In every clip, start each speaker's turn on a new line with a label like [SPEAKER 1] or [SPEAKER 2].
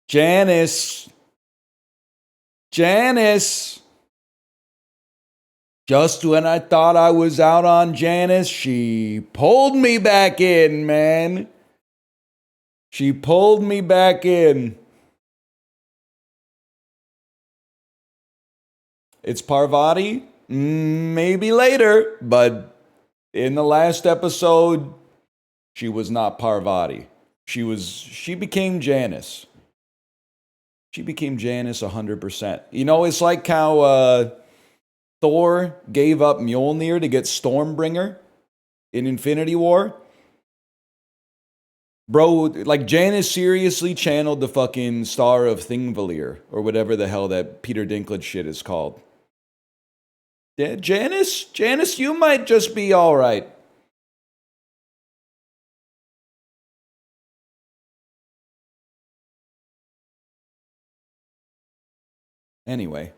[SPEAKER 1] Janice. Janice. Just when I thought I was out on Janice, she pulled me back in, man. She pulled me back in. It's Parvati? Maybe later, but in the last episode, she was not Parvati. She became Janice. She became Janice 100%. You know, it's like how Thor gave up Mjolnir to get Stormbringer in Infinity War. Bro, like Janice seriously channeled the fucking Star of Thingvellir, or whatever the hell that Peter Dinklage shit is called. Yeah, Janice, you might just be all right. Anyway.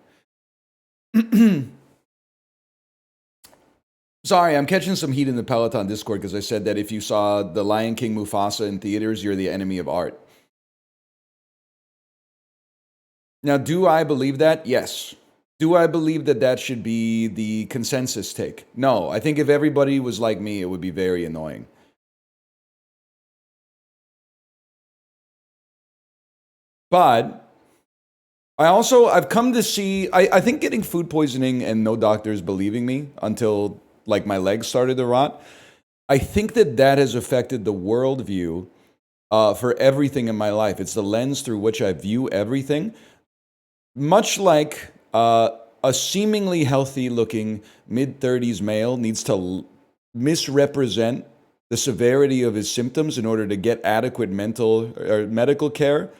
[SPEAKER 1] Sorry, I'm catching some heat in the Peloton Discord because I said that if you saw The Lion King Mufasa in theaters, you're the enemy of art. Now, do I believe that? Yes. Do I believe that that should be the consensus take? No. I think if everybody was like me, it would be very annoying. But I've come to see, I think getting food poisoning and no doctors believing me until like my legs started to rot, I think that that has affected the worldview for everything in my life. It's the lens through which I view everything. Much like a seemingly healthy looking mid-30s male needs to misrepresent the severity of his symptoms in order to get adequate mental or medical care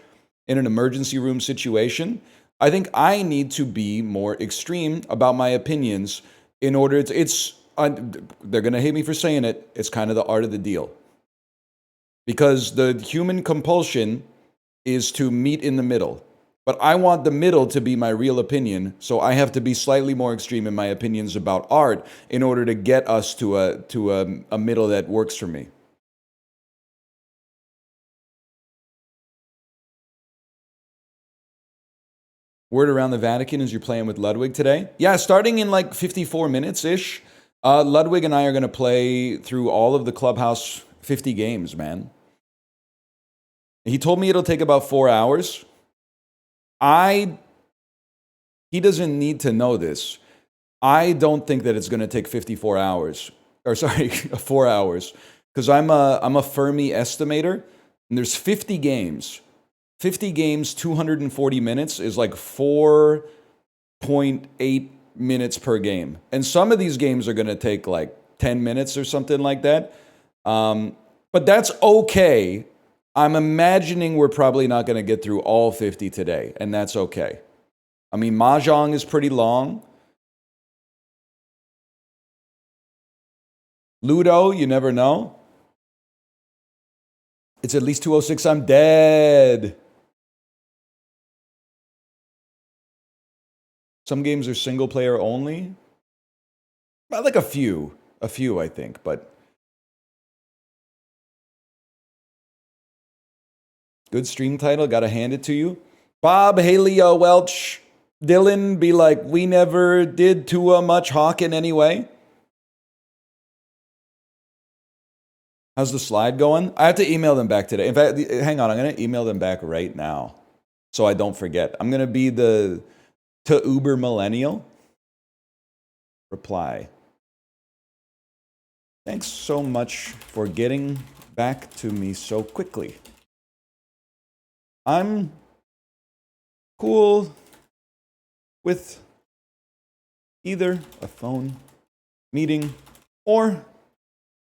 [SPEAKER 1] in an emergency room situation, I think I need to be more extreme about my opinions in order to, they're going to hate me for saying it, it's kind of the art of the deal. Because the human compulsion is to meet in the middle. But I want the middle to be my real opinion, so I have to be slightly more extreme in my opinions about art in order to get us to a middle that works for me. Word around the Vatican is you're playing with Ludwig today? Yeah, starting in like 54 minutes-ish. Ludwig and I are going to play through all of the Clubhouse 50 games, man. He told me it'll take about 4 hours. He doesn't need to know this. I don't think that it's going to take 54 hours. Or sorry, 4 hours. Because I'm a Fermi estimator, and there's 50 games. 50 games, 240 minutes is like 4.8 minutes per game. And some of these games are going to take like 10 minutes or something like that. But that's okay. I'm imagining we're probably not going to get through all 50 today, and that's okay. I mean, Mahjong is pretty long. Ludo, you never know. It's at least 2:06. I'm dead. Some games are single player only. Well, like a few, I think, but good stream title. Got to hand it to you. Bob, Haley, Welch, Dylan, be like, we never did too much hawking anyway. How's the slide going? I have to email them back today. In fact, hang on. I'm going to email them back right now so I don't forget. I'm going to be the to Uber Millennial. Reply. Thanks so much for getting back to me so quickly. I'm cool with either a phone meeting or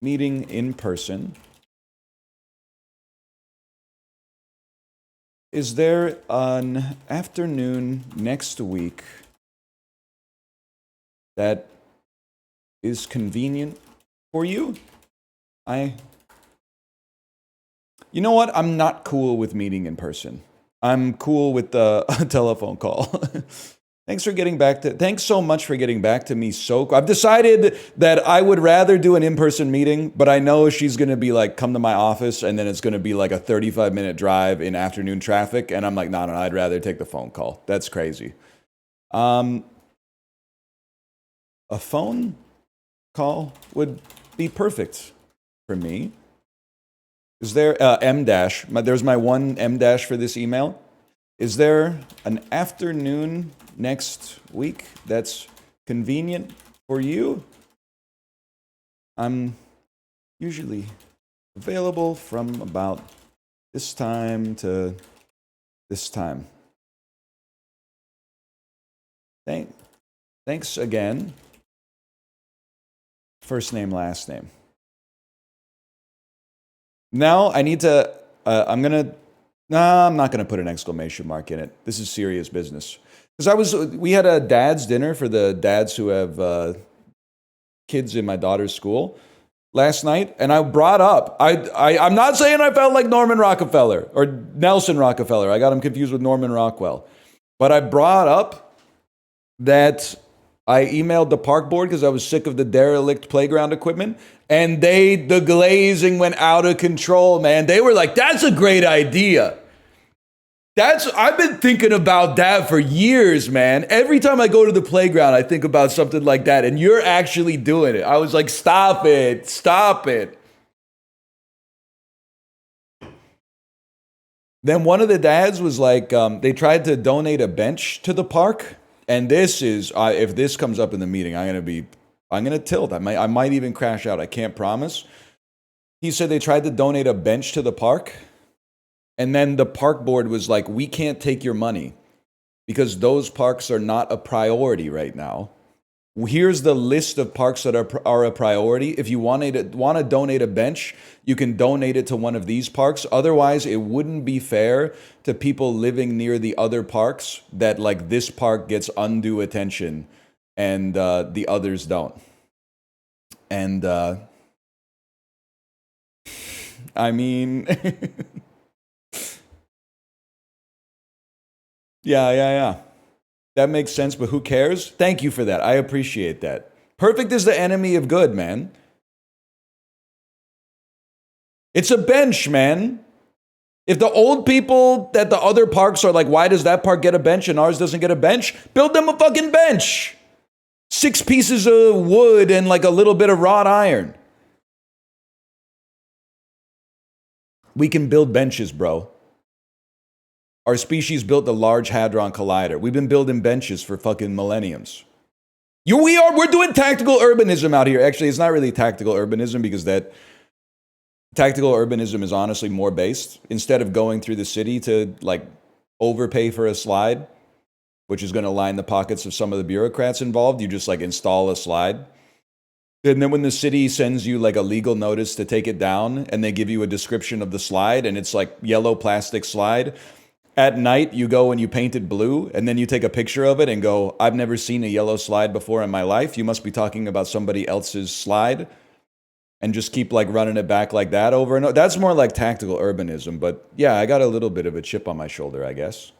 [SPEAKER 1] meeting in person. Is there an afternoon next week that is convenient for you? You know what? I'm not cool with meeting in person. I'm cool with a telephone call. Thanks for getting back to. Thanks so much for getting back to me. So I've decided that I would rather do an in-person meeting, but I know she's gonna be like, come to my office, and then it's gonna be like a 35-minute drive in afternoon traffic, and I'm like, no, I'd rather take the phone call. That's crazy. A phone call would be perfect for me. Is there M dash? There's my one M dash for this email. Is there an afternoon next week that's convenient for you? I'm usually available from about this time to this time. Thanks again. First name, last name. Now I need to, I'm not gonna put an exclamation mark in it. This is serious business. Because we had a dad's dinner for the dads who have kids in my daughter's school last night, and I brought up, I'm not saying I felt like Norman Rockefeller or Nelson Rockefeller. I got him confused with Norman Rockwell. But I brought up that I emailed the park board because I was sick of the derelict playground equipment, and the glazing went out of control, man. They were like, that's a great idea. I've been thinking about that for years, man. Every time I go to the playground, I think about something like that, and you're actually doing it. I was like, stop it. Then one of the dads was like, they tried to donate a bench to the park. And this is, if this comes up in the meeting, I'm gonna tilt. I might even crash out. I can't promise. He said they tried to donate a bench to the park, and then the park board was like, we can't take your money because those parks are not a priority right now. Here's the list of parks that are a priority. If you want to donate a bench, you can donate it to one of these parks. Otherwise, it wouldn't be fair to people living near the other parks that like this park gets undue attention and the others don't. And I mean, yeah. That makes sense, but who cares? Thank you for that. I appreciate that. Perfect is the enemy of good, man. It's a bench, man. If the old people at the other parks are like, why does that park get a bench and ours doesn't get a bench? Build them a fucking bench. 6 pieces of wood and like a little bit of wrought iron. We can build benches, bro. Our species built the Large Hadron Collider. We've been building benches for fucking millenniums. We're doing tactical urbanism out here. Actually, it's not really tactical urbanism because that tactical urbanism is honestly more based. Instead of going through the city to like overpay for a slide, which is going to line the pockets of some of the bureaucrats involved, you just like install a slide. And then when the city sends you like a legal notice to take it down and they give you a description of the slide and it's like yellow plastic slide, at night you go and you paint it blue and then you take a picture of it and go, I've never seen a yellow slide before in my life. You must be talking about somebody else's slide, and just keep like running it back like that over and over. That's more like tactical urbanism. But yeah, I got a little bit of a chip on my shoulder, I guess.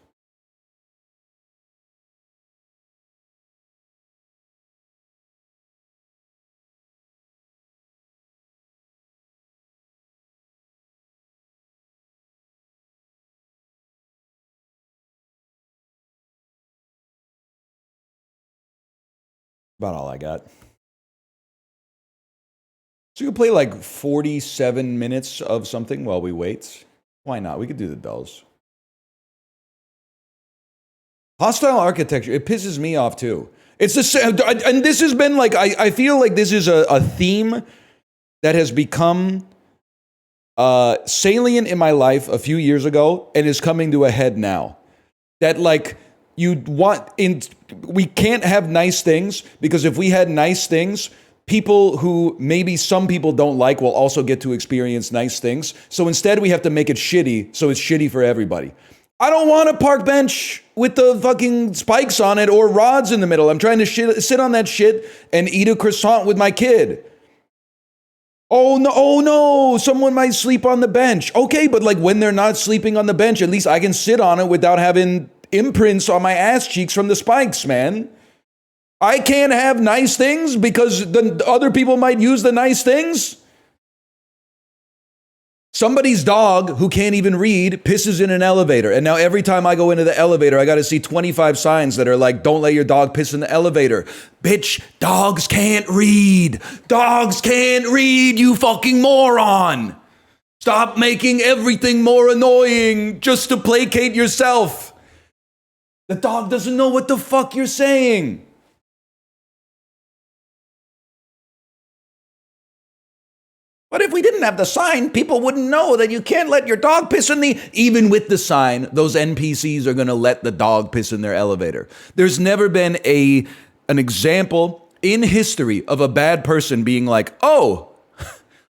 [SPEAKER 1] About all I got. So you can play like 47 minutes of something while we wait. Why not? We could do the dulls. Hostile architecture, it pisses me off too. It's the same, and this has been like, I feel like this is a theme that has become salient in my life a few years ago and is coming to a head now. That like, we can't have nice things because if we had nice things, people who maybe some people don't like will also get to experience nice things. So instead we have to make it shitty, so it's shitty for everybody. I don't want a park bench with the fucking spikes on it or rods in the middle. I'm trying to sit on that shit and eat a croissant with my kid. Oh no, someone might sleep on the bench. Okay, but like when they're not sleeping on the bench, at least I can sit on it without having imprints on my ass cheeks from the spikes, man. I can't have nice things because the other people might use the nice things. Somebody's dog who can't even read pisses in an elevator. And now every time I go into the elevator, I got to see 25 signs that are like, don't let your dog piss in the elevator. Bitch, dogs can't read. Dogs can't read, you fucking moron. Stop making everything more annoying just to placate yourself. The dog doesn't know what the fuck you're saying. But if we didn't have the sign, people wouldn't know that you can't let your dog piss in the... Even with the sign, those NPCs are going to let the dog piss in their elevator. There's never been an example in history of a bad person being like, oh,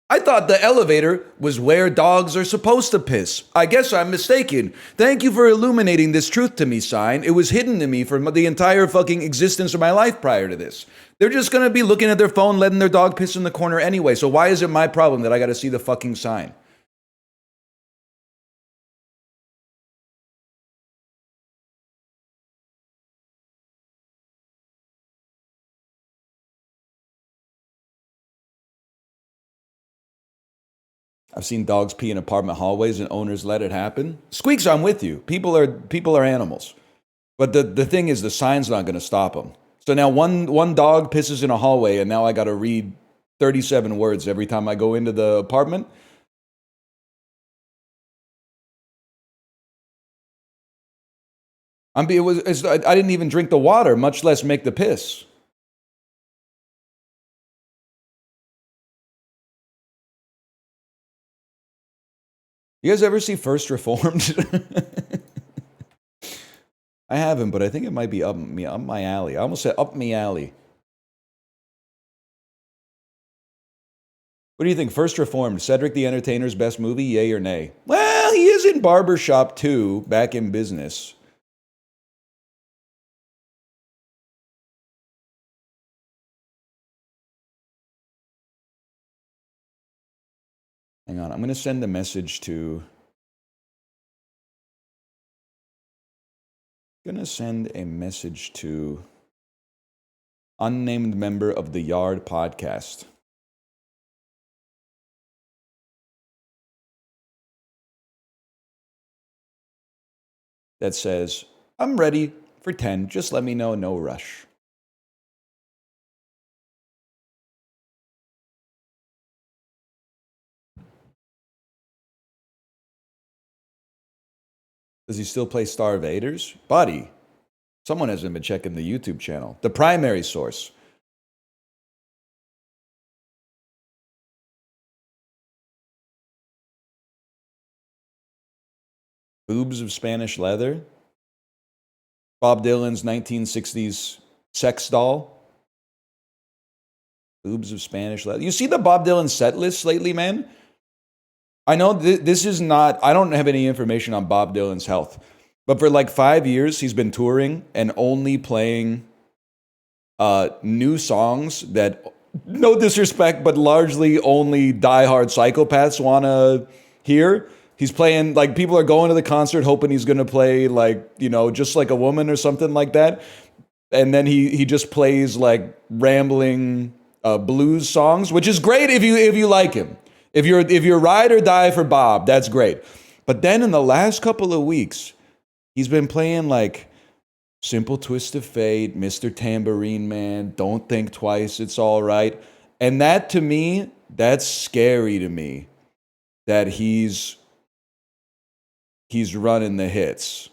[SPEAKER 1] I thought the elevator was where dogs are supposed to piss. I guess I'm mistaken. Thank you for illuminating this truth to me, sign. It was hidden to me for the entire fucking existence of my life prior to this. They're just going to be looking at their phone, letting their dog piss in the corner anyway. So why is it my problem that I got to see the fucking sign? I've seen dogs pee in apartment hallways and owners let it happen. Squeaks, I'm with you. People are animals. But the thing is, the sign's not going to stop them. So now one dog pisses in a hallway and now I got to read 37 words every time I go into the apartment. I didn't even drink the water, much less make the piss. You guys ever see First Reformed? I haven't, but I think it might be up my alley. I almost said up me alley. What do you think? First Reformed, Cedric the Entertainer's best movie, yay or nay? Well, he is in Barbershop 2, back in business. Hang on, I'm going to send a message to... unnamed member of the Yard podcast. That says, I'm ready for 10. Just let me know, no rush. Does he still play Star Invaders? Buddy, someone hasn't been checking the YouTube channel. The primary source. Boobs of Spanish leather. Bob Dylan's 1960s sex doll. Boobs of Spanish leather. You see the Bob Dylan set list lately, man? I know this is not... I don't have any information on Bob Dylan's health. But for like 5 years, he's been touring and only playing new songs that, no disrespect, but largely only diehard psychopaths want to hear. He's playing, like, people are going to the concert hoping he's going to play, like, you know, Just Like a Woman or something like that. And then he just plays, like, rambling blues songs, which is great if you like him. If you're ride or die for Bob, that's great. But then in the last couple of weeks, he's been playing, like, Simple Twist of Fate, Mr. Tambourine Man, Don't Think Twice, It's All Right. And that, to me, that's scary to me, that he's running the hits.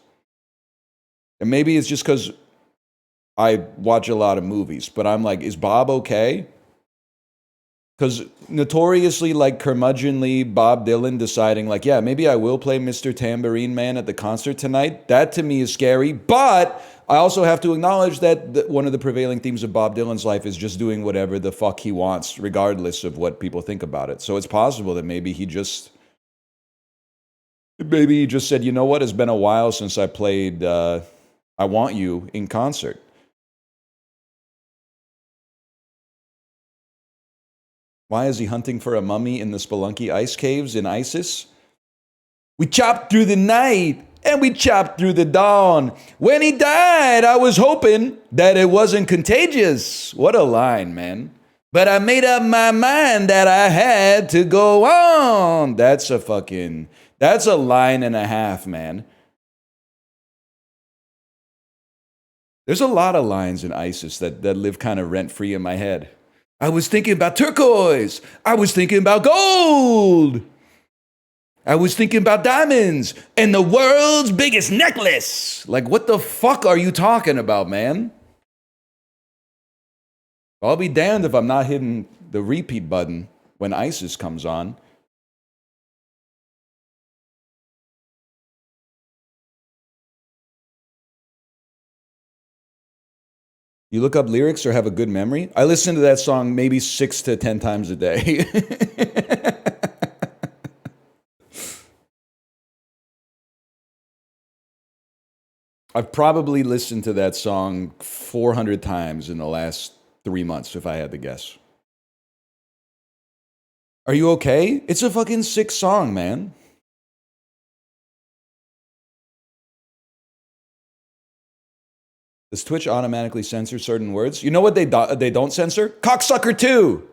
[SPEAKER 1] And maybe it's just because I watch a lot of movies, but I'm like, is Bob okay? Because notoriously, like, curmudgeonly Bob Dylan deciding, like, yeah, maybe I will play Mr. Tambourine Man at the concert tonight. That, to me, is scary. But I also have to acknowledge that one of the prevailing themes of Bob Dylan's life is just doing whatever the fuck he wants, regardless of what people think about it. So it's possible that maybe he just said, you know what? It's been a while since I played I Want You in concert. Why is he hunting for a mummy in the Spelunky ice caves in ISIS? We chopped through the night and we chopped through the dawn. When he died, I was hoping that it wasn't contagious. What a line, man. But I made up my mind that I had to go on. That's a line and a half, man. There's a lot of lines in ISIS that live kind of rent free in my head. I was thinking about turquoise. I was thinking about gold. I was thinking about diamonds and the world's biggest necklace. Like, what the fuck are you talking about, man? I'll be damned if I'm not hitting the repeat button when ISIS comes on. You look up lyrics or have a good memory? I listen to that song maybe 6 to 10 times a day. I've probably listened to that song 400 times in the last 3 months, if I had to guess. Are you okay? It's a fucking sick song, man. Does Twitch automatically censor certain words? You know what they don't censor? Cocksucker 2!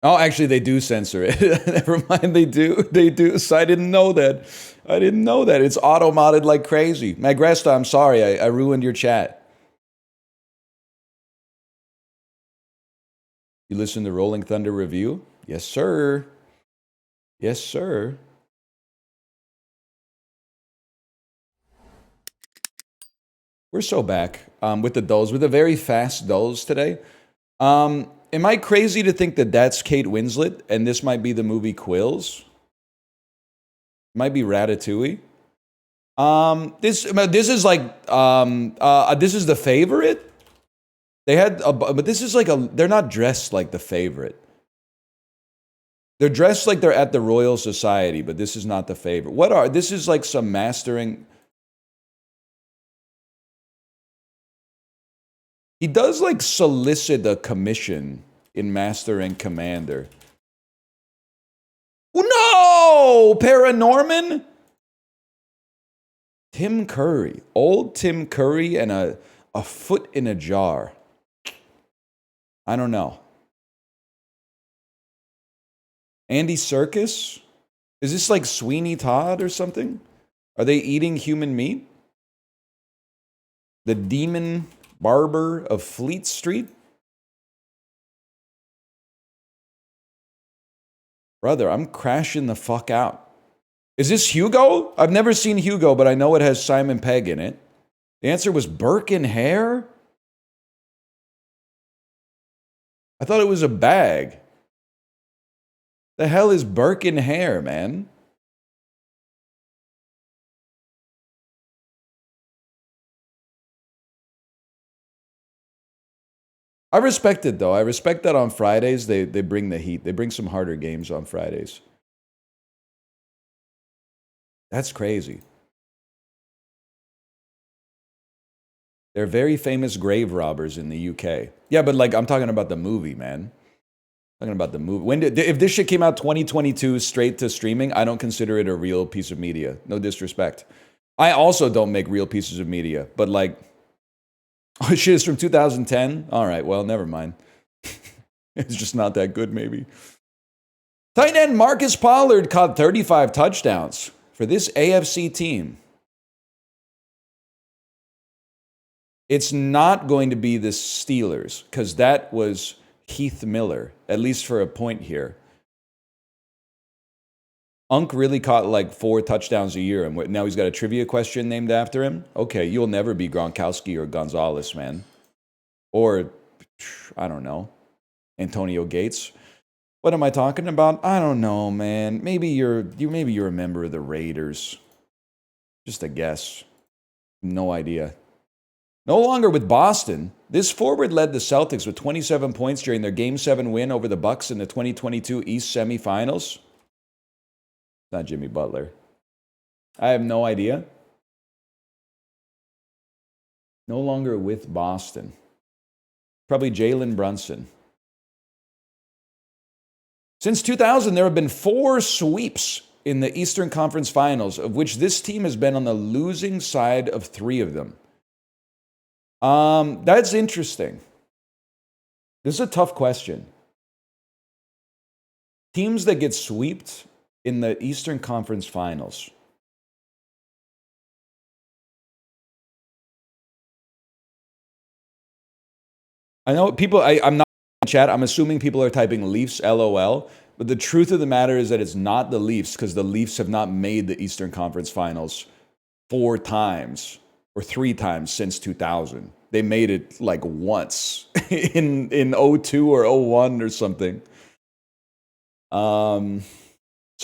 [SPEAKER 1] Oh, actually, they do censor it. Never mind, they do. They do. So I didn't know that. I didn't know that. It's auto-modded like crazy. Magresta, I'm sorry. I ruined your chat. You listen to Rolling Thunder Review? Yes, sir. Yes, sir. We're so back with the dulls, with the very fast dulls today. Am I crazy to think that that's Kate Winslet and this might be the movie Quills? Might be Ratatouille. This is like this is The Favorite. They had, but this is like they're not dressed like The Favorite. They're dressed like they're at the Royal Society, but this is not The Favorite. This is like some mastering. He does like solicit a commission in Master and Commander. Oh, no! Paranorman? Tim Curry. Old Tim Curry and a foot in a jar. I don't know. Andy Serkis? Is this like Sweeney Todd or something? Are they eating human meat? The Demon Barber of Fleet Street? Brother, I'm crashing the fuck out. Is this Hugo? I've never seen Hugo, but I know it has Simon Pegg in it. The answer was Burke and Hare? I thought it was a bag. The hell is Burke and Hare, man? I respect it, though. I respect that on Fridays they bring the heat. They bring some harder games on Fridays. That's crazy. They're very famous grave robbers in the UK. Yeah, but like I'm talking about the movie, man. I'm talking about the movie. If this shit came out 2022 straight to streaming, I don't consider it a real piece of media. No disrespect. I also don't make real pieces of media, but like, oh shit, it's from 2010? All right, well, never mind. It's just not that good, maybe. Tight end Marcus Pollard caught 35 touchdowns for this AFC team. It's not going to be the Steelers, because that was Heath Miller, at least for a point here. Unk really caught like 4 touchdowns a year, and now he's got a trivia question named after him? Okay, you'll never be Gronkowski or Gonzalez, man. Or, I don't know, Antonio Gates. What am I talking about? I don't know, man. Maybe you're a member of the Raiders. Just a guess. No idea. No longer with Boston. This forward led the Celtics with 27 points during their Game 7 win over the Bucks in the 2022 East semifinals. Not Jimmy Butler. I have no idea. No longer with Boston. Probably Jalen Brunson. Since 2000, there have been 4 sweeps in the Eastern Conference Finals, of which this team has been on the losing side of 3 of them. That's interesting. This is a tough question. Teams that get swept in the Eastern Conference Finals. I know people, I'm not in chat. I'm assuming people are typing Leafs LOL. But the truth of the matter is that it's not the Leafs, because the Leafs have not made the Eastern Conference Finals 4 times or 3 times since 2000. They made it like once in 02 or 01 or something. So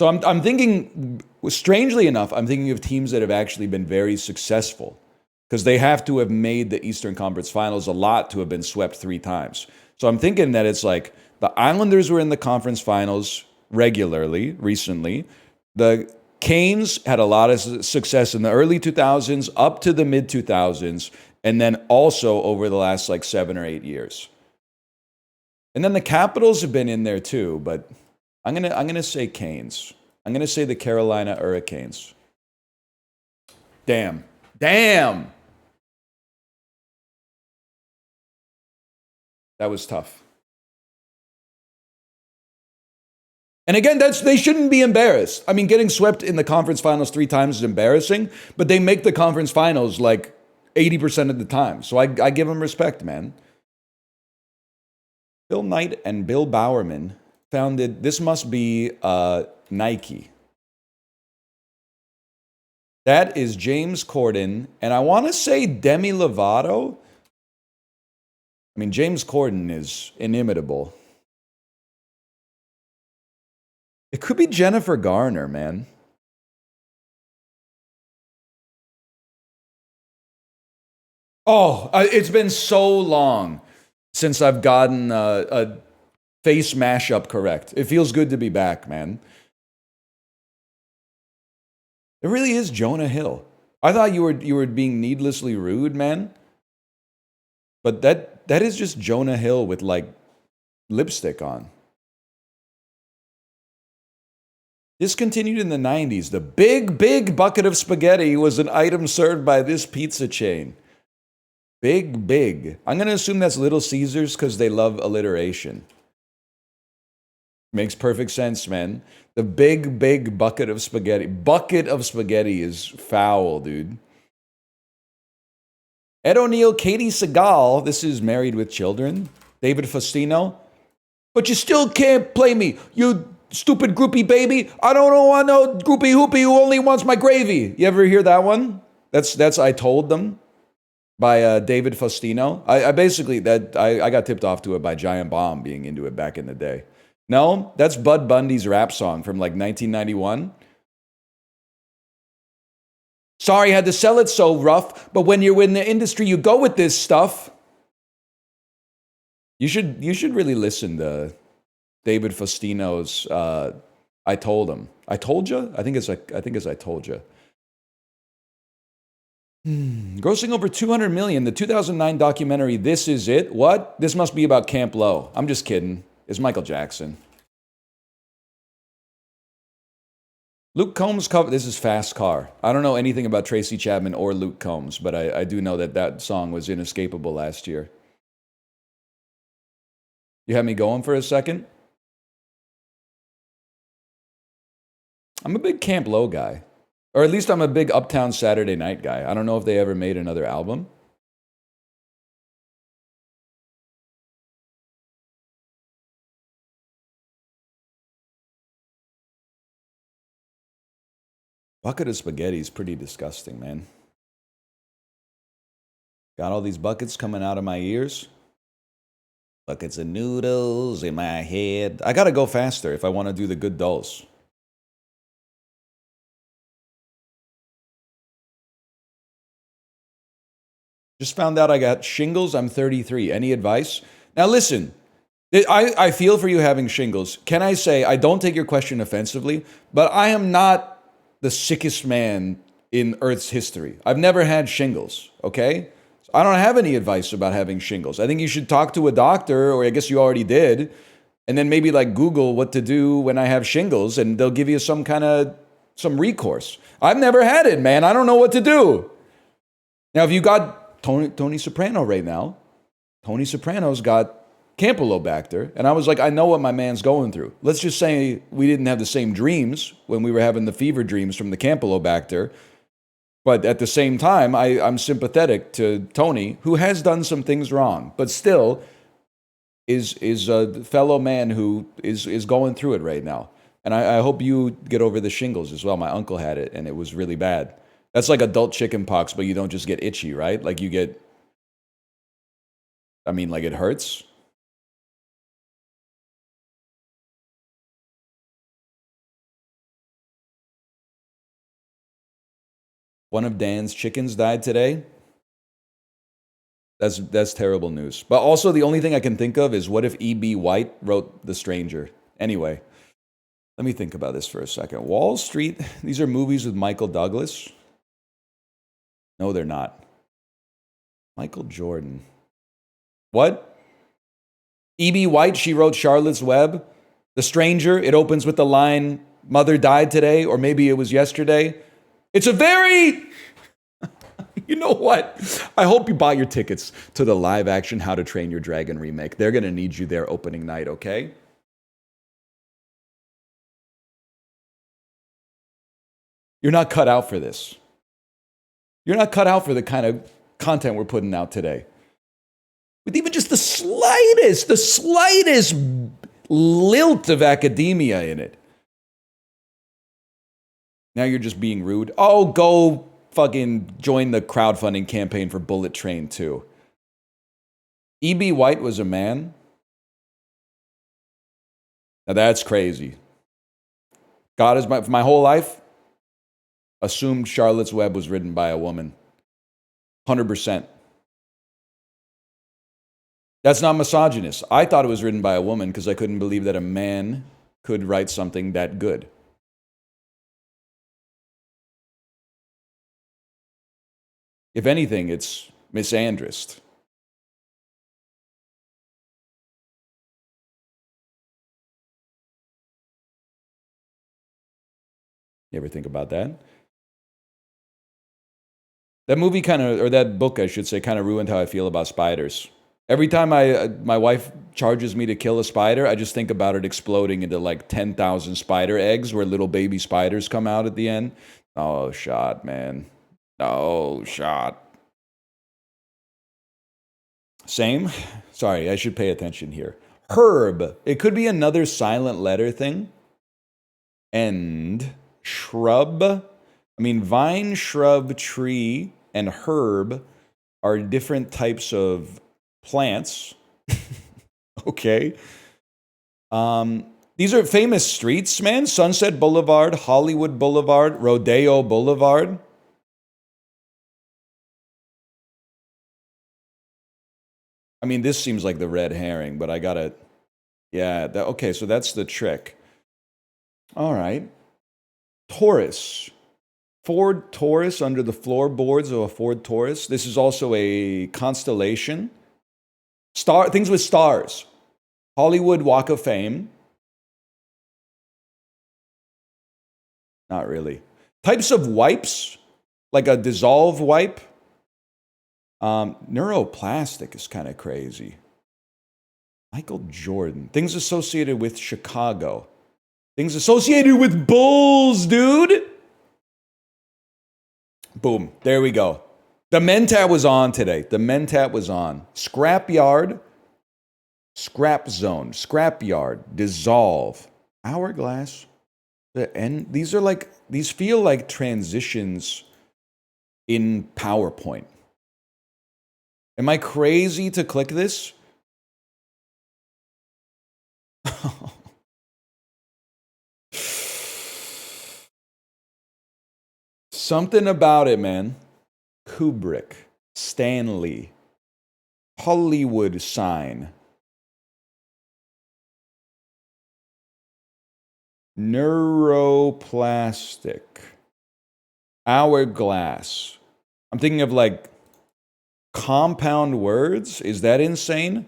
[SPEAKER 1] I'm thinking, strangely enough, I'm thinking of teams that have actually been very successful, because they have to have made the Eastern Conference Finals a lot to have been swept 3 times. So I'm thinking that it's like the Islanders were in the conference finals regularly recently. The Canes had a lot of success in the early 2000s up to the mid 2000s, and then also over the last like 7 or 8 years. And then the Capitals have been in there too, but I'm gonna say Canes. I'm gonna say the Carolina Hurricanes. Damn. That was tough. And again, they shouldn't be embarrassed. I mean, getting swept in the conference finals 3 times is embarrassing, but they make the conference finals like 80% of the time. So I give them respect, man. Bill Knight and Bill Bowerman founded, this must be Nike. That is James Corden, and I want to say Demi Lovato. I mean, James Corden is inimitable. It could be Jennifer Garner, man. Oh, it's been so long since I've gotten a face mashup correct. It feels good to be back, man. It really is Jonah Hill. I thought you were being needlessly rude, man. But that is just Jonah Hill with like lipstick on. Discontinued in the 90s, the big bucket of spaghetti was an item served by this pizza chain. Big. I'm going to assume that's Little Caesars because they love alliteration. Makes perfect sense, man. The big bucket of spaghetti. Bucket of spaghetti is foul, dude. Ed O'Neill, Katie Seagal. This is Married with Children. David Faustino. But you still can't play me, you stupid groupie baby. I don't want no groupie hoopy who only wants my gravy. You ever hear that one? That's I Told Them by David Faustino. I basically, I got tipped off to it by Giant Bomb being into it back in the day. No, that's Bud Bundy's rap song from like 1991. Sorry, I had to sell it so rough, but when you're in the industry, you go with this stuff. You should really listen to David Faustino's I Told Him. I Told You? I think it's I Told You. Grossing over 200 million, the 2009 documentary This Is It. What? This must be about Camp Low. I'm just kidding. It's Michael Jackson. Luke Combs cover. This is Fast Car. I don't know anything about Tracy Chapman or Luke Combs, but I do know that song was inescapable last year. You had me going for a second? I'm a big Camp Low guy. Or at least I'm a big Uptown Saturday Night guy. I don't know if they ever made another album. Bucket of spaghetti is pretty disgusting, man. Got all these buckets coming out of my ears. Buckets of noodles in my head. I gotta go faster if I want to do the good dulls. Just found out I got shingles. I'm 33. Any advice? Now listen, I feel for you having shingles. Can I say, I don't take your question offensively, but I am not the sickest man in Earth's history. I've never had shingles, okay? I don't have any advice about having shingles. I think you should talk to a doctor, or I guess you already did, and then maybe like Google what to do when I have shingles, and they'll give you some recourse. I've never had it, man. I don't know what to do. Now, if you got Tony Soprano right now, Tony Soprano's got Campylobacter, and I was like, I know what my man's going through. Let's just say we didn't have the same dreams when we were having the fever dreams from the Campylobacter, but at the same time, I'm sympathetic to Tony, who has done some things wrong, but still is a fellow man who is going through it right now. And I hope you get over the shingles as well. My uncle had it, and it was really bad. That's like adult chicken pox, but you don't just get itchy, right? Like you get, like it hurts. One of Dan's chickens died today. That's terrible news. But also the only thing I can think of is what if E.B. White wrote The Stranger? Anyway, let me think about this for a second. Wall Street, these are movies with Michael Douglas. No, they're not. Michael Jordan. What? E.B. White, she wrote Charlotte's Web. The Stranger, it opens with the line, "Mother died today," or maybe it was yesterday. It's a very... You know what? I hope you bought your tickets to the live action How to Train Your Dragon remake. They're going to need you there opening night, okay? You're not cut out for this. You're not cut out for the kind of content we're putting out today. With even just the slightest lilt of academia in it. Now you're just being rude. Oh, go fucking join the crowdfunding campaign for Bullet Train 2. E.B. White was a man? Now that's crazy. God is my whole life assumed Charlotte's Web was written by a woman. 100%. That's not misogynist. I thought it was written by a woman because I couldn't believe that a man could write something that good. If anything, it's misandrist. You ever think about that? That movie or that book, I should say, kind of ruined how I feel about spiders. Every time my wife charges me to kill a spider, I just think about it exploding into like 10,000 spider eggs where little baby spiders come out at the end. Oh, shot, man. Oh, shot. Same? Sorry, I should pay attention here. Herb. It could be another silent letter thing. And shrub. Vine, shrub, tree, and herb are different types of plants. Okay. These are famous streets, man. Sunset Boulevard, Hollywood Boulevard, Rodeo Boulevard. This seems like the red herring, but I gotta... Yeah, okay, so that's the trick. All right. Taurus. Ford Taurus under the floorboards of a Ford Taurus. This is also a constellation. Things with stars. Hollywood Walk of Fame. Not really. Types of wipes, like a dissolve wipe. Neuroplastic is kind of crazy. Michael Jordan. Things associated with Chicago. Things associated with Bulls, dude. Boom. There we go. The Mentat was on today. The Mentat was on. Scrapyard. Scrap zone. Scrapyard. Dissolve. Hourglass. These feel like transitions in PowerPoint. Am I crazy to click this? Something about it, man. Kubrick, Stanley, Hollywood sign, neuroplastic, hourglass. I'm thinking of like Compound words? Is that insane?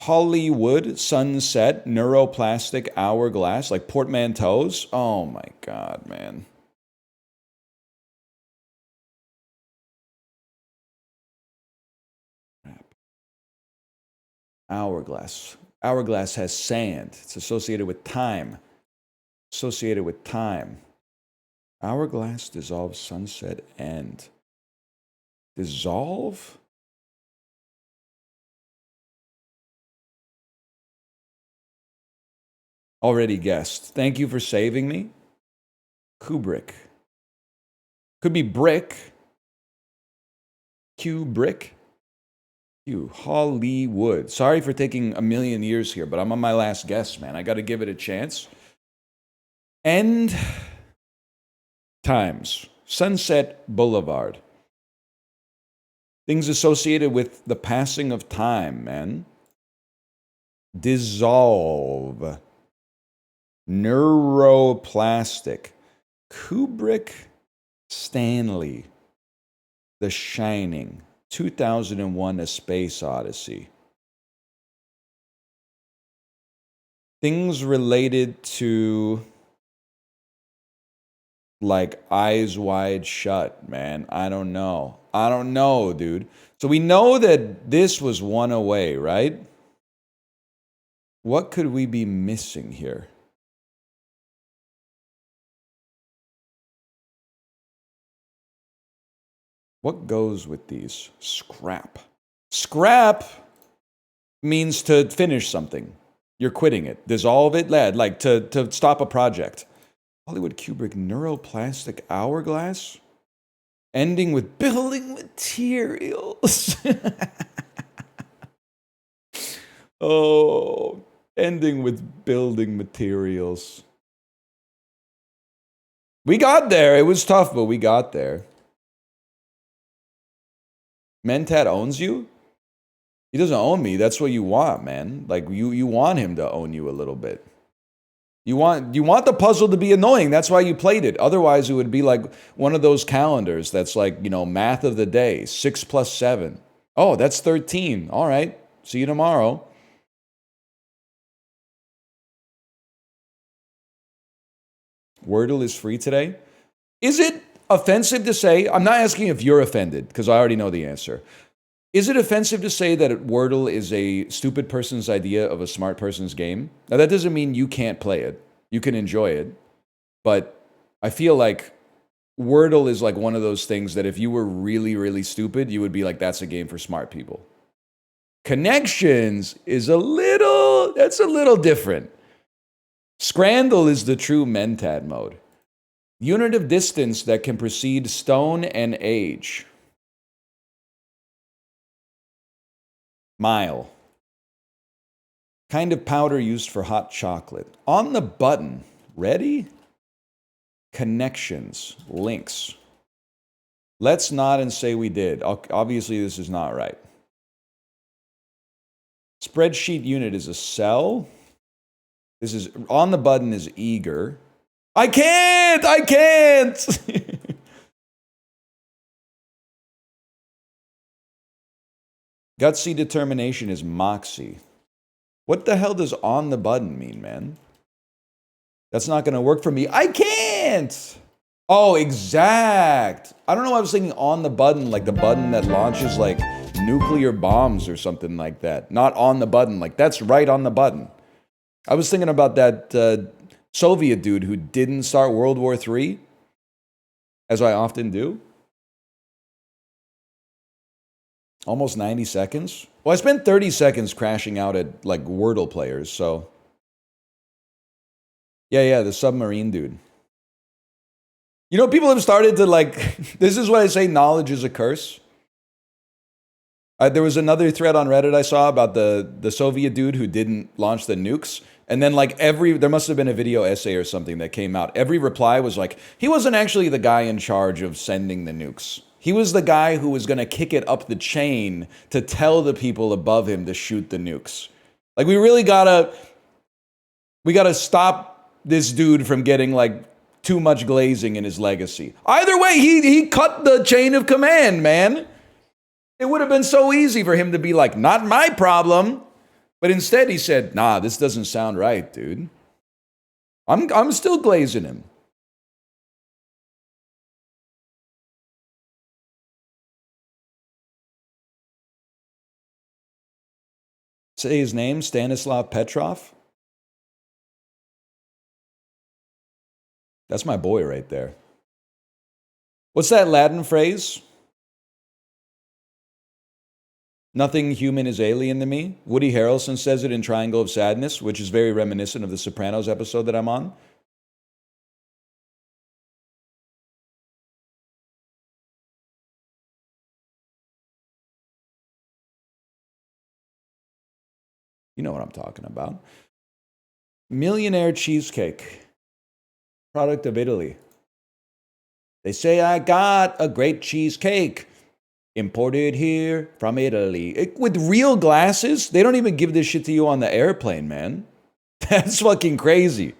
[SPEAKER 1] Hollywood, sunset, neuroplastic, hourglass, like portmanteaus? Oh my God, man. Hourglass. Hourglass has sand. It's associated with time. Associated with time. Hourglass, dissolve, sunset, end. Dissolve? Already guessed. Thank you for saving me. Kubrick. Could be brick. Kubrick. Hollywood. Sorry for taking a million years here, but I'm on my last guess, man. I got to give it a chance. End times. Sunset Boulevard. Things associated with the passing of time, man. Dissolve. Neuroplastic. Kubrick. Stanley. The Shining. 2001: A Space Odyssey. Things related to like Eyes Wide Shut, man. I don't know. I don't know, dude. So we know that this was one away, right? What could we be missing here? What goes with these? Scrap. Scrap means to finish something. You're quitting it. Dissolve it, lad. Like to stop a project. Hollywood, Kubrick, neuroplastic, hourglass. Ending with building materials. Oh, ending with building materials. We got there. It was tough, but we got there. Mentat owns you? He doesn't own me. That's what you want, man. Like you want him to own you a little bit. You want the puzzle to be annoying. That's why you played it. Otherwise, it would be like one of those calendars that's like, math of the day. 6 plus 7. Oh, that's 13. All right. See you tomorrow. Wordle is free today. Is it offensive to say, I'm not asking if you're offended, because I already know the answer. Is it offensive to say that Wordle is a stupid person's idea of a smart person's game? Now, that doesn't mean you can't play it. You can enjoy it. But I feel like Wordle is like one of those things that if you were really, really stupid, you would be like, that's a game for smart people. Connections is that's a little different. Scrandle is the true Mentad mode. Unit of distance that can precede stone and age. Mile. Kind of powder used for hot chocolate. On the button. Ready? Connections. Links. Let's nod and say we did. Obviously, this is not right. Spreadsheet unit is a cell. This is on the button is eager. I can't! Gutsy determination is moxie. What the hell does on the button mean, man? That's not going to work for me. I can't! Oh, exact. I don't know why I was thinking on the button, like the button that launches like nuclear bombs or something like that. Not on the button, like that's right on the button. I was thinking about that Soviet dude who didn't start World War III, as I often do. Almost 90 seconds. Well, I spent 30 seconds crashing out at like Wordle players, so. Yeah, the submarine dude. People have started to like, this is what I say, knowledge is a curse. There was another thread on Reddit I saw about the Soviet dude who didn't launch the nukes. And then like there must have been a video essay or something that came out. Every reply was like, he wasn't actually the guy in charge of sending the nukes. He was the guy who was going to kick it up the chain to tell the people above him to shoot the nukes. Like we really gotta stop this dude from getting like too much glazing in his legacy. Either way, he cut the chain of command, man. It would have been so easy for him to be like, not my problem. But instead he said, nah, this doesn't sound right, dude. I'm still glazing him. Say his name, Stanislav Petrov. That's my boy right there. What's that Latin phrase? Nothing human is alien to me. Woody Harrelson says it in Triangle of Sadness, which is very reminiscent of the Sopranos episode that I'm on. You know what I'm talking about. Millionaire cheesecake, product of Italy. They say I got a great cheesecake. Imported here from Italy. With real glasses? They don't even give this shit to you on the airplane, man. That's fucking crazy.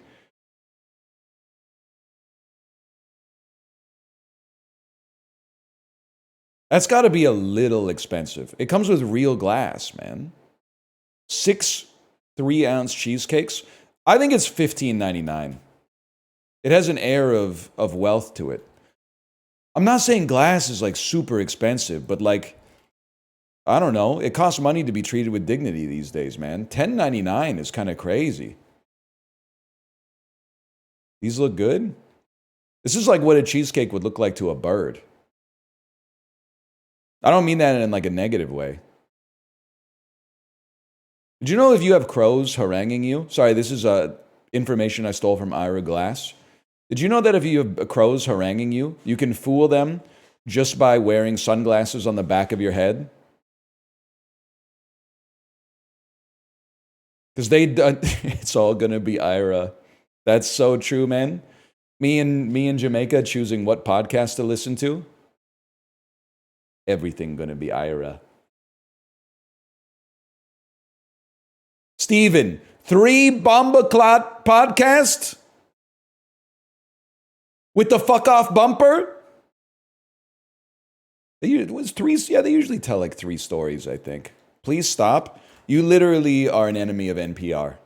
[SPEAKER 1] That's got to be a little expensive. It comes with real glass, man. 6 3-ounce cheesecakes. I think it's $15.99. It has an air of wealth to it. I'm not saying glass is like super expensive, but like, I don't know. It costs money to be treated with dignity these days, man. $10.99 is kind of crazy. These look good. This is like what a cheesecake would look like to a bird. I don't mean that in like a negative way. Did you know if you have crows haranguing you? Sorry, this is information I stole from Ira Glass. Did you know that if you have crows haranguing you, you can fool them just by wearing sunglasses on the back of your head? Because it's all gonna be Ira. That's so true, man. Me in Jamaica choosing what podcast to listen to. Everything gonna be Ira. Steven, 3 Bomba Clot podcasts? With the fuck off bumper? It was 3, yeah, they usually tell like 3 stories, I think. Please stop. You literally are an enemy of NPR.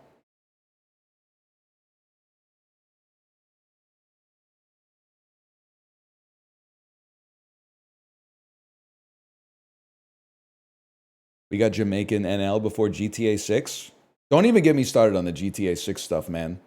[SPEAKER 1] We got Jamaican NL before GTA 6. Don't even get me started on the GTA 6 stuff, man.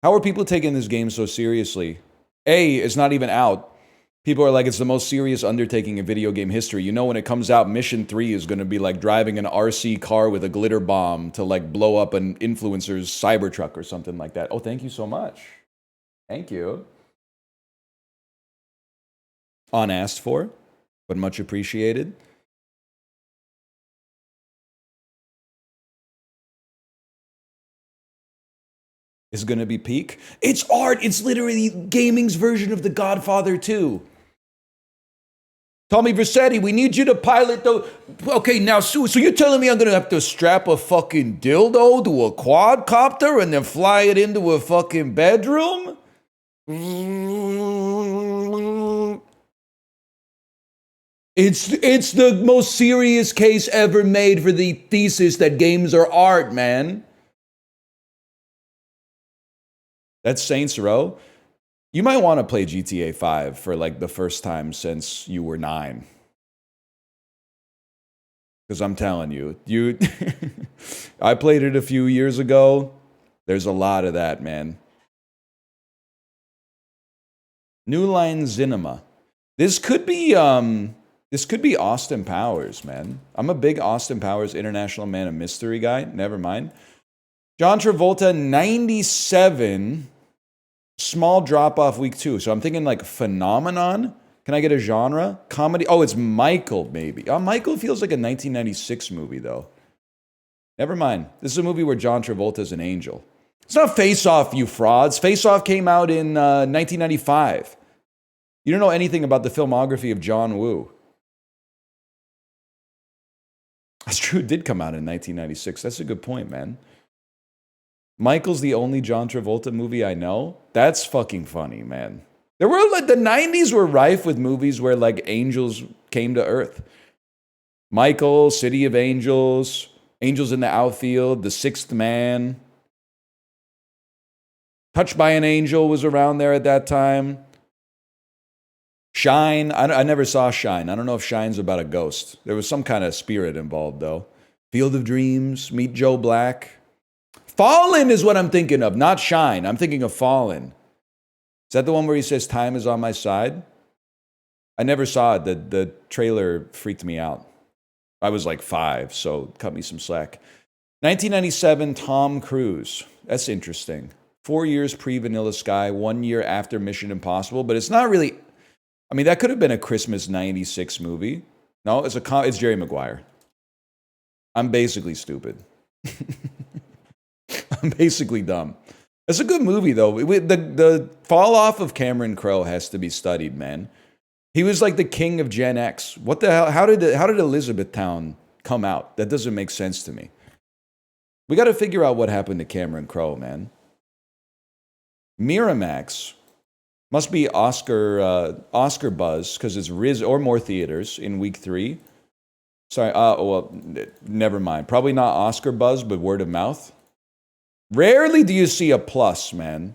[SPEAKER 1] How are people taking this game so seriously? A, it's not even out. People are like, it's the most serious undertaking in video game history. You know, when it comes out, Mission 3 is going to be like driving an RC car with a glitter bomb to like blow up an influencer's Cybertruck or something like that. Oh, thank you so much. Thank you. Unasked for, but much appreciated. Is going to be peak. It's art. It's literally gaming's version of The Godfather 2. Tommy Vercetti, we need you to pilot the... Okay, now, so you're telling me I'm going to have to strap a fucking dildo to a quadcopter and then fly it into a fucking bedroom? It's the most serious case ever made for the thesis that games are art, man. That's Saints Row. You might want to play GTA 5 for like the first time since you were 9. Because I'm telling you, I played it a few years ago. There's a lot of that, man. New Line Cinema. This could be Austin Powers, man. I'm a big Austin Powers International Man of Mystery guy. Never mind. John Travolta, 97. Small drop off week 2. So I'm thinking like phenomenon. Can I get a genre? Comedy. Oh, it's Michael, maybe. Michael feels like a 1996 movie, though. Never mind. This is a movie where John Travolta is an angel. It's not Face Off, you frauds. Face Off came out in 1995. You don't know anything about the filmography of John Woo. That's true. It did come out in 1996. That's a good point, man. Michael's the only John Travolta movie I know. That's fucking funny, man. There were like the 90s were rife with movies where like angels came to earth. Michael, City of Angels, Angels in the Outfield, The Sixth Man. Touched by an Angel was around there at that time. Shine. I never saw Shine. I don't know if Shine's about a ghost. There was some kind of spirit involved, though. Field of Dreams, Meet Joe Black. Fallen is what I'm thinking of, not Shine. I'm thinking of Fallen. Is that the one where he says, time is on my side? I never saw it. The trailer freaked me out. I was like 5, so cut me some slack. 1997, Tom Cruise. That's interesting. 4 years pre-Vanilla Sky, 1 year after Mission Impossible, but it's not really... I mean, that could have been a Christmas 96 movie. No, it's Jerry Maguire. I'm basically stupid. I'm basically dumb. It's a good movie, though. The fall off of Cameron Crowe has to be studied, man. He was like the king of Gen X. What the hell? How did Elizabethtown come out? That doesn't make sense to me. We got to figure out what happened to Cameron Crowe, man. Miramax must be Oscar buzz because it's Riz or more theaters in week 3. Sorry, well, never mind. Probably not Oscar buzz, but word of mouth. Rarely do you see a plus, man,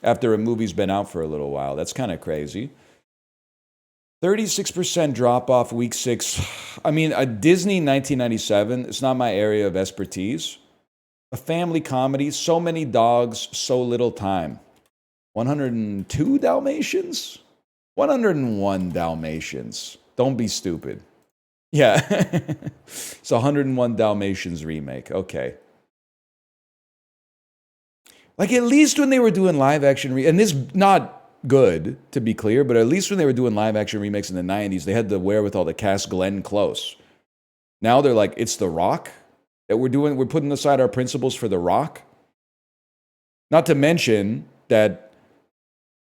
[SPEAKER 1] after a movie's been out for a little while. That's kind of crazy. 36% drop off week 6. I mean, a Disney 1997, it's not my area of expertise. A family comedy, so many dogs, so little time. 102 Dalmatians? 101 Dalmatians. Don't be stupid. Yeah. It's 101 Dalmatians remake. Okay. Like, at least when they were doing live action, and this not good, to be clear, but at least when they were doing live action remakes in the 90s, they had the wherewithal to cast Glenn Close. Now they're like, it's The Rock that we're putting aside our principles for The Rock. Not to mention that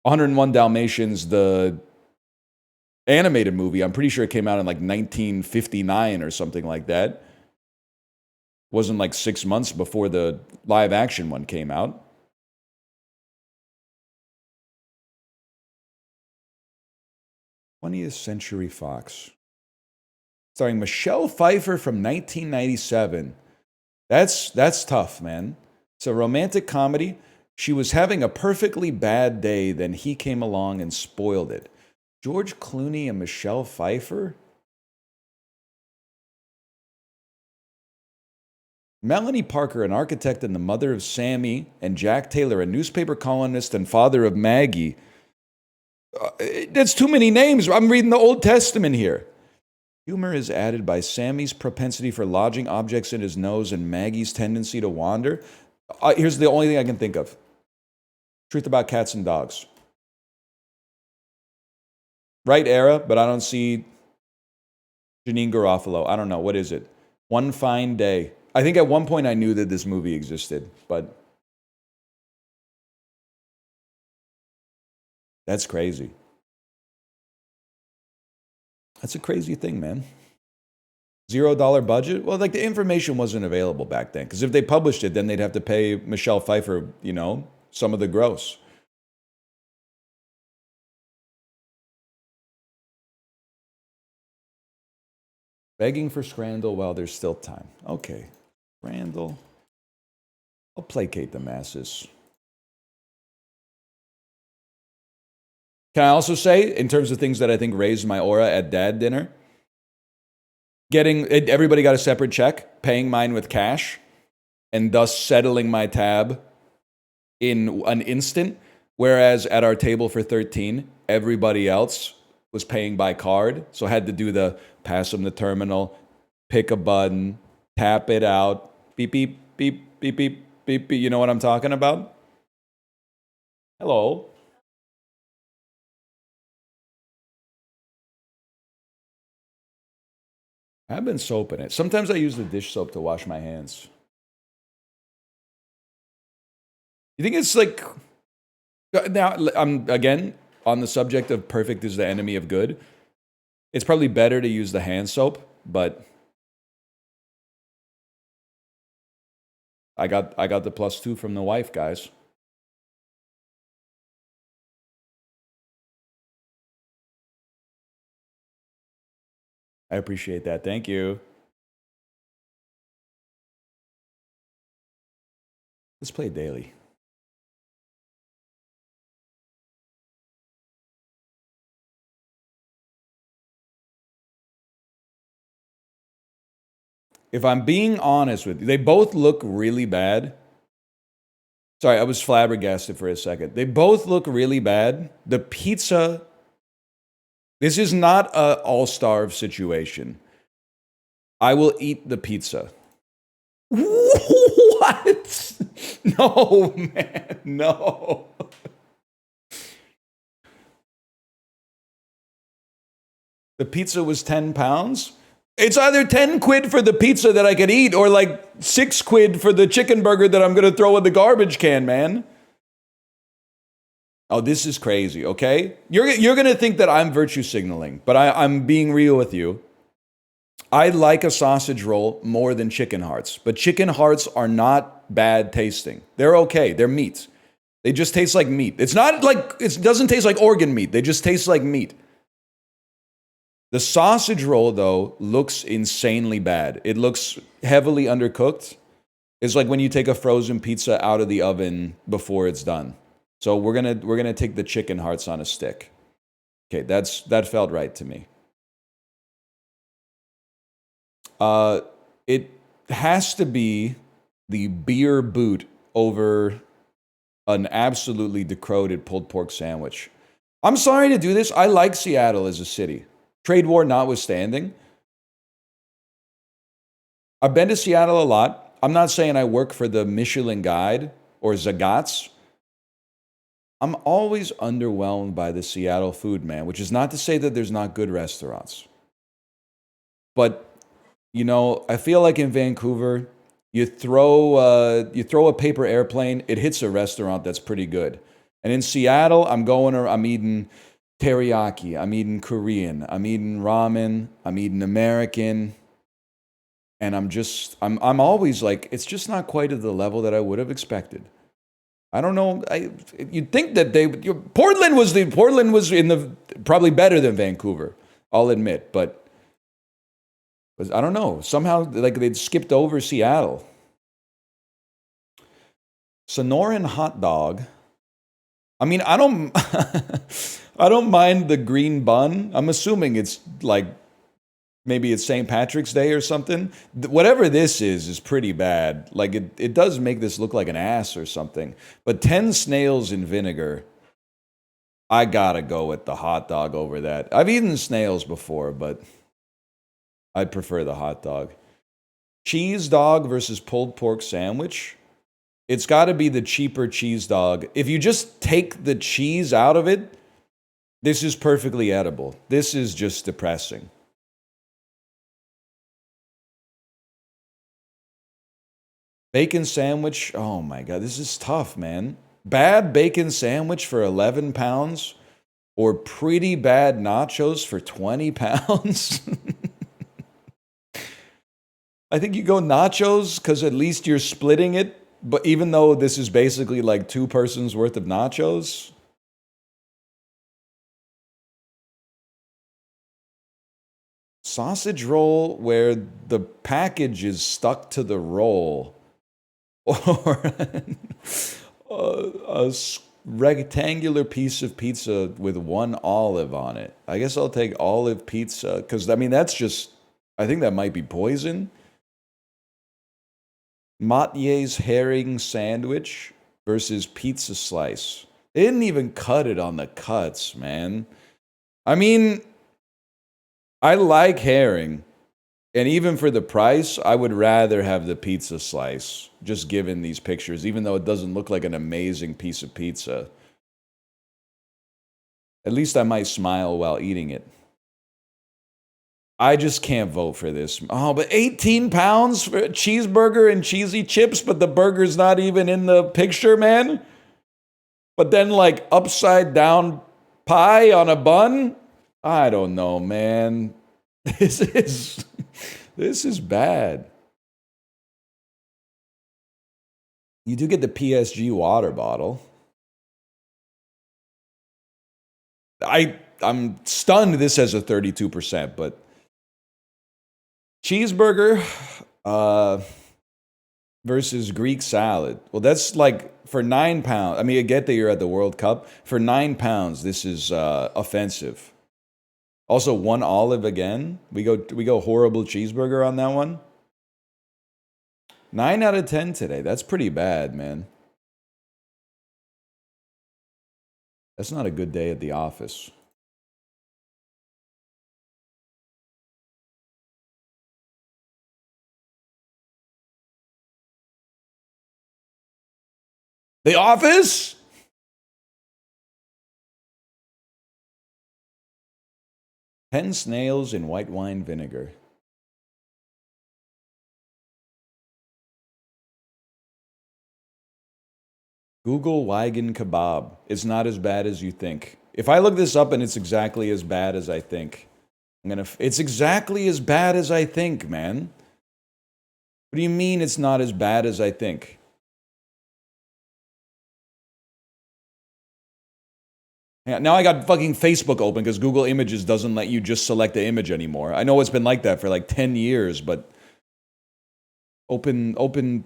[SPEAKER 1] 101 Dalmatians, the animated movie, I'm pretty sure it came out in like 1959 or something like that. Wasn't like 6 months before the live action one came out. '20th Century Fox. Starring Michelle Pfeiffer from 1997. That's tough, man. It's a romantic comedy. She was having a perfectly bad day, then he came along and spoiled it. George Clooney and Michelle Pfeiffer? Melanie Parker, an architect and the mother of Sammy, and Jack Taylor, a newspaper columnist and father of Maggie. That's too many names. I'm reading the Old Testament here. Humor is added by Sammy's propensity for lodging objects in his nose and Maggie's tendency to wander. Here's the only thing I can think of. Truth About Cats and Dogs. Right era, but I don't see Janine Garofalo. I don't know. What is it? One Fine Day. I think at one point I knew that this movie existed, but that's crazy. That's a crazy thing, man. $0 budget? Well, like the information wasn't available back then. Because if they published it, then they'd have to pay Michelle Pfeiffer, some of the gross. Begging for Scrandal while there's still time. Okay. Scrandal. I'll placate the masses. Can I also say, in terms of things that I think raised my aura at dad dinner, everybody got a separate check, paying mine with cash, and thus settling my tab in an instant, whereas at our table for 13, everybody else was paying by card, so I had to do the pass them the terminal, pick a button, tap it out, beep, beep, beep, beep, beep, beep, beep. You know what I'm talking about? Hello. I've been soaping it. Sometimes I use the dish soap to wash my hands. You think it's like... Now, I'm, again, on the subject of perfect is the enemy of good. It's probably better to use the hand soap, but I got the +2 from the wife, guys. I appreciate that. Thank you. Let's play daily. If I'm being honest with you, they both look really bad. Sorry, I was flabbergasted for a second. They both look really bad. The pizza, this is not a all-starve situation. I will eat the pizza. What? No, man, no. The pizza was 10 pounds? It's either 10 quid for the pizza that I could eat or like 6 quid for the chicken burger that I'm going to throw in the garbage can, man. Oh, this is crazy, okay? You're going to think that I'm virtue signaling, but I'm being real with you. I like a sausage roll more than chicken hearts, but chicken hearts are not bad tasting. They're okay. They're meat. They just taste like meat. It's not like, it doesn't taste like organ meat. They just taste like meat. The sausage roll, though, looks insanely bad. It looks heavily undercooked. It's like when you take a frozen pizza out of the oven before it's done. So we're gonna take the chicken hearts on a stick. Okay, that felt right to me. It has to be the beer boot over an absolutely decrepit pulled pork sandwich. I'm sorry to do this. I like Seattle as a city. Trade war notwithstanding. I've been to Seattle a lot. I'm not saying I work for the Michelin Guide or Zagat's. I'm always underwhelmed by the Seattle food, man, which is not to say that there's not good restaurants. But, you know, I feel like in Vancouver, you throw a paper airplane, it hits a restaurant that's pretty good. And in Seattle, I'm eating teriyaki, I'm eating Korean, I'm eating ramen, I'm eating American, and I'm always like, it's just not quite at the level that I would have expected. I don't know. You'd think that Portland was in the probably better than Vancouver. I'll admit, but I don't know. Somehow, like they'd skipped over Seattle. Sonoran hot dog. I mean, I don't, I don't mind the green bun. I'm assuming it's like maybe it's St. Patrick's Day or something. Whatever this is pretty bad. Like it does make this look like an ass or something. But 10 snails in vinegar, I gotta go with the hot dog over that. I've eaten snails before, but I'd prefer the hot dog. Cheese dog versus pulled pork sandwich. It's got to be the cheaper cheese dog. If you just take the cheese out of it, this is perfectly edible. This is just depressing. Bacon sandwich. Oh my God, this is tough, man. Bad bacon sandwich for 11 pounds or pretty bad nachos for 20 pounds? I think you go nachos because at least you're splitting it. But even though this is basically like 2 persons worth of nachos, sausage roll where the package is stuck to the roll, or a rectangular piece of pizza with 1 olive on it. I guess I'll take olive pizza because I mean that's just. I think that might be poison. Mathieu's herring sandwich versus pizza slice. They didn't even cut it on the cuts, man. I mean, I like herring. And even for the price, I would rather have the pizza slice, just given these pictures, even though it doesn't look like an amazing piece of pizza. At least I might smile while eating it. I just can't vote for this. Oh, but 18 pounds for a cheeseburger and cheesy chips, but the burger's not even in the picture, man? But then, like, upside down pie on a bun? I don't know, man. This is bad. You do get the PSG water bottle. I'm stunned this has a 32%, but cheeseburger versus Greek salad. Well, that's like for £9. I mean, I get that you're at the World Cup. For £9, this is offensive. Also, one olive again. We go horrible cheeseburger on that one. 9 out of 10 today. That's pretty bad, man. That's not a good day at the office. The office? Ten snails in white wine vinegar. Google Wagon kebab. It's not as bad as you think. If I look this up and it's exactly as bad as I think, it's exactly as bad as I think, man. What do you mean it's not as bad as I think? Yeah, now I got fucking Facebook open because Google Images doesn't let you just select the image anymore. I know it's been like that for like 10 years, but open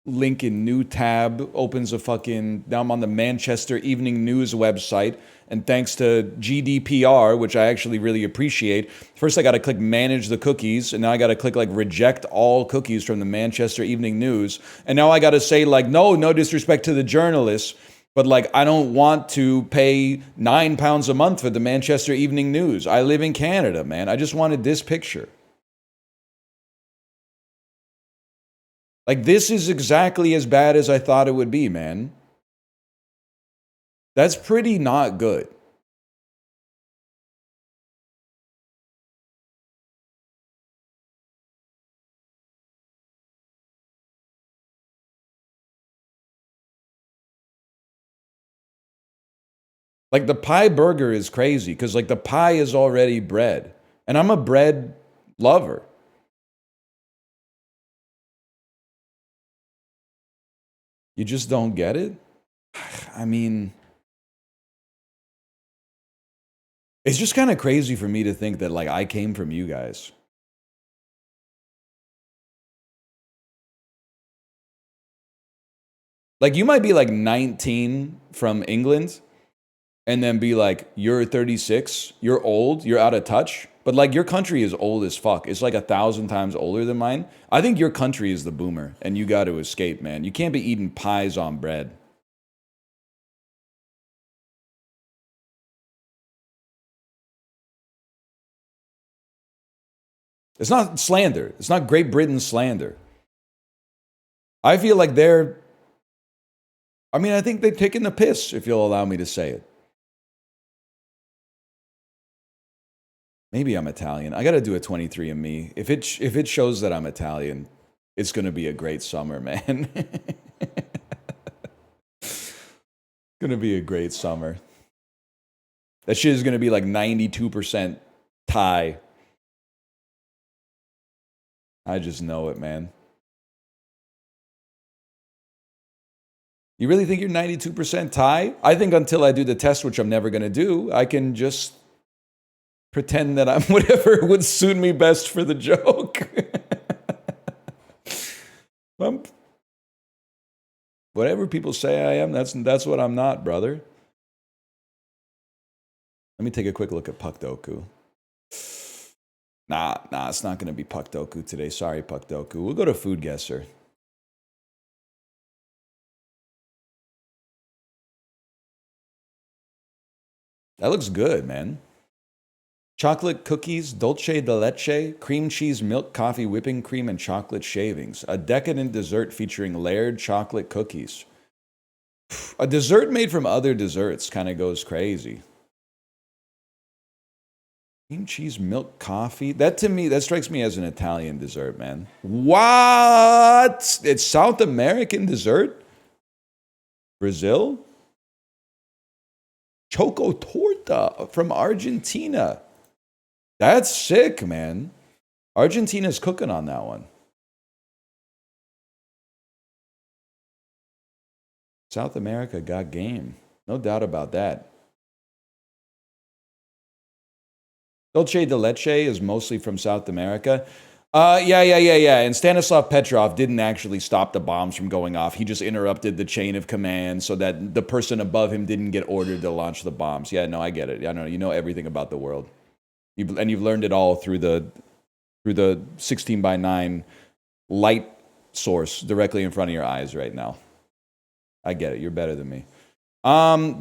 [SPEAKER 1] link in new tab, opens a fucking, now I'm on the Manchester Evening News website, and thanks to GDPR, which I actually really appreciate, first I gotta click manage the cookies, and now I gotta click like reject all cookies from the Manchester Evening News, and now I gotta say like, no disrespect to the journalists, but like, I don't want to pay £9 a month for the Manchester Evening News. I live in Canada, man. I just wanted this picture. Like, this is exactly as bad as I thought it would be, man. That's pretty not good. Like, the pie burger is crazy because, like, the pie is already bread. And I'm a bread lover. You just don't get it? I mean, it's just kind of crazy for me to think that, like, I came from you guys. Like, you might be like 19 from England and then be like, you're 36, you're old, you're out of touch. But like, your country is old as fuck. It's like 1,000 times older than mine. I think your country is the boomer, and you got to escape, man. You can't be eating pies on bread. It's not slander. It's not Great Britain slander. I feel like I think they're taking the piss, if you'll allow me to say it. Maybe I'm Italian. I got to do a 23andMe. If it shows that I'm Italian, it's going to be a great summer, man. Going to be a great summer. That shit is going to be like 92% Thai. I just know it, man. You really think you're 92% Thai? I think until I do the test, which I'm never going to do, I can just pretend that I'm whatever would suit me best for the joke. Whatever people say I am, that's what I'm not, brother. Let me take a quick look at Puckdoku. Nah, it's not going to be Puckdoku today. Sorry, Puckdoku. We'll go to Food Guesser. That looks good, man. Chocolate cookies, dulce de leche, cream cheese, milk, coffee, whipping cream, and chocolate shavings. A decadent dessert featuring layered chocolate cookies. A dessert made from other desserts kind of goes crazy. Cream cheese, milk, coffee. That to me, that strikes me as an Italian dessert, man. What? It's South American dessert? Brazil? Choco torta from Argentina. That's sick, man. Argentina's cooking on that one. South America got game. No doubt about that. Dolce de Leche is mostly from South America. Yeah. And Stanislav Petrov didn't actually stop the bombs from going off. He just interrupted the chain of command so that the person above him didn't get ordered to launch the bombs. Yeah, no, I get it. I know you know everything about the world, you've learned it all through the 16:9 light source directly in front of your eyes right now. I get it. You're better than me.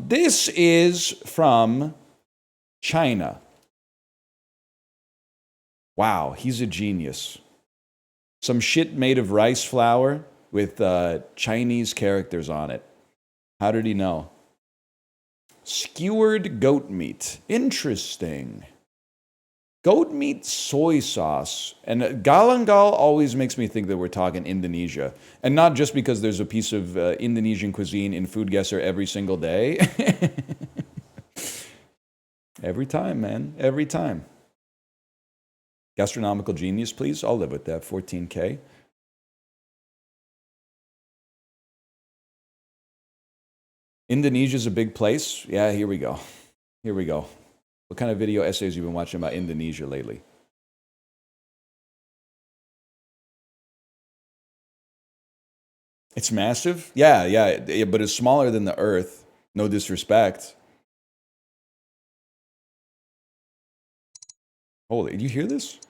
[SPEAKER 1] This is from China. Wow, he's a genius. Some shit made of rice flour with Chinese characters on it. How did he know? Skewered goat meat. Interesting. Goat meat soy sauce. And galangal always makes me think that we're talking Indonesia. And not just because there's a piece of Indonesian cuisine in Food Guesser every single day. Every time, man. Every time. Gastronomical genius, please. I'll live with that. 14K. Indonesia's a big place. Yeah, here we go. Here we go. What kind of video essays you been watching about Indonesia lately? It's massive? Yeah, but it's smaller than the Earth. No disrespect. Holy, did you hear this?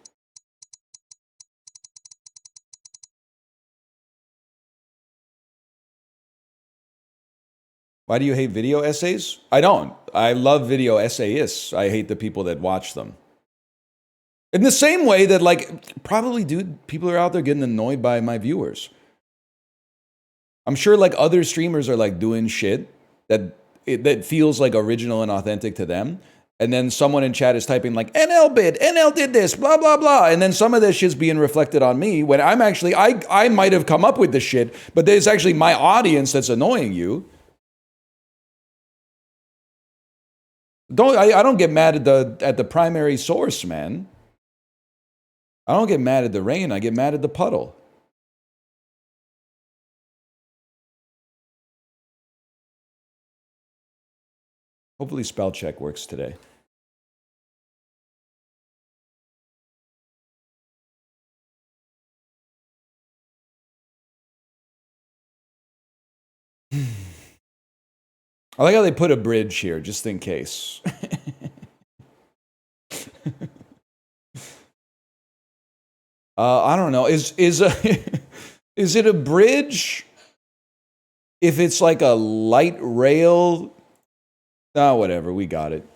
[SPEAKER 1] Why do you hate video essays? I don't. I love video essayists. I hate the people that watch them. In the same way that, like, probably, dude, people are out there getting annoyed by my viewers. I'm sure, like, other streamers are, like, doing shit that feels, like, original and authentic to them. And then someone in chat is typing, like, NL bid, NL did this, blah, blah, blah. And then some of this shit's being reflected on me when I'm actually, I might have come up with the shit, but there's actually my audience that's annoying you. I don't get mad at the primary source, man. I don't get mad at the rain. I get mad at the puddle. Hopefully spell check works today. I like how they put a bridge here, just in case. I don't know. Is it a bridge if it's like a light rail? Ah, whatever. We got it.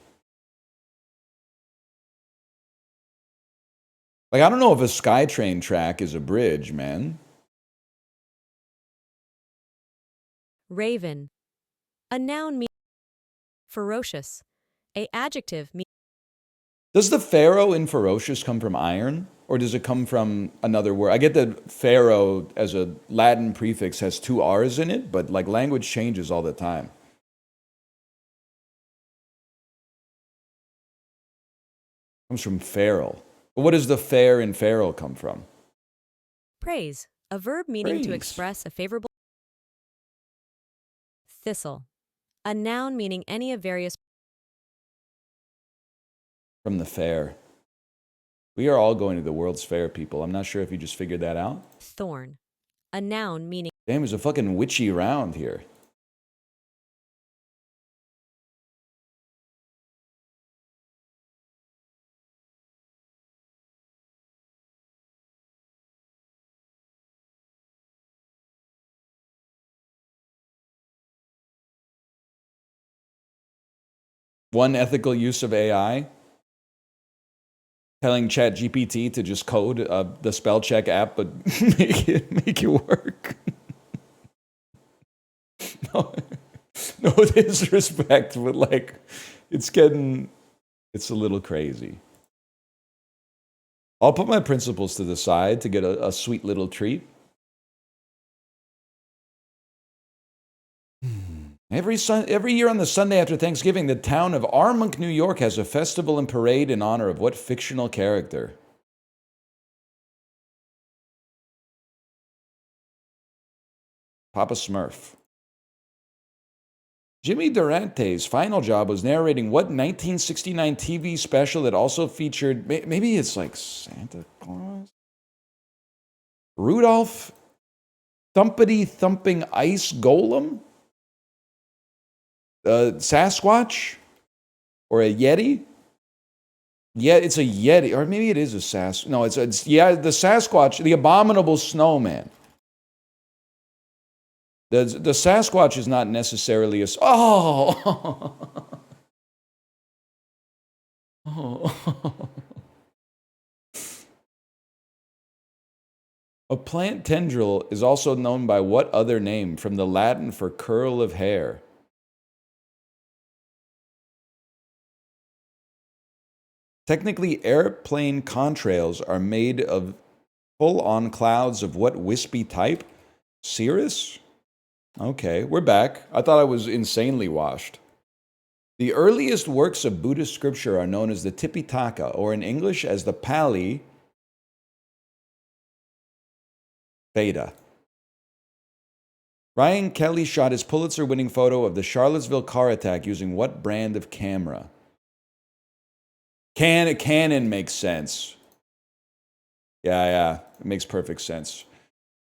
[SPEAKER 1] Like, I don't know if a SkyTrain track is a bridge, man.
[SPEAKER 2] Raven. A noun means ferocious. A adjective means.
[SPEAKER 1] Does the pharaoh in ferocious come from iron? Or does it come from another word? I get that pharaoh as a Latin prefix has two R's in it, but like language changes all the time. It comes from feral. But what does the fair in feral come from?
[SPEAKER 2] Praise. A verb meaning
[SPEAKER 1] Praise.
[SPEAKER 2] To express a favorable. Thistle. A noun meaning any of various.
[SPEAKER 1] From the fair. We are all going to the World's Fair, people. I'm not sure if you just figured that out.
[SPEAKER 2] Thorn. A noun meaning.
[SPEAKER 1] Damn, there's a fucking witchy round here. One ethical use of AI. Telling ChatGPT to just code the spell check app, but make it work. No disrespect, but like, it's a little crazy. I'll put my principles to the side to get a sweet little treat. Every year on the Sunday after Thanksgiving, the town of Armonk, New York has a festival and parade in honor of what fictional character? Papa Smurf. Jimmy Durante's final job was narrating what 1969 TV special that also featured, maybe it's like Santa Claus? Rudolph Thumpity Thumping Ice Golem? Sasquatch? Or a Yeti? Yeah, it's a Yeti. Or maybe it is a No, it's the Sasquatch, the abominable snowman. The Sasquatch is not necessarily a... Oh! Oh. A plant tendril is also known by what other name from the Latin for curl of hair? Technically, airplane contrails are made of full-on clouds of what wispy type? Cirrus? Okay, we're back. I thought I was insanely washed. The earliest works of Buddhist scripture are known as the Tipitaka, or in English as the Pali Veda. Ryan Kelly shot his Pulitzer-winning photo of the Charlottesville car attack using what brand of camera? Canon makes sense. Yeah, it makes perfect sense.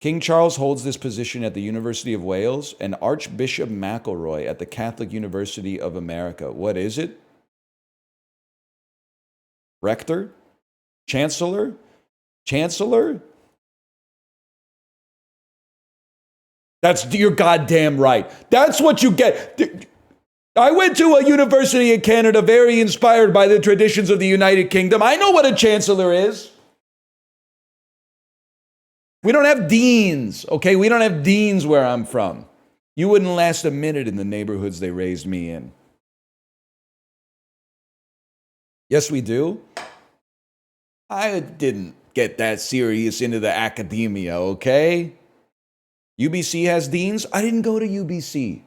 [SPEAKER 1] King Charles holds this position at the University of Wales and Archbishop McElroy at the Catholic University of America. What is it? Rector? Chancellor? Chancellor? You're goddamn right. That's what you get. I went to a university in Canada very inspired by the traditions of the United Kingdom. I know what a chancellor is. We don't have deans, okay? We don't have deans where I'm from. You wouldn't last a minute in the neighborhoods they raised me in. Yes, we do. I didn't get that serious into the academia, okay? UBC has deans. I didn't go to UBC.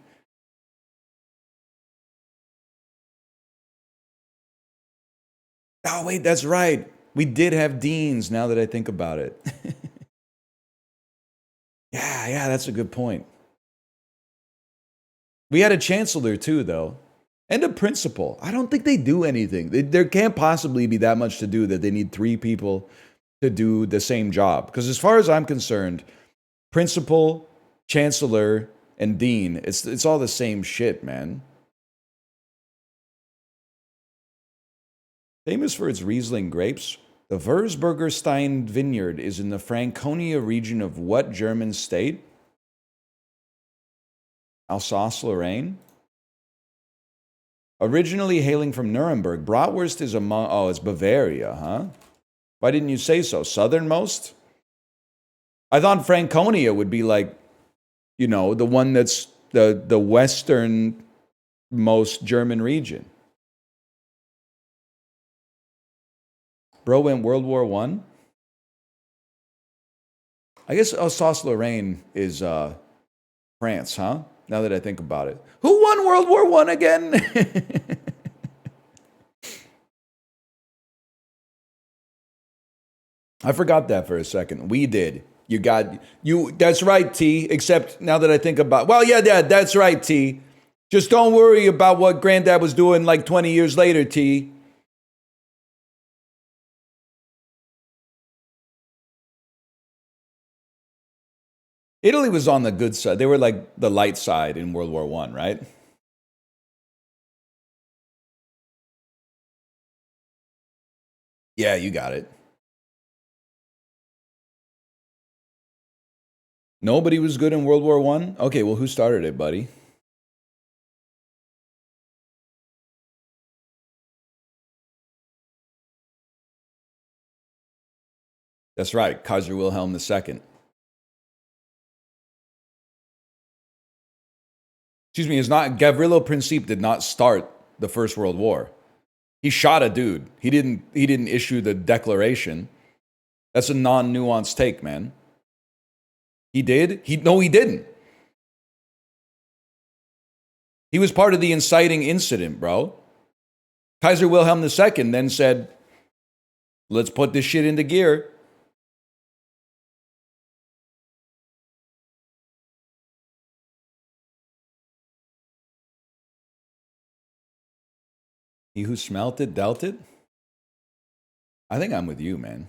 [SPEAKER 1] Oh, wait, that's right. We did have deans now that I think about it. Yeah, that's a good point. We had a chancellor too, though, and a principal. I don't think they do anything. There can't possibly be that much to do that they need 3 people to do the same job. Because as far as I'm concerned, principal, chancellor, and dean, it's all the same shit, man. Famous for its Riesling grapes, the Würzburger Stein vineyard is in the Franconia region of what German state? Alsace-Lorraine? Originally hailing from Nuremberg, bratwurst is it's Bavaria, huh? Why didn't you say so? Southernmost? I thought Franconia would be like, the one that's the westernmost German region. Bro went World War I? I guess Alsace-Lorraine is France, huh? Now that I think about it. Who won World War I again? I forgot that for a second. We did. That's right, T. Except now that I think about, that's right, T. Just don't worry about what Granddad was doing like 20 years later, T. Italy was on the good side. They were like the light side in World War I, right? Yeah, you got it. Nobody was good in World War I? Okay, well, who started it, buddy? That's right, Kaiser Wilhelm II. Excuse me, Gavrilo Princip did not start the First World War. He shot a dude. He didn't issue the declaration. That's a non-nuanced take, man. He did? No, he didn't. He was part of the inciting incident, bro. Kaiser Wilhelm II then said, let's put this shit into gear. He who smelt it dealt it. I think I'm with you, man.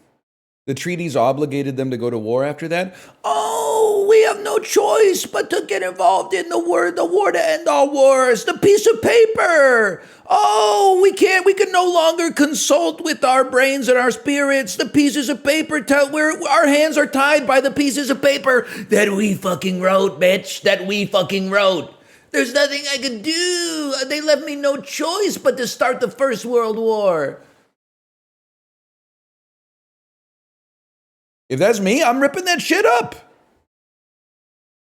[SPEAKER 1] The treaties obligated them to go to war after that. Oh, we have no choice but to get involved in the war to end all wars. The piece of paper. Oh, we can no longer consult with our brains and our spirits. The pieces of paper our hands are tied by the pieces of paper that we fucking wrote, bitch. That we fucking wrote. There's nothing I could do. They left me no choice but to start the First World War. If that's me, I'm ripping that shit up.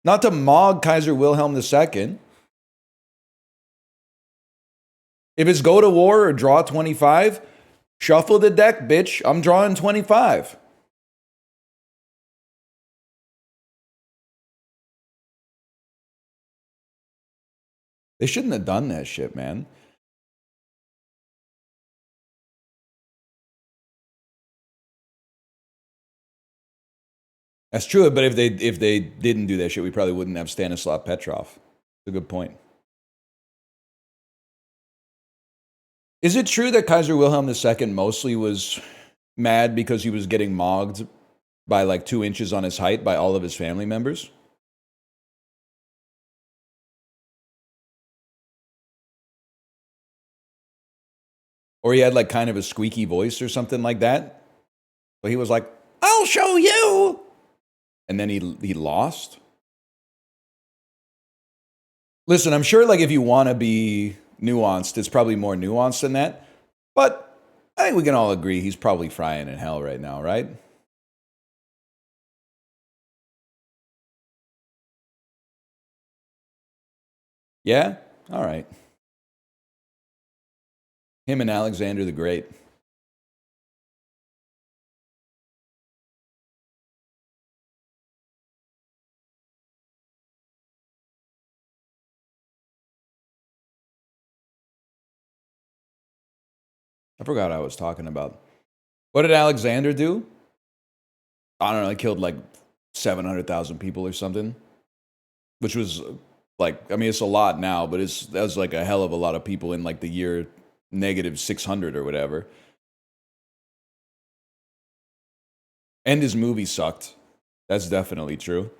[SPEAKER 1] Not to mog Kaiser Wilhelm II. If it's go to war or draw 25, shuffle the deck, bitch. I'm drawing 25. They shouldn't have done that shit, man. That's true, but if they didn't do that shit, we probably wouldn't have Stanislav Petrov. That's a good point. Is it true that Kaiser Wilhelm II mostly was mad because he was getting mogged by like 2 inches on his height by all of his family members? Or he had like kind of a squeaky voice or something like that? But he was like, I'll show you. And then he lost. Listen, I'm sure like if you want to be nuanced, it's probably more nuanced than that. But I think we can all agree he's probably frying in hell right now, right? Yeah? All right. Him and Alexander the Great. I forgot what I was talking about. What did Alexander do? I don't know. He killed like 700,000 people or something, which was like, I mean, it's a lot now, but that was like a hell of a lot of people in like the year negative 600 or whatever. And his movie sucked. That's definitely true.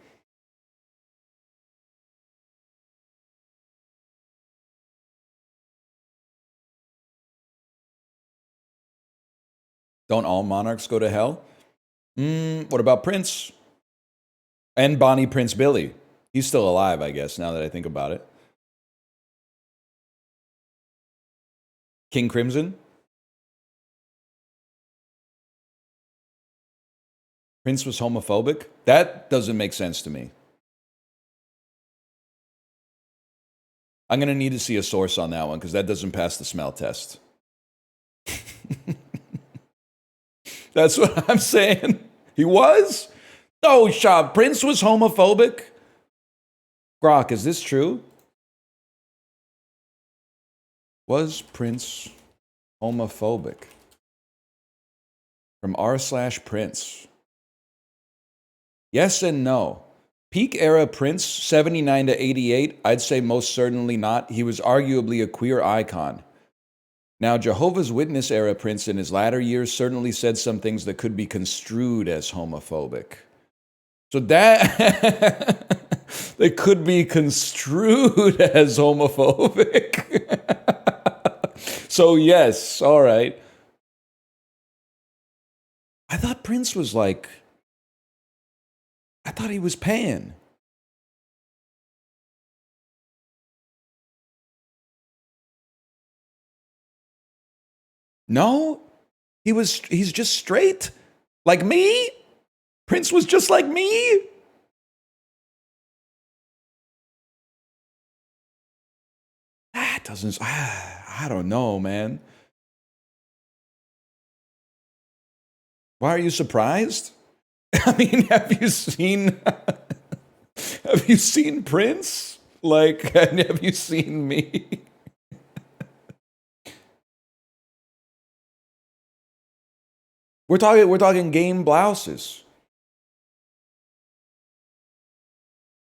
[SPEAKER 1] Don't all monarchs go to hell? What about Prince? And Bonnie Prince Billy. He's still alive, I guess, now that I think about it. King Crimson? Prince was homophobic? That doesn't make sense to me. I'm going to need to see a source on that one because that doesn't pass the smell test. That's what I'm saying. He was? Oh, Shab, Prince was homophobic? Grok, is this true? Was Prince homophobic? From r/Prince. Yes and no. Peak era Prince, 79 to 88, I'd say most certainly not. He was arguably a queer icon. Now, Jehovah's Witness era Prince in his latter years certainly said some things that could be construed as homophobic. So that they could be construed as homophobic. So yes, all right. I thought Prince was like, I thought he was pan. No, he's just straight. Like me? Prince was just like me? That doesn't, I don't know, man. Why are you surprised? I mean, have you seen Prince? Like, have you seen me? We're talking game blouses.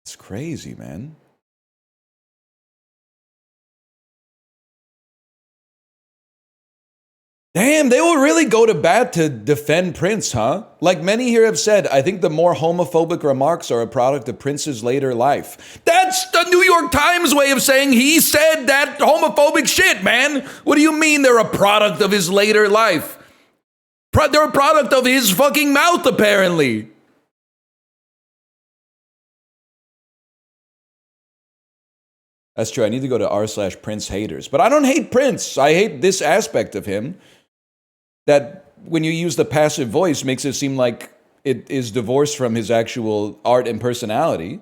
[SPEAKER 1] It's crazy, man. Damn, they will really go to bat to defend Prince, huh? Like many here have said, I think the more homophobic remarks are a product of Prince's later life. That's the New York Times way of saying he said that homophobic shit, man. What do you mean they're a product of his later life? They're a product of his fucking mouth, apparently. That's true. I need to go to r/Prince haters. But I don't hate Prince. I hate this aspect of him that when you use the passive voice makes it seem like it is divorced from his actual art and personality.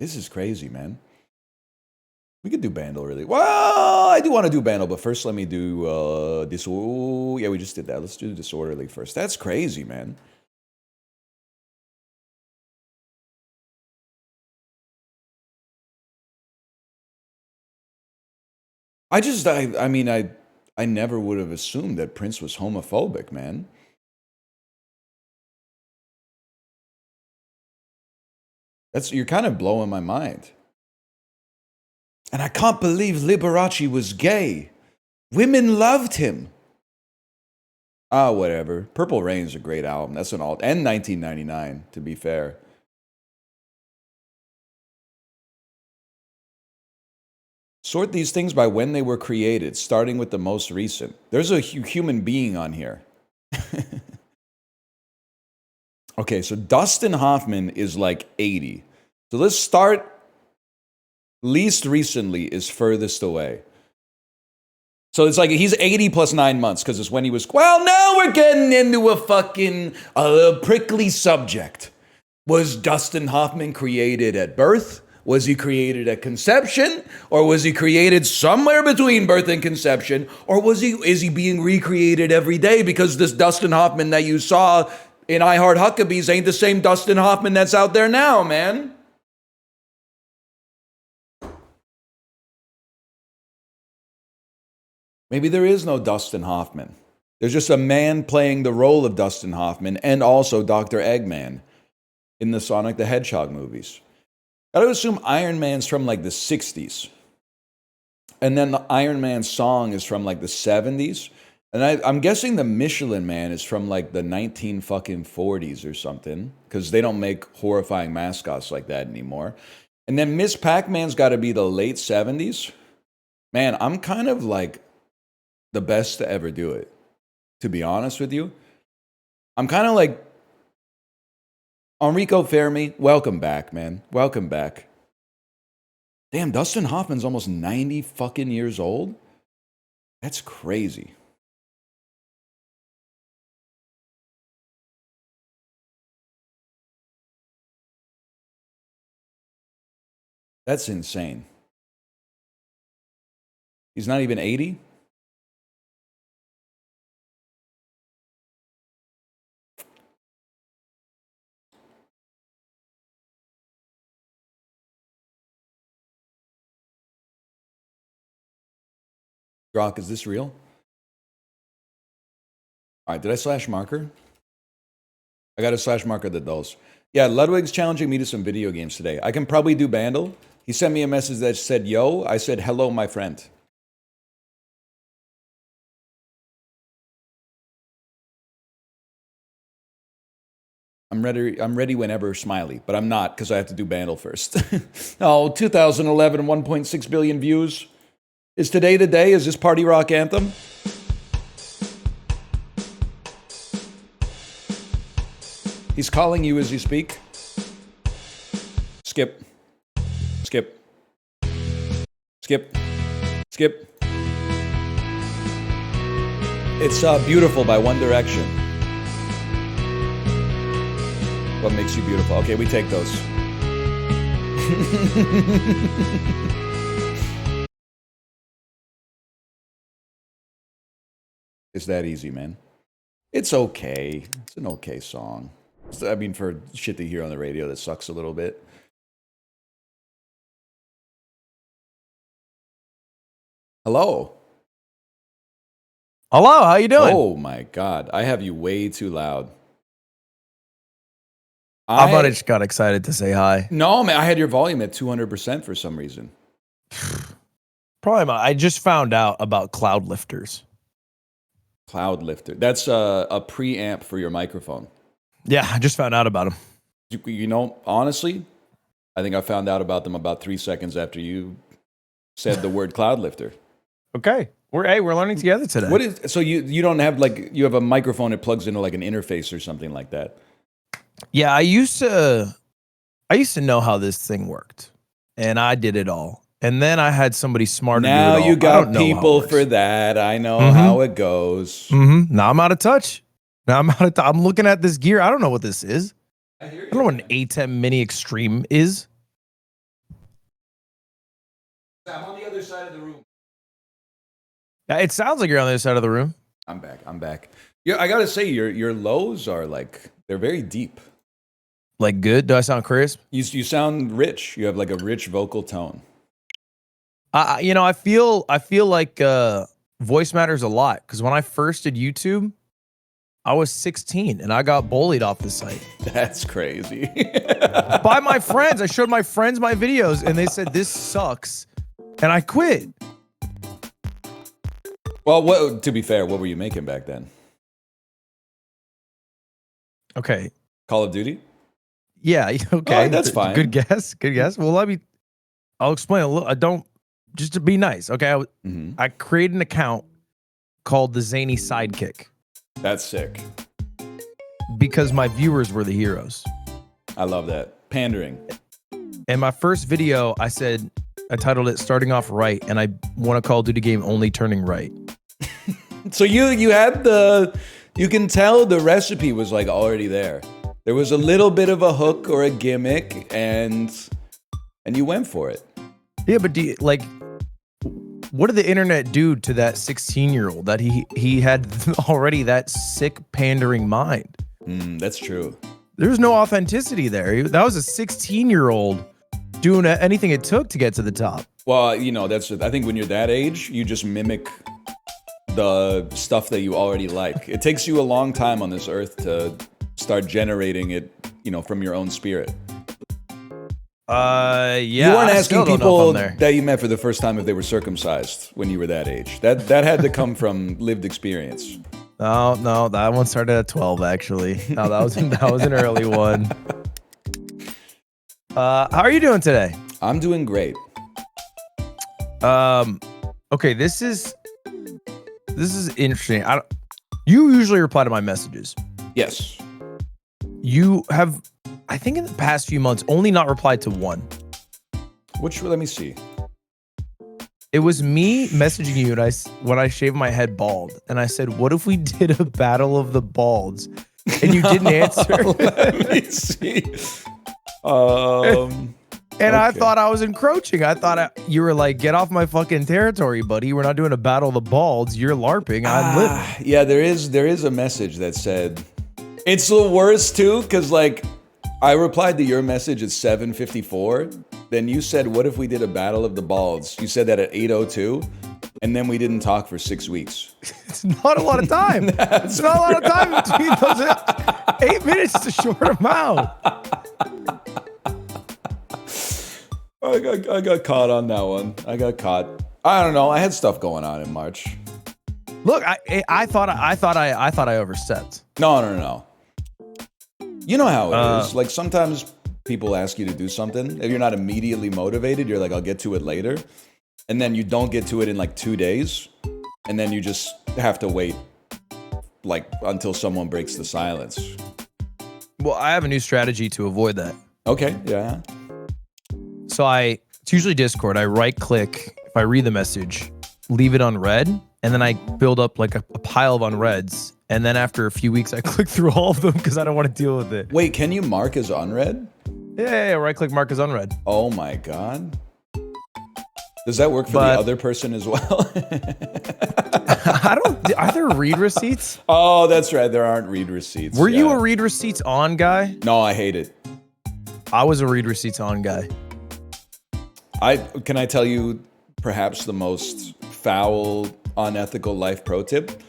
[SPEAKER 1] This is crazy, man. We could do Bandle, really. Well, I do want to do Bandle, but first let me do this. Oh, yeah, we just did that. Let's do Disorderly first. That's crazy, man. I never would have assumed that Prince was homophobic, man. You're kind of blowing my mind. And I can't believe Liberace was gay. Women loved him. Ah, whatever. Purple Rain's a great album. That's an alt. And 1999, to be fair. Sort these things by when they were created, starting with the most recent. There's a human being on here. Okay, so Dustin Hoffman is like 80. So let's start. Least recently is furthest away. So it's like he's 80 plus 9 months because it's when he was. Well, now we're getting into a fucking prickly subject. Was Dustin Hoffman created at birth? Was he created at conception? Or was he created somewhere between birth and conception? Or is he being recreated every day? Because this Dustin Hoffman that you saw in I Heart Huckabees ain't the same Dustin Hoffman that's out there now, man. Maybe there is no Dustin Hoffman. There's just a man playing the role of Dustin Hoffman and also Dr. Eggman in the Sonic the Hedgehog movies. Gotta assume Iron Man's from like the 60s. And then the Iron Man song is from like the 70s. And I'm guessing the Michelin Man is from like the 1940s or something. Because they don't make horrifying mascots like that anymore. And then Miss Pac-Man's gotta be the late 70s. Man, I'm kind of like the best to ever do it, to be honest with you. I'm kind of like Enrico Fermi. Welcome back, man. Welcome back. Damn, Dustin Hoffman's almost 90 fucking years old. That's crazy. That's insane. He's not even 80? Grok, is this real? All right, did I slash marker? I got a slash marker that does. Yeah, Ludwig's challenging me to some video games today. I can probably do Bandle. He sent me a message that said, yo. I said, hello, my friend. I'm ready whenever, Smiley, but I'm not because I have to do Bandle first. Oh, 2011, 1.6 billion views. Is today the day? Is this Party Rock Anthem? He's calling you as you speak. Skip. Skip. Skip. Skip. It's Beautiful by One Direction. What makes you beautiful? Okay, we take those. It's that easy, man. It's okay. It's an okay song. I mean, for shit to hear on the radio that sucks a little bit. Hello.
[SPEAKER 3] Hello, how you doing?
[SPEAKER 1] Oh my God. I have you way too loud.
[SPEAKER 3] I thought I just got excited to say hi.
[SPEAKER 1] No, man, I had your volume at 200% for some reason.
[SPEAKER 3] I just found out about cloud lifters.
[SPEAKER 1] Cloud lifter. That's a preamp for your microphone.
[SPEAKER 3] Yeah, I just found out about them.
[SPEAKER 1] You know, honestly, I think I found out about them about 3 seconds after you said the word cloud lifter.
[SPEAKER 3] Okay. We're learning together today.
[SPEAKER 1] What is so you don't have you have a microphone that plugs into like an interface or something like that?
[SPEAKER 3] Yeah, I used to know how this thing worked. And I did it all. And then I had somebody smarter
[SPEAKER 1] Now
[SPEAKER 3] do it all.
[SPEAKER 1] you got people for that. I know how it goes.
[SPEAKER 3] Now I'm out of touch. I'm looking at this gear. I don't know what this is. I don't know what an ATEM Mini Extreme is.
[SPEAKER 1] I'm on the other side of the room.
[SPEAKER 3] Yeah, it sounds like you're on the other side of the room.
[SPEAKER 1] I'm back. Yeah, I gotta say your lows are they're very deep.
[SPEAKER 3] Like good? Do I sound crisp?
[SPEAKER 1] You sound rich. You have like a rich vocal tone.
[SPEAKER 3] I feel like voice matters a lot because when I first did YouTube, I was 16 and I got bullied off the site.
[SPEAKER 1] That's crazy.
[SPEAKER 3] By my friends. I showed my friends my videos and they said this sucks, and I quit.
[SPEAKER 1] Well, to be fair, what were you making back then?
[SPEAKER 3] Okay.
[SPEAKER 1] Call of Duty?
[SPEAKER 3] Yeah. Okay.
[SPEAKER 1] All right, that's fine.
[SPEAKER 3] Good guess. Well, I'll explain a little. Just to be nice. Okay. I created an account called the Zany Sidekick.
[SPEAKER 1] That's sick.
[SPEAKER 3] Because my viewers were the heroes.
[SPEAKER 1] I love that. Pandering.
[SPEAKER 3] And my first video, I titled it Starting Off Right, and I won a Call of Duty game only turning right.
[SPEAKER 1] So you had you can tell the recipe was like already there. There was a little bit of a hook or a gimmick and you went for it.
[SPEAKER 3] Yeah, but what did the internet do to that 16-year-old that he had already that sick pandering mind?
[SPEAKER 1] That's true.
[SPEAKER 3] There's no authenticity there. That was a 16-year-old doing anything it took to get to the top.
[SPEAKER 1] Well, I think when you're that age, you just mimic the stuff that you already like. It takes you a long time on this earth to start generating it, from your own spirit.
[SPEAKER 3] Yeah.
[SPEAKER 1] You weren't asking people that you met for the first time if they were circumcised when you were that age. That had to come from lived experience.
[SPEAKER 3] No, that one started at 12 actually. No, that was an early one. How are you doing today?
[SPEAKER 1] I'm doing great.
[SPEAKER 3] Okay, this is interesting. You usually reply to my messages.
[SPEAKER 1] Yes.
[SPEAKER 3] You have, I think in the past few months, only not replied to one.
[SPEAKER 1] Let me see.
[SPEAKER 3] It was me messaging you when I shaved my head bald. And I said, what if we did a battle of the balds? And you didn't answer.
[SPEAKER 1] Let me see.
[SPEAKER 3] And I thought I was encroaching. I thought you were like, get off my fucking territory, buddy. We're not doing a battle of the balds. You're LARPing. I'm living.
[SPEAKER 1] Yeah, there is a message that said, it's the worst too, because I replied to your message at 7:54. Then you said, what if we did a battle of the balds? You said that at 8:02. And then we didn't talk for 6 weeks.
[SPEAKER 3] It's not a lot of time. It's not a lot of time between those 8 minutes is a short amount.
[SPEAKER 1] I got caught on that one. I got caught. I don't know. I had stuff going on in March.
[SPEAKER 3] Look, I thought I overstepped.
[SPEAKER 1] No. You know how it is. Like sometimes people ask you to do something. If you're not immediately motivated, you're like, I'll get to it later. And then you don't get to it in 2 days. And then you just have to wait until someone breaks the silence.
[SPEAKER 3] Well, I have a new strategy to avoid that.
[SPEAKER 1] Okay, yeah.
[SPEAKER 3] So it's usually Discord. I right click, if I read the message, leave it unread, and then I build up a pile of unreads. And then after a few weeks, I click through all of them because I don't want to deal with it.
[SPEAKER 1] Wait, can you mark as unread?
[SPEAKER 3] Yeah, right click, mark as unread.
[SPEAKER 1] Oh my God. Does that work for the other person as well?
[SPEAKER 3] Are there read receipts?
[SPEAKER 1] Oh, that's right. There aren't read receipts.
[SPEAKER 3] Were you a read receipts on guy?
[SPEAKER 1] No, I hate it.
[SPEAKER 3] I was a read receipts on guy.
[SPEAKER 1] Can I tell you perhaps the most foul, unethical life pro tip?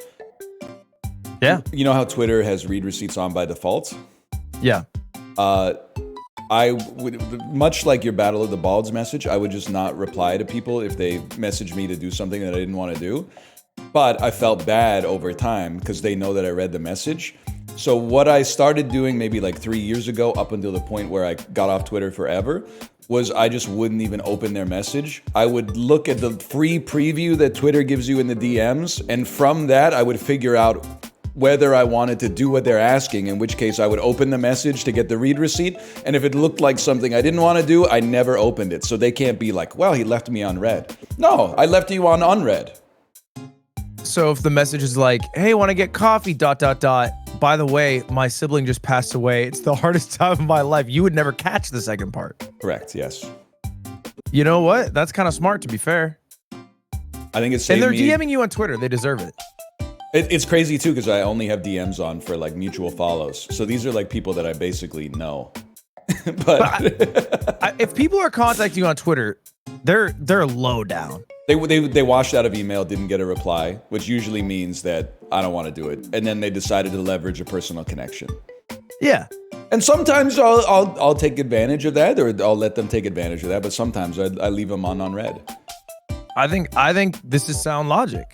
[SPEAKER 3] Yeah.
[SPEAKER 1] You know how Twitter has read receipts on by default?
[SPEAKER 3] Yeah.
[SPEAKER 1] I would, much like your Battle of the Balds message, I would just not reply to people if they messaged me to do something that I didn't want to do. But I felt bad over time because they know that I read the message. So what I started doing maybe like 3 years ago, up until the point where I got off Twitter forever, was I just wouldn't even open their message. I would look at the free preview that Twitter gives you in the DMs, and from that I would figure out whether I wanted to do what they're asking, in which case I would open the message to get the read receipt, and if it looked like something I didn't want to do, I never opened it. So they can't be like, well, he left me unread. No, I left you on unread.
[SPEAKER 3] So if the message is like, hey, want to get coffee, ... By the way, my sibling just passed away. It's the hardest time of my life. You would never catch the second part.
[SPEAKER 1] Correct, yes.
[SPEAKER 3] You know what? That's kind of smart, to be fair.
[SPEAKER 1] I think it's
[SPEAKER 3] and they're DMing you on Twitter. They deserve it.
[SPEAKER 1] It's crazy too, because I only have DMs on for like mutual follows. So these are like people that I basically know. but
[SPEAKER 3] if people are contacting you on Twitter, they're low down.
[SPEAKER 1] They washed out of email, didn't get a reply, which usually means that I don't want to do it. And then they decided to leverage a personal connection.
[SPEAKER 3] Yeah.
[SPEAKER 1] And sometimes I'll take advantage of that, or I'll let them take advantage of that. But sometimes I leave them on unread.
[SPEAKER 3] I think this is sound logic.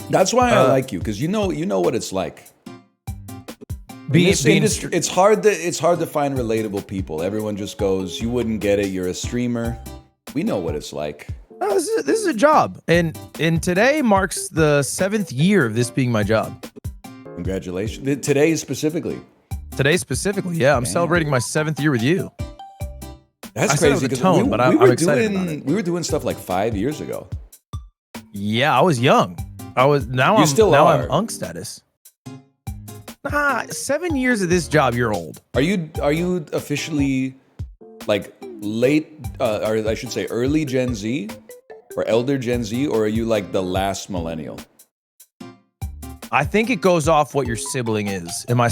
[SPEAKER 1] That's why I like you, because you know what it's like. It's hard to find relatable people. Everyone just goes, "You wouldn't get it. You're a streamer." We know what it's like.
[SPEAKER 3] No, this is a job, and today marks the 7th year of this being my job.
[SPEAKER 1] Congratulations! Today specifically,
[SPEAKER 3] yeah. I'm celebrating my 7th year with you.
[SPEAKER 1] That's crazy.
[SPEAKER 3] Because I'm excited about it.
[SPEAKER 1] We were doing stuff like 5 years ago.
[SPEAKER 3] Yeah, I was young. I'm unk status. Nah, 7 years of this job, you're old.
[SPEAKER 1] Are you officially like late, or I should say early Gen Z or elder Gen Z, or are you like the last millennial?
[SPEAKER 3] I think it goes off what your sibling is. And I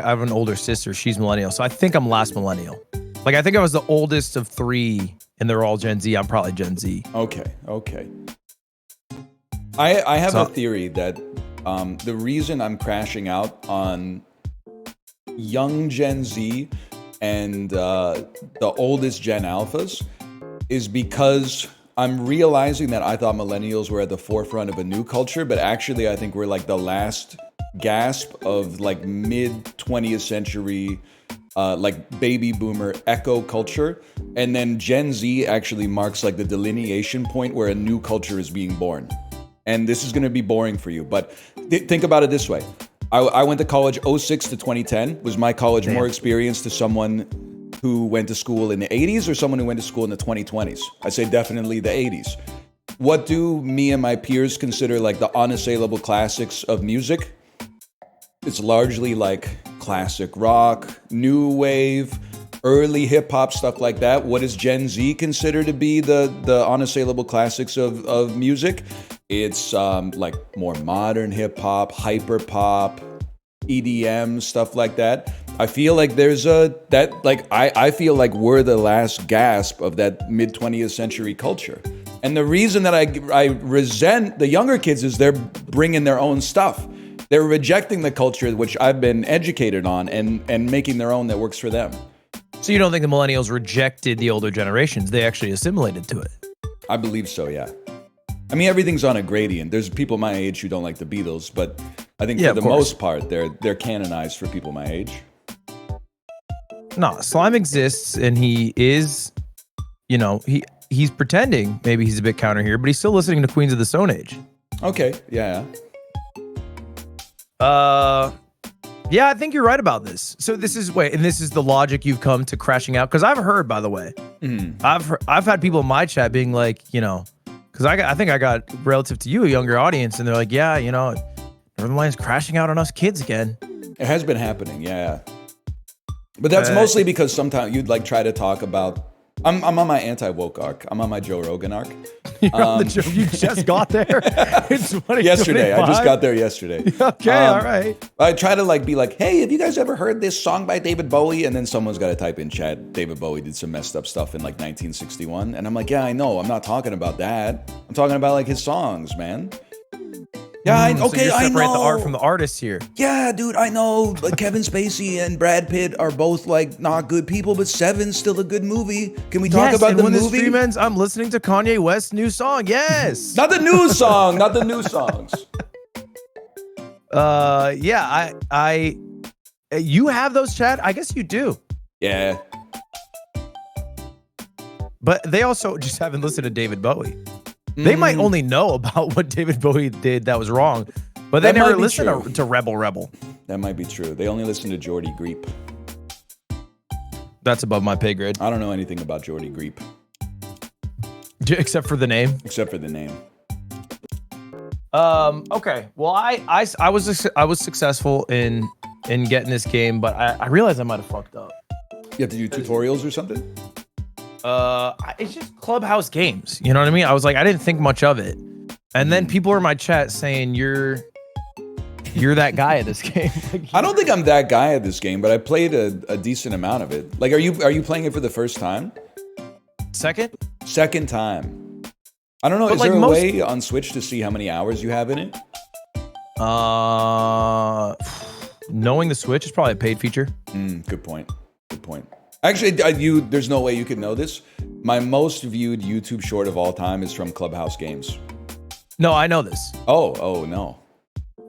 [SPEAKER 3] have an older sister. She's millennial. So I think I'm last millennial. Like, I think I was the oldest of 3 and they're all Gen Z. I'm probably Gen Z.
[SPEAKER 1] Okay. I have a theory that the reason I'm crashing out on young Gen Z and the oldest Gen Alphas is because I'm realizing that I thought millennials were at the forefront of a new culture, but actually I think we're like the last gasp of like mid 20th century like baby boomer echo culture. And then Gen Z actually marks like the delineation point where a new culture is being born. And this is going to be boring for you, but think about it this way. I went to college 06 to 2010. Was my college more experienced to someone who went to school in the 80s or someone who went to school in the 2020s? I say definitely the 80s. What do me and my peers consider like the unassailable classics of music? It's largely like classic rock, new wave, early hip hop, stuff like that. What does Gen Z consider to be the unassailable classics of music? It's like more modern hip hop, hyper pop, EDM, stuff like that. I feel like I feel like we're the last gasp of that mid 20th century culture. And the reason that I resent the younger kids is they're bringing their own stuff. They're rejecting the culture which I've been educated on and making their own that works for them.
[SPEAKER 3] So you don't think the millennials rejected the older generations? They actually assimilated to it?
[SPEAKER 1] I believe so, yeah. I mean, everything's on a gradient. There's people my age who don't like the Beatles, but I think for the most part, they're canonized for people my age.
[SPEAKER 3] No, Slime exists, and he is, he's pretending maybe he's a bit counter here, but he's still listening to Queens of the Stone Age.
[SPEAKER 1] Okay, yeah.
[SPEAKER 3] Yeah, I think you're right about this. So this is the logic you've come to crashing out, because I've heard, by the way, I've had people in my chat being like, because I think I got, relative to you, a younger audience, and they're like, yeah, Northernlion's crashing out on us kids again.
[SPEAKER 1] It has been happening, yeah. But that's mostly because sometimes you'd like try to talk about. I'm on my anti-woke arc. I'm on my Joe Rogan arc.
[SPEAKER 3] You're on the Joe. You just got there. It's
[SPEAKER 1] yesterday. I just got there yesterday.
[SPEAKER 3] Okay, all right.
[SPEAKER 1] I try to be like, hey, have you guys ever heard this song by David Bowie? And then someone's got to type in chat, David Bowie did some messed up stuff in like 1961. And I'm like, yeah, I know. I'm not talking about that. I'm talking about like his songs, man. Yeah,
[SPEAKER 3] So
[SPEAKER 1] okay,
[SPEAKER 3] you're
[SPEAKER 1] I
[SPEAKER 3] separate
[SPEAKER 1] know.
[SPEAKER 3] the art from the artist here.
[SPEAKER 1] Yeah, dude, I know. Like, Kevin Spacey and Brad Pitt are both like not good people, but Seven's still a good movie. Can we talk about
[SPEAKER 3] and
[SPEAKER 1] the
[SPEAKER 3] when the
[SPEAKER 1] movie?
[SPEAKER 3] stream ends, I'm listening to Kanye West's new song. Yes.
[SPEAKER 1] Not the new song, not the new songs.
[SPEAKER 3] Yeah, you have those, Chad? I guess you do.
[SPEAKER 1] Yeah.
[SPEAKER 3] But they also just haven't listened to David Bowie. They might only know about what David Bowie did that was wrong, but they
[SPEAKER 1] That might
[SPEAKER 3] never
[SPEAKER 1] be
[SPEAKER 3] listened
[SPEAKER 1] true.
[SPEAKER 3] to Rebel.
[SPEAKER 1] That might be true. They only listen to Jordy Greep.
[SPEAKER 3] That's above my pay grade,
[SPEAKER 1] I don't know anything about Jordy Greep,
[SPEAKER 3] except for the name.
[SPEAKER 1] except for the name.
[SPEAKER 3] Okay. Well, I was successful in getting this game, but I realized I might have fucked up.
[SPEAKER 1] You have to do tutorials or something?
[SPEAKER 3] It's just Clubhouse games. You know what I mean? I was like, I didn't think much of it, and then people are in my chat saying you're that guy at this game. Like,
[SPEAKER 1] I don't think I'm that guy at this game, but I played a decent amount of it. Like, are you playing it for the first time?
[SPEAKER 3] second.
[SPEAKER 1] Second time. I don't know.
[SPEAKER 3] But
[SPEAKER 1] Is
[SPEAKER 3] like
[SPEAKER 1] there a
[SPEAKER 3] most-
[SPEAKER 1] way on Switch to see how many hours you have in it?
[SPEAKER 3] Knowing the Switch is probably a paid feature.
[SPEAKER 1] Good point. Good point. Actually, there's no way you could know this. My most viewed YouTube short of all time is from Clubhouse Games.
[SPEAKER 3] No, I know this.
[SPEAKER 1] Oh no.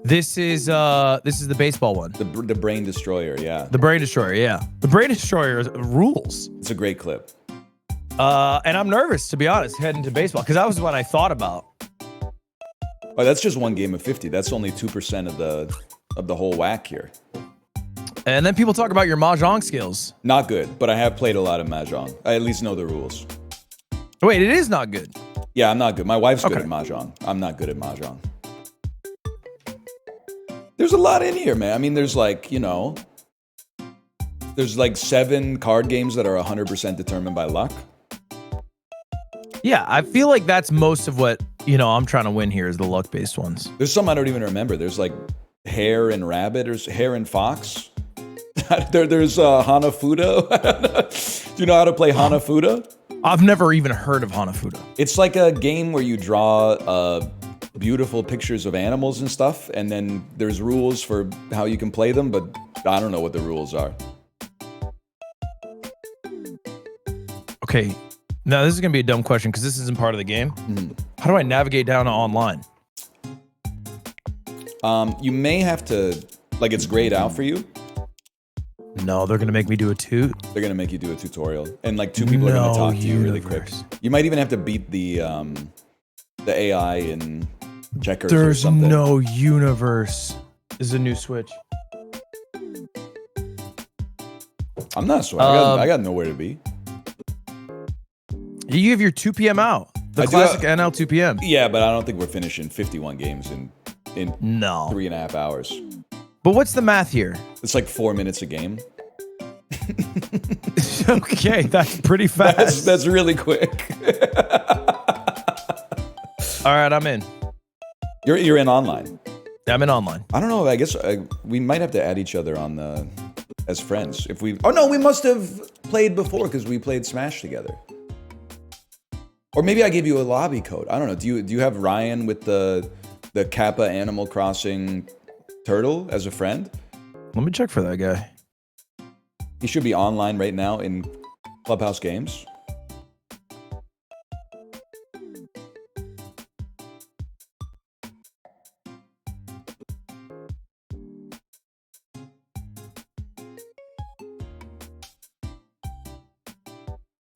[SPEAKER 3] This is the baseball one.
[SPEAKER 1] The Brain Destroyer, yeah.
[SPEAKER 3] The Brain Destroyer, yeah. The Brain Destroyer rules.
[SPEAKER 1] It's a great clip.
[SPEAKER 3] And I'm nervous, to be honest, heading to baseball, because that was what I thought about.
[SPEAKER 1] Oh, that's just one game of 50. That's only 2% of the whole whack here.
[SPEAKER 3] And then people talk about your mahjong skills.
[SPEAKER 1] Not good, but I have played a lot of Mahjong. I at least know the rules.
[SPEAKER 3] Wait, it is not good.
[SPEAKER 1] Yeah, I'm not good. My wife's good
[SPEAKER 3] Okay.
[SPEAKER 1] at Mahjong. I'm not good at Mahjong. There's a lot in here, man. I mean, there's like 7 card games that are 100% determined by luck.
[SPEAKER 3] Yeah, I feel like that's most of what, I'm trying to win here is the luck-based ones.
[SPEAKER 1] There's some I don't even remember. There's like Hare and Rabbit or Hare and Fox. There's Hanafuda. Do you know how to play Hanafuda?
[SPEAKER 3] I've never even heard of Hanafuda.
[SPEAKER 1] It's like a game where you draw beautiful pictures of animals and stuff, and then there's rules for how you can play them, but I don't know what the rules are.
[SPEAKER 3] Okay, now this is going to be a dumb question because this isn't part of the game. How do I navigate down to online?
[SPEAKER 1] You may have to, like, it's grayed out for you.
[SPEAKER 3] No, they're going to make me do a toot.
[SPEAKER 1] They're gonna make you do a tutorial, and like 2 people are gonna
[SPEAKER 3] No
[SPEAKER 1] talk to you really quick.
[SPEAKER 3] universe.
[SPEAKER 1] You might even have to beat the AI in checkers or
[SPEAKER 3] There's
[SPEAKER 1] something.
[SPEAKER 3] no universe. This is a new Switch.
[SPEAKER 1] I'm not sure. I got nowhere to be.
[SPEAKER 3] You have your 2 p.m. out. The
[SPEAKER 1] I do
[SPEAKER 3] classic
[SPEAKER 1] have-
[SPEAKER 3] NL 2 p.m.
[SPEAKER 1] Yeah, but I don't think we're finishing 51 games in
[SPEAKER 3] No.
[SPEAKER 1] 3.5 hours.
[SPEAKER 3] But what's the math here?
[SPEAKER 1] It's like 4 minutes a game.
[SPEAKER 3] Okay, that's pretty fast.
[SPEAKER 1] That's really quick.
[SPEAKER 3] All right, I'm in.
[SPEAKER 1] You're in online.
[SPEAKER 3] I'm in online.
[SPEAKER 1] I don't know. I guess we might have to add each other on as friends if we. Oh no, we must have played before because we played Smash together. Or maybe I gave you a lobby code. I don't know. Do you have Ryan with the Kappa Animal Crossing turtle as a friend?
[SPEAKER 3] Let me check for that guy.
[SPEAKER 1] He should be online right now in Clubhouse Games.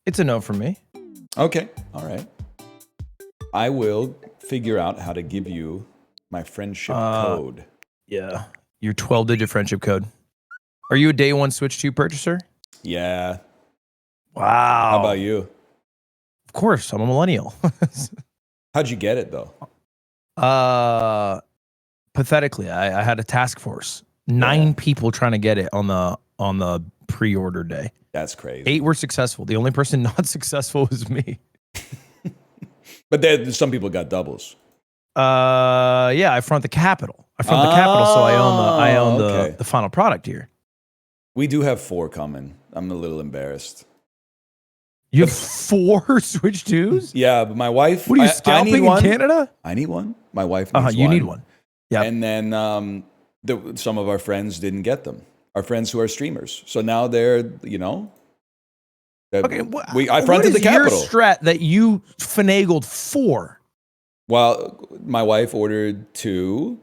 [SPEAKER 3] It's a no from me.
[SPEAKER 1] Okay, all right. I will figure out how to give you my friendship code.
[SPEAKER 3] Yeah. Your 12-digit friendship code. Are you a day one Switch 2 purchaser?
[SPEAKER 1] Yeah.
[SPEAKER 3] Wow.
[SPEAKER 1] How about you?
[SPEAKER 3] Of course, I'm a millennial.
[SPEAKER 1] How'd you get it though?
[SPEAKER 3] Pathetically, I had a task force. 9 people trying to get it on the pre-order day.
[SPEAKER 1] That's crazy.
[SPEAKER 3] 8 were successful. The only person not successful was me.
[SPEAKER 1] But then some people got doubles.
[SPEAKER 3] Yeah, I front the Capitol. So I own
[SPEAKER 1] okay.
[SPEAKER 3] the final product here.
[SPEAKER 1] We do have 4 coming. I'm a little embarrassed.
[SPEAKER 3] You have 4 Switch 2s?
[SPEAKER 1] Yeah, but my wife.
[SPEAKER 3] What are you
[SPEAKER 1] I
[SPEAKER 3] scalping
[SPEAKER 1] need
[SPEAKER 3] in
[SPEAKER 1] one.
[SPEAKER 3] Canada?
[SPEAKER 1] I need one. My wife needs one.
[SPEAKER 3] You need one. Yeah.
[SPEAKER 1] And then some of our friends didn't get them. Our friends who are streamers. So now they're, you know.
[SPEAKER 3] Okay.
[SPEAKER 1] I fronted the capital.
[SPEAKER 3] Your strat that you finagled for?
[SPEAKER 1] Well, my wife ordered 2.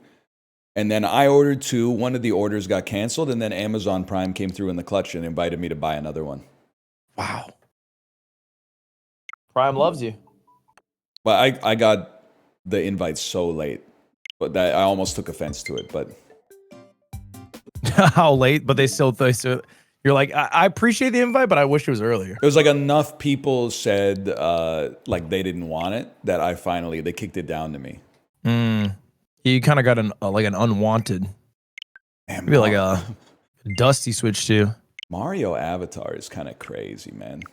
[SPEAKER 1] And then I ordered 2. One of the orders got canceled. And then Amazon Prime came through in the clutch and invited me to buy another one.
[SPEAKER 3] Wow. Prime loves you.
[SPEAKER 1] Well, I got the invite so late. But that I almost took offense to it. But
[SPEAKER 3] how late? But they still you're like, I appreciate the invite, but I wish it was earlier.
[SPEAKER 1] it was like enough people said like they didn't want it that they kicked it down to me.
[SPEAKER 3] You kind of got an unwanted,
[SPEAKER 1] Man,
[SPEAKER 3] maybe like a dusty switch too.
[SPEAKER 1] Mario Avatar is kind of crazy, man.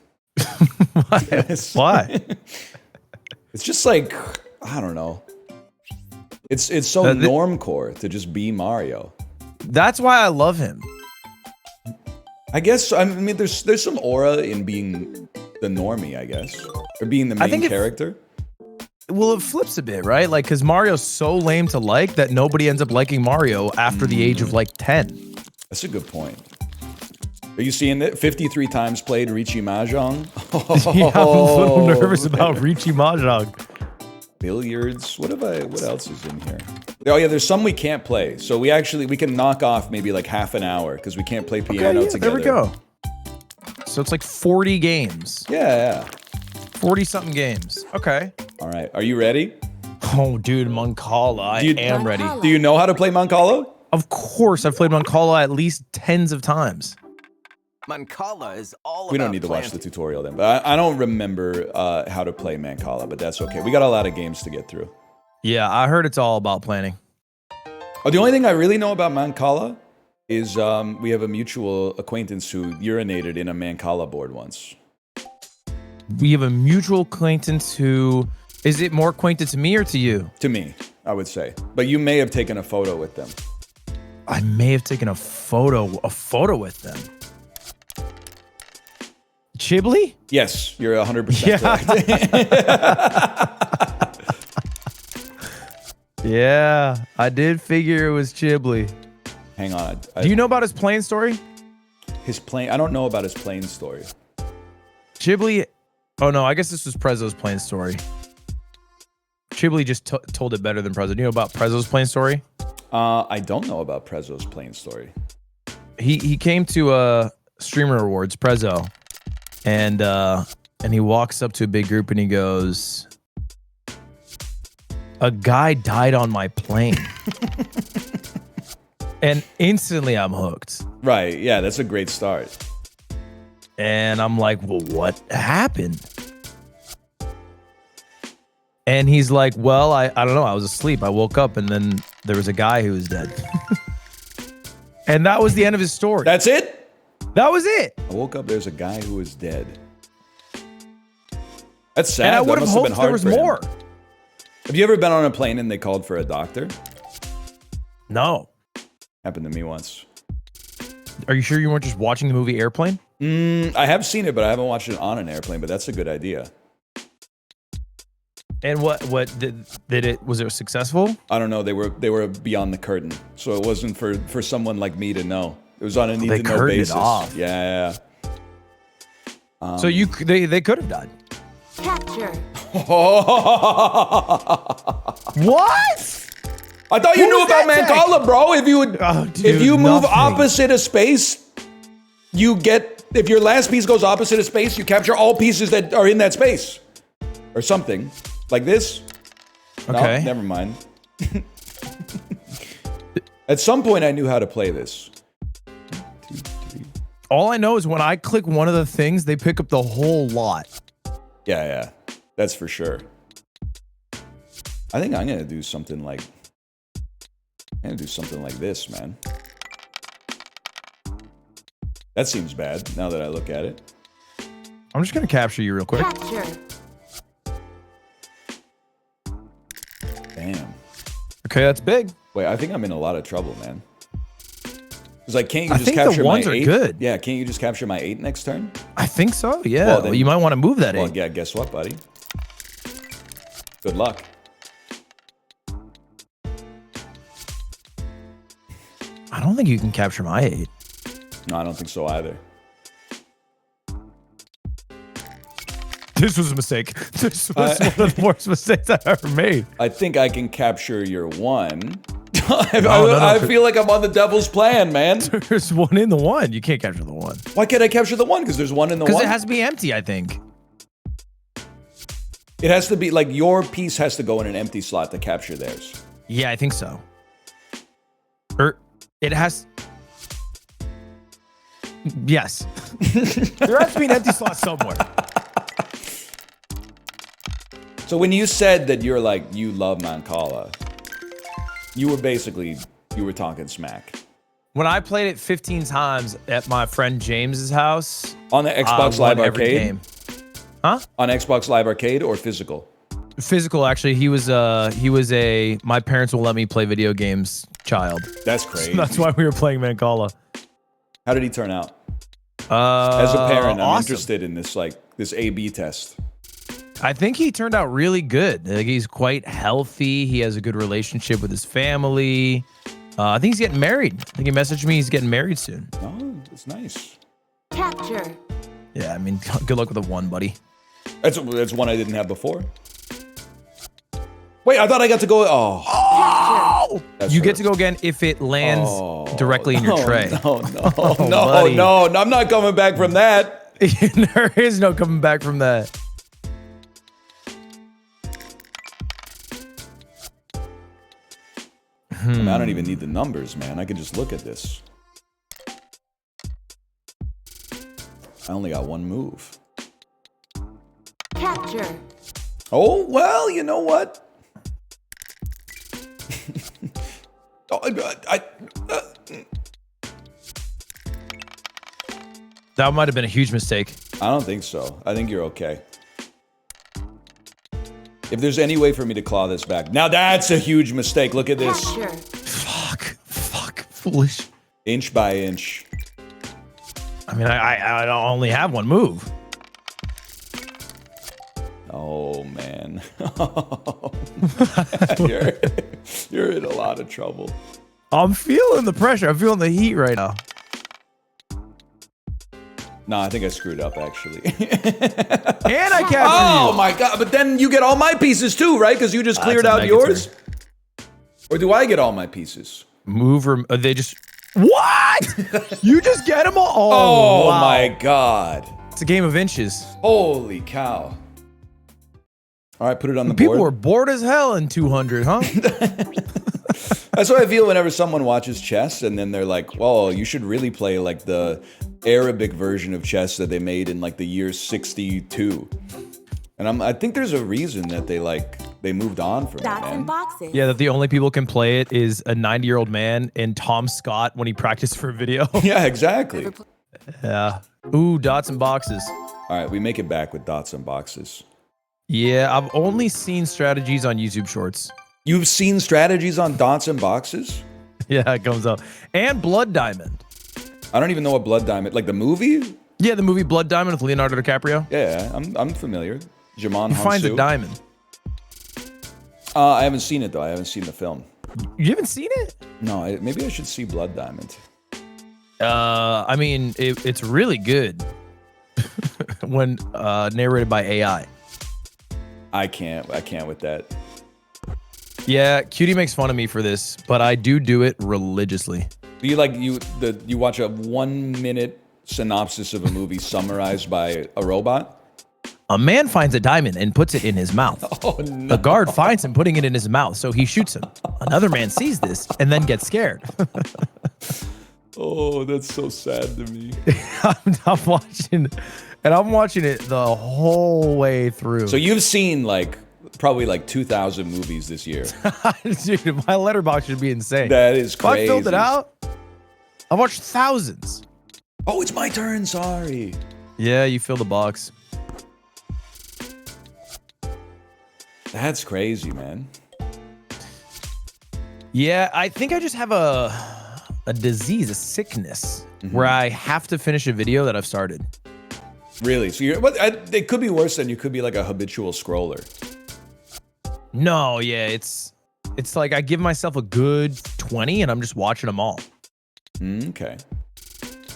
[SPEAKER 3] Why?
[SPEAKER 1] It's just like, I don't know. It's so normcore to just be Mario.
[SPEAKER 3] That's why I love him.
[SPEAKER 1] I guess, I mean, there's some aura in being the normie, I guess. Or being the main character.
[SPEAKER 3] Well, it flips a bit, right? Like, because Mario's so lame to like that nobody ends up liking Mario after the age of like 10.
[SPEAKER 1] That's a good point. Are you seeing it? 53 times played Riichi Mahjong?
[SPEAKER 3] Yeah, I'm a little nervous about Riichi Mahjong.
[SPEAKER 1] Billiards. What else is in here? Oh yeah, there's some we can't play. So we can knock off maybe like half an hour because we can't play piano together.
[SPEAKER 3] There we go. So it's like 40 games.
[SPEAKER 1] Yeah.
[SPEAKER 3] 40 something games. Okay.
[SPEAKER 1] All right. Are you ready?
[SPEAKER 3] Oh, dude, Mancala. I am ready.
[SPEAKER 1] Do you know how to play Mancala?
[SPEAKER 3] Of course, I've played Mancala at least tens of times.
[SPEAKER 4] Mancala is all about
[SPEAKER 1] We don't need to watch the tutorial then, but I don't remember how to play Mancala, but that's okay. We got a lot of games to get through.
[SPEAKER 3] Yeah, I heard it's all about planning.
[SPEAKER 1] Oh, the only thing I really know about Mancala is we have a mutual acquaintance who urinated in a Mancala board once.
[SPEAKER 3] We have a mutual acquaintance who... Is it more acquainted to me or to you?
[SPEAKER 1] To me, I would say. But you may have taken a photo with them.
[SPEAKER 3] I may have taken a photo with them. Chibli?
[SPEAKER 1] Yes, you're 100% correct.
[SPEAKER 3] Yeah, I did figure it was Chibli.
[SPEAKER 1] Hang on.
[SPEAKER 3] Do you know about his plane story?
[SPEAKER 1] I don't know about his plane story.
[SPEAKER 3] Chibli... Oh no, I guess this was Prezzo's plane story. Chibli just told it better than Prezzo. Do you know about Prezzo's plane story?
[SPEAKER 1] I don't know about Prezzo's plane story.
[SPEAKER 3] He came to Streamer Awards, Prezzo, and he walks up to a big group and he goes, "A guy died on my plane." And instantly I'm hooked.
[SPEAKER 1] Right, yeah, that's a great start.
[SPEAKER 3] And I'm like, well, what happened? And he's like, well, I don't know. I was asleep. I woke up and then there was a guy who was dead. And that was the end of his story.
[SPEAKER 1] That's it?
[SPEAKER 3] That was it.
[SPEAKER 1] I woke up, there's a guy who was dead. That's sad.
[SPEAKER 3] And I would have hoped there was more.
[SPEAKER 1] Have you ever been on a plane and they called for a doctor?
[SPEAKER 3] No.
[SPEAKER 1] Happened to me once.
[SPEAKER 3] Are you sure you weren't just watching the movie Airplane?
[SPEAKER 1] I have seen it, but I haven't watched it on an airplane, but that's a good idea.
[SPEAKER 3] And what did it, was it successful?
[SPEAKER 1] I don't know. They were beyond the curtain. So it wasn't for someone like me to know. It was on a need to know basis. It off. Yeah.
[SPEAKER 3] So they could have died.
[SPEAKER 5] Capture.
[SPEAKER 3] What?
[SPEAKER 1] I thought you knew about Mancala, bro. If you move opposite of space, you get, if your last piece goes opposite of space, you capture all pieces that are in that space. Or something. Like this.
[SPEAKER 3] Okay.
[SPEAKER 1] No, never mind. At some point, I knew how to play this. 1, 2, 3.
[SPEAKER 3] All I know is when I click one of the things, they pick up the whole lot.
[SPEAKER 1] Yeah. That's for sure. I think I'm going to do something like... this, man. That seems bad, now that I look at it.
[SPEAKER 3] I'm just going to capture you real quick.
[SPEAKER 5] Capture.
[SPEAKER 1] Damn.
[SPEAKER 3] Okay, that's big.
[SPEAKER 1] Wait, I think I'm in a lot of trouble, man. Because like, can't you just
[SPEAKER 3] think
[SPEAKER 1] capture
[SPEAKER 3] the ones
[SPEAKER 1] my
[SPEAKER 3] are
[SPEAKER 1] 8?
[SPEAKER 3] good.
[SPEAKER 1] Yeah, can't you just capture my 8 next turn?
[SPEAKER 3] I think so, yeah.
[SPEAKER 1] Well, then-
[SPEAKER 3] you might want to move that 8.
[SPEAKER 1] Well, yeah, guess what, buddy? Good luck.
[SPEAKER 3] I don't think you can capture my 8.
[SPEAKER 1] No, I don't think so either.
[SPEAKER 3] This was a mistake. This was one of the worst mistakes I've ever made.
[SPEAKER 1] I think I can capture your 1.
[SPEAKER 3] No.
[SPEAKER 1] I feel like I'm on the devil's plan, man.
[SPEAKER 3] There's 1 in the 1. You can't capture the 1.
[SPEAKER 1] Why can't I capture the 1? Because there's 1 in the 1?
[SPEAKER 3] Because it has to be empty, I think.
[SPEAKER 1] It has to be, like, your piece has to go in an empty slot to capture theirs.
[SPEAKER 3] Yeah, I think so. Or it has... Yes. There has to be an empty slot somewhere.
[SPEAKER 1] So when you said that you're like, you love Mancala, you were talking smack.
[SPEAKER 3] When I played it 15 times at my friend James's house...
[SPEAKER 1] On the Xbox Live
[SPEAKER 3] every
[SPEAKER 1] Arcade?
[SPEAKER 3] game. Huh?
[SPEAKER 1] On Xbox Live Arcade or physical?
[SPEAKER 3] Physical, actually. He was a my parents will let me play video games child.
[SPEAKER 1] That's crazy.
[SPEAKER 3] So that's why we were playing Mancala.
[SPEAKER 1] How did he turn out? As a parent, I'm
[SPEAKER 3] awesome.
[SPEAKER 1] interested in this, like, this A/B test.
[SPEAKER 3] I think he turned out really good. Like, he's quite healthy. He has a good relationship with his family. I think he's getting married. I think he messaged me. He's getting married soon.
[SPEAKER 1] Oh, that's nice.
[SPEAKER 5] Capture.
[SPEAKER 3] Yeah, I mean, good luck with the 1, buddy.
[SPEAKER 1] That's one I didn't have before. Wait, I thought I got to go. Oh,
[SPEAKER 3] You get to go again if it lands directly in your tray.
[SPEAKER 1] No, I'm not coming back from that.
[SPEAKER 3] There is no coming back from that.
[SPEAKER 1] I mean, I don't even need the numbers, man. I can just look at this. I only got 1 move.
[SPEAKER 5] Capture.
[SPEAKER 1] Oh, well, you know what?
[SPEAKER 3] That might have been a huge mistake.
[SPEAKER 1] I don't think so. I think you're okay. If there's any way for me to claw this back. Now that's a huge mistake. Look at this.
[SPEAKER 5] Capture.
[SPEAKER 3] Fuck, foolish.
[SPEAKER 1] Inch by inch.
[SPEAKER 3] I mean, I only have 1 move.
[SPEAKER 1] Oh, man. You're in a lot of trouble.
[SPEAKER 3] I'm feeling the pressure. I'm feeling the heat right now.
[SPEAKER 1] No, I think I screwed up, actually.
[SPEAKER 3] And I captured
[SPEAKER 1] Oh,
[SPEAKER 3] you.
[SPEAKER 1] my God. But then you get all my pieces, too, right? Because you just cleared
[SPEAKER 3] That's a
[SPEAKER 1] out
[SPEAKER 3] negative.
[SPEAKER 1] yours? Or do I get all my pieces?
[SPEAKER 3] Move or they just... What? You just get them all?
[SPEAKER 1] Oh,
[SPEAKER 3] wow.
[SPEAKER 1] my God.
[SPEAKER 3] It's a game of inches.
[SPEAKER 1] Holy cow. All right, put it on the
[SPEAKER 3] People
[SPEAKER 1] board.
[SPEAKER 3] were bored as hell in 200, huh?
[SPEAKER 1] That's what I feel whenever someone watches chess and then they're like, well, you should really play like the Arabic version of chess that they made in like the year 62. And I think there's a reason that they moved on from it,
[SPEAKER 5] Dots and
[SPEAKER 1] man.
[SPEAKER 5] boxes.
[SPEAKER 3] Yeah, that the only people can play it is a 90-year-old man and Tom Scott when he practiced for a video.
[SPEAKER 1] Yeah, exactly.
[SPEAKER 3] Yeah. Ooh, dots and boxes.
[SPEAKER 1] All right, we make it back with dots and boxes.
[SPEAKER 3] Yeah, I've only seen strategies on YouTube Shorts.
[SPEAKER 1] You've seen strategies on dots and boxes?
[SPEAKER 3] Yeah, it comes up. And Blood Diamond.
[SPEAKER 1] I don't even know what Blood Diamond, like the movie?
[SPEAKER 3] Yeah, the movie Blood Diamond with Leonardo DiCaprio.
[SPEAKER 1] Yeah, I'm familiar. Jamon
[SPEAKER 3] He finds a
[SPEAKER 1] Hansu.
[SPEAKER 3] diamond.
[SPEAKER 1] I haven't seen it though. I haven't seen the film.
[SPEAKER 3] You haven't seen it?
[SPEAKER 1] No, maybe I should see Blood Diamond.
[SPEAKER 3] I mean, it's really good when narrated by AI.
[SPEAKER 1] I can't with that.
[SPEAKER 3] Yeah, Cutie makes fun of me for this, but I do it religiously.
[SPEAKER 1] Do you you watch a 1 minute synopsis of a movie summarized by a robot?
[SPEAKER 3] A man finds a diamond and puts it in his mouth.
[SPEAKER 1] Oh no.
[SPEAKER 3] The guard finds him putting it in his mouth, so he shoots him. Another man sees this and then gets scared.
[SPEAKER 1] Oh, that's so sad to me.
[SPEAKER 3] I'm watching it the whole way through.
[SPEAKER 1] So you've seen probably 2,000 movies this year.
[SPEAKER 3] Dude, my letterbox should be insane.
[SPEAKER 1] That is
[SPEAKER 3] If I
[SPEAKER 1] crazy.
[SPEAKER 3] filled it out, I watched thousands.
[SPEAKER 1] Oh, it's my turn. Sorry.
[SPEAKER 3] Yeah, you fill the box.
[SPEAKER 1] That's crazy, man.
[SPEAKER 3] Yeah, I think I just have a disease, a sickness, where I have to finish a video that I've started.
[SPEAKER 1] Really? So it could be worse than you could be like a habitual scroller.
[SPEAKER 3] No, yeah, it's like I give myself a good 20 and I'm just watching them all.
[SPEAKER 1] Okay.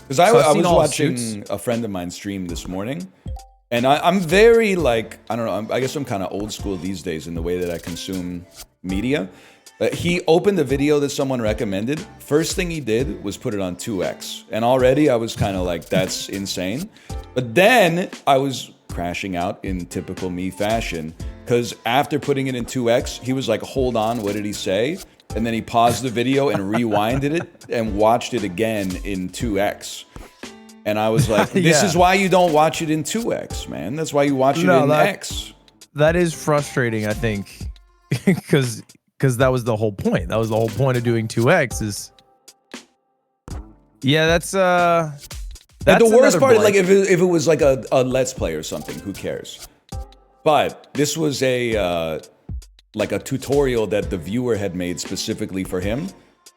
[SPEAKER 1] Because I
[SPEAKER 3] I've seen
[SPEAKER 1] was
[SPEAKER 3] all
[SPEAKER 1] watching
[SPEAKER 3] Suits.
[SPEAKER 1] a friend of mine stream this morning, and I'm very like, I don't know, I guess I'm kind of old school these days in the way that I consume media. He opened a video that someone recommended. First thing he did was put it on 2x. And already I was kind of like, that's insane. But then I was crashing out in typical me fashion. Because after putting it in 2x, he was like, hold on, what did he say? And then he paused the video and rewinded it and watched it again in 2x. And I was like, this
[SPEAKER 3] Yeah.
[SPEAKER 1] is why you don't watch it in 2x, man. That's why you watch it in X.
[SPEAKER 3] That is frustrating, I think, because that was the whole point. That was the whole point of doing 2x is. Yeah, that's
[SPEAKER 1] And the worst
[SPEAKER 3] another
[SPEAKER 1] part,
[SPEAKER 3] blight.
[SPEAKER 1] like if it was like a Let's Play or something, who cares? But this was a like a tutorial that the viewer had made specifically for him,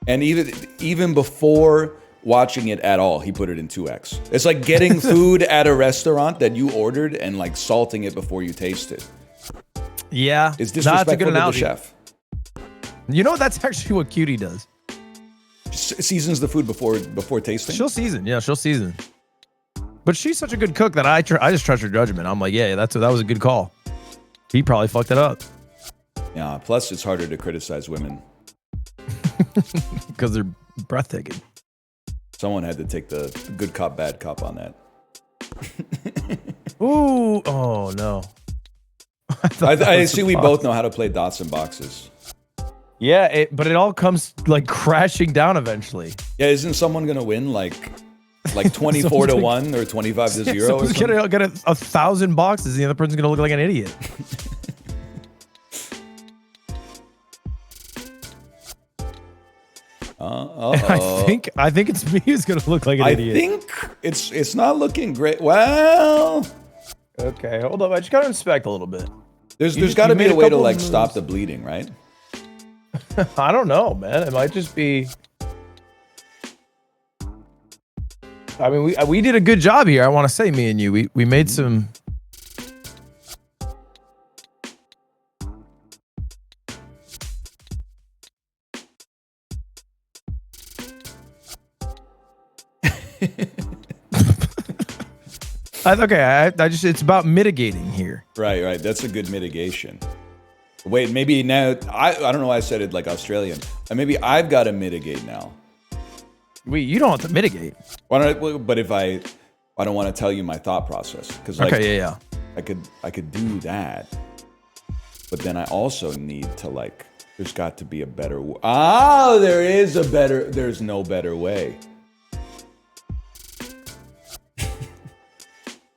[SPEAKER 1] and even before watching it at all, he put it in 2x. It's like getting food at a restaurant that you ordered and like salting it before you taste it.
[SPEAKER 3] Yeah,
[SPEAKER 1] It's
[SPEAKER 3] that's a
[SPEAKER 1] disrespectful
[SPEAKER 3] good
[SPEAKER 1] to the
[SPEAKER 3] analogy.
[SPEAKER 1] chef.
[SPEAKER 3] You know, that's actually what Cutie does.
[SPEAKER 1] Seasons the food before tasting.
[SPEAKER 3] She'll season. Yeah, she'll season. But she's such a good cook that I just trust her judgment. I'm like, yeah, that was a good call. He probably fucked it up
[SPEAKER 1] Yeah. Plus, it's harder to criticize women.
[SPEAKER 3] because they're breathtaking.
[SPEAKER 1] Someone had to take the good cop, bad cop on that.
[SPEAKER 3] Ooh, oh no.
[SPEAKER 1] I see we both know how to play dots and boxes.
[SPEAKER 3] Yeah, but it all comes like crashing down eventually.
[SPEAKER 1] Yeah, isn't someone gonna win like 24 to 1 or 25 to 0 or
[SPEAKER 3] Someone's
[SPEAKER 1] something?
[SPEAKER 3] gonna get 1,000 boxes, and the other person's gonna look like an idiot. I think it's me who's gonna look like an
[SPEAKER 1] I
[SPEAKER 3] idiot.
[SPEAKER 1] think it's not looking great. Well,
[SPEAKER 3] Okay, hold up. I just gotta inspect a little bit.
[SPEAKER 1] there's
[SPEAKER 3] just-
[SPEAKER 1] got to
[SPEAKER 3] you
[SPEAKER 1] be
[SPEAKER 3] made
[SPEAKER 1] a
[SPEAKER 3] a
[SPEAKER 1] way to
[SPEAKER 3] couple
[SPEAKER 1] like
[SPEAKER 3] moves.
[SPEAKER 1] stop the bleeding, right?
[SPEAKER 3] I don't know, man. It might just be. I mean, we did a good job here. I want to say, me and you, we made some. I just it's about mitigating here.
[SPEAKER 1] Right. That's a good mitigation. Wait, maybe now I don't know why I said it like Australian. Maybe I've got to mitigate now.
[SPEAKER 3] You don't have to mitigate.
[SPEAKER 1] Why don't I, but if I don't want to tell you my thought process because like
[SPEAKER 3] Okay, yeah.
[SPEAKER 1] I could do that, but then I also need to like. There's got to be a better. There is a better. There's no better way.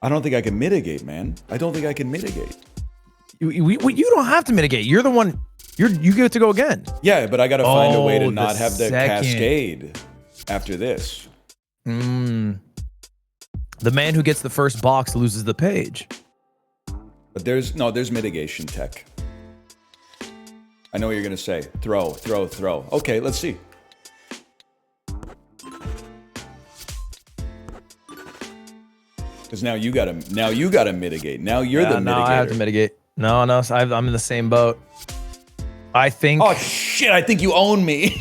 [SPEAKER 1] I don't think I can mitigate, man. I don't think I can mitigate.
[SPEAKER 3] You don't have to mitigate. You're the one. You get to go again.
[SPEAKER 1] Yeah, but I got to find a way to
[SPEAKER 3] Oh,
[SPEAKER 1] not
[SPEAKER 3] the
[SPEAKER 1] have the
[SPEAKER 3] second.
[SPEAKER 1] cascade after this.
[SPEAKER 3] The man who gets the first box loses the page.
[SPEAKER 1] But there's mitigation tech. I know what you're gonna say. Throw. Okay, let's see. Because now you gotta mitigate. Now you're the mitigator.
[SPEAKER 3] No, I have to mitigate. No, so I'm in the same boat. I think.
[SPEAKER 1] Oh shit! I think you own me.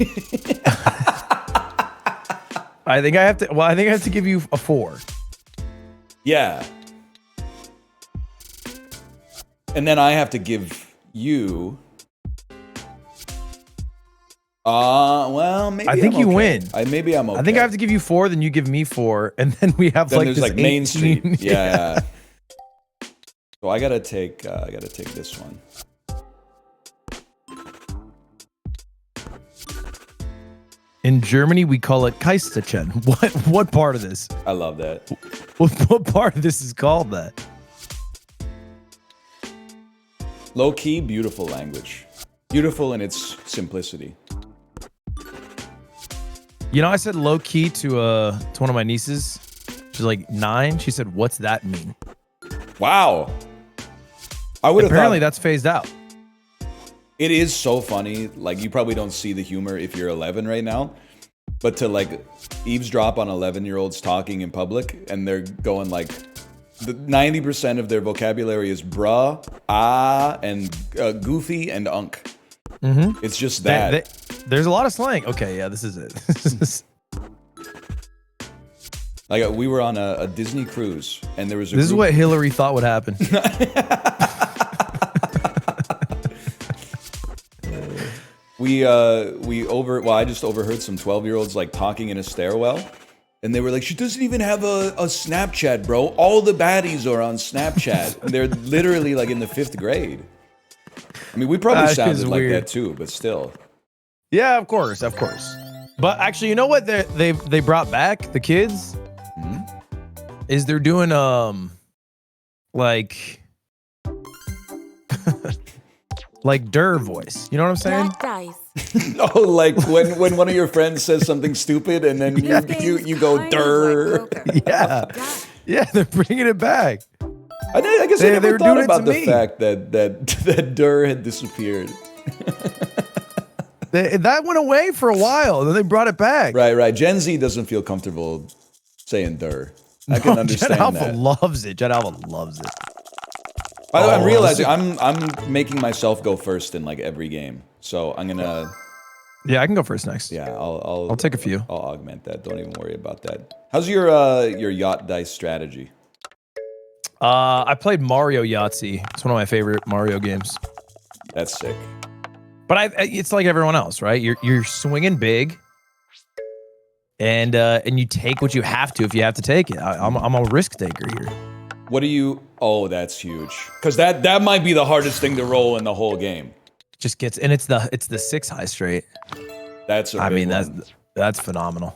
[SPEAKER 3] I think I have to. Well, I think I have to give you a 4.
[SPEAKER 1] Yeah. And then I have to give you. Well, maybe
[SPEAKER 3] I think
[SPEAKER 1] I'm
[SPEAKER 3] you
[SPEAKER 1] okay.
[SPEAKER 3] win.
[SPEAKER 1] Maybe I'm okay.
[SPEAKER 3] I think I have to give you 4, then you give me 4, and then we have
[SPEAKER 1] Then
[SPEAKER 3] like
[SPEAKER 1] there's
[SPEAKER 3] this
[SPEAKER 1] like Main
[SPEAKER 3] 18
[SPEAKER 1] Street. Yeah. So I gotta take this one.
[SPEAKER 3] In Germany, we call it Kaistachen. What part of this?
[SPEAKER 1] I love that.
[SPEAKER 3] What part of this is called that?
[SPEAKER 1] Low key, beautiful language. Beautiful in its simplicity.
[SPEAKER 3] You know, I said low key to one of my nieces. She's like 9. She said, "What's that mean?"
[SPEAKER 1] Wow. I would have
[SPEAKER 3] Apparently,
[SPEAKER 1] thought
[SPEAKER 3] that's phased out.
[SPEAKER 1] it is so funny. Like you probably don't see the humor if you're 11 right now, but to like eavesdrop on 11-year-olds talking in public and they're going like 90% of their vocabulary is bruh, and goofy and unk. It's just that.
[SPEAKER 3] There's a lot of slang. Okay, yeah, this is it.
[SPEAKER 1] Like we were on a Disney cruise, and there was a
[SPEAKER 3] This is
[SPEAKER 1] group-
[SPEAKER 3] what Hillary thought would happen.
[SPEAKER 1] I just overheard some 12-year-olds like talking in a stairwell, and they were like, she doesn't even have a Snapchat, bro. All the baddies are on Snapchat. And they're literally like in the 5th grade. I mean, we probably
[SPEAKER 3] That
[SPEAKER 1] sounded
[SPEAKER 3] is
[SPEAKER 1] like
[SPEAKER 3] weird.
[SPEAKER 1] that too, but still.
[SPEAKER 3] Yeah, of course. But actually, you know what they brought back, the kids? Is they're doing like like Durr voice. You know what I'm saying?
[SPEAKER 5] Black dice.
[SPEAKER 1] Oh, like when one of your friends says something stupid and then you go
[SPEAKER 5] Kind of like
[SPEAKER 1] durr.
[SPEAKER 5] poker.
[SPEAKER 3] Yeah. Yeah, they're bringing it back.
[SPEAKER 1] I guess I
[SPEAKER 3] They
[SPEAKER 1] never
[SPEAKER 3] were
[SPEAKER 1] thought
[SPEAKER 3] doing it
[SPEAKER 1] about
[SPEAKER 3] to
[SPEAKER 1] the
[SPEAKER 3] me.
[SPEAKER 1] fact that durr had disappeared.
[SPEAKER 3] That went away for a while, then they brought it back.
[SPEAKER 1] Right. Gen Z doesn't feel comfortable saying durr. I can understand
[SPEAKER 3] Gen Alpha
[SPEAKER 1] that.
[SPEAKER 3] loves it. Gen Alpha loves it.
[SPEAKER 1] By the way, I'm
[SPEAKER 3] Oh,
[SPEAKER 1] realizing
[SPEAKER 3] listen.
[SPEAKER 1] I'm making myself go first in like every game. So I'm gonna
[SPEAKER 3] Yeah, I can go first next.
[SPEAKER 1] I'll
[SPEAKER 3] take a few.
[SPEAKER 1] I'll augment that. Don't even worry about that. How's your yacht dice strategy?
[SPEAKER 3] I played Mario Yahtzee. It's one of my favorite Mario games.
[SPEAKER 1] That's sick.
[SPEAKER 3] But it's like everyone else, right? You're swinging big, and you take what you have to if you have to take it. I'm a risk taker here.
[SPEAKER 1] What do you? Oh, that's huge. Because that might be the hardest thing to roll in the whole game.
[SPEAKER 3] Just gets, and it's the 6 high straight.
[SPEAKER 1] That's a
[SPEAKER 3] I
[SPEAKER 1] big
[SPEAKER 3] mean
[SPEAKER 1] one.
[SPEAKER 3] that's phenomenal.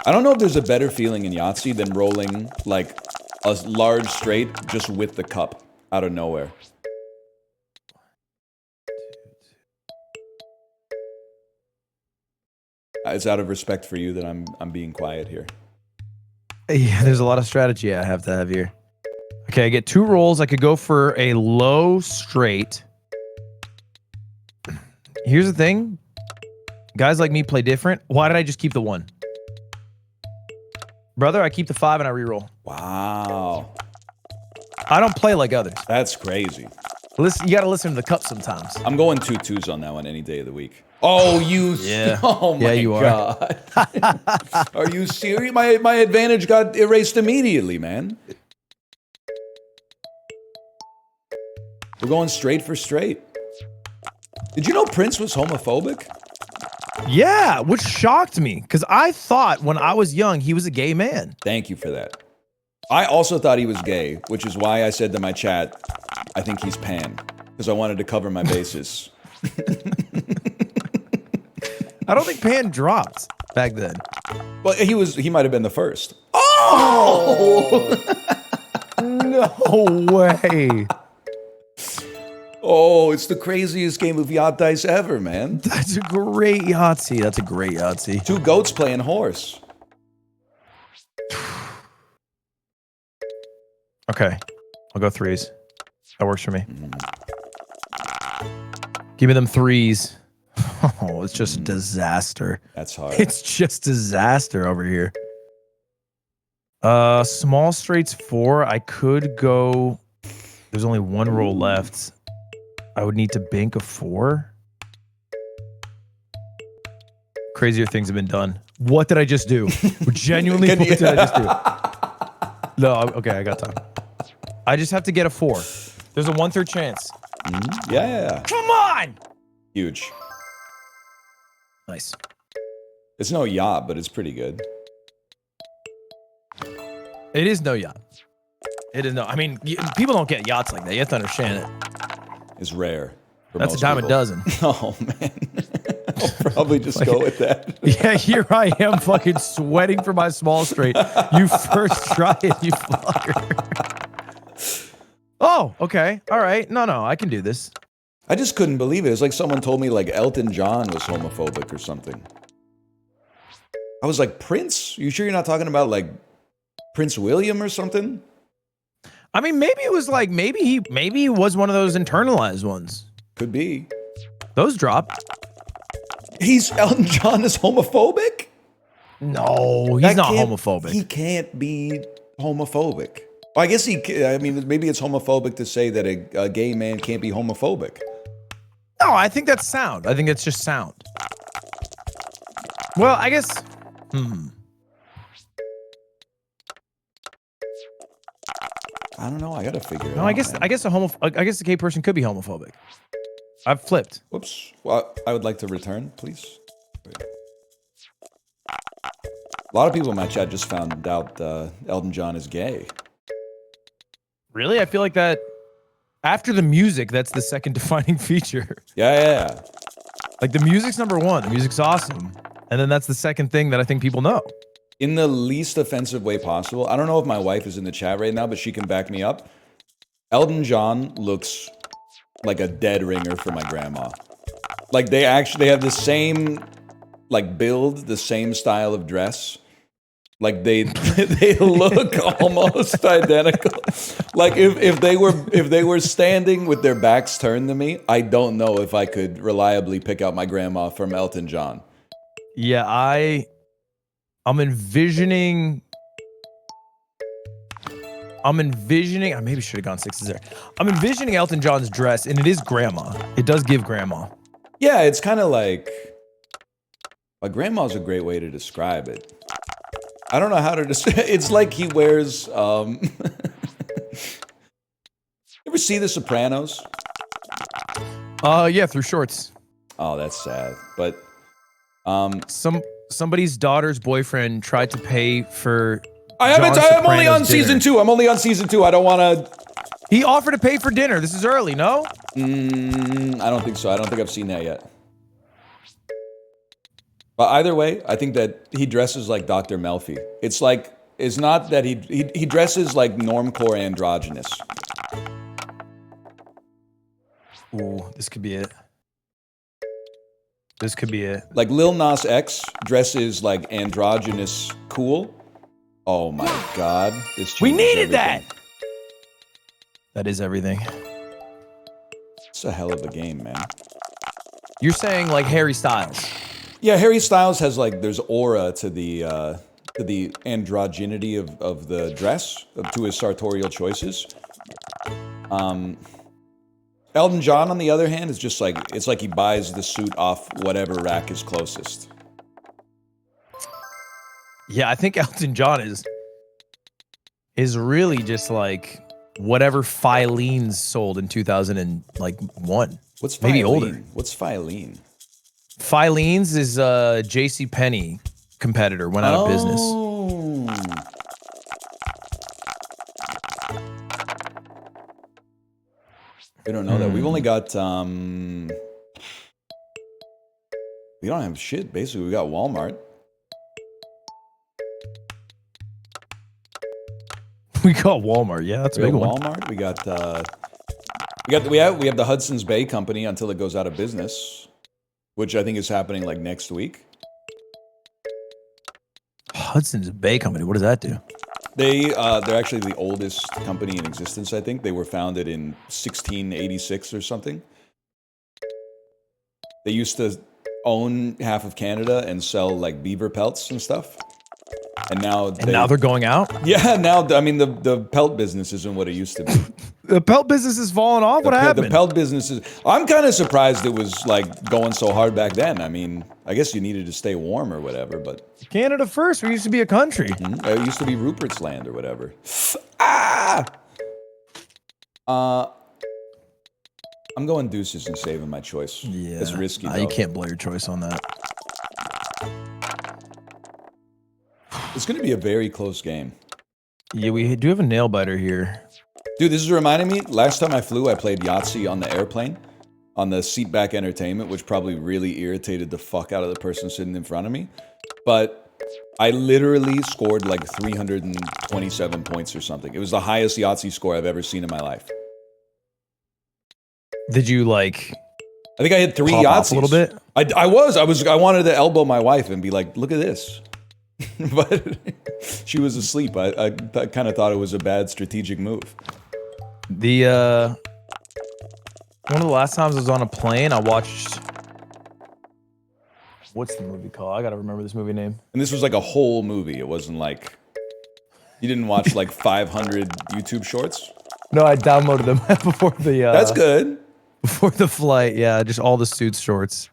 [SPEAKER 1] I don't know if there's a better feeling in Yahtzee than rolling like a large straight just with the cup out of nowhere. It's out of respect for you that I'm being quiet here.
[SPEAKER 3] Yeah, there's a lot of strategy I have to have here. Okay, I get 2 rolls. I could go for a low straight. Here's the thing. Guys like me play different. Why did I just keep the 1? Brother, I keep the 5 and I reroll.
[SPEAKER 1] Wow,
[SPEAKER 3] I don't play like others.
[SPEAKER 1] that's crazy.
[SPEAKER 3] Listen, you got to listen to the cup sometimes.
[SPEAKER 1] I'm going 2-2s on that one any day of the week. Oh, you!
[SPEAKER 3] Yeah.
[SPEAKER 1] Oh my
[SPEAKER 3] Yeah, you are.
[SPEAKER 1] God! Are you serious? My advantage got erased immediately, man. We're going straight for straight. Did you know Prince was homophobic?
[SPEAKER 3] Yeah, which shocked me because I thought when I was young he was a gay man.
[SPEAKER 1] Thank you for that. I also thought he was gay, which is why I said to my chat, I think he's pan, because I wanted to cover my bases.
[SPEAKER 3] I don't think Pan dropped back then.
[SPEAKER 1] Well, he might have been the first. Oh!
[SPEAKER 3] No way.
[SPEAKER 1] Oh, it's the craziest game of yacht dice ever, man.
[SPEAKER 3] That's a great Yahtzee. That's a great Yahtzee.
[SPEAKER 1] 2 goats playing horse.
[SPEAKER 3] Okay, I'll go 3s. That works for me. Give me them 3s. Oh, it's just disaster.
[SPEAKER 1] That's hard.
[SPEAKER 3] It's just disaster over here. Small straights 4. I could go. There's only 1 roll left. I would need to bank a 4. Crazier things have been done. What did I just do? Genuinely, what did I just do? No, okay, I got time. I just have to get a 4. There's a 1/3 chance.
[SPEAKER 1] Yeah.
[SPEAKER 3] Come on!
[SPEAKER 1] Huge.
[SPEAKER 3] Nice.
[SPEAKER 1] It's no yacht, but it's pretty good.
[SPEAKER 3] It is no yacht. It is no. I mean, people don't get yachts like that. You have to understand it.
[SPEAKER 1] It's rare. For
[SPEAKER 3] That's a
[SPEAKER 1] most
[SPEAKER 3] dime
[SPEAKER 1] people.
[SPEAKER 3] a dozen.
[SPEAKER 1] Oh, man. I'll probably just go with that.
[SPEAKER 3] Yeah, here I am fucking sweating for my small straight. You first try it, you fucker. Oh, okay. All right. No, I can do this.
[SPEAKER 1] I just couldn't believe it. It's like someone told me like Elton John was homophobic or something. I was like, Prince? You sure you're not talking about like Prince William or something?
[SPEAKER 3] I mean, maybe it was like maybe he was one of those internalized ones.
[SPEAKER 1] Could be.
[SPEAKER 3] Those drop.
[SPEAKER 1] Elton John is homophobic?
[SPEAKER 3] No, he's
[SPEAKER 1] That
[SPEAKER 3] not
[SPEAKER 1] can't-
[SPEAKER 3] homophobic.
[SPEAKER 1] He can't be homophobic. Well, I guess I mean, maybe it's homophobic to say that a gay man can't be homophobic.
[SPEAKER 3] No, I think that's sound. I think it's just sound. Well, I guess.
[SPEAKER 1] I don't know. I gotta figure it
[SPEAKER 3] No,
[SPEAKER 1] out.
[SPEAKER 3] I guess
[SPEAKER 1] man.
[SPEAKER 3] I guess a gay person could be homophobic. I've flipped.
[SPEAKER 1] Whoops. Well, I would like to return, please. Wait. A lot of people in my chat just found out Elton John is gay.
[SPEAKER 3] Really? I feel like that after the music, that's the second defining feature.
[SPEAKER 1] Yeah.
[SPEAKER 3] Like the music's number one. The music's awesome. And then that's the second thing that I think people know.
[SPEAKER 1] In the least offensive way possible. I don't know if my wife is in the chat right now, but she can back me up. Elton John looks like a dead ringer for my grandma. Like they have the same like build, the same style of dress. Like they look almost identical. Like if they were standing with their backs turned to me, I don't know if I could reliably pick out my grandma from Elton John.
[SPEAKER 3] Yeah, I'm envisioning. I maybe should have gone sixes there. I'm envisioning Elton John's dress, and it is grandma. It does give grandma.
[SPEAKER 1] Yeah, it's kind of like a grandma's a great way to describe it. I don't know how to describe. It's like he wears. You ever see The Sopranos?
[SPEAKER 3] Yeah, through shorts.
[SPEAKER 1] Oh, that's sad. But
[SPEAKER 3] Somebody's daughter's boyfriend tried to pay for.
[SPEAKER 1] I'm only on season 2. I'm only on season 2. I don't want to.
[SPEAKER 3] He offered to pay for dinner. This is early, no?
[SPEAKER 1] I don't think so. I don't think I've seen that yet. But either way, I think that he dresses like Dr. Melfi. It's not that he dresses like normcore androgynous.
[SPEAKER 3] Ooh, this could be it. This could be it.
[SPEAKER 1] Like Lil Nas X dresses like androgynous cool. Oh my God. This
[SPEAKER 3] We
[SPEAKER 1] changes
[SPEAKER 3] needed
[SPEAKER 1] everything.
[SPEAKER 3] that! That is everything.
[SPEAKER 1] It's a hell of a game, man.
[SPEAKER 3] You're saying like Harry Styles.
[SPEAKER 1] Yeah, Harry Styles has like, there's aura to the androgynity of the dress, to his sartorial choices. Elton John, on the other hand, is just like, it's like he buys the suit off whatever rack is closest.
[SPEAKER 3] Yeah, I think Elton John is really just like whatever Filene's sold in 2001.
[SPEAKER 1] What's
[SPEAKER 3] maybe
[SPEAKER 1] Filene?
[SPEAKER 3] older.
[SPEAKER 1] What's Filene?
[SPEAKER 3] Filene's is a JCPenney competitor, went out of business.
[SPEAKER 1] We don't know that. We've only got we don't have shit. Basically, we got Walmart.
[SPEAKER 3] We got Walmart. Yeah, that's a
[SPEAKER 1] We
[SPEAKER 3] big
[SPEAKER 1] got
[SPEAKER 3] one.
[SPEAKER 1] Walmart. We have the Hudson's Bay Company until it goes out of business, which I think is happening like next week.
[SPEAKER 3] Hudson's Bay Company. What does that do?
[SPEAKER 1] They're actually the oldest company in existence. I think they were founded in 1686 or something. They used to own half of Canada and sell like beaver pelts and stuff. And now
[SPEAKER 3] they're going out?
[SPEAKER 1] Yeah, now I mean the pelt business isn't what it used to be.
[SPEAKER 3] The pelt business is falling off? What happened?
[SPEAKER 1] The pelt business is. I'm kind of surprised it was like going so hard back then. I mean, I guess you needed to stay warm or whatever, but
[SPEAKER 3] Canada first. We used to be a country.
[SPEAKER 1] It used to be Rupert's Land or whatever. I'm going deuces and saving my choice.
[SPEAKER 3] Yeah,
[SPEAKER 1] It's risky.
[SPEAKER 3] You can't blow your choice on that.
[SPEAKER 1] It's going to be a very close game.
[SPEAKER 3] Yeah, we do have a nail biter here.
[SPEAKER 1] Dude, this is reminding me, last time I flew, I played Yahtzee on the airplane, on the seatback entertainment, which probably really irritated the fuck out of the person sitting in front of me. But I literally scored like 327 points or something. It was the highest Yahtzee score I've ever seen in my life.
[SPEAKER 3] Did you like...
[SPEAKER 1] I think I had 3
[SPEAKER 3] pop
[SPEAKER 1] Yahtzees.
[SPEAKER 3] off a little bit?
[SPEAKER 1] I wanted to elbow my wife and be like, look at this. But she was asleep. I kind of thought it was a bad strategic move.
[SPEAKER 3] One of the last times I was on a plane, I watched... What's the movie called? I gotta remember this movie name.
[SPEAKER 1] And this was like a whole movie. It wasn't like... You didn't watch like 500 YouTube shorts?
[SPEAKER 3] No, I downloaded them before the...
[SPEAKER 1] That's good.
[SPEAKER 3] Before the flight, yeah. Just all the Suits shorts.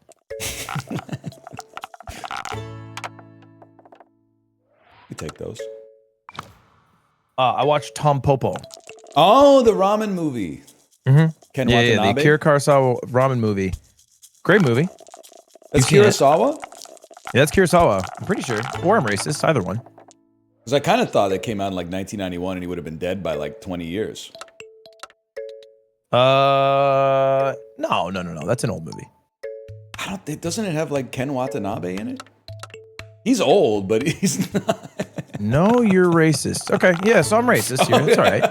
[SPEAKER 1] You take those.
[SPEAKER 3] I watched Tom Popo.
[SPEAKER 1] Oh, the ramen movie.
[SPEAKER 3] Mm-hmm.
[SPEAKER 1] Ken
[SPEAKER 3] Yeah, the
[SPEAKER 1] Watanabe.
[SPEAKER 3] Akira Kurosawa ramen movie. Great movie.
[SPEAKER 1] That's
[SPEAKER 3] You've seen it?
[SPEAKER 1] Kurosawa?
[SPEAKER 3] Yeah, that's Kurosawa. I'm pretty sure. Or I'm racist. Either one.
[SPEAKER 1] Because I kind of thought that came out in like 1991 and he would have been dead by like 20 years.
[SPEAKER 3] No. That's an old movie.
[SPEAKER 1] Doesn't it have like Ken Watanabe in it? He's old, but he's not.
[SPEAKER 3] No, you're racist. Okay, yeah, so I'm racist here. It's all right.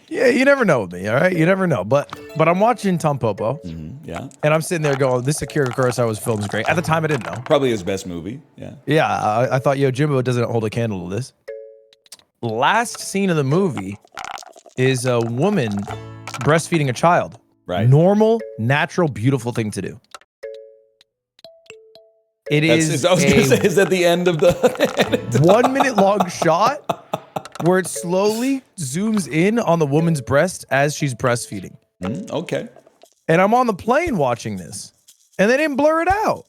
[SPEAKER 3] Yeah, you never know with me, all right? You never know. But I'm watching Tampopo,
[SPEAKER 1] Yeah.
[SPEAKER 3] and I'm sitting there going, this Akira Kurosawa's film is great. At the time, I didn't know.
[SPEAKER 1] Probably his best movie. Yeah.
[SPEAKER 3] Yeah, I thought, Jimbo doesn't hold a candle to this. Last scene of the movie is a woman breastfeeding a child.
[SPEAKER 1] Right.
[SPEAKER 3] Normal, natural, beautiful thing to do. It is
[SPEAKER 1] I was going to say, is that the end of the
[SPEAKER 3] 1 minute long shot where it slowly zooms in on the woman's breast as she's breastfeeding.
[SPEAKER 1] Okay.
[SPEAKER 3] And I'm on the plane watching this, and they didn't blur it out.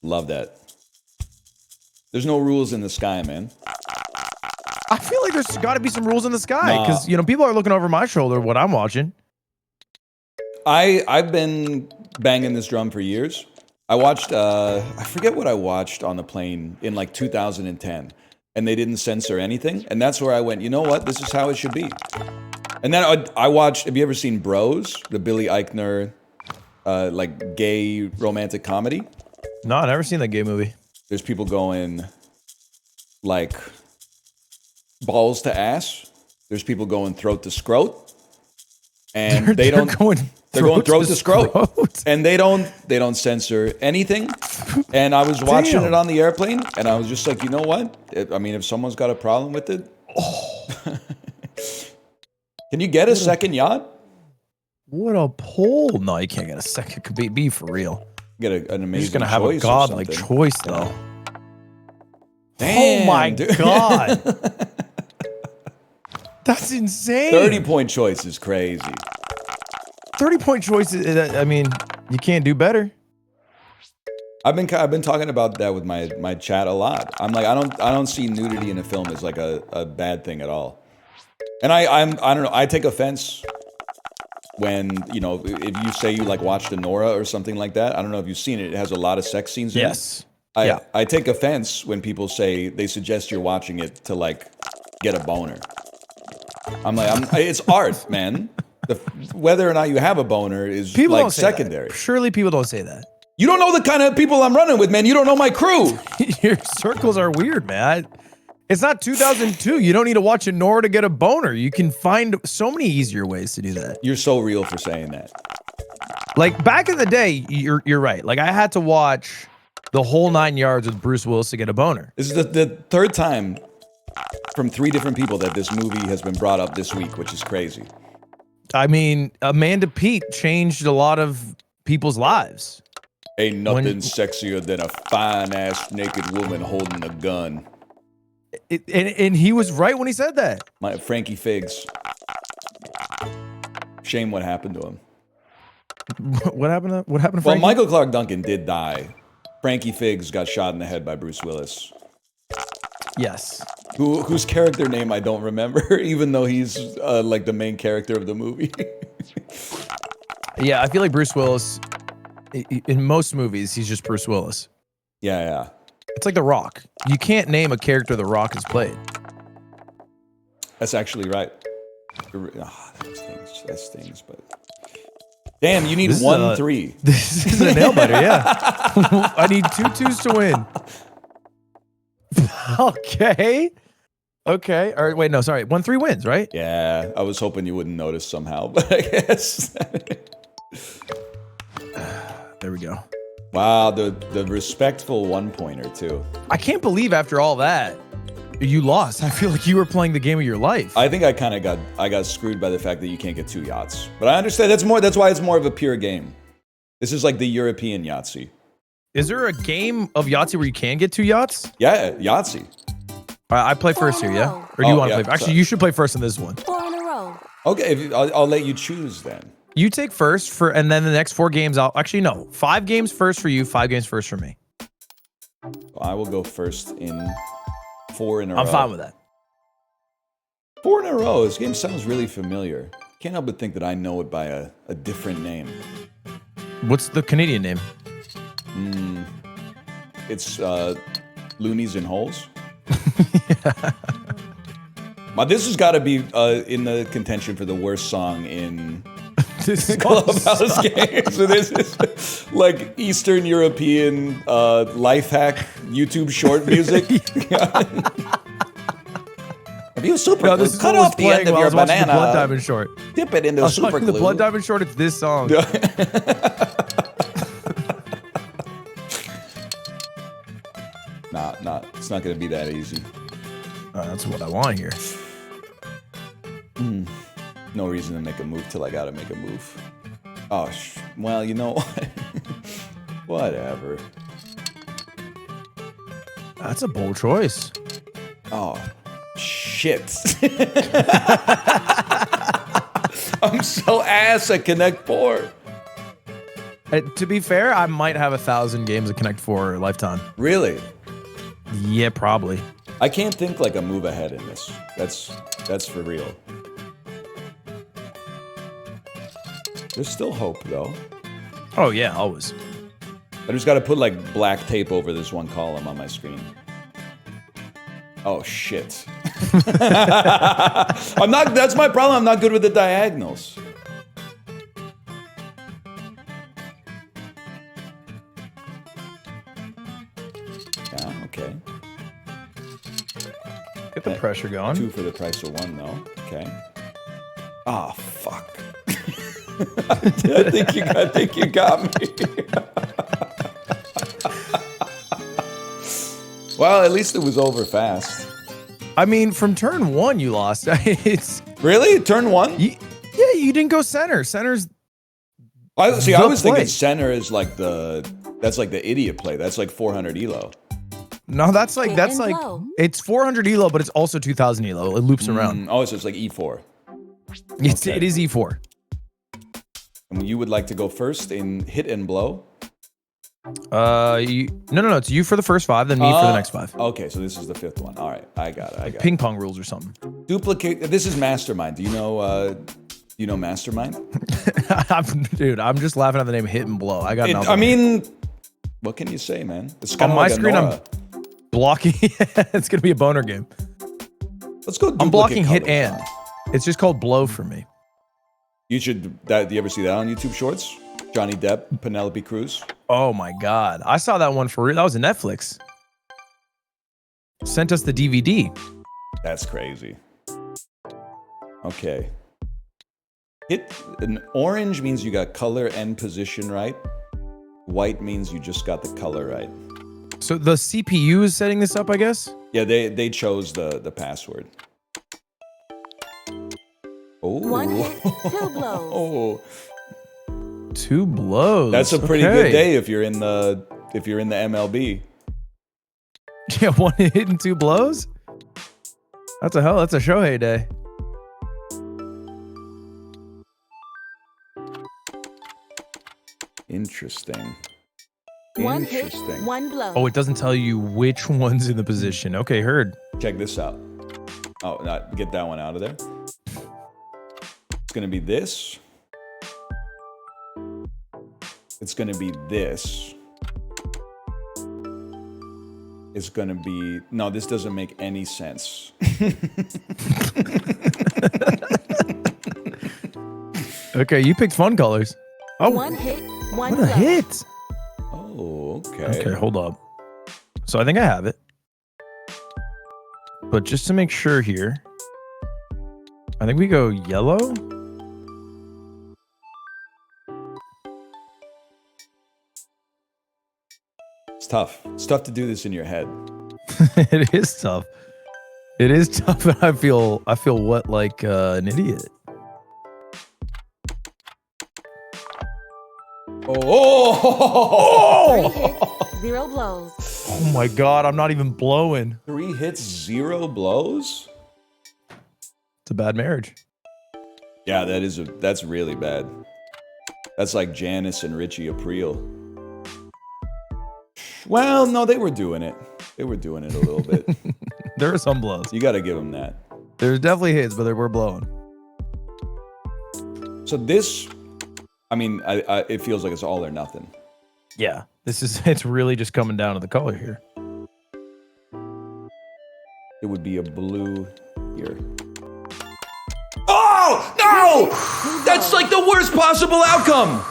[SPEAKER 1] Love that. There's no rules in the sky, man.
[SPEAKER 3] I feel like there's got to be some rules in the sky because people are looking over my shoulder what I'm watching.
[SPEAKER 1] I've been banging this drum for years. I watched, I forget what I watched on the plane in like 2010, and they didn't censor anything. And that's where I went, you know what? This is how it should be. And then I watched, have you ever seen Bros? The Billy Eichner, like gay romantic comedy?
[SPEAKER 3] No, I've never seen that gay movie.
[SPEAKER 1] There's people going like balls to ass. There's people going throat to scrot. And they're going throat to scrot. And they don't censor anything. And I was watching it on the airplane, and I was just like, you know what? I mean, if someone's got a problem with it, can you get a second yacht?
[SPEAKER 3] What a pull! No, you can't get a second. Could be for real.
[SPEAKER 1] Get an amazing.
[SPEAKER 3] You're just gonna have a godlike choice, though.
[SPEAKER 1] Damn,
[SPEAKER 3] oh my
[SPEAKER 1] dude.
[SPEAKER 3] god, that's insane.
[SPEAKER 1] 30-point choice is crazy.
[SPEAKER 3] 30-point choice. I mean, you can't do better.
[SPEAKER 1] I've been talking about that with my chat a lot. I'm like, I don't see nudity in a film as like a bad thing at all. And I don't know. I take offense when, if you say you like watched a Nora or something like that. I don't know if you've seen it. It has a lot of sex scenes in it.
[SPEAKER 3] Yes.
[SPEAKER 1] I take offense when people say they suggest you're watching it to like get a boner. I'm like, it's art, man. Whether or not you have a boner is
[SPEAKER 3] People
[SPEAKER 1] like secondary.
[SPEAKER 3] Surely people don't say that.
[SPEAKER 1] You don't know the kind of people I'm running with, man. You don't know my crew.
[SPEAKER 3] Your circles are weird, man. It's not 2002. You don't need to watch a Nora to get a boner. You can find so many easier ways to do that.
[SPEAKER 1] You're so real for saying that.
[SPEAKER 3] Like back in the day, you're right. Like I had to watch the whole 9 yards with Bruce Willis to get a boner.
[SPEAKER 1] This is the third time from 3 different people that this movie has been brought up this week, which is crazy.
[SPEAKER 3] I mean, Amanda Peet changed a lot of people's lives.
[SPEAKER 1] Ain't nothing sexier than a fine-ass naked woman holding a gun.
[SPEAKER 3] And he was right when he said that.
[SPEAKER 1] My Frankie Figs. Shame what happened to him.
[SPEAKER 3] What happened to Frankie?
[SPEAKER 1] Well, Michael Clark Duncan did die. Frankie Figs got shot in the head by Bruce Willis.
[SPEAKER 3] Yes.
[SPEAKER 1] Whose character name I don't remember, even though he's like the main character of the movie.
[SPEAKER 3] Yeah, I feel like Bruce Willis, in most movies, he's just Bruce Willis.
[SPEAKER 1] Yeah.
[SPEAKER 3] It's like The Rock. You can't name a character The Rock has played.
[SPEAKER 1] That's actually right. That stings, but... Damn, you need 1-3.
[SPEAKER 3] This is a nail biter, yeah. I need 2 twos to win. Okay. All right, wait, no, sorry. 1-3 wins, right?
[SPEAKER 1] Yeah, I was hoping you wouldn't notice somehow, but I guess.
[SPEAKER 3] There we go.
[SPEAKER 1] Wow, the respectful 1-pointer too.
[SPEAKER 3] I can't believe after all that, you lost. I feel like you were playing the game of your life.
[SPEAKER 1] I think I kind of got screwed by the fact that you can't get 2 yachts. But I understand that's why it's more of a pure game. This is like the European Yahtzee.
[SPEAKER 3] Is there a game of Yahtzee where you can get 2 yachts?
[SPEAKER 1] Yeah, Yahtzee.
[SPEAKER 3] All right, I play first here, yeah? Or do you want to play? Actually,
[SPEAKER 1] sorry.
[SPEAKER 3] you should play first in this one.
[SPEAKER 2] 4 in a row.
[SPEAKER 1] Okay, I'll let you choose then.
[SPEAKER 3] You take first and then the next 4 games actually no, 5 games first for you, 5 games first for me.
[SPEAKER 1] I will go first in 4 in a row.
[SPEAKER 3] I'm fine with that.
[SPEAKER 1] 4 in a row. This game sounds really familiar. Can't help but think that I know it by a different name.
[SPEAKER 3] What's the Canadian name?
[SPEAKER 1] It's Loonies and Holes. But this has got to be in the contention for the worst song in
[SPEAKER 3] This
[SPEAKER 1] Clubhouse games. So this is like Eastern European life hack YouTube short music. If you super
[SPEAKER 3] No,
[SPEAKER 1] glue,
[SPEAKER 3] this is
[SPEAKER 1] cut
[SPEAKER 3] what was
[SPEAKER 1] off the end
[SPEAKER 3] playing
[SPEAKER 1] of
[SPEAKER 3] while I
[SPEAKER 1] your
[SPEAKER 3] was watching the Blood
[SPEAKER 1] banana,
[SPEAKER 3] Diamond short.
[SPEAKER 1] dip it into
[SPEAKER 3] I was
[SPEAKER 1] super
[SPEAKER 3] watching the
[SPEAKER 1] glue.
[SPEAKER 3] Blood Diamond short. It's this song.
[SPEAKER 1] Nah, it's not gonna be that easy.
[SPEAKER 3] That's what I want here.
[SPEAKER 1] No reason to make a move till I gotta make a move. Oh, well, you know what? Whatever.
[SPEAKER 3] That's a bold choice.
[SPEAKER 1] Oh, shit. I'm so ass at Connect 4.
[SPEAKER 3] To be fair, I might have 1,000 games of Connect 4 lifetime.
[SPEAKER 1] Really?
[SPEAKER 3] Yeah, probably.
[SPEAKER 1] I can't think like a move ahead in this. That's for real. There's still hope though.
[SPEAKER 3] Oh yeah, always.
[SPEAKER 1] I just gotta put like black tape over this one column on my screen. Oh shit. That's my problem, I'm not good with the diagonals. Yeah, okay.
[SPEAKER 3] Get the pressure going.
[SPEAKER 1] 2 for the price of 1 though. Okay. Ah, fuck. I think you got me. Well, at least it was over fast.
[SPEAKER 3] I mean, from turn 1, you lost. It's
[SPEAKER 1] Really? Turn 1?
[SPEAKER 3] yeah, you didn't go center. Center's
[SPEAKER 1] I was thinking
[SPEAKER 3] play.
[SPEAKER 1] center is like that's like the idiot play. That's like 400 elo.
[SPEAKER 3] no. That's like
[SPEAKER 2] and blow.
[SPEAKER 3] it's 400 elo, but it's also 2,000 elo. It loops around.
[SPEAKER 1] Oh, so it's like E4.
[SPEAKER 3] It is E4.
[SPEAKER 1] And you would like to go first in hit and blow?
[SPEAKER 3] No. It's you for the first 5, then me for the next 5.
[SPEAKER 1] Okay, so this is the 5th one. All right, I got it.
[SPEAKER 3] Ping pong rules or something.
[SPEAKER 1] Duplicate. This is Mastermind. Do you know Mastermind?
[SPEAKER 3] Dude, I'm just laughing at the name Hit and Blow. I got nothing.
[SPEAKER 1] I mean, what can you say, man? It's kind
[SPEAKER 3] on
[SPEAKER 1] of
[SPEAKER 3] my
[SPEAKER 1] like
[SPEAKER 3] screen,
[SPEAKER 1] Nora.
[SPEAKER 3] I'm blocking. It's gonna be a boner game.
[SPEAKER 1] Let's go.
[SPEAKER 3] I'm blocking hit
[SPEAKER 1] colors,
[SPEAKER 3] and.
[SPEAKER 1] huh?
[SPEAKER 3] It's just called blow for me.
[SPEAKER 1] You should. Do you ever see that on YouTube Shorts? Johnny Depp, Penelope Cruz.
[SPEAKER 3] Oh my god, I saw that one for real. That was a Netflix. Sent us the DVD.
[SPEAKER 1] That's crazy. Okay. An orange means you got color and position right. White means you just got the color right.
[SPEAKER 3] So the CPU is setting this up, I guess.
[SPEAKER 1] Yeah, they chose the password. Oh.
[SPEAKER 2] 1 hit, 2 blows.
[SPEAKER 1] Oh.
[SPEAKER 3] 2 blows.
[SPEAKER 1] That's a pretty good day if you're in the MLB.
[SPEAKER 3] Yeah, 1 hit and 2 blows. That's a Shohei day.
[SPEAKER 1] Interesting.
[SPEAKER 2] 1 hit,
[SPEAKER 1] Interesting.
[SPEAKER 2] 1 blow.
[SPEAKER 3] Oh, it doesn't tell you which one's in the position. Okay, heard.
[SPEAKER 1] Check this out. Oh, not get that one out of there. It's gonna be this. It's gonna be this. It's gonna be no. This doesn't make any sense.
[SPEAKER 3] Okay, you picked fun colors. Oh,
[SPEAKER 2] 1 hit, 1
[SPEAKER 3] what
[SPEAKER 2] blow.
[SPEAKER 3] a hit.
[SPEAKER 1] Oh, okay.
[SPEAKER 3] Okay, hold up. So I think I have it. But just to make sure here, I think we go yellow.
[SPEAKER 1] It's tough. It's tough to do this in your head.
[SPEAKER 3] It is tough. It is tough. I feel what like an idiot.
[SPEAKER 1] Oh!
[SPEAKER 2] 3 hits, 0 blows.
[SPEAKER 3] Oh my god, I'm not even blowing.
[SPEAKER 1] 3 hits, 0 blows.
[SPEAKER 3] It's a bad marriage.
[SPEAKER 1] Yeah, that's really bad. That's like Janice and Richie Aprile. Well, no, they were doing it. They were doing it a little bit.
[SPEAKER 3] There are some blows.
[SPEAKER 1] You got to give them that.
[SPEAKER 3] There's definitely hits, but we're blowing.
[SPEAKER 1] So this, I mean, it feels like it's all or nothing.
[SPEAKER 3] Yeah, it's really just coming down to the color here.
[SPEAKER 1] It would be a blue here. Oh, no! That's like the worst possible outcome.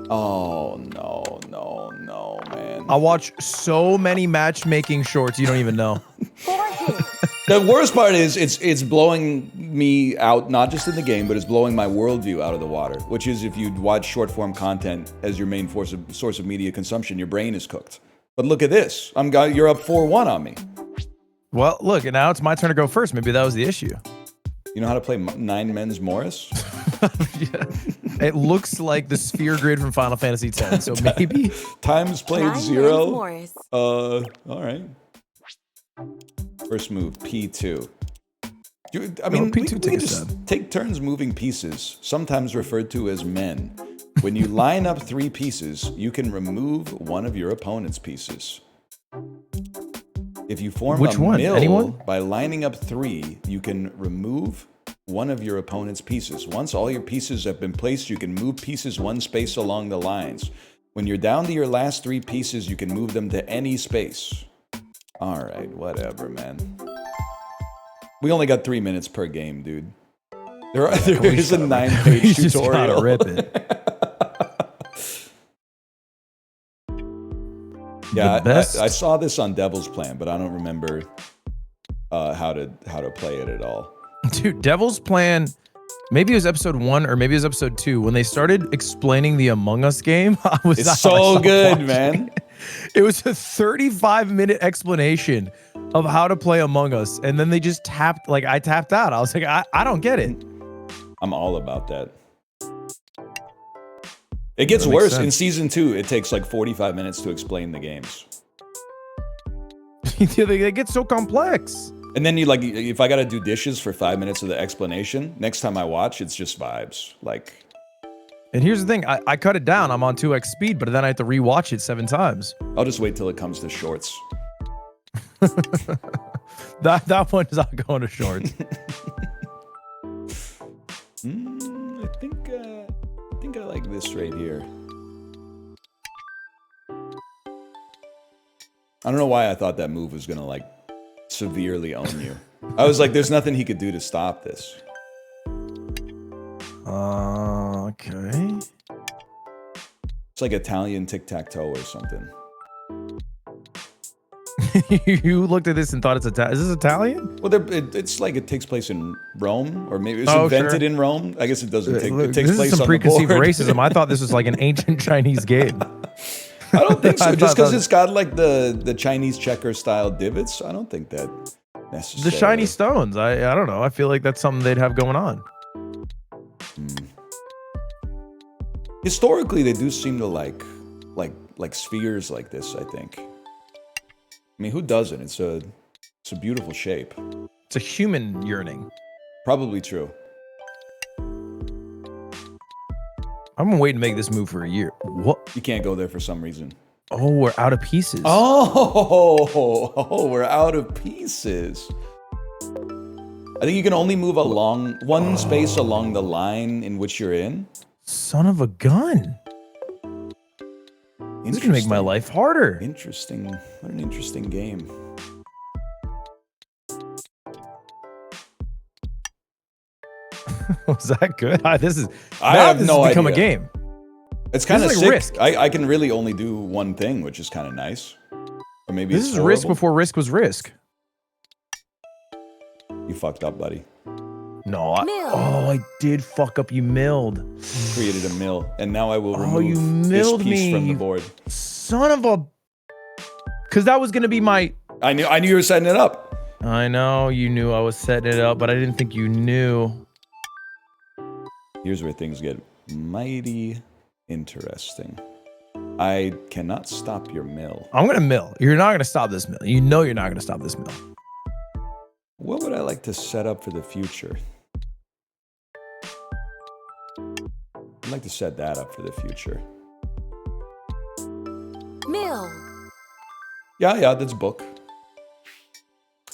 [SPEAKER 1] Oh, no, man.
[SPEAKER 3] I watch so many matchmaking shorts you don't even know.
[SPEAKER 1] The worst part is it's blowing me out, not just in the game, but it's blowing my worldview out of the water, which is if you watch short form content as your main source of media consumption, your brain is cooked. But look at this. You're up 4-1 on me.
[SPEAKER 3] Well, look, and now it's my turn to go first. Maybe that was the issue.
[SPEAKER 1] You know how to play Nine Men's Morris?
[SPEAKER 3] Yeah. It looks like the sphere grid from Final Fantasy X, so maybe.
[SPEAKER 1] Times played
[SPEAKER 5] Nine
[SPEAKER 1] 0.
[SPEAKER 5] Men's Morris.
[SPEAKER 1] All right. First move, P2. I mean,
[SPEAKER 3] P2
[SPEAKER 1] we just take turns moving pieces, sometimes referred to as men. When you line up 3 pieces, you can remove one of your opponent's pieces. If you form
[SPEAKER 3] Which
[SPEAKER 1] a
[SPEAKER 3] one?
[SPEAKER 1] mill
[SPEAKER 3] Anyone?
[SPEAKER 1] by lining up 3, you can remove one of your opponent's pieces. Once all your pieces have been placed, you can move pieces 1 space along the lines. When you're down to your last 3 pieces, you can move them to any space. All right, whatever, man. We only got 3 minutes per game, dude. There is a 9-page
[SPEAKER 3] Just
[SPEAKER 1] tutorial.
[SPEAKER 3] gotta rip it.
[SPEAKER 1] Yeah,
[SPEAKER 3] best.
[SPEAKER 1] I saw this on Devil's Plan, but I don't remember how to play it at all.
[SPEAKER 3] Dude, Devil's Plan, maybe it was episode 1 or maybe it was episode 2. When they started explaining the Among Us game,
[SPEAKER 1] It's so good, man.
[SPEAKER 3] It was a 35-minute explanation of how to play Among Us, and then they just I tapped out. I was like, I don't get it.
[SPEAKER 1] I'm all about that. It gets
[SPEAKER 3] That makes
[SPEAKER 1] worse.
[SPEAKER 3] sense.
[SPEAKER 1] In season 2, it takes like 45 minutes to explain the games.
[SPEAKER 3] They get so complex.
[SPEAKER 1] And then if I gotta do dishes for 5 minutes of the explanation, next time I watch, it's just vibes. Like,
[SPEAKER 3] And here's the thing, I cut it down. I'm on 2x speed, but then I have to rewatch it 7 times.
[SPEAKER 1] I'll just wait till it comes to shorts.
[SPEAKER 3] That one is not going to shorts.
[SPEAKER 1] I think I like this right here. I don't know why I thought that move was gonna like severely own you. I was like, there's nothing he could do to stop this.
[SPEAKER 3] Okay.
[SPEAKER 1] It's like Italian tic-tac-toe or something.
[SPEAKER 3] You looked at this and thought it's Italian. Is this Italian?
[SPEAKER 1] Well, it's like it takes place in Rome, or maybe it was
[SPEAKER 3] Oh,
[SPEAKER 1] invented
[SPEAKER 3] sure.
[SPEAKER 1] in Rome. I guess it doesn't take.
[SPEAKER 3] Look,
[SPEAKER 1] It takes
[SPEAKER 3] this
[SPEAKER 1] place
[SPEAKER 3] is some
[SPEAKER 1] on the
[SPEAKER 3] preconceived
[SPEAKER 1] board.
[SPEAKER 3] racism. I thought this was like an ancient Chinese game.
[SPEAKER 1] I don't think so.
[SPEAKER 3] I
[SPEAKER 1] Just
[SPEAKER 3] thought
[SPEAKER 1] because
[SPEAKER 3] that-
[SPEAKER 1] it's got like the Chinese checker style divots, I don't think that necessarily.
[SPEAKER 3] The shiny stones. I don't know. I feel like that's something they'd have going on.
[SPEAKER 1] Historically, they do seem to like spheres like this. I think. I mean, who doesn't? It's a beautiful shape.
[SPEAKER 3] It's a human yearning.
[SPEAKER 1] Probably true.
[SPEAKER 3] I've been waiting to make this move for a year. What?
[SPEAKER 1] You can't go there for some reason.
[SPEAKER 3] Oh, we're out of pieces.
[SPEAKER 1] Oh, we're out of pieces. I think you can only move along one space along the line in which you're in.
[SPEAKER 3] Son of a gun. This is gonna make my life harder.
[SPEAKER 1] Interesting. What an interesting game.
[SPEAKER 3] Was that good? This is.
[SPEAKER 1] I
[SPEAKER 3] now
[SPEAKER 1] have
[SPEAKER 3] this
[SPEAKER 1] no
[SPEAKER 3] has become
[SPEAKER 1] idea.
[SPEAKER 3] a game.
[SPEAKER 1] It's kind of
[SPEAKER 3] This is
[SPEAKER 1] sick.
[SPEAKER 3] like Risk.
[SPEAKER 1] I can really only do one thing, which is kind of nice. Or maybe
[SPEAKER 3] This
[SPEAKER 1] it's
[SPEAKER 3] is Risk
[SPEAKER 1] horrible.
[SPEAKER 3] before Risk was Risk.
[SPEAKER 1] You fucked up, buddy.
[SPEAKER 3] No.
[SPEAKER 5] Mill.
[SPEAKER 3] Oh, I did fuck up. You milled.
[SPEAKER 1] Created a mill, and now I will
[SPEAKER 3] Oh, you
[SPEAKER 1] remove this
[SPEAKER 3] milled
[SPEAKER 1] piece from the
[SPEAKER 3] me.
[SPEAKER 1] board.
[SPEAKER 3] Son of a. Because that was gonna be my.
[SPEAKER 1] I knew you were setting it up.
[SPEAKER 3] I know you knew I was setting it up, but I didn't think you knew.
[SPEAKER 1] Here's where things get mighty interesting. I cannot stop your mill.
[SPEAKER 3] I'm gonna mill. You're not gonna stop this mill. You know you're not gonna stop this mill.
[SPEAKER 1] What would I like to set up for the future? I'd like to set that up for the future.
[SPEAKER 5] Mill.
[SPEAKER 1] Yeah, that's book.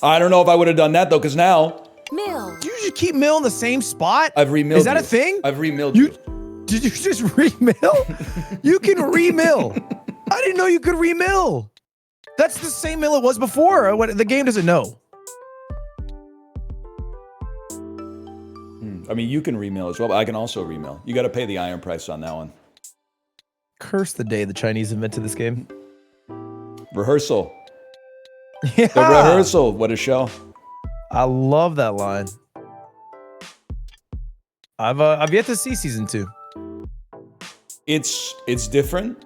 [SPEAKER 1] I don't know if I would have done that though, because now
[SPEAKER 2] Mill.
[SPEAKER 3] Do you just keep mill in the same spot?
[SPEAKER 1] I've remilled.
[SPEAKER 3] Is that
[SPEAKER 1] you.
[SPEAKER 3] a thing?
[SPEAKER 1] I've remilled you.
[SPEAKER 3] Did you just remill? You can remill. I didn't know you could remill. That's the same mill it was before. The game doesn't know.
[SPEAKER 1] I mean, you can remill as well, but I can also remill. You got to pay the iron price on that one.
[SPEAKER 3] Curse the day the Chinese invented this game.
[SPEAKER 1] Rehearsal.
[SPEAKER 3] Yeah.
[SPEAKER 1] The rehearsal. What a show.
[SPEAKER 3] I love that line. I've yet to see season 2.
[SPEAKER 1] It's different.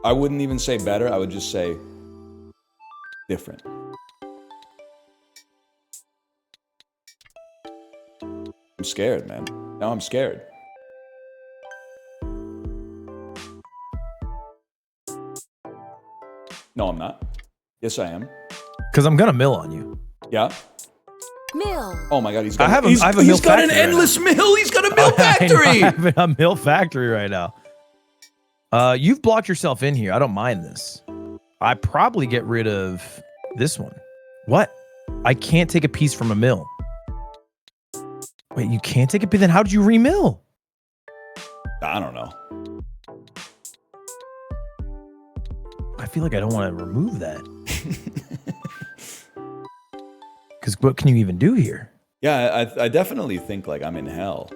[SPEAKER 1] I wouldn't even say better. I would just say different. I'm scared, man. Now I'm scared. No, I'm not. Yes, I am.
[SPEAKER 3] Because I'm gonna mill on you.
[SPEAKER 1] Yeah.
[SPEAKER 2] Mill.
[SPEAKER 1] Oh my God, he's got.
[SPEAKER 3] I have a
[SPEAKER 1] he's
[SPEAKER 3] mill
[SPEAKER 1] got an
[SPEAKER 3] factory right
[SPEAKER 1] endless mill. He's got a mill
[SPEAKER 3] I know,
[SPEAKER 1] factory.
[SPEAKER 3] I have a mill factory right now. You've blocked yourself in here. I don't mind this. I probably get rid of this one. What? I can't take a piece from a mill. Wait, you can't take a piece? Then how did you remill?
[SPEAKER 1] I don't know.
[SPEAKER 3] I feel like I don't want to remove that. Because what can you even do here?
[SPEAKER 1] Yeah, I definitely think like I'm in hell.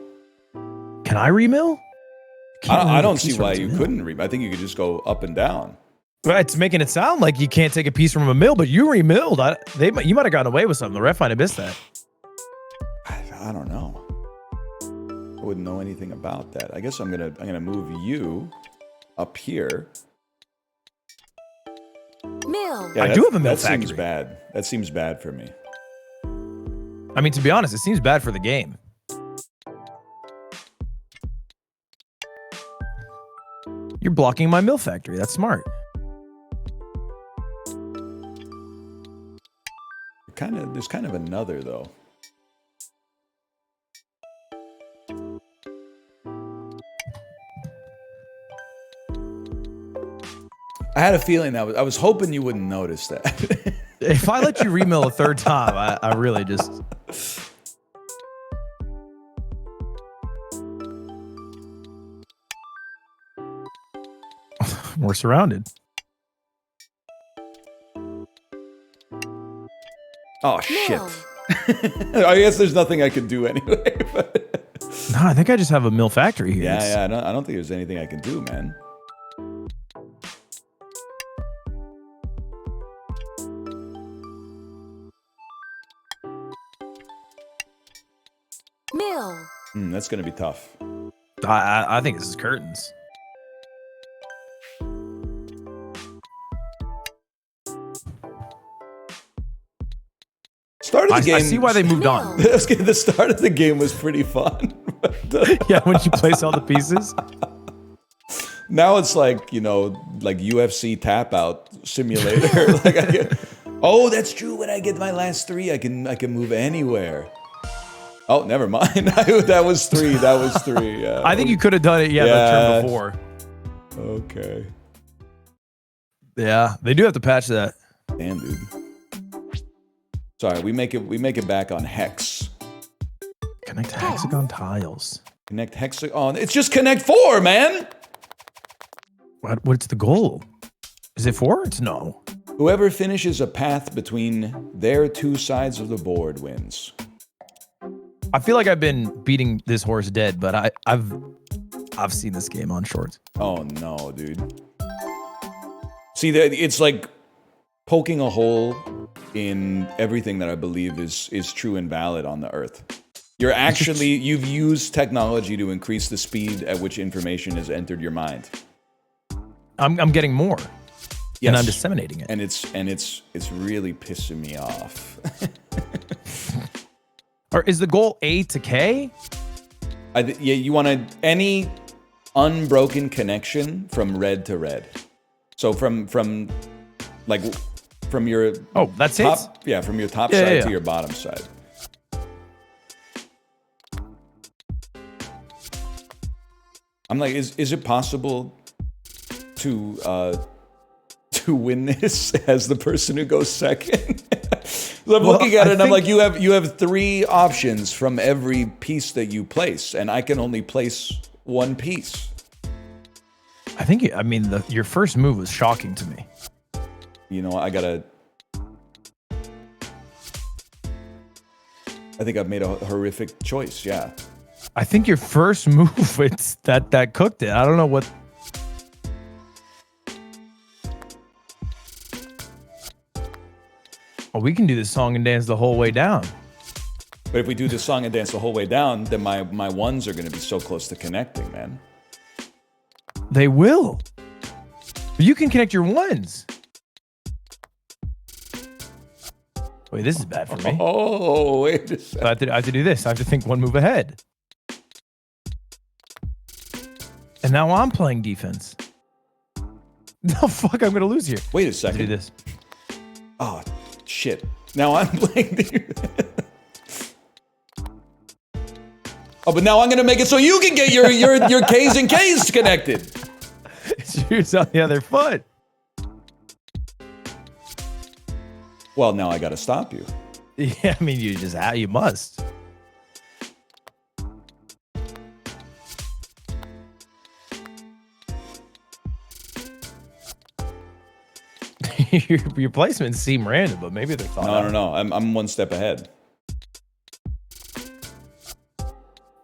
[SPEAKER 3] Can I remill?
[SPEAKER 1] I don't see why you couldn't remill. I think you could just go up and down.
[SPEAKER 3] Well, it's making it sound like you can't take a piece from a mill, but you remilled. You might have gotten away with something. The ref might have missed that.
[SPEAKER 1] I don't know. I wouldn't know anything about that. I guess I'm gonna move you up here.
[SPEAKER 2] Mill.
[SPEAKER 1] Yeah,
[SPEAKER 3] I do have a mill
[SPEAKER 1] that
[SPEAKER 3] factory.
[SPEAKER 1] seems bad. That seems bad for me.
[SPEAKER 3] I mean, to be honest, it seems bad for the game. You're blocking my mill factory. That's smart.
[SPEAKER 1] There's kind of another though. I had a feeling I was hoping you wouldn't notice that.
[SPEAKER 3] If I let you remill a third time, I really just... We're surrounded.
[SPEAKER 1] Oh shit! I guess there's nothing I can do anyway.
[SPEAKER 3] No, I think I just have a mill factory here.
[SPEAKER 1] Yeah. I don't think there's anything I can do, man.
[SPEAKER 2] Mill.
[SPEAKER 1] That's gonna be tough.
[SPEAKER 3] I think this is curtains.
[SPEAKER 1] Start of the game.
[SPEAKER 3] I see why they moved on.
[SPEAKER 1] The start of the game was pretty fun.
[SPEAKER 3] Yeah, when you place all the pieces.
[SPEAKER 1] Now it's like, like UFC tap out simulator. Oh, that's true. When I get my last 3, I can move anywhere. Oh, never mind. That was 3. Yeah.
[SPEAKER 3] I think you could have done it, the turn before.
[SPEAKER 1] Okay.
[SPEAKER 3] Yeah, they do have to patch that.
[SPEAKER 1] Damn, dude. Sorry, we make it back on hex.
[SPEAKER 3] Connect hexagon tiles.
[SPEAKER 1] Connect hexagon. It's just connect 4, man.
[SPEAKER 3] What's the goal? Is it 4? It's no.
[SPEAKER 1] Whoever finishes a path between their 2 sides of the board wins.
[SPEAKER 3] I feel like I've been beating this horse dead, but I've seen this game on shorts.
[SPEAKER 1] Oh no, dude. See, it's like poking a hole in everything that I believe is true and valid on the earth. You've used technology to increase the speed at which information has entered your mind.
[SPEAKER 3] I'm getting more.
[SPEAKER 1] Yes.
[SPEAKER 3] And I'm disseminating it.
[SPEAKER 1] And it's really pissing me off.
[SPEAKER 3] Or is the goal A to K?
[SPEAKER 1] Yeah, you want any unbroken connection from red to red. So from your
[SPEAKER 3] that's
[SPEAKER 1] top,
[SPEAKER 3] it?
[SPEAKER 1] yeah, from your top side to your bottom side. I'm like, is it possible to to win this as the person who goes second. So I'm looking at it and I'm like, you have 3 options from every piece that you place, and I can only place 1 piece.
[SPEAKER 3] I think, your first move was shocking to me.
[SPEAKER 1] You know, I think I've made a horrific choice, yeah.
[SPEAKER 3] I think your first move, it's that cooked it. I don't know what. Oh, we can do this song and dance the whole way down.
[SPEAKER 1] But if we do this song and dance the whole way down, then my 1s are going to be so close to connecting, man.
[SPEAKER 3] They will. But you can connect your 1s. Wait, this is bad for me.
[SPEAKER 1] Oh, wait a second.
[SPEAKER 3] I have to do this. I have to think 1 move ahead. And now I'm playing defense. No, fuck, I'm going to lose here.
[SPEAKER 1] Wait a second.
[SPEAKER 3] Do this.
[SPEAKER 1] Oh, shit. Now I'm playing Oh, but now I'm going to make it so you can get your K's and K's connected.
[SPEAKER 3] Shoes on the other foot.
[SPEAKER 1] Well, now I got to stop you.
[SPEAKER 3] Yeah, I mean, you must. your placements seem random, but maybe they're thought out.
[SPEAKER 1] No. I'm 1 step ahead.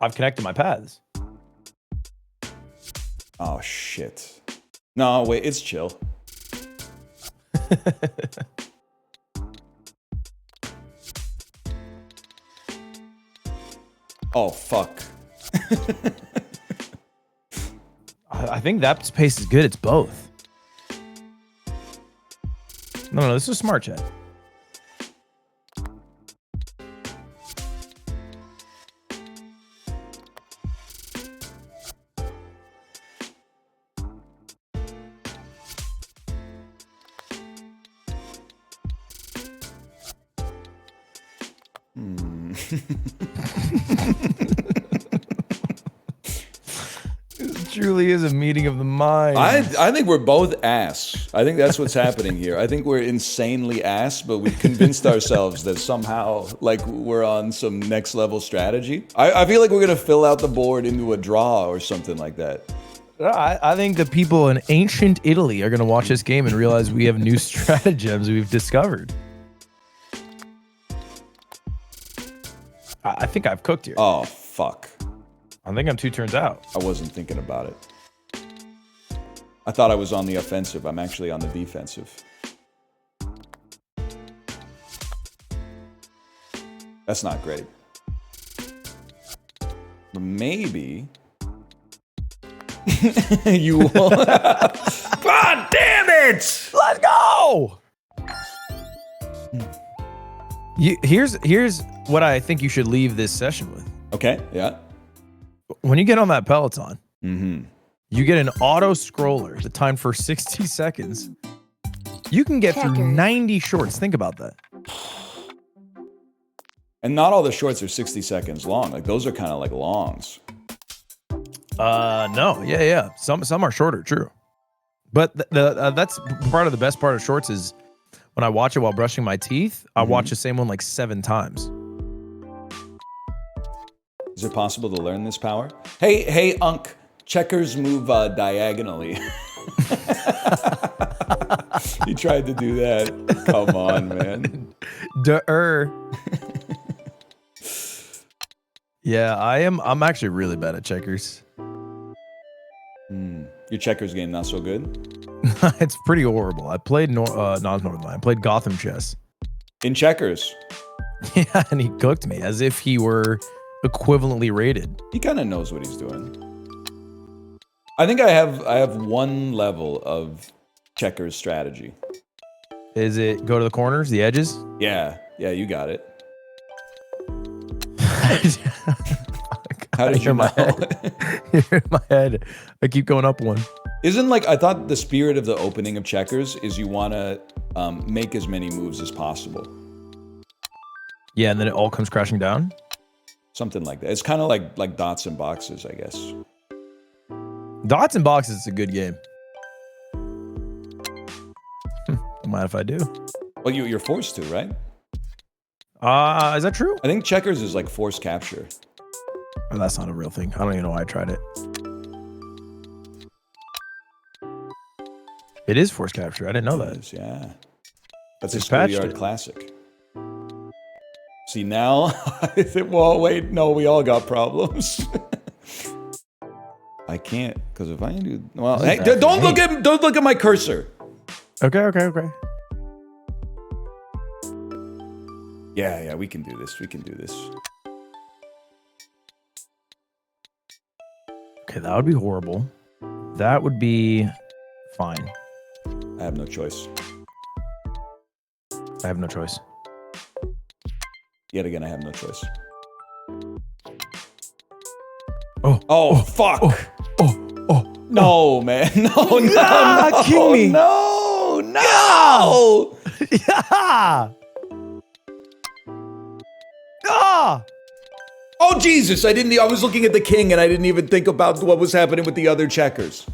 [SPEAKER 3] I've connected my paths.
[SPEAKER 1] Oh, shit. No, wait, it's chill. Oh, fuck.
[SPEAKER 3] I think that space is good. It's both. No, this is smart chat. This truly is a meeting of the minds.
[SPEAKER 1] I think we're both ass. I think that's what's happening here. I think we're insanely ass, but we've convinced ourselves that somehow, like, we're on some next level strategy. I feel like we're gonna fill out the board into a draw or something like that.
[SPEAKER 3] I think the people in ancient Italy are going to watch this game and realize we have new stratagems we've discovered. I think I've cooked here.
[SPEAKER 1] Oh, fuck.
[SPEAKER 3] I think I'm 2 turns out.
[SPEAKER 1] I wasn't thinking about it. I thought I was on the offensive. I'm actually on the defensive. That's not great. But maybe... you will. God damn it!
[SPEAKER 3] Let's go! Here's what I think you should leave this session with.
[SPEAKER 1] Okay, yeah.
[SPEAKER 3] When you get on that Peloton, you get an auto scroller, the time for 60 seconds. You can get through 90 shorts. Think about that.
[SPEAKER 1] And not all the shorts are 60 seconds long. Like, those are kind of like longs.
[SPEAKER 3] No, yeah. Some are shorter, true. But that's part of the best part of shorts is when I watch it while brushing my teeth, I watch the same one like 7 times.
[SPEAKER 1] Is it possible to learn this power? Hey, Unk, checkers move diagonally. He tried to do that. Come on, man.
[SPEAKER 3] Yeah, I'm actually really bad at checkers.
[SPEAKER 1] Your checkers game not so good?
[SPEAKER 3] It's pretty horrible. I played not Northernlion. I played Gotham chess.
[SPEAKER 1] In checkers?
[SPEAKER 3] Yeah, and he cooked me as if he were equivalently rated.
[SPEAKER 1] He kind of knows what he's doing. I think I have 1 level of checkers strategy.
[SPEAKER 3] Is it go to the corners, the edges?
[SPEAKER 1] Yeah, you got it. How did you know?
[SPEAKER 3] In my head, I keep going up 1.
[SPEAKER 1] Isn't like, I thought the spirit of the opening of checkers is you want to make as many moves as possible.
[SPEAKER 3] Yeah, and then it all comes crashing down?
[SPEAKER 1] Something like that. It's kind of like dots and boxes, I guess.
[SPEAKER 3] Dots and boxes is a good game. mind if I do.
[SPEAKER 1] Well, you're forced to, right?
[SPEAKER 3] Is that true?
[SPEAKER 1] I think checkers is like forced capture.
[SPEAKER 3] Oh, that's not a real thing. I don't even know why I tried it. It is force capture. I didn't know that.
[SPEAKER 1] Is, yeah. That's a
[SPEAKER 3] Just patched
[SPEAKER 1] schoolyard
[SPEAKER 3] it.
[SPEAKER 1] classic. See now, well, wait, no, we all got problems. I can't because if I do, well, hey, don't look at my cursor.
[SPEAKER 3] Okay.
[SPEAKER 1] Yeah, we can do this. We can do this.
[SPEAKER 3] Okay, that would be horrible. That would be fine.
[SPEAKER 1] I have no choice.
[SPEAKER 3] I have no choice.
[SPEAKER 1] Yet again, I have no choice.
[SPEAKER 3] Oh,
[SPEAKER 1] fuck.
[SPEAKER 3] Oh.
[SPEAKER 1] No, man. No,
[SPEAKER 3] king me.
[SPEAKER 1] No.
[SPEAKER 3] Yeah. Ah.
[SPEAKER 1] Oh, Jesus. I was looking at the king and I didn't even think about what was happening with the other checkers.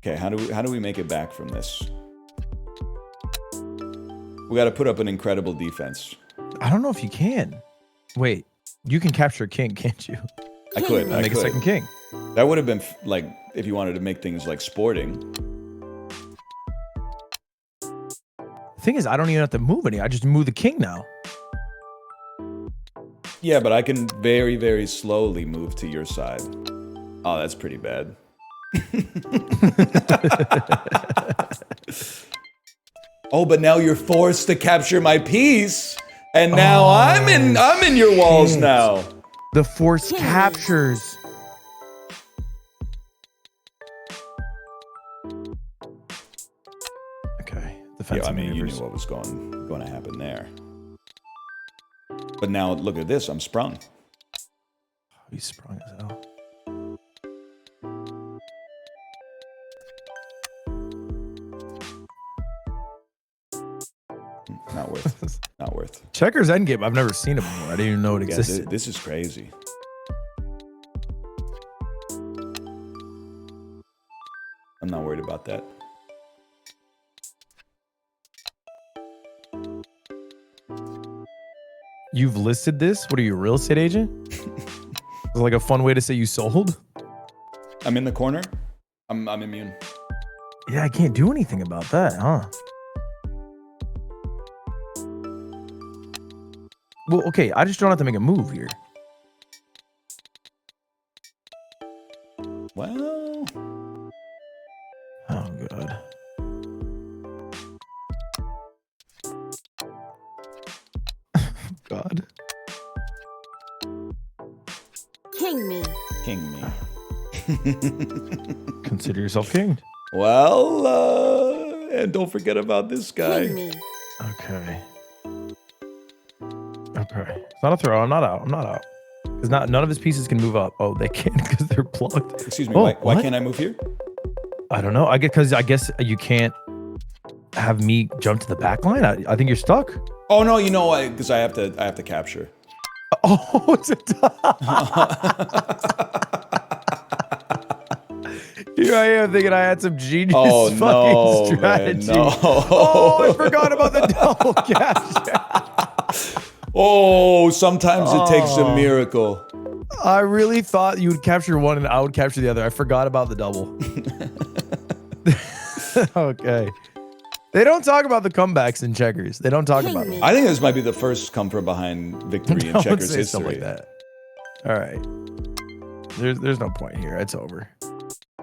[SPEAKER 1] Okay, how do we make it back from this? We got to put up an incredible defense.
[SPEAKER 3] I don't know if you can. Wait, you can capture a king, can't you?
[SPEAKER 1] I could.
[SPEAKER 3] Make a second king.
[SPEAKER 1] That would have been like if you wanted to make things like sporting.
[SPEAKER 3] The thing is, I don't even have to move any. I just move the king now.
[SPEAKER 1] Yeah, but I can very, very slowly move to your side. Oh, that's pretty bad. Oh, but now you're forced to capture my piece, and now I'm in your walls now.
[SPEAKER 3] The force captures. Okay.
[SPEAKER 1] Yeah, I mean, you knew what was going to happen there. But now look at this. I'm sprung.
[SPEAKER 3] He's sprung as hell.
[SPEAKER 1] Not worth. Not worth.
[SPEAKER 3] Checkers endgame. I've never seen it before. I didn't even know it existed.
[SPEAKER 1] This is crazy. I'm not worried about that.
[SPEAKER 3] You've listed this? What are you, a real estate agent? Is it like a fun way to say you sold?
[SPEAKER 1] I'm in the corner. I'm immune.
[SPEAKER 3] Yeah, I can't do anything about that, huh? Well, okay, I just don't have to make a move here.
[SPEAKER 1] Well.
[SPEAKER 3] Oh, God. God.
[SPEAKER 5] King me.
[SPEAKER 1] King me.
[SPEAKER 3] Consider yourself king.
[SPEAKER 1] Well, and don't forget about this guy.
[SPEAKER 5] King me.
[SPEAKER 3] Okay. Okay. It's not a throw. I'm not out. Because none of his pieces can move up. Oh, they can't because they're plugged.
[SPEAKER 1] Excuse me.
[SPEAKER 3] Oh,
[SPEAKER 1] why can't I move here?
[SPEAKER 3] I don't know. I guess you can't have me jump to the back line. I think you're stuck.
[SPEAKER 1] Oh no, you know why? Because I have to capture.
[SPEAKER 3] Oh, it's a Here I am thinking I had some genius fucking strategy.
[SPEAKER 1] Man, no.
[SPEAKER 3] Oh, I forgot about the double capture.
[SPEAKER 1] Oh, sometimes it takes a miracle.
[SPEAKER 3] I really thought you would capture one and I would capture the other. I forgot about the double. Okay. They don't talk about the comebacks in checkers. They don't talk about them.
[SPEAKER 1] I think this might be the first come from behind victory in checkers history.
[SPEAKER 3] Stuff like that. All right. There's no point here. It's over.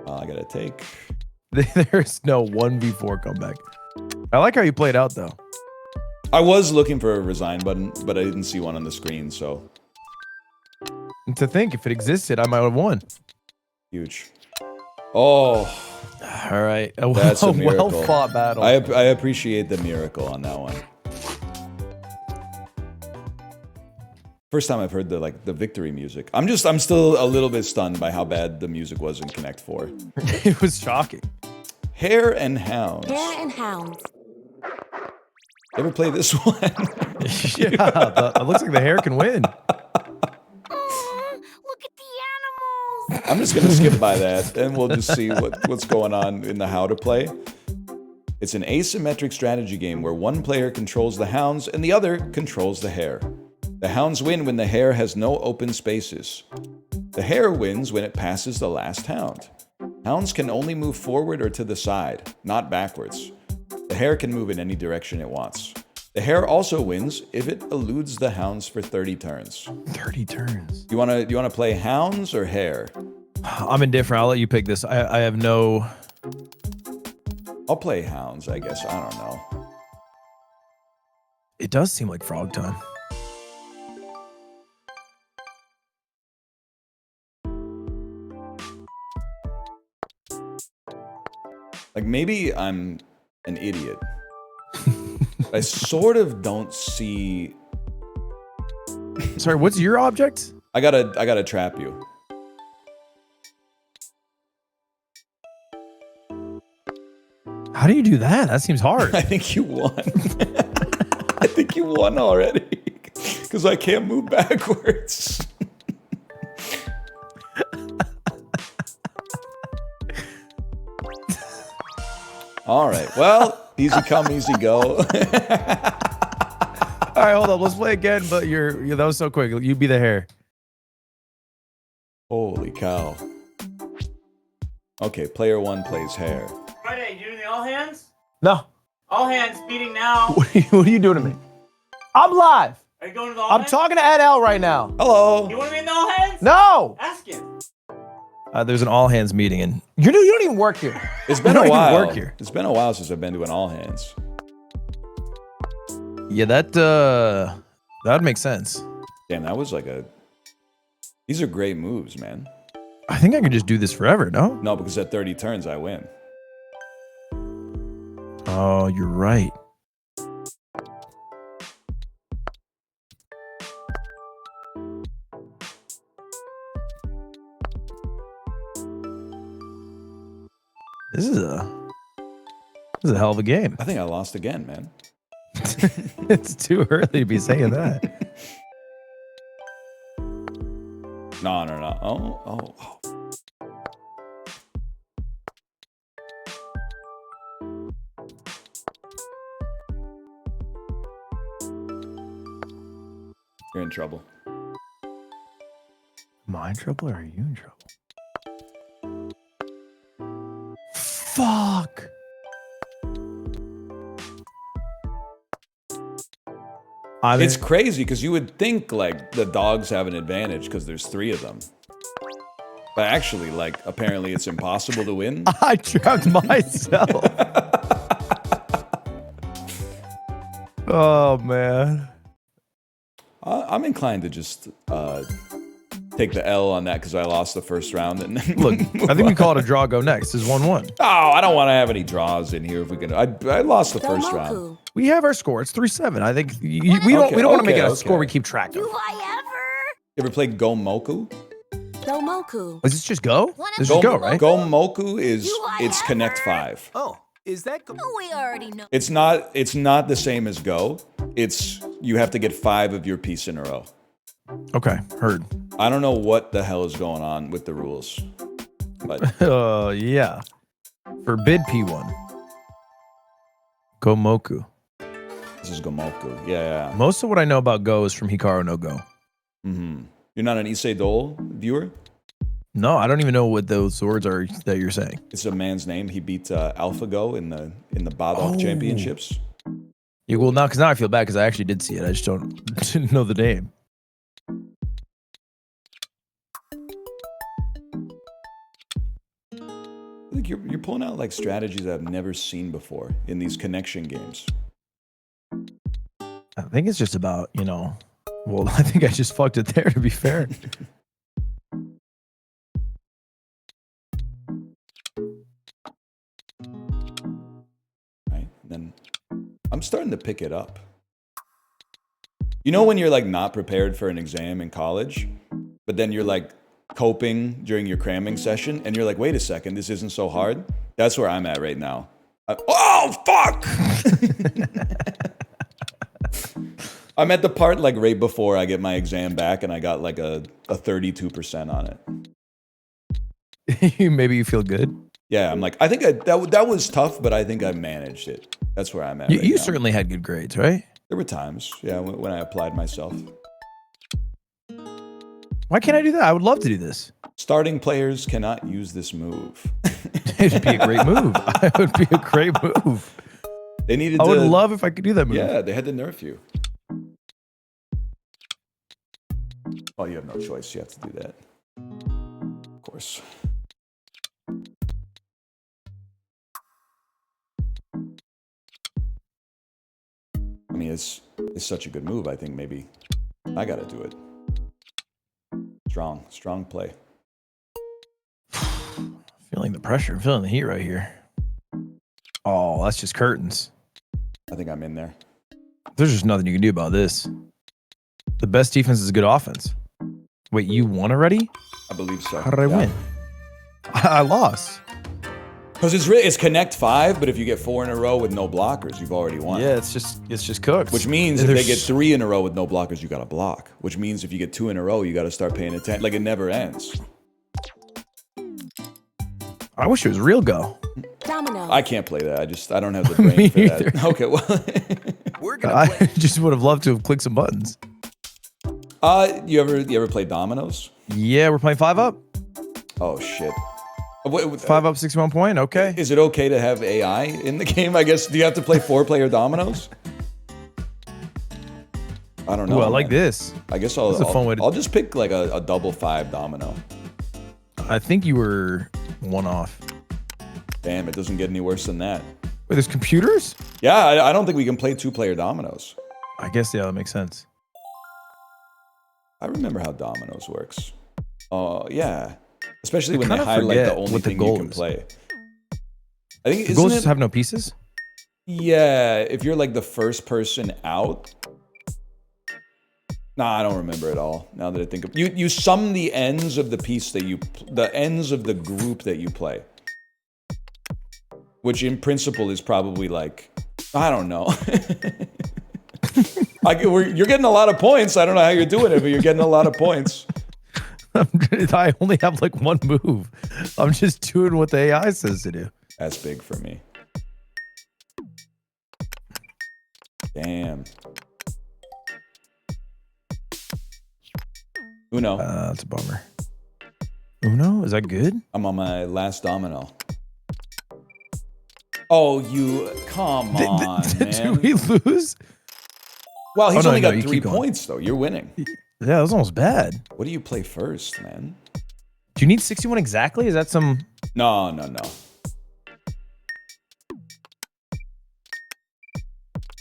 [SPEAKER 1] I gotta take.
[SPEAKER 3] There's no 1v4 comeback. I like how you played out though.
[SPEAKER 1] I was looking for a resign button, but I didn't see one on the screen, so.
[SPEAKER 3] And to think, if it existed, I might have won.
[SPEAKER 1] Huge. Oh.
[SPEAKER 3] All right.
[SPEAKER 1] That's a miracle.
[SPEAKER 3] Well fought battle.
[SPEAKER 1] I appreciate the miracle on that one. First time I've heard the victory music. I'm still a little bit stunned by how bad the music was in Connect 4.
[SPEAKER 3] It was shocking.
[SPEAKER 1] Hare and Hounds.
[SPEAKER 5] Hare and Hounds.
[SPEAKER 1] Ever play this one?
[SPEAKER 3] Yeah, it looks like the hare can win.
[SPEAKER 5] Look at the animals.
[SPEAKER 1] I'm just going to skip by that, and we'll just see what's going on in the how to play. It's an asymmetric strategy game where one player controls the hounds and the other controls the hare. The hounds win when the hare has no open spaces. The hare wins when it passes the last hound. Hounds can only move forward or to the side, not backwards. The hare can move in any direction it wants. The hare also wins if it eludes the hounds for 30 turns.
[SPEAKER 3] 30 turns.
[SPEAKER 1] You wanna play hounds or hare?
[SPEAKER 3] I'm indifferent. I'll let you pick this. I have no...
[SPEAKER 1] I'll play hounds, I guess. I don't know.
[SPEAKER 3] It does seem like frog time.
[SPEAKER 1] Like, maybe I'm an idiot. I sort of don't see...
[SPEAKER 3] Sorry, what's your object?
[SPEAKER 1] I gotta trap you.
[SPEAKER 3] How do you do that? That seems hard.
[SPEAKER 1] I think you won. I think you won already. Because I can't move backwards. All right. Well, easy come, easy go.
[SPEAKER 3] All right, hold up. Let's play again, but that was so quick. You be the hare.
[SPEAKER 1] Holy cow. Okay, player one plays hare.
[SPEAKER 6] Friday, you doing the all hands?
[SPEAKER 3] No.
[SPEAKER 6] All hands meeting now.
[SPEAKER 3] What are you doing to me? I'm live.
[SPEAKER 6] Are you going to the all
[SPEAKER 3] I'm
[SPEAKER 6] hands?
[SPEAKER 3] talking to Ed L right now.
[SPEAKER 1] Hello.
[SPEAKER 6] You want to be in the all hands?
[SPEAKER 3] No.
[SPEAKER 6] Ask him.
[SPEAKER 3] There's an all hands meeting, and you don't even work here.
[SPEAKER 1] It's been
[SPEAKER 3] You
[SPEAKER 1] a
[SPEAKER 3] don't even
[SPEAKER 1] while.
[SPEAKER 3] work here.
[SPEAKER 1] It's been a while since I've been to an all hands.
[SPEAKER 3] Yeah, that'd make sense.
[SPEAKER 1] Damn, that was like a... These are great moves, man.
[SPEAKER 3] I think I could just do this forever, no?
[SPEAKER 1] No, because at 30 turns, I win.
[SPEAKER 3] Oh, you're right. This is a hell of a game.
[SPEAKER 1] I think I lost again, man.
[SPEAKER 3] It's too early to be saying that.
[SPEAKER 1] No. Oh. You're in trouble.
[SPEAKER 3] Am I in trouble or are you in trouble? Fuck.
[SPEAKER 1] It's crazy because you would think like the dogs have an advantage because there's 3 of them. But actually, like, apparently it's impossible to win.
[SPEAKER 3] I trapped myself. Oh, man.
[SPEAKER 1] I'm inclined to just take the L on that because I lost the first round. And then
[SPEAKER 3] Look, I think we call it a draw. Go next. This is 1-1.
[SPEAKER 1] Oh, I don't want to have any draws in here if we can. I lost the first round.
[SPEAKER 5] Gomoku.
[SPEAKER 3] We have our score. It's 3-7. I think we don't want to make it a score we keep track of.
[SPEAKER 5] Do I
[SPEAKER 1] You ever played Gomoku?
[SPEAKER 5] ever? Gomoku.
[SPEAKER 3] Is this just go? This is just go, right?
[SPEAKER 1] Gomoku is
[SPEAKER 5] Do I
[SPEAKER 1] it's Connect
[SPEAKER 5] ever?
[SPEAKER 1] 5.
[SPEAKER 4] Oh, is that
[SPEAKER 5] We already know.
[SPEAKER 1] It's not the same as Go. It's you have to get 5 of your piece in a row.
[SPEAKER 3] Okay, heard.
[SPEAKER 1] I don't know what the hell is going on with the rules. But
[SPEAKER 3] Yeah. Forbid P1. Gomoku.
[SPEAKER 1] this is Gomoku. Yeah.
[SPEAKER 3] Most of what I know about Go is from Hikaru no Go.
[SPEAKER 1] Mm-hmm. You're not an Issei Dole viewer?
[SPEAKER 3] No, I don't even know what those words are that you're saying.
[SPEAKER 1] It's a man's name. He beat AlphaGo in the Badok championships.
[SPEAKER 3] Yeah, well, now I feel bad because I actually did see it. I just didn't know the name.
[SPEAKER 1] I think you're pulling out like strategies I've never seen before in these connection games.
[SPEAKER 3] I think it's just about, well, I think I just fucked it there, to be fair.
[SPEAKER 1] Right? And then I'm starting to pick it up. You know when you're like not prepared for an exam in college, but then you're like coping during your cramming session and you're like, wait a second, this isn't so hard? That's where I'm at right now. Oh, fuck! I'm at the part like right before I get my exam back and I got like a 32% on it.
[SPEAKER 3] Maybe you feel good.
[SPEAKER 1] Yeah, I'm like, I think that was tough, but I think I managed it. That's where I'm at.
[SPEAKER 3] You,
[SPEAKER 1] right
[SPEAKER 3] you
[SPEAKER 1] now.
[SPEAKER 3] certainly had good grades, right?
[SPEAKER 1] There were times, yeah, when I applied myself.
[SPEAKER 3] Why can't I do that? I would love to do this.
[SPEAKER 1] Starting players cannot use this move.
[SPEAKER 3] It'd be a great move. It would be a great move.
[SPEAKER 1] They needed.
[SPEAKER 3] I would love if I could do that move.
[SPEAKER 1] Yeah, they had to nerf you. Oh, you have no choice. You have to do that. Of course. I mean, it's such a good move. I think maybe I got to do it. Strong play.
[SPEAKER 3] Feeling the pressure. I'm feeling the heat right here. Oh, that's just curtains.
[SPEAKER 1] I think I'm in there.
[SPEAKER 3] There's just nothing you can do about this. The best defense is good offense. Wait, you won already?
[SPEAKER 1] I believe so.
[SPEAKER 3] How did I win? I lost.
[SPEAKER 1] Because it's connect 5, but if you get 4 in a row with no blockers, you've already won.
[SPEAKER 3] Yeah, it's just cooked.
[SPEAKER 1] Which means if they get 3 in a row with no blockers, you got to block. Which means if you get 2 in a row, you got to start paying attention. Like, it never ends.
[SPEAKER 3] I wish it was real go.
[SPEAKER 5] Domino.
[SPEAKER 1] I can't play that. I don't have the brain for
[SPEAKER 3] either.
[SPEAKER 1] that. Okay, well.
[SPEAKER 4] We're gonna
[SPEAKER 3] I
[SPEAKER 4] play.
[SPEAKER 3] just would have loved to have clicked some buttons.
[SPEAKER 1] You ever play dominoes?
[SPEAKER 3] Yeah, we're playing 5 up.
[SPEAKER 1] Oh shit.
[SPEAKER 3] 5 up, 61 point. Okay.
[SPEAKER 1] Is it okay to have AI in the game? I guess. Do you have to play 4-player dominoes? I don't know.
[SPEAKER 3] Ooh, I like
[SPEAKER 1] man.
[SPEAKER 3] this.
[SPEAKER 1] I guess
[SPEAKER 3] This is a fun way to-
[SPEAKER 1] I'll just pick like a double 5 domino.
[SPEAKER 3] I think you were 1 off.
[SPEAKER 1] Damn, it doesn't get any worse than that.
[SPEAKER 3] Wait, there's computers?
[SPEAKER 1] Yeah, I don't think we can play 2-player dominoes.
[SPEAKER 3] I guess, yeah, that makes sense.
[SPEAKER 1] I remember how dominoes works. Oh, yeah. Especially
[SPEAKER 3] I
[SPEAKER 1] when they
[SPEAKER 3] kinda
[SPEAKER 1] highlight the
[SPEAKER 3] forget
[SPEAKER 1] only
[SPEAKER 3] what the
[SPEAKER 1] thing you
[SPEAKER 3] goal
[SPEAKER 1] can
[SPEAKER 3] is.
[SPEAKER 1] play. I think
[SPEAKER 3] The
[SPEAKER 1] isn't
[SPEAKER 3] goals
[SPEAKER 1] it?
[SPEAKER 3] just have no pieces?
[SPEAKER 1] Yeah, if you're like the first person out. Nah, I don't remember it all. Now that I think of you sum the ends of the piece that the ends of the group that you play. Which in principle is probably like, I don't know. You're getting a lot of points. I don't know how you're doing it, but you're getting a lot of points.
[SPEAKER 3] I only have like 1 move. I'm just doing what the AI says to do.
[SPEAKER 1] That's big for me. Damn. Uno.
[SPEAKER 3] That's a bummer. Uno? Is that good?
[SPEAKER 1] I'm on my last domino. Oh, come on,
[SPEAKER 3] Did
[SPEAKER 1] man.
[SPEAKER 3] we lose?
[SPEAKER 1] Well, he's
[SPEAKER 3] Oh, no,
[SPEAKER 1] only
[SPEAKER 3] no,
[SPEAKER 1] got
[SPEAKER 3] you
[SPEAKER 1] 3
[SPEAKER 3] keep going.
[SPEAKER 1] points, though. You're winning.
[SPEAKER 3] Yeah, that was almost bad.
[SPEAKER 1] What do you play first, man?
[SPEAKER 3] Do you need 61 exactly? Is that some...
[SPEAKER 1] No.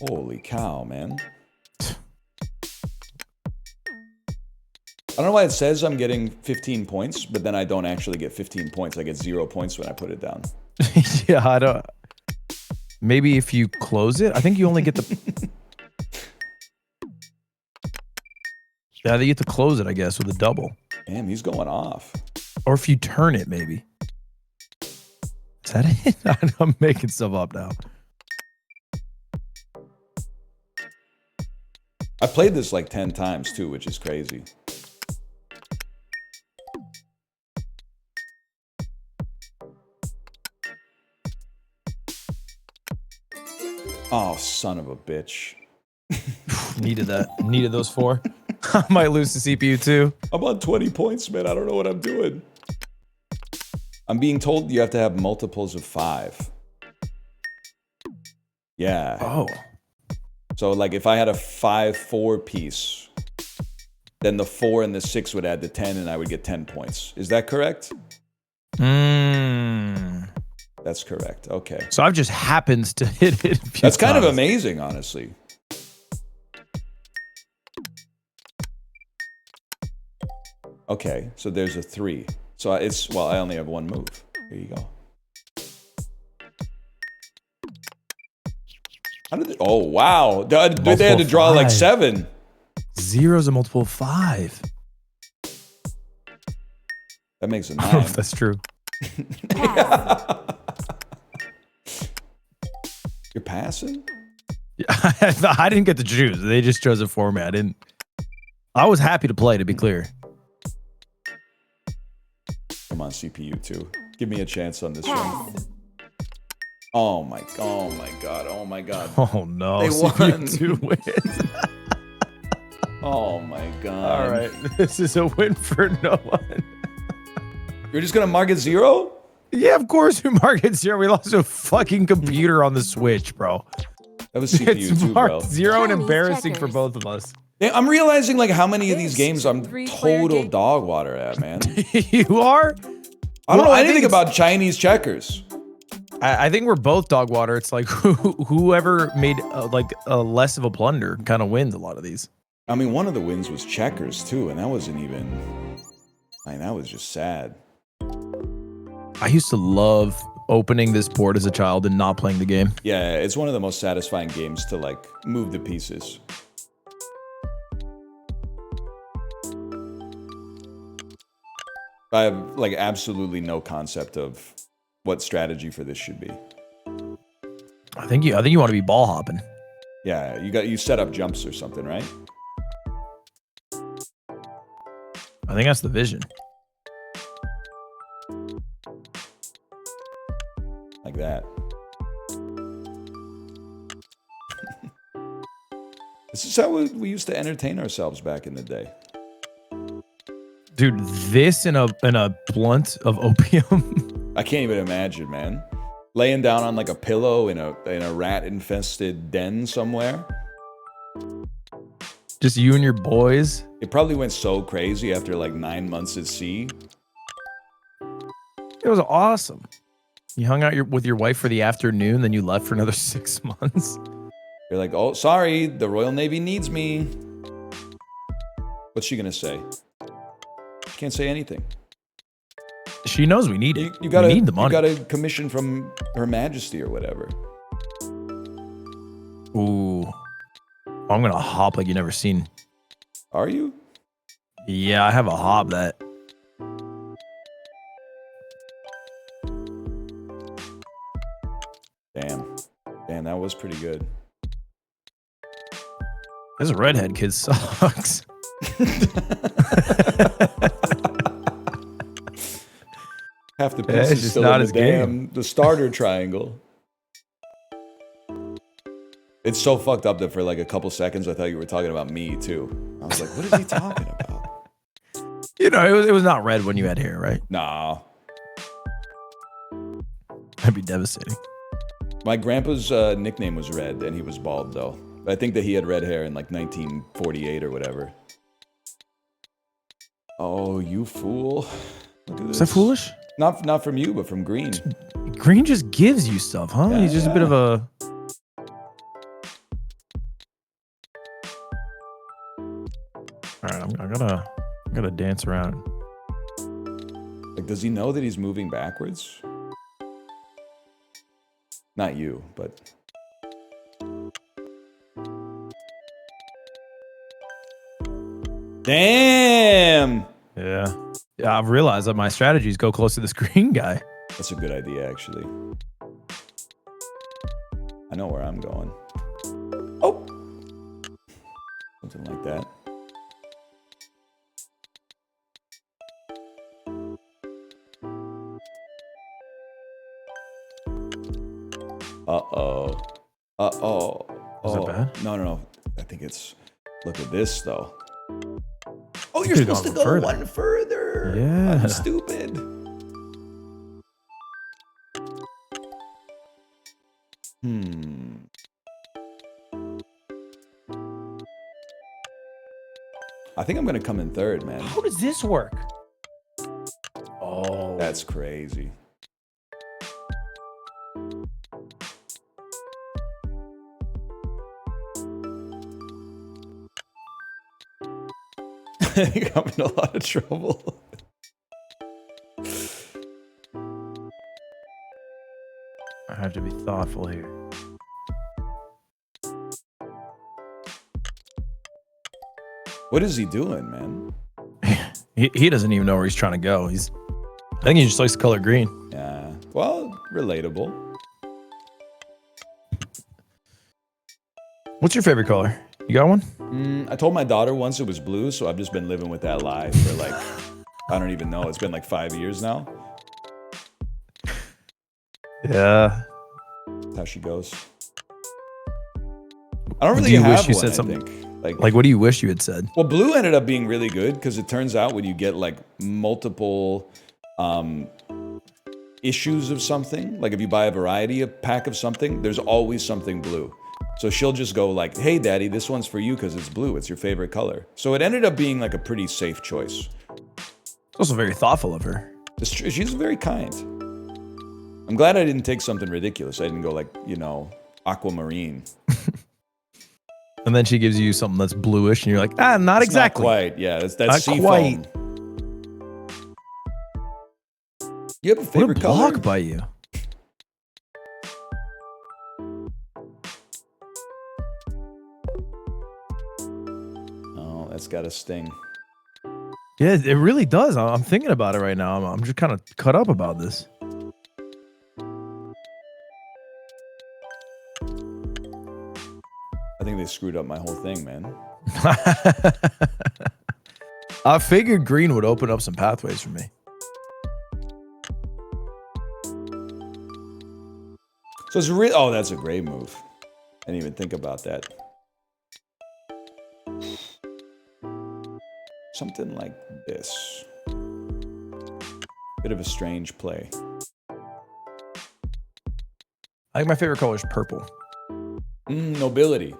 [SPEAKER 1] Holy cow, man. I don't know why it says I'm getting 15 points, but then I don't actually get 15 points. I get 0 points when I put it down.
[SPEAKER 3] Yeah, I don't... Maybe if you close it? I think you only get the... Yeah, they get to close it, I guess, with a double.
[SPEAKER 1] Damn, he's going off.
[SPEAKER 3] Or if you turn it, maybe. Is that it? I'm making stuff up now.
[SPEAKER 1] I played this like 10 times too, which is crazy. Oh, son of a bitch.
[SPEAKER 3] Needed that. Needed those 4. I might lose the CPU too.
[SPEAKER 1] I'm on 20 points, man. I don't know what I'm doing. I'm being told you have to have multiples of 5. Yeah.
[SPEAKER 3] Oh.
[SPEAKER 1] So like if I had a 5-4 piece, then the 4 and the 6 would add to 10 and I would get 10 points. Is that correct? That's correct. Okay.
[SPEAKER 3] So I've just happened to hit it.
[SPEAKER 1] That's kind of amazing, honestly. Okay, so there's a 3. So I only have 1 move. Here you go. How did oh, wow. They had to draw like 7.
[SPEAKER 3] 0's a multiple of 5.
[SPEAKER 1] That makes a
[SPEAKER 3] I don't know
[SPEAKER 1] 9.
[SPEAKER 3] if that's true.
[SPEAKER 1] You're passing?
[SPEAKER 3] Yeah, I didn't get to choose. They just chose it for me. I was happy to play, to be clear.
[SPEAKER 1] Come Come on, CPU 2. Give me a chance on this one.
[SPEAKER 5] Pass.
[SPEAKER 1] Oh my god. Oh my god.
[SPEAKER 3] Oh no.
[SPEAKER 1] They won.
[SPEAKER 3] CPU2 wins.
[SPEAKER 1] Oh my god.
[SPEAKER 3] All right. This is a win for no one.
[SPEAKER 1] You're just gonna mark it 0?
[SPEAKER 3] Yeah, of course we mark it 0. We lost a fucking computer on the Switch, bro.
[SPEAKER 1] That was CPU
[SPEAKER 3] It's
[SPEAKER 1] 2, bro.
[SPEAKER 3] marked 0 and
[SPEAKER 5] Chinese
[SPEAKER 3] embarrassing for
[SPEAKER 5] checkers.
[SPEAKER 3] both of us.
[SPEAKER 1] Yeah, I'm realizing like how many of these
[SPEAKER 2] This
[SPEAKER 1] games I'm
[SPEAKER 2] three-player
[SPEAKER 1] total
[SPEAKER 2] game-
[SPEAKER 1] dog water at, man.
[SPEAKER 3] You are?
[SPEAKER 1] I don't
[SPEAKER 3] Well,
[SPEAKER 1] know
[SPEAKER 3] I
[SPEAKER 1] anything
[SPEAKER 3] think
[SPEAKER 1] about Chinese checkers.
[SPEAKER 3] I think we're both dog water. It's like whoever made like a less of a blunder kind of wins a lot of these.
[SPEAKER 1] I mean, one of the wins was checkers too, and that wasn't even. I mean, that was just sad.
[SPEAKER 3] I used to love opening this board as a child and not playing the game.
[SPEAKER 1] Yeah, it's one of the most satisfying games to like move the pieces. I have like absolutely no concept of what strategy for this should be.
[SPEAKER 3] I think you want to be ball hopping.
[SPEAKER 1] Yeah, you set up jumps or something, right?
[SPEAKER 3] I think that's the vision.
[SPEAKER 1] Like that. This is how we used to entertain ourselves back in the day.
[SPEAKER 3] Dude, this in a blunt of opium.
[SPEAKER 1] I can't even imagine, man. Laying down on like a pillow in a rat-infested den somewhere.
[SPEAKER 3] Just you and your boys.
[SPEAKER 1] It probably went so crazy after like 9 months at sea.
[SPEAKER 3] It was awesome. You hung out with your wife for the afternoon, then you left for another 6 months.
[SPEAKER 1] You're like, oh, sorry, the Royal Navy needs me. What's she gonna say? She can't say anything.
[SPEAKER 3] She knows we need it.
[SPEAKER 1] You got
[SPEAKER 3] we need the money.
[SPEAKER 1] You got a commission from Her Majesty or whatever.
[SPEAKER 3] Ooh. I'm gonna hop like you never seen.
[SPEAKER 1] Are you?
[SPEAKER 3] Yeah, I have a hop that.
[SPEAKER 1] Damn, that was pretty good.
[SPEAKER 3] This redhead kid sucks.
[SPEAKER 1] Half the
[SPEAKER 3] Yeah, it's
[SPEAKER 1] pieces
[SPEAKER 3] just
[SPEAKER 1] still
[SPEAKER 3] not
[SPEAKER 1] in
[SPEAKER 3] his
[SPEAKER 1] the starter triangle. It's so fucked up that for like a couple seconds I thought you were talking about me too. I was like, what is he talking about?
[SPEAKER 3] You know, it was not red when you had hair, right?
[SPEAKER 1] Nah.
[SPEAKER 3] That'd be devastating.
[SPEAKER 1] My grandpa's nickname was Red, and he was bald though. I think that he had red hair in like 1948 or whatever. Oh, you fool! Look at this.
[SPEAKER 3] Is that foolish?
[SPEAKER 1] Not from you, but from Green.
[SPEAKER 3] Green just gives you stuff, huh?
[SPEAKER 1] Yeah,
[SPEAKER 3] He's just a bit of a. All right, I gotta dance around.
[SPEAKER 1] Like, does he know that he's moving backwards? Not you, but. Damn!
[SPEAKER 3] Yeah. I've realized that my strategies go close to this green guy.
[SPEAKER 1] That's a good idea, actually. I know where I'm going. Oh! Something like that. Uh-oh. Uh-oh.
[SPEAKER 3] Is that bad?
[SPEAKER 1] No. I think it's... Look at this, though. Oh, you're
[SPEAKER 3] Could've
[SPEAKER 1] supposed to
[SPEAKER 3] gone
[SPEAKER 1] go
[SPEAKER 3] further.
[SPEAKER 1] one further.
[SPEAKER 3] Yeah.
[SPEAKER 1] I'm stupid. I think I'm gonna come in third, man.
[SPEAKER 3] How does this work? Oh.
[SPEAKER 1] That's crazy. I think I'm in a lot of trouble.
[SPEAKER 3] I have to be thoughtful here.
[SPEAKER 1] What is he doing, man?
[SPEAKER 3] He doesn't even know where he's trying to go. I think he just likes the color green.
[SPEAKER 1] Yeah. Well, relatable.
[SPEAKER 3] What's your favorite color? You got one?
[SPEAKER 1] I told my daughter once it was blue, so I've just been living with that lie for like I don't even know. It's been like 5 years now.
[SPEAKER 3] Yeah.
[SPEAKER 1] That's how she goes. I don't really
[SPEAKER 3] Do you
[SPEAKER 1] have
[SPEAKER 3] wish you
[SPEAKER 1] one,
[SPEAKER 3] said
[SPEAKER 1] I
[SPEAKER 3] something?
[SPEAKER 1] think.
[SPEAKER 3] Like, what do you wish you had said?
[SPEAKER 1] Well, blue ended up being really good because it turns out when you get like multiple issues of something, like if you buy a pack of something, there's always something blue. So she'll just go like, hey, daddy, this one's for you because it's blue. It's your favorite color. So it ended up being like a pretty safe choice.
[SPEAKER 3] It's also very thoughtful of her.
[SPEAKER 1] It's true. She's very kind. I'm glad I didn't take something ridiculous. I didn't go like, aquamarine.
[SPEAKER 3] And then she gives you something that's bluish, and you're like, not
[SPEAKER 1] It's
[SPEAKER 3] exactly.
[SPEAKER 1] Not quite. Yeah, that's
[SPEAKER 3] Not
[SPEAKER 1] sea
[SPEAKER 3] quite.
[SPEAKER 1] foam. You have a
[SPEAKER 3] What a
[SPEAKER 1] favorite color?
[SPEAKER 3] block by you.
[SPEAKER 1] Oh, that's got a sting.
[SPEAKER 3] Yeah, it really does. I'm thinking about it right now. I'm just kind of cut up about this.
[SPEAKER 1] I think they screwed up my whole thing, man.
[SPEAKER 3] I figured green would open up some pathways for me.
[SPEAKER 1] So it's real. Oh, that's a great move. I didn't even think about that. Something like this. Bit of a strange play.
[SPEAKER 3] I think my favorite color is purple.
[SPEAKER 1] Nobility.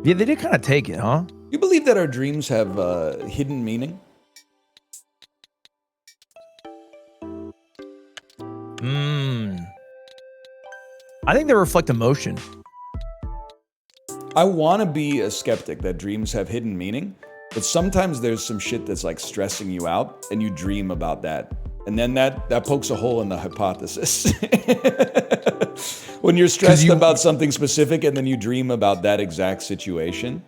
[SPEAKER 3] Yeah, they did kind of take it, huh?
[SPEAKER 1] You believe that our dreams have hidden meaning?
[SPEAKER 3] I think they reflect emotion.
[SPEAKER 1] I want to be a skeptic that dreams have hidden meaning, but sometimes there's some shit that's like stressing you out and you dream about that. And then that pokes a hole in the hypothesis. When you're stressed about something specific and then you dream about that exact situation.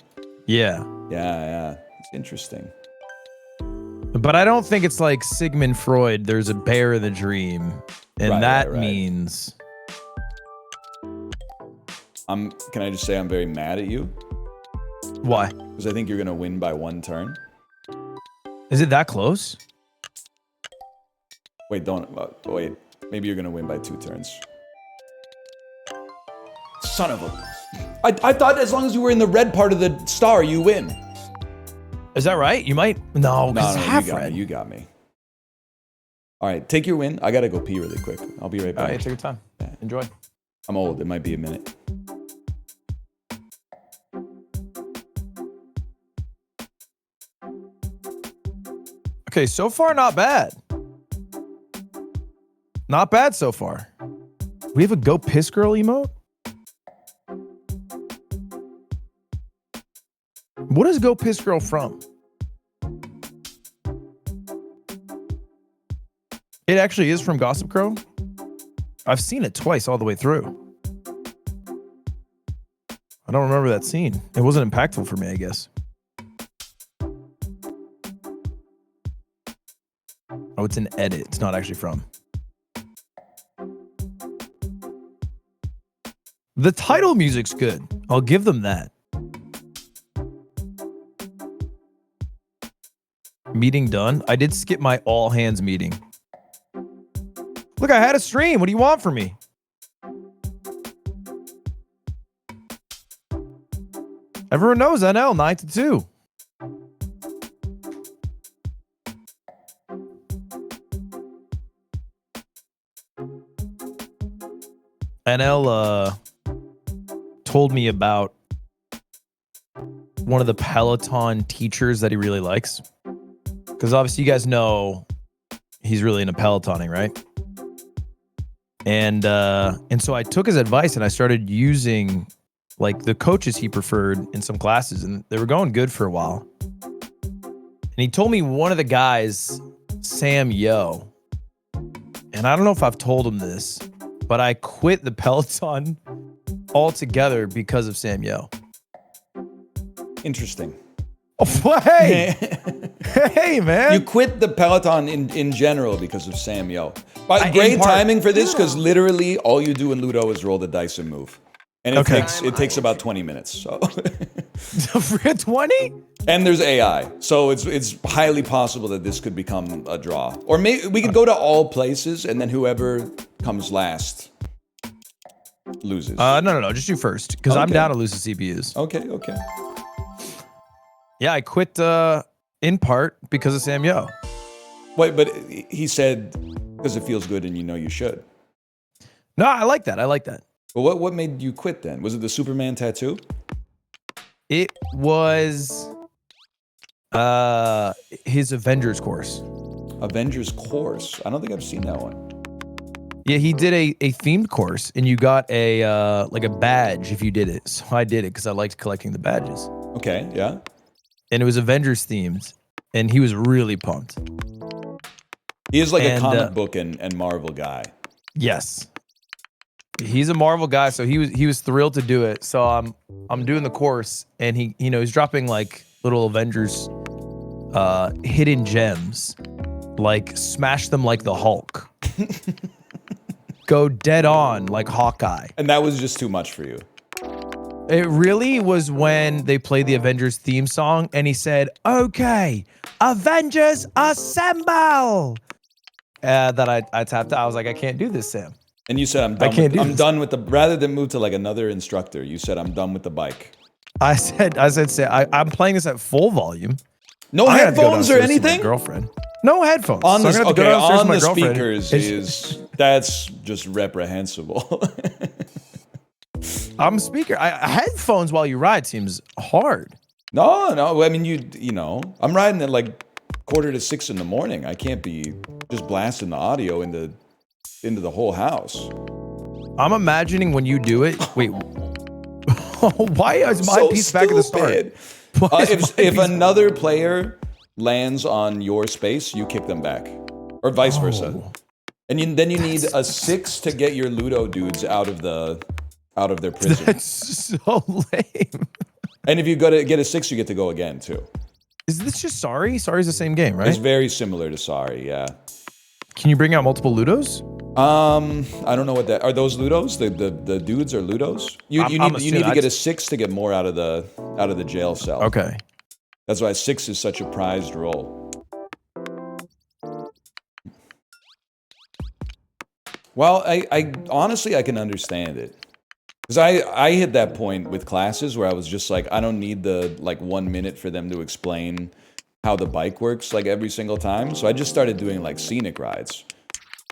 [SPEAKER 3] Yeah.
[SPEAKER 1] Yeah. It's interesting.
[SPEAKER 3] But I don't think it's like Sigmund Freud, there's a bear in the dream. And that means...
[SPEAKER 1] Can I just say I'm very mad at you?
[SPEAKER 3] Why?
[SPEAKER 1] Because I think you're going to win by 1 turn.
[SPEAKER 3] Is it that close?
[SPEAKER 1] Wait, wait. Maybe you're going to win by 2 turns. Son of a... I thought as long as you were in the red part of the star, you win.
[SPEAKER 3] Is that right? You might... No, because it's half
[SPEAKER 1] you got
[SPEAKER 3] red.
[SPEAKER 1] me. You got me. All right, take your win. I got to go pee really quick. I'll be right back.
[SPEAKER 3] All right, take your time.
[SPEAKER 1] Yeah.
[SPEAKER 3] Enjoy.
[SPEAKER 1] I'm old. It might be a minute.
[SPEAKER 3] Okay, so far, not bad. Not bad so far. We have a Go Piss Girl emote? What is Go Piss Girl from? It actually is from Gossip Crow. I've seen it twice all the way through. I don't remember that scene. It wasn't impactful for me, I guess. Oh, it's an edit. It's not actually from. The title music's good. I'll give them that. Meeting done. I did skip my all hands meeting. Look, I had a stream. What do you want from me? Everyone knows NL 9 to 2. NL told me about one of the Peloton teachers that he really likes. Because obviously you guys know he's really into Pelotoning, right? And so I took his advice and I started using like the coaches he preferred in some classes, and they were going good for a while. And he told me one of the guys, Sam Yo, and I don't know if I've told him this, but I quit the Peloton altogether because of Sam Yo.
[SPEAKER 1] Interesting.
[SPEAKER 3] Oh, hey! Hey, man.
[SPEAKER 1] You quit the Peloton in general because of Sam Yo. But great timing for this because literally all you do in Ludo is roll the dice and move. And it takes about 20 minutes. So
[SPEAKER 3] 20?
[SPEAKER 1] And there's AI, so it's highly possible that this could become a draw. Or maybe we could go to all places, and then whoever comes last loses.
[SPEAKER 3] No. Just you first, because I'm
[SPEAKER 1] Okay.
[SPEAKER 3] down to lose the CPUs.
[SPEAKER 1] Okay.
[SPEAKER 3] Yeah, I quit in part because of Sam Yo.
[SPEAKER 1] Wait, but he said because it feels good and you know you should.
[SPEAKER 3] No, I like that.
[SPEAKER 1] But what made you quit then? Was it the Superman tattoo?
[SPEAKER 3] It was his Avengers course.
[SPEAKER 1] Avengers course. I don't think I've seen that one.
[SPEAKER 3] Yeah, he did a themed course, and you got a like a badge if you did it. So I did it because I liked collecting the badges.
[SPEAKER 1] Okay, yeah.
[SPEAKER 3] And it was Avengers themed, and he was really pumped.
[SPEAKER 1] He is like a comic book and Marvel guy.
[SPEAKER 3] Yes, he's a Marvel guy, so he was thrilled to do it. So I'm doing the course, and he's dropping like little Avengers hidden gems, like smash them like the Hulk. Go dead on like Hawkeye.
[SPEAKER 1] And that was just too much for you.
[SPEAKER 3] It really was when they played the Avengers theme song and he said, "Okay, Avengers assemble." That I tapped out. I was like, I can't do this, Sam.
[SPEAKER 1] And you said, I'm done with the, rather than move to like another instructor, you said, I'm done with the bike.
[SPEAKER 3] I said, Sam, I'm playing this at full volume.
[SPEAKER 1] No
[SPEAKER 3] I gotta go
[SPEAKER 1] headphones or
[SPEAKER 3] downstairs to my
[SPEAKER 1] anything?
[SPEAKER 3] girlfriend. No headphones.
[SPEAKER 1] On the,
[SPEAKER 3] So I'm gonna have to go downstairs
[SPEAKER 1] on
[SPEAKER 3] to my
[SPEAKER 1] the
[SPEAKER 3] girlfriend.
[SPEAKER 1] speakers that's just reprehensible.
[SPEAKER 3] I'm a speaker. Headphones while you ride seems hard.
[SPEAKER 1] No. I mean, you know, I'm riding at like 5:45 in the morning. I can't be just blasting the audio into the whole house.
[SPEAKER 3] I'm imagining when you do it. Wait, why is my
[SPEAKER 1] So
[SPEAKER 3] piece back at the start?
[SPEAKER 1] stupid. If another player lands on your space, you kick them back, or vice versa. And then you need a 6 to get your Ludo dudes out of their prison.
[SPEAKER 3] That's so lame.
[SPEAKER 1] And if you get a 6, you get to go again too.
[SPEAKER 3] Is this just Sorry? Sorry's the same game, right?
[SPEAKER 1] It's very similar to Sorry, yeah.
[SPEAKER 3] Can you bring out multiple Ludos?
[SPEAKER 1] I don't know what that are. Those Ludos? The dudes are Ludos? You need to get a 6 to get more out of the jail cell.
[SPEAKER 3] Okay.
[SPEAKER 1] That's why 6 is such a prized role. Well, I honestly I can understand it. Because I hit that point with classes where I was just like, I don't need the like 1 minute for them to explain how the bike works like every single time. So I just started doing like scenic rides.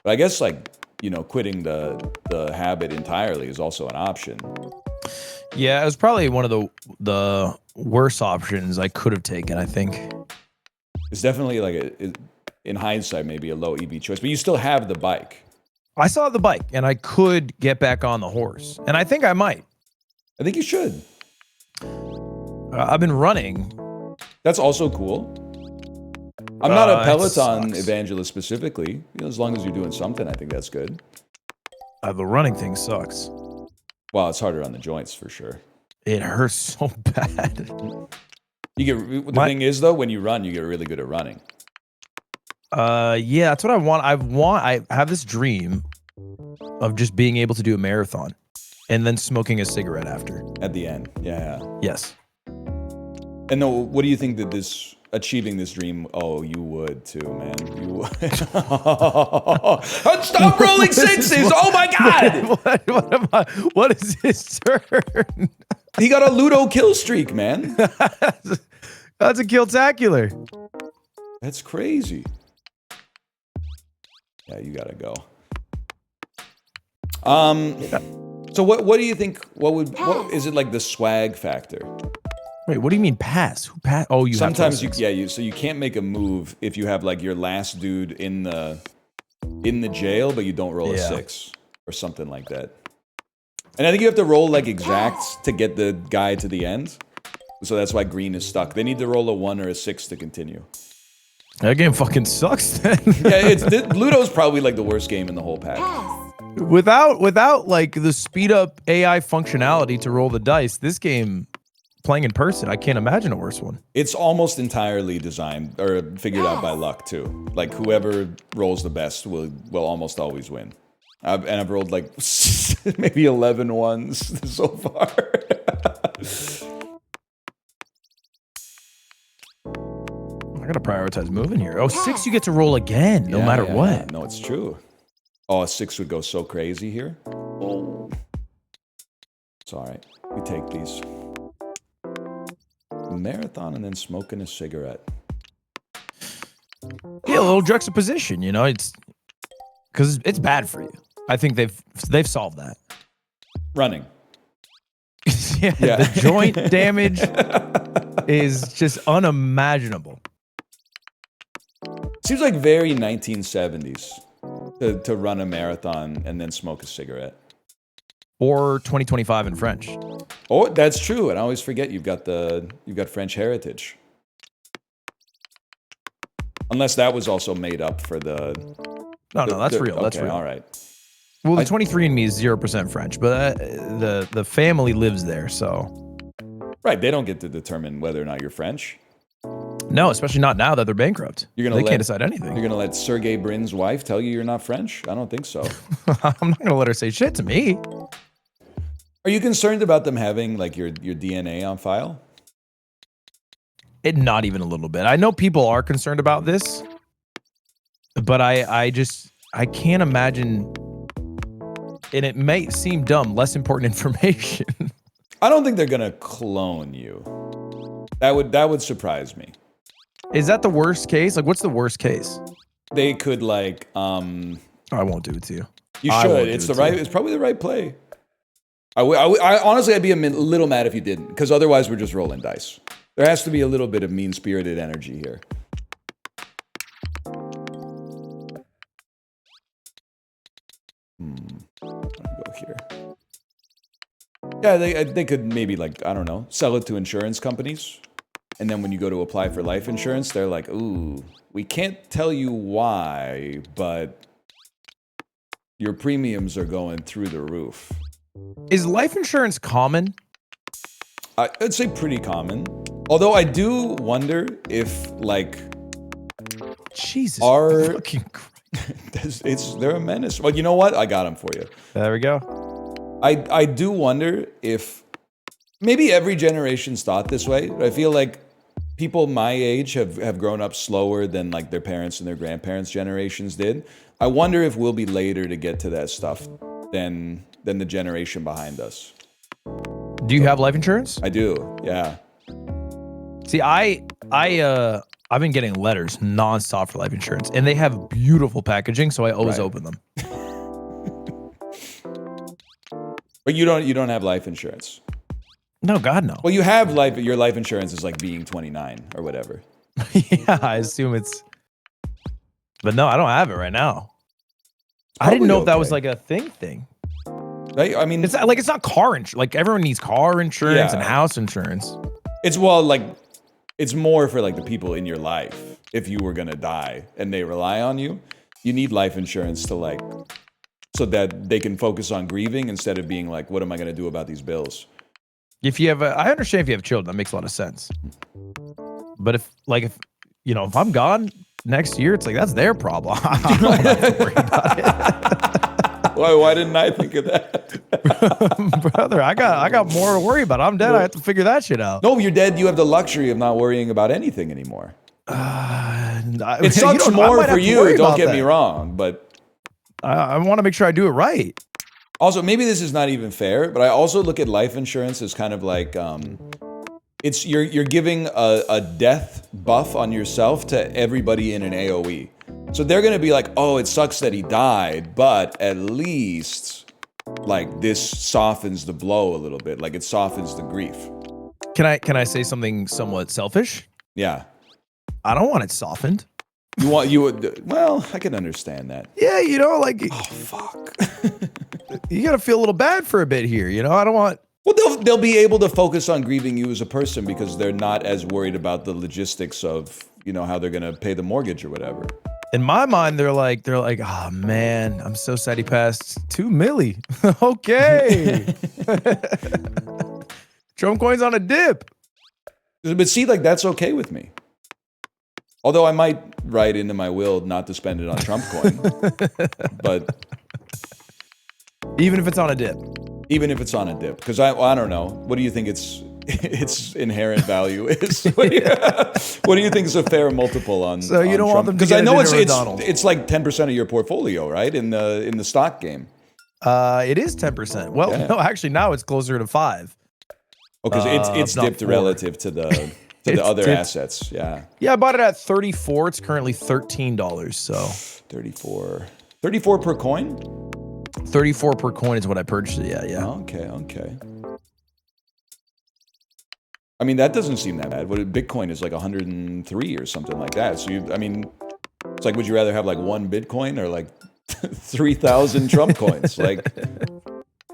[SPEAKER 1] But I guess like, you know, quitting the habit entirely is also an option.
[SPEAKER 3] Yeah, it was probably one of the worst options I could have taken, I think.
[SPEAKER 1] It's definitely like in hindsight maybe a low EV choice, but you still have the bike.
[SPEAKER 3] I saw the bike and I could get back on the horse. And I think I might.
[SPEAKER 1] I think you should.
[SPEAKER 3] I've been running.
[SPEAKER 1] That's also cool. I'm not a
[SPEAKER 3] It
[SPEAKER 1] Peloton
[SPEAKER 3] sucks.
[SPEAKER 1] evangelist specifically. You know, as long as you're doing something, I think that's good.
[SPEAKER 3] The running thing sucks.
[SPEAKER 1] Well, it's harder on the joints for sure.
[SPEAKER 3] It hurts so bad.
[SPEAKER 1] The thing is though, when you run, you get really good at running.
[SPEAKER 3] Yeah, that's what I want. I have this dream of just being able to do a marathon and then smoking a cigarette after.
[SPEAKER 1] At the end, yeah.
[SPEAKER 3] Yes.
[SPEAKER 1] And no, what do you think that achieving this dream? Oh, you would too, man. You would. Stop rolling sixes! Oh my god!
[SPEAKER 3] What is his turn?
[SPEAKER 1] He got a Ludo kill streak, man.
[SPEAKER 3] That's a kill-tacular.
[SPEAKER 1] That's crazy. Yeah, you gotta go. So what do you think? What is it like the swag factor?
[SPEAKER 3] Wait, what do you mean pass? Who pass? Oh, you
[SPEAKER 1] Sometimes
[SPEAKER 3] have
[SPEAKER 1] so you can't make a move if you have like your last dude in the jail, but you don't roll a 6 or something like that. And I think you have to roll like exacts to get the guy to the end. So that's why green is stuck. They need to roll a 1 or a 6 to continue.
[SPEAKER 3] That game fucking sucks then.
[SPEAKER 1] Yeah, Ludo's probably like the worst game in the whole pack.
[SPEAKER 3] Without like the speed up AI functionality to roll the dice, this game playing in person, I can't imagine a worse one.
[SPEAKER 1] It's almost entirely designed or figured out by luck too. Like whoever rolls the best will almost always win. I've rolled like maybe 11 ones so far.
[SPEAKER 3] gotta prioritize moving here. Oh, 6 you get to roll again, no matter what.
[SPEAKER 1] Yeah. No, it's true. Oh, a 6 would go so crazy here. Oh. It's all right. We take these. A marathon and then smoking a cigarette.
[SPEAKER 3] Yeah, a little juxtaposition, you know, it's because it's bad for you. I think they've solved that.
[SPEAKER 1] Running.
[SPEAKER 3] Yeah, the joint damage is just unimaginable.
[SPEAKER 1] Seems like very 1970s to run a marathon and then smoke a cigarette.
[SPEAKER 3] Or 2025 in French.
[SPEAKER 1] Oh, that's true. And I always forget you've got French heritage. Unless that was also made up for the...
[SPEAKER 3] No, that's real.
[SPEAKER 1] Okay,
[SPEAKER 3] That's real.
[SPEAKER 1] All right.
[SPEAKER 3] Well, the 23andMe is 0% French, but the family lives there, so...
[SPEAKER 1] Right, they don't get to determine whether or not you're French.
[SPEAKER 3] No, especially not now that they're bankrupt. They can't decide
[SPEAKER 1] You're
[SPEAKER 3] anything.
[SPEAKER 1] going to let Sergey Brin's wife tell you you're not French? I don't think so.
[SPEAKER 3] I'm not going to let her say shit to me.
[SPEAKER 1] Are you concerned about them having like your DNA on file?
[SPEAKER 3] Not even a little bit. I know people are concerned about this, but I can't imagine, and it may seem dumb, less important information.
[SPEAKER 1] I don't think they're going to clone you. That would surprise me.
[SPEAKER 3] Is that the worst case? Like, what's the worst case?
[SPEAKER 1] They could like
[SPEAKER 3] I won't do it to you.
[SPEAKER 1] You should. It's probably the right play. I honestly, I'd be a little mad if you didn't, because otherwise we're just rolling dice. There has to be a little bit of mean-spirited energy here. I'll go here. Yeah, they could maybe, like, I don't know, sell it to insurance companies. And then when you go to apply for life insurance, they're like, ooh, we can't tell you why, but your premiums are going through the roof.
[SPEAKER 3] Is life insurance common?
[SPEAKER 1] I'd say pretty common. Although I do wonder if, like,
[SPEAKER 3] Jesus
[SPEAKER 1] our
[SPEAKER 3] fucking Christ.
[SPEAKER 1] They're a menace. Well, you know what? I got them for you.
[SPEAKER 3] There we go.
[SPEAKER 1] I do wonder if maybe every generation's thought this way. But I feel like people my age have grown up slower than like their parents and their grandparents' generations did. I wonder if we'll be later to get to that stuff than the generation behind us.
[SPEAKER 3] Do you have life insurance?
[SPEAKER 1] I do. Yeah.
[SPEAKER 3] See, I've been getting letters nonstop for life insurance, and they have beautiful packaging, so I always open them.
[SPEAKER 1] But you don't have life insurance.
[SPEAKER 3] No, God, no.
[SPEAKER 1] Well, you have your life insurance is like being 29 or whatever.
[SPEAKER 3] Yeah, I assume it's. But no, I don't have it right now. I didn't know if that was like a thing.
[SPEAKER 1] I mean,
[SPEAKER 3] it's like it's not car insurance. Like everyone needs car insurance and house insurance.
[SPEAKER 1] It's it's more for like the people in your life. If you were gonna die and they rely on you, you need life insurance to like, so that they can focus on grieving instead of being like, what am I gonna do about these bills?
[SPEAKER 3] If you have, I understand if you have children, that makes a lot of sense. But if I'm gone next year, it's like that's their problem. I don't have to worry about it.
[SPEAKER 1] Why didn't I think of that?
[SPEAKER 3] Brother, I got more to worry about. I'm dead. I have to figure that shit out.
[SPEAKER 1] No, you're dead. You have the luxury of not worrying about anything anymore. It sucks
[SPEAKER 3] I
[SPEAKER 1] more
[SPEAKER 3] might
[SPEAKER 1] for
[SPEAKER 3] have to
[SPEAKER 1] you,
[SPEAKER 3] worry
[SPEAKER 1] don't
[SPEAKER 3] about
[SPEAKER 1] get
[SPEAKER 3] that.
[SPEAKER 1] me wrong, but
[SPEAKER 3] I want to make sure I do it right.
[SPEAKER 1] also maybe this is not even fair, but I also look at life insurance as kind of like it's you're giving a death buff on yourself to everybody in an AoE. So they're gonna be like, oh, it sucks that he died, but at least like this softens the blow a little bit. Like it softens the grief.
[SPEAKER 3] Can I say something somewhat selfish?
[SPEAKER 1] Yeah.
[SPEAKER 3] I don't want it softened.
[SPEAKER 1] Well, I can understand that.
[SPEAKER 3] Yeah, like
[SPEAKER 1] Oh fuck.
[SPEAKER 3] you gotta feel a little bad for a bit here. I don't want.
[SPEAKER 1] Well, they'll be able to focus on grieving you as a person because they're not as worried about the logistics of how they're gonna pay the mortgage or whatever.
[SPEAKER 3] In my mind, they're like, oh man, I'm so sad he passed. $2 million. Okay. Trump coins on a dip.
[SPEAKER 1] But see, like that's okay with me. Although I might write into my will not to spend it on Trump coin. But
[SPEAKER 3] even if it's on a dip.
[SPEAKER 1] Even if it's on a dip, because I don't know. What do you think? It's its inherent value is. What do you think is a fair multiple on?
[SPEAKER 3] So you don't want them to
[SPEAKER 1] because
[SPEAKER 3] get
[SPEAKER 1] I know
[SPEAKER 3] into McDonald's.
[SPEAKER 1] it's like 10% of your portfolio, right? In the stock game.
[SPEAKER 3] It is 10%. Well,
[SPEAKER 1] Yeah.
[SPEAKER 3] no, actually now it's closer to 5.
[SPEAKER 1] Because it's
[SPEAKER 3] not
[SPEAKER 1] dipped
[SPEAKER 3] 4.
[SPEAKER 1] relative to the other
[SPEAKER 3] dipped.
[SPEAKER 1] assets. Yeah.
[SPEAKER 3] Yeah, I bought it at 34. It's currently $13. So
[SPEAKER 1] 34 per coin.
[SPEAKER 3] 34 per coin is what I purchased it. Yeah.
[SPEAKER 1] Okay. I mean, that doesn't seem that bad. What Bitcoin is like 103 or something like that. So it's like, would you rather have like 1 Bitcoin or like 3,000 Trump coins? Like,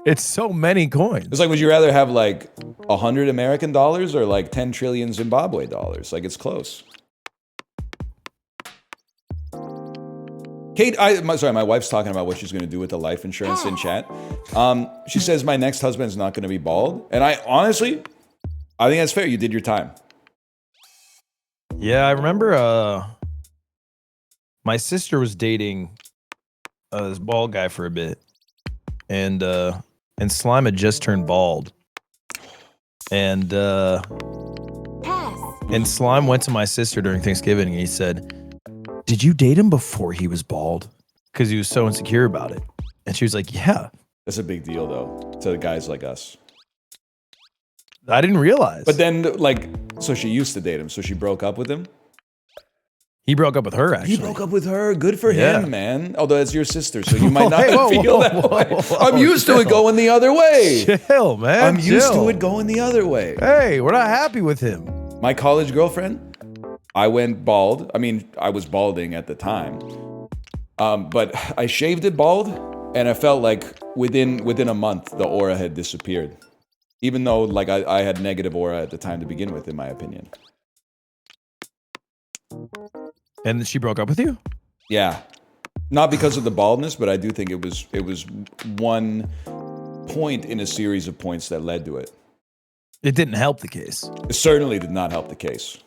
[SPEAKER 3] It's so many coins.
[SPEAKER 1] it's like, would you rather have like 100 American dollars or like 10 trillion Zimbabwe dollars? Like, it's close. Kate, my wife's talking about what she's going to do with the life insurance in chat. She says my next husband's not going to be bald, and I think that's fair. You did your time.
[SPEAKER 3] Yeah, I remember my sister was dating this bald guy for a bit. And Slime had just turned bald. And Slime went to my sister during Thanksgiving and he said, "Did you date him before he was bald?" Because he was so insecure about it. And she was like, "Yeah."
[SPEAKER 1] That's a big deal, though, to guys like us.
[SPEAKER 3] I didn't realize.
[SPEAKER 1] But then, like, so she used to date him, so she broke up with him?
[SPEAKER 3] He broke up with her, actually.
[SPEAKER 1] He broke up with her. Good for
[SPEAKER 3] Yeah.
[SPEAKER 1] him, man. Although it's your sister, so you might not
[SPEAKER 3] Hey, whoa,
[SPEAKER 1] feel
[SPEAKER 3] whoa,
[SPEAKER 1] that
[SPEAKER 3] whoa,
[SPEAKER 1] way.
[SPEAKER 3] whoa,
[SPEAKER 1] I'm used to it
[SPEAKER 3] chill.
[SPEAKER 1] going the other way.
[SPEAKER 3] Chill, man.
[SPEAKER 1] I'm used to
[SPEAKER 3] chill.
[SPEAKER 1] it going the other way.
[SPEAKER 3] Hey, we're not happy with him.
[SPEAKER 1] My college girlfriend, I went bald. I mean, I was balding at the time. But I shaved it bald, and I felt like within a month, the aura had disappeared. Even though, like, I had negative aura at the time to begin with, in my opinion.
[SPEAKER 3] And she broke up with you?
[SPEAKER 1] Yeah. Not because of the baldness, but I do think it was one point in a series of points that led to it.
[SPEAKER 3] It didn't help the case.
[SPEAKER 1] It certainly did not help the case.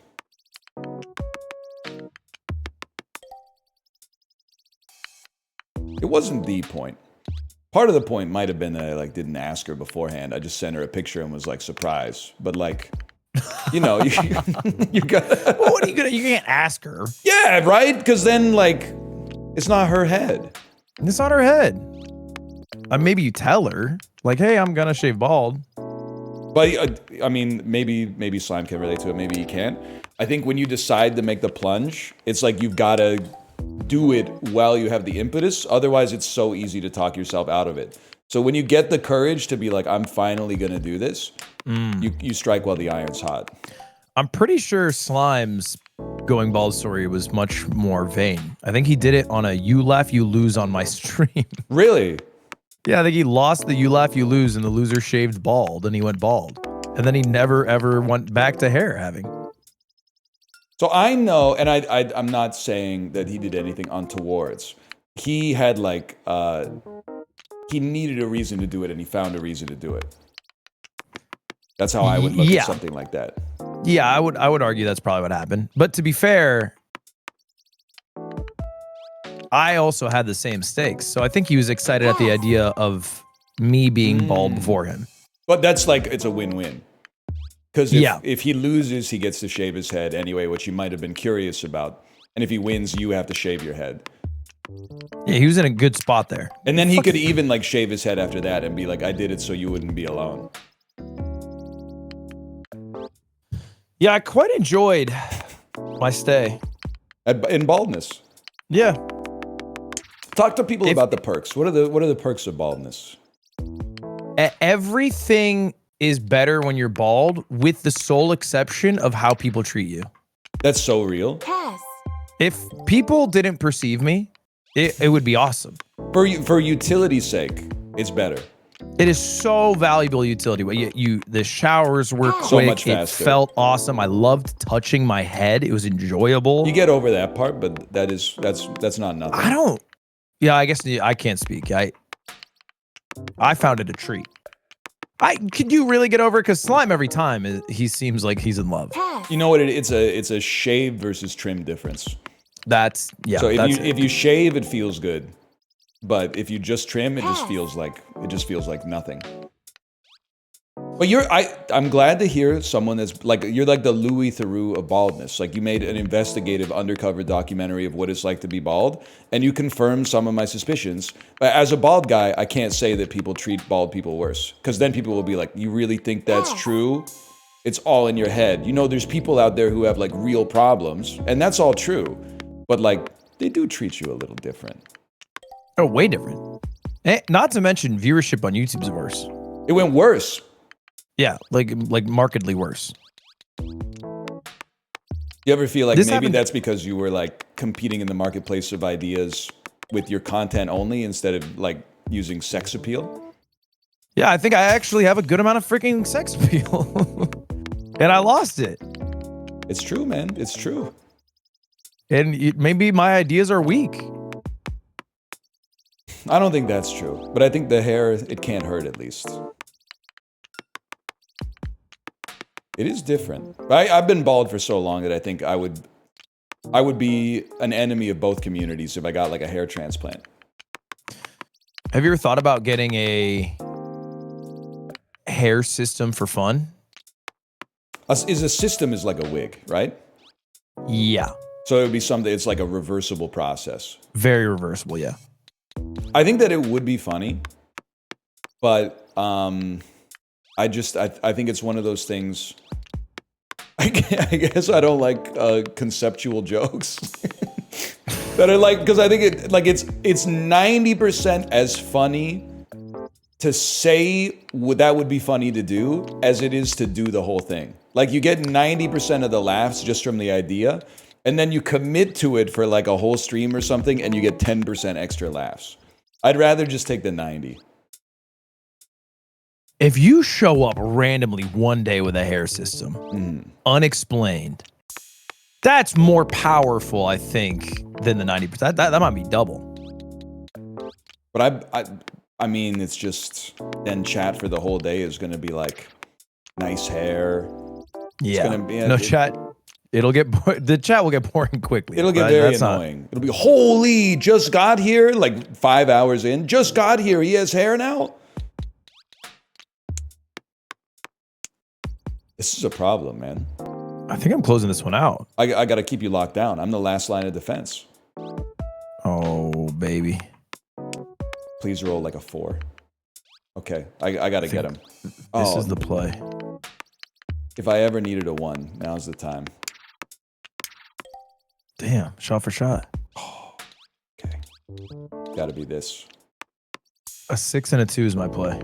[SPEAKER 1] It wasn't the point. Part of the point might have been that I like didn't ask her beforehand. I just sent her a picture and was like, surprise. But like, you know, you got.
[SPEAKER 3] Well, what are you gonna? You can't ask her.
[SPEAKER 1] Yeah, right. Because then like, it's not her head.
[SPEAKER 3] It's on her head. Maybe you tell her, like, "Hey, I'm gonna shave bald."
[SPEAKER 1] But I mean, maybe Slime can relate to it. Maybe he can't. I think when you decide to make the plunge, it's like you've got to do it while you have the impetus. Otherwise, it's so easy to talk yourself out of it. So when you get the courage to be like, I'm finally going to do this, you strike while the iron's hot.
[SPEAKER 3] I'm pretty sure Slime's going bald story was much more vain. I think he did it on a "you laugh, you lose" on my stream.
[SPEAKER 1] Really?
[SPEAKER 3] Yeah, I think he lost the "you laugh, you lose" and the loser shaved bald and he went bald. And then he never ever went back to hair having.
[SPEAKER 1] So I know, and I'm not saying that he did anything untowards. He had like, he needed a reason to do it, and he found a reason to do it. That's how I would look at something like that.
[SPEAKER 3] Yeah, I would argue that's probably what happened. But to be fair, I also had the same stakes. So I think he was excited at the idea of me being bald before him.
[SPEAKER 1] But that's like, it's a win-win. Because if he loses, he gets to shave his head anyway, which he might have been curious about. And if he wins, you have to shave your head.
[SPEAKER 3] Yeah, he was in a good spot there.
[SPEAKER 1] And then he could even like shave his head after that and be like, I did it so you wouldn't be alone.
[SPEAKER 3] Yeah, I quite enjoyed my stay.
[SPEAKER 1] In baldness.
[SPEAKER 3] Yeah.
[SPEAKER 1] Talk to people about the perks. What are the perks of baldness?
[SPEAKER 3] Everything is better when you're bald, with the sole exception of how people treat you.
[SPEAKER 1] That's so real.
[SPEAKER 3] If people didn't perceive me, it would be awesome.
[SPEAKER 1] For utility's sake, it's better.
[SPEAKER 3] It is so valuable utility. The showers were quick.
[SPEAKER 1] So much faster.
[SPEAKER 3] It felt awesome. I loved touching my head. It was enjoyable.
[SPEAKER 1] You get over that part, but that's not nothing.
[SPEAKER 3] I don't. Yeah, I guess I can't speak. I found it a treat. Could you really get over it? Because Slime, every time he seems like he's in love.
[SPEAKER 1] You know what? It's a shave versus trim difference.
[SPEAKER 3] That's
[SPEAKER 1] So if you shave, it feels good, but if you just trim, it just feels like nothing. But I'm glad to hear someone that's like, you're like the Louis Theroux of baldness. Like you made an investigative undercover documentary of what it's like to be bald, and you confirmed some of my suspicions. As a bald guy, I can't say that people treat bald people worse, because then people will be like, you really think that's true? It's all in your head. You know, there's people out there who have like real problems, and that's all true. But like, they do treat you a little different.
[SPEAKER 3] Oh, way different. Not to mention viewership on YouTube's worse.
[SPEAKER 1] It went worse.
[SPEAKER 3] Yeah, like markedly worse.
[SPEAKER 1] You ever feel like
[SPEAKER 3] This
[SPEAKER 1] maybe
[SPEAKER 3] happened-
[SPEAKER 1] that's because you were like competing in the marketplace of ideas with your content only instead of like using sex appeal?
[SPEAKER 3] Yeah, I think I actually have a good amount of freaking sex appeal. And I lost it.
[SPEAKER 1] It's true, man. It's true.
[SPEAKER 3] And maybe my ideas are weak.
[SPEAKER 1] I don't think that's true, but I think the hair, it can't hurt at least. It is different. I've been bald for so long that I think I would be an enemy of both communities if I got like a hair transplant.
[SPEAKER 3] Have you ever thought about getting a hair system for fun?
[SPEAKER 1] A system is like a wig, right?
[SPEAKER 3] Yeah.
[SPEAKER 1] So it would be something, it's like a reversible process.
[SPEAKER 3] Very reversible, yeah.
[SPEAKER 1] I think that it would be funny, but I think it's one of those things. I guess I don't like conceptual jokes that are like, because I think it's 90% as funny to say that would be funny to do as it is to do the whole thing. Like you get 90% of the laughs just from the idea, and then you commit to it for like a whole stream or something, and you get 10% extra laughs. I'd rather just take the 90.
[SPEAKER 3] If you show up randomly one day with a hair system, unexplained, that's more powerful, I think, than the 90%. That might be double.
[SPEAKER 1] But I mean, it's just, then chat for the whole day is going to be like, nice hair.
[SPEAKER 3] Yeah.
[SPEAKER 1] It's gonna be,
[SPEAKER 3] No chat. It'll get the chat will get boring quickly.
[SPEAKER 1] It'll get very annoying. It'll be, holy, just got here, like 5 hours in, just got here. He has hair now. This is a problem, man.
[SPEAKER 3] I think I'm closing this one out.
[SPEAKER 1] I got to keep you locked down. I'm the last line of defense.
[SPEAKER 3] Oh, baby.
[SPEAKER 1] Please roll like a 4. Okay, I got to get him.
[SPEAKER 3] This is the play.
[SPEAKER 1] If I ever needed a 1, now's the time.
[SPEAKER 3] Damn, shot for shot.
[SPEAKER 1] Okay. Got to be this.
[SPEAKER 3] A 6 and a 2 is my play.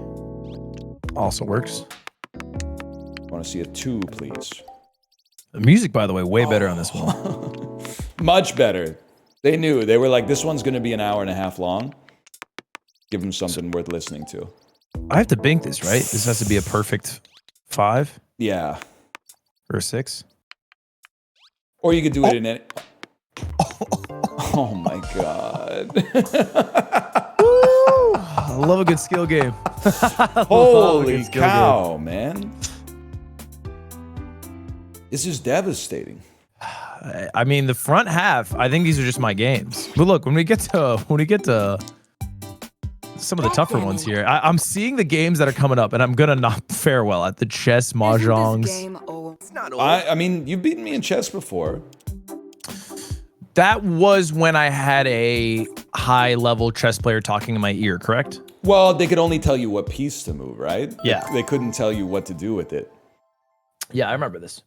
[SPEAKER 3] Also works.
[SPEAKER 1] I want to see a 2, please.
[SPEAKER 3] The music, by the way, way better on this one.
[SPEAKER 1] Much better. They knew. They were like, this one's going to be an hour and a half long. Give them something worth listening to.
[SPEAKER 3] I have to bank this, right? This has to be a perfect 5
[SPEAKER 1] Yeah.
[SPEAKER 3] or a 6.
[SPEAKER 1] Or you could do it in any... Oh my god.
[SPEAKER 3] I love a good skill game.
[SPEAKER 1] Holy cow, man. This is devastating.
[SPEAKER 3] I mean, the front half, I think these are just my games. But look, when we get to some of the tougher ones here, I'm seeing the games that are coming up, and I'm gonna not fare well at the chess mahjongs.
[SPEAKER 4] It's not old.
[SPEAKER 1] I mean, you've beaten me in chess before.
[SPEAKER 3] That was when I had a high-level chess player talking in my ear, correct?
[SPEAKER 1] Well, they could only tell you what piece to move, right?
[SPEAKER 3] Yeah.
[SPEAKER 1] They couldn't tell you what to do with it.
[SPEAKER 3] Yeah, I remember this.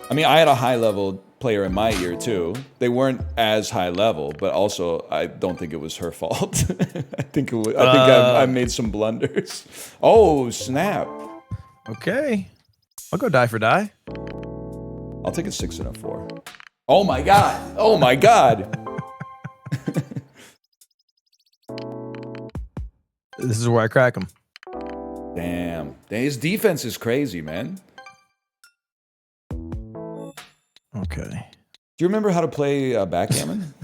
[SPEAKER 1] I mean, I had a high-level player in my ear too. They weren't as high level, but also I don't think it was her fault. I think I made some blunders. Oh, snap.
[SPEAKER 3] Okay. I'll go die for die.
[SPEAKER 1] I'll take a 6 and a 4. Oh my god. Oh my god.
[SPEAKER 3] This is where I crack him.
[SPEAKER 1] Damn. His defense is crazy, man.
[SPEAKER 3] Okay.
[SPEAKER 1] Do you remember how to play backgammon?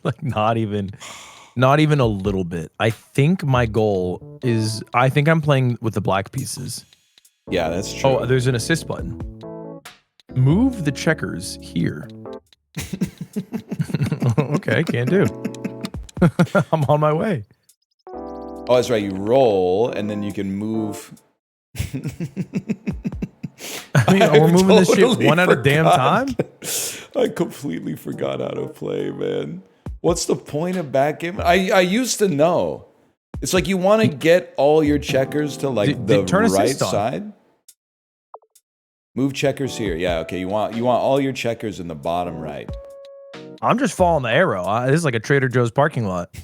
[SPEAKER 3] Like not even a little bit. I think my goal is, I think I'm playing with the black pieces.
[SPEAKER 1] Yeah, that's true.
[SPEAKER 3] Oh, there's an assist button. Move the checkers here. Okay, can do. I'm on my way.
[SPEAKER 1] Oh, that's right. You roll, and then you can move
[SPEAKER 3] I mean, we're moving this shit
[SPEAKER 1] totally
[SPEAKER 3] one at a damn time.
[SPEAKER 1] I completely forgot how to play, man. What's the point of backgammon? I used to know. It's like you want to get all your checkers to like the
[SPEAKER 3] turn
[SPEAKER 1] right
[SPEAKER 3] assist on.
[SPEAKER 1] side. Move checkers here. Yeah, okay. You want all your checkers in the bottom right.
[SPEAKER 3] I'm just following the arrow. This is like a Trader Joe's parking lot.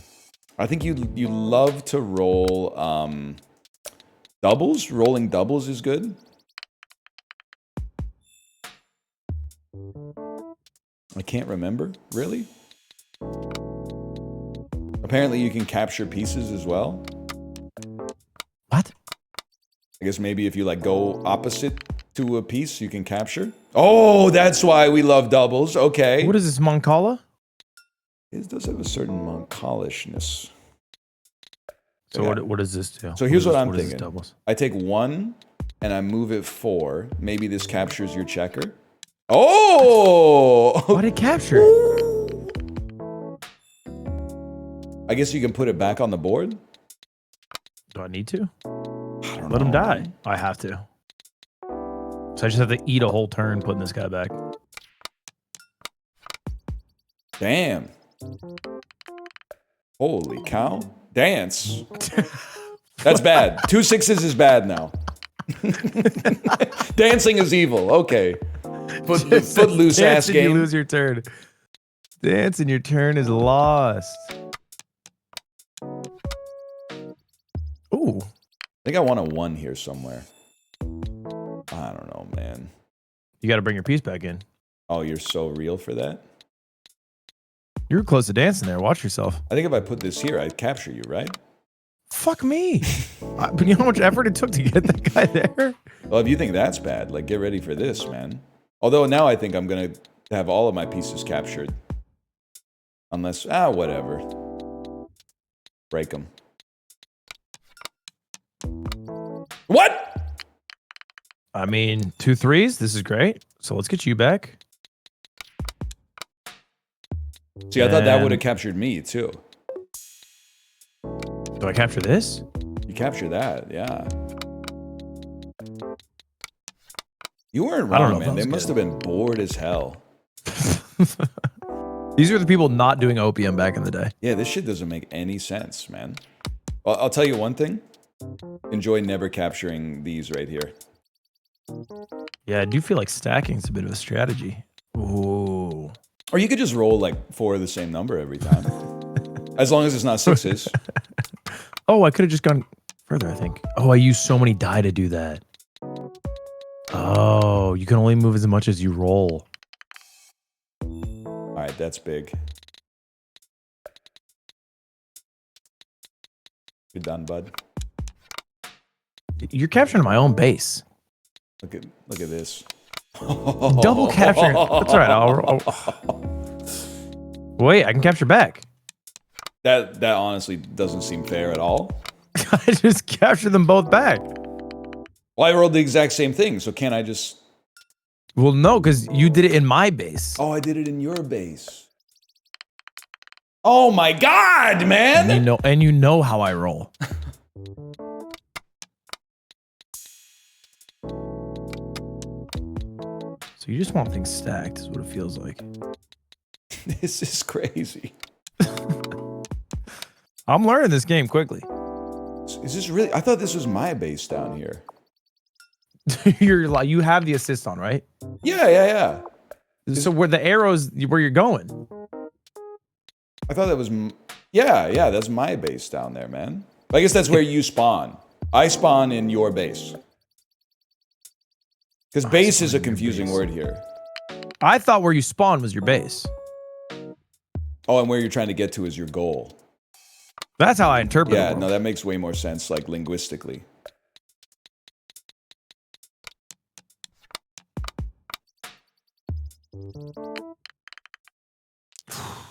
[SPEAKER 1] I think you love to roll doubles. Rolling doubles is good. I can't remember, really. Apparently you can capture pieces as well.
[SPEAKER 3] What?
[SPEAKER 1] I guess maybe if you like go opposite to a piece, you can capture. Oh, that's why we love doubles. Okay.
[SPEAKER 3] What is this, Moncala?
[SPEAKER 1] It does have a certain Moncolishness.
[SPEAKER 3] So
[SPEAKER 1] Yeah.
[SPEAKER 3] what does this do?
[SPEAKER 1] So here's what I'm
[SPEAKER 3] is this
[SPEAKER 1] thinking.
[SPEAKER 3] doubles?
[SPEAKER 1] I take 1 and I move it 4. Maybe this captures your checker. Oh!
[SPEAKER 3] Why did it capture?
[SPEAKER 1] I guess you can put it back on the board.
[SPEAKER 3] Do I need to?
[SPEAKER 1] I don't
[SPEAKER 3] Let him
[SPEAKER 1] know.
[SPEAKER 3] die. I have to. So I just have to eat a whole turn putting this guy back.
[SPEAKER 1] Damn. Holy cow. Dance. That's bad. 2 6s is bad now. Dancing is evil. Okay. Footloose ass
[SPEAKER 3] You
[SPEAKER 1] game.
[SPEAKER 3] lose your turn. Dancing your turn is lost. Ooh.
[SPEAKER 1] I think I want a 1 here somewhere. I don't know, man.
[SPEAKER 3] You got to bring your piece back in.
[SPEAKER 1] Oh, you're so real for that?
[SPEAKER 3] You were close to dancing there. Watch yourself.
[SPEAKER 1] I think if I put this here, I'd capture you, right?
[SPEAKER 3] Fuck me. But you know how much effort it took to get that guy there?
[SPEAKER 1] Well, if you think that's bad, like, get ready for this, man. Although now I think I'm going to have all of my pieces captured. Unless, whatever. Break them. What?
[SPEAKER 3] I mean, 2 3s. This is great. So let's get you back.
[SPEAKER 1] See, I thought that
[SPEAKER 3] And-
[SPEAKER 1] would have captured me, too.
[SPEAKER 3] Do I capture this?
[SPEAKER 1] You capture that, yeah. You weren't
[SPEAKER 3] I don't
[SPEAKER 1] wrong,
[SPEAKER 3] know if
[SPEAKER 1] man.
[SPEAKER 3] that
[SPEAKER 1] They
[SPEAKER 3] was
[SPEAKER 1] must
[SPEAKER 3] good.
[SPEAKER 1] have been bored as hell.
[SPEAKER 3] These are the people not doing opium back in the day.
[SPEAKER 1] Yeah, this shit doesn't make any sense, man. I'll tell you one thing. Enjoy never capturing these right here.
[SPEAKER 3] Yeah, I do feel like stacking is a bit of a strategy. Ooh.
[SPEAKER 1] Or you could just roll like 4 of the same number every time. As long as it's not 6s.
[SPEAKER 3] Oh, I could have just gone further, I think. Oh, I used so many die to do that. Oh, you can only move as much as you roll.
[SPEAKER 1] All right, that's big. Good done, bud.
[SPEAKER 3] You're capturing my own base.
[SPEAKER 1] Look at this.
[SPEAKER 3] Double capturing. That's all right. Wait, I can capture back.
[SPEAKER 1] That honestly doesn't seem fair at all.
[SPEAKER 3] I just captured them both back.
[SPEAKER 1] Well, I rolled the exact same thing, so can't I just...
[SPEAKER 3] Well, no, because you did it in my base.
[SPEAKER 1] Oh, I did it in your base. Oh my god, man!
[SPEAKER 3] And you know how I roll. So you just want things stacked, is what it feels like.
[SPEAKER 1] This is crazy.
[SPEAKER 3] I'm learning this game quickly.
[SPEAKER 1] Is this really... I thought this was my base down here.
[SPEAKER 3] You're like, you have the assist on, right?
[SPEAKER 1] Yeah.
[SPEAKER 3] So where the arrows, where you're going.
[SPEAKER 1] I thought that was... Yeah, that's my base down there, man. I guess that's where you spawn. I spawn in your base. Because base is a confusing word here.
[SPEAKER 3] I thought where you spawn was your base.
[SPEAKER 1] Oh, and where you're trying to get to is your goal.
[SPEAKER 3] That's how I interpret
[SPEAKER 1] Yeah,
[SPEAKER 3] it.
[SPEAKER 1] no, that makes way more sense, like, linguistically.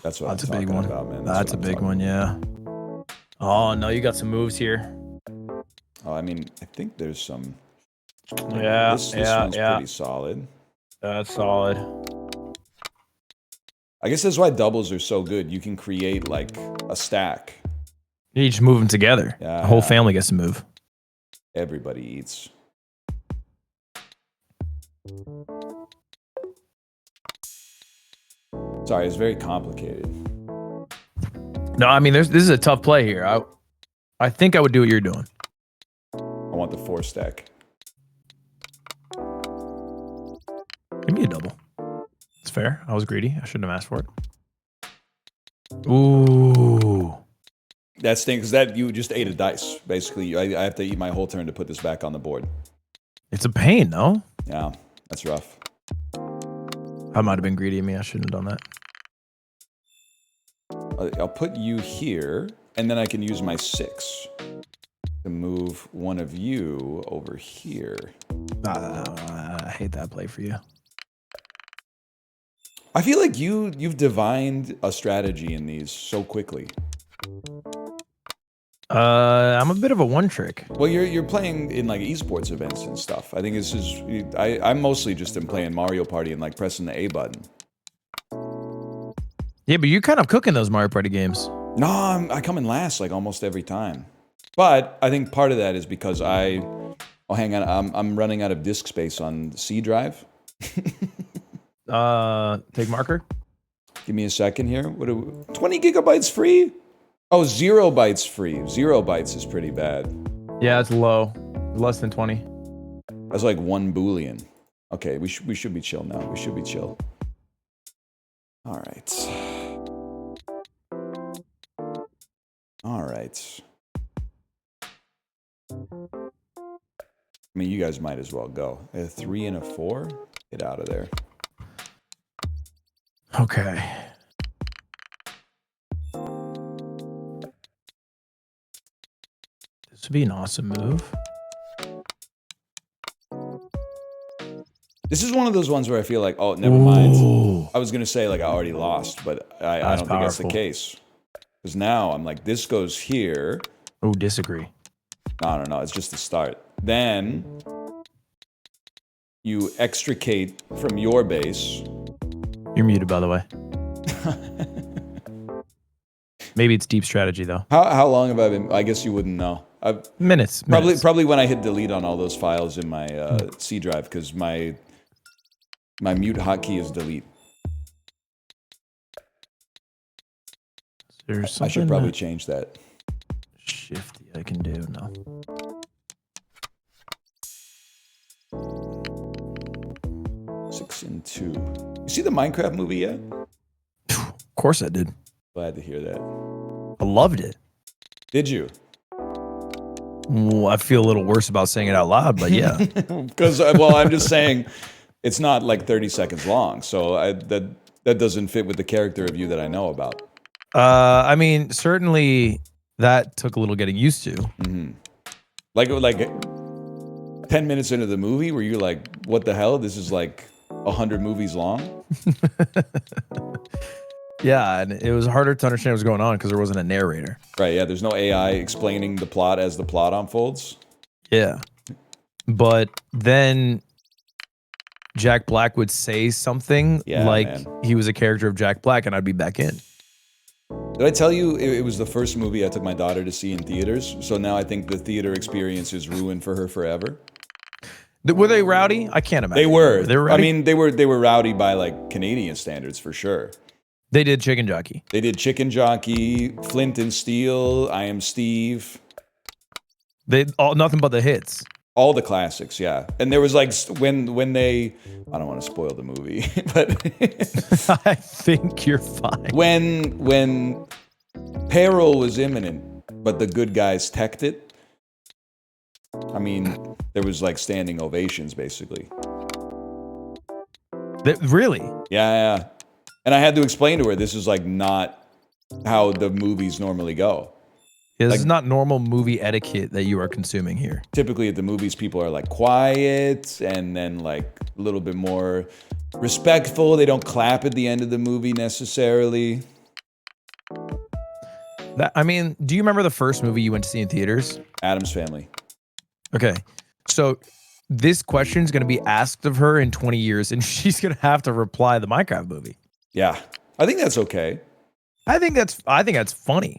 [SPEAKER 1] That's what
[SPEAKER 3] That's a
[SPEAKER 1] I'm
[SPEAKER 3] big
[SPEAKER 1] talking
[SPEAKER 3] one.
[SPEAKER 1] about, man.
[SPEAKER 3] That's a
[SPEAKER 1] what I'm
[SPEAKER 3] big
[SPEAKER 1] talking
[SPEAKER 3] one, yeah. Oh, no, you got some moves here.
[SPEAKER 1] Oh, I mean, I think there's some...
[SPEAKER 3] Yeah,
[SPEAKER 1] This one's pretty solid.
[SPEAKER 3] That's solid.
[SPEAKER 1] I guess that's why doubles are so good. You can create, like, a stack.
[SPEAKER 3] You just move them together.
[SPEAKER 1] Yeah,
[SPEAKER 3] The whole
[SPEAKER 1] yeah.
[SPEAKER 3] family gets to move.
[SPEAKER 1] Everybody eats. Sorry, it's very complicated.
[SPEAKER 3] No, I mean, this is a tough play here. I think I would do what you're doing.
[SPEAKER 1] I want the 4 stack.
[SPEAKER 3] Give me a double. It's fair. I was greedy. I shouldn't have asked for it. Ooh.
[SPEAKER 1] That stinks. That you just ate a dice. Basically, I have to eat my whole turn to put this back on the board.
[SPEAKER 3] It's a pain, no?
[SPEAKER 1] Yeah, that's rough.
[SPEAKER 3] I might have been greedy of me. I shouldn't have done that.
[SPEAKER 1] I'll put you here, and then I can use my 6 to move one of you over here.
[SPEAKER 3] I hate that play for you.
[SPEAKER 1] I feel like you've divined a strategy in these so quickly.
[SPEAKER 3] I'm a bit of a one trick.
[SPEAKER 1] Well, you're playing in like esports events and stuff. I think this is I'm mostly just in playing Mario Party and like pressing the A button.
[SPEAKER 3] Yeah, but you're kind of cooking those Mario Party games.
[SPEAKER 1] No, I come in last like almost every time. But I think part of that is because oh, hang on, I'm running out of disk space on C drive.
[SPEAKER 3] Take marker.
[SPEAKER 1] Give me a second here. 20 gigabytes free? Oh, 0 bytes free. 0 bytes is pretty bad.
[SPEAKER 3] Yeah, it's low. Less than 20.
[SPEAKER 1] That's like 1 Boolean. Okay, we should be chill now. We should be chill. All right. All right. I mean, you guys might as well go. A 3 and a 4? Get out of there.
[SPEAKER 3] Okay. This would be an awesome move.
[SPEAKER 1] This is one of those ones where I feel like, oh, never mind. I was going to say, like, I already lost, but I don't think that's the case. Because now I'm like, this goes here.
[SPEAKER 3] Oh, disagree.
[SPEAKER 1] No. It's just the start. Then you extricate from your base.
[SPEAKER 3] You're muted, by the way. Maybe it's deep strategy, though.
[SPEAKER 1] How long have I been? I guess you wouldn't know.
[SPEAKER 3] Minutes.
[SPEAKER 1] Probably when I hit delete on all those files in my C drive, because my mute hotkey is delete. I should probably change that.
[SPEAKER 3] Shifty I can do now.
[SPEAKER 1] Six and 2. You see the Minecraft movie yet?
[SPEAKER 3] Of course I did.
[SPEAKER 1] Glad to hear that.
[SPEAKER 3] I loved it.
[SPEAKER 1] Did you?
[SPEAKER 3] Well, I feel a little worse about saying it out loud, but yeah.
[SPEAKER 1] Because, well, I'm just saying it's not like 30 seconds long, so that doesn't fit with the character of you that I know about.
[SPEAKER 3] I mean, certainly that took a little getting used to.
[SPEAKER 1] Mm-hmm. Like 10 minutes into the movie, were you like, what the hell? This is like 100 movies long?
[SPEAKER 3] Yeah, and it was harder to understand what was going on because there wasn't a narrator.
[SPEAKER 1] Right, yeah, there's no AI explaining the plot as the plot unfolds.
[SPEAKER 3] Yeah. But then Jack Black would say something he was a character of Jack Black, and I'd be back in.
[SPEAKER 1] Did I tell you it was the first movie I took my daughter to see in theaters? So now I think the theater experience is ruined for her forever.
[SPEAKER 3] Were they rowdy? I can't imagine.
[SPEAKER 1] They were.
[SPEAKER 3] They were rowdy?
[SPEAKER 1] I mean, they were rowdy by like Canadian standards for sure.
[SPEAKER 3] They did Chicken Jockey.
[SPEAKER 1] They did Chicken Jockey, Flint and Steel, I Am Steve.
[SPEAKER 3] Nothing but the hits.
[SPEAKER 1] All the classics, yeah. And there was like when they, I don't want to spoil the movie, but
[SPEAKER 3] I think you're fine.
[SPEAKER 1] When peril was imminent, but the good guys teched it. I mean, there was like standing ovations, basically.
[SPEAKER 3] Really?
[SPEAKER 1] Yeah. And I had to explain to her this is like not how the movies normally go.
[SPEAKER 3] Yeah, this is not normal movie etiquette that you are consuming here.
[SPEAKER 1] Typically at the movies, people are like quiet and then like a little bit more respectful. They don't clap at the end of the movie necessarily.
[SPEAKER 3] I mean, do you remember the first movie you went to see in theaters?
[SPEAKER 1] Addams Family.
[SPEAKER 3] Okay. So this question is going to be asked of her in 20 years, and she's going to have to reply the Minecraft movie.
[SPEAKER 1] Yeah. I think that's okay.
[SPEAKER 3] I think that's funny.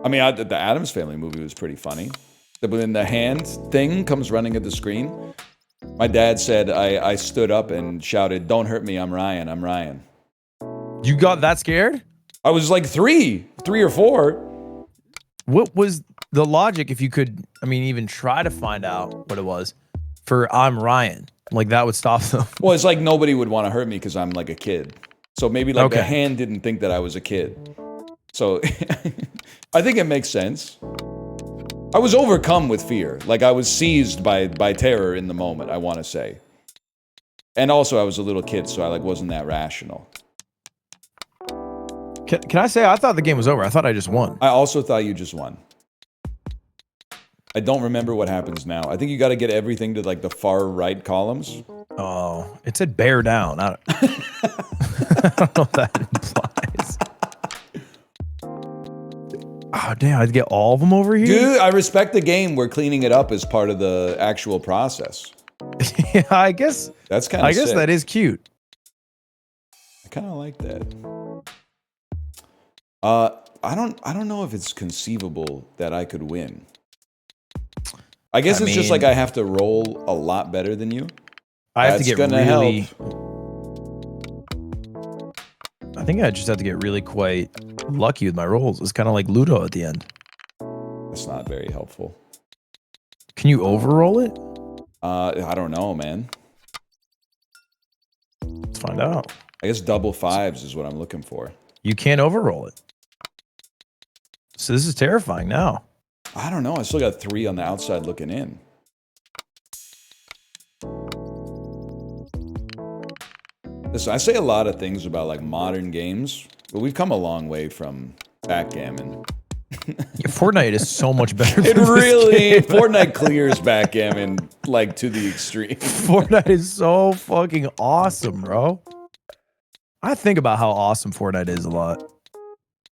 [SPEAKER 1] I mean, the Addams Family movie was pretty funny. When the hand thing comes running at the screen, My dad said I stood up and shouted, "Don't hurt me, I'm Ryan, I'm Ryan."
[SPEAKER 3] You got that scared?
[SPEAKER 1] I was like 3 or 4.
[SPEAKER 3] What was the logic if you could, I mean, even try to find out what it was for I'm Ryan? Like that would stop them.
[SPEAKER 1] Well, it's like nobody would want to hurt me because I'm like a kid. So maybe like the
[SPEAKER 3] Okay.
[SPEAKER 1] hand didn't think that I was a kid. So I think it makes sense. I was overcome with fear. Like I was seized by terror in the moment, I want to say. And also I was a little kid, so I like wasn't that rational.
[SPEAKER 3] Can I say I thought the game was over? I thought I just won.
[SPEAKER 1] I also thought you just won. I don't remember what happens now. I think you got to get everything to like the far right columns.
[SPEAKER 3] Oh, it said bear down. I don't, I don't know what that implies. Oh, damn. I'd get all of them over here?
[SPEAKER 1] Dude, I respect the game. We're cleaning it up as part of the actual process.
[SPEAKER 3] Yeah, I guess.
[SPEAKER 1] That's kind of
[SPEAKER 3] I guess
[SPEAKER 1] sick.
[SPEAKER 3] that is cute.
[SPEAKER 1] I kind of like that. I don't know if it's conceivable that I could win. I guess it's just like I have to roll a lot better than you.
[SPEAKER 3] I have to get
[SPEAKER 1] gonna
[SPEAKER 3] really.
[SPEAKER 1] help.
[SPEAKER 3] I think I just have to get really quite lucky with my rolls. It's kind of like Ludo at the end.
[SPEAKER 1] That's not very helpful.
[SPEAKER 3] Can you overroll it?
[SPEAKER 1] I don't know, man.
[SPEAKER 3] Let's find out.
[SPEAKER 1] I guess double 5s is what I'm looking for.
[SPEAKER 3] You can't overroll it. So this is terrifying now.
[SPEAKER 1] I don't know. I still got 3 on the outside looking in. Listen, I say a lot of things about like modern games, but we've come a long way from backgammon.
[SPEAKER 3] Yeah, Fortnite is so much better
[SPEAKER 1] It
[SPEAKER 3] than this
[SPEAKER 1] really,
[SPEAKER 3] game.
[SPEAKER 1] Fortnite clears backgammon like to the extreme.
[SPEAKER 3] Fortnite is so fucking awesome, bro. I think about how awesome Fortnite is a lot.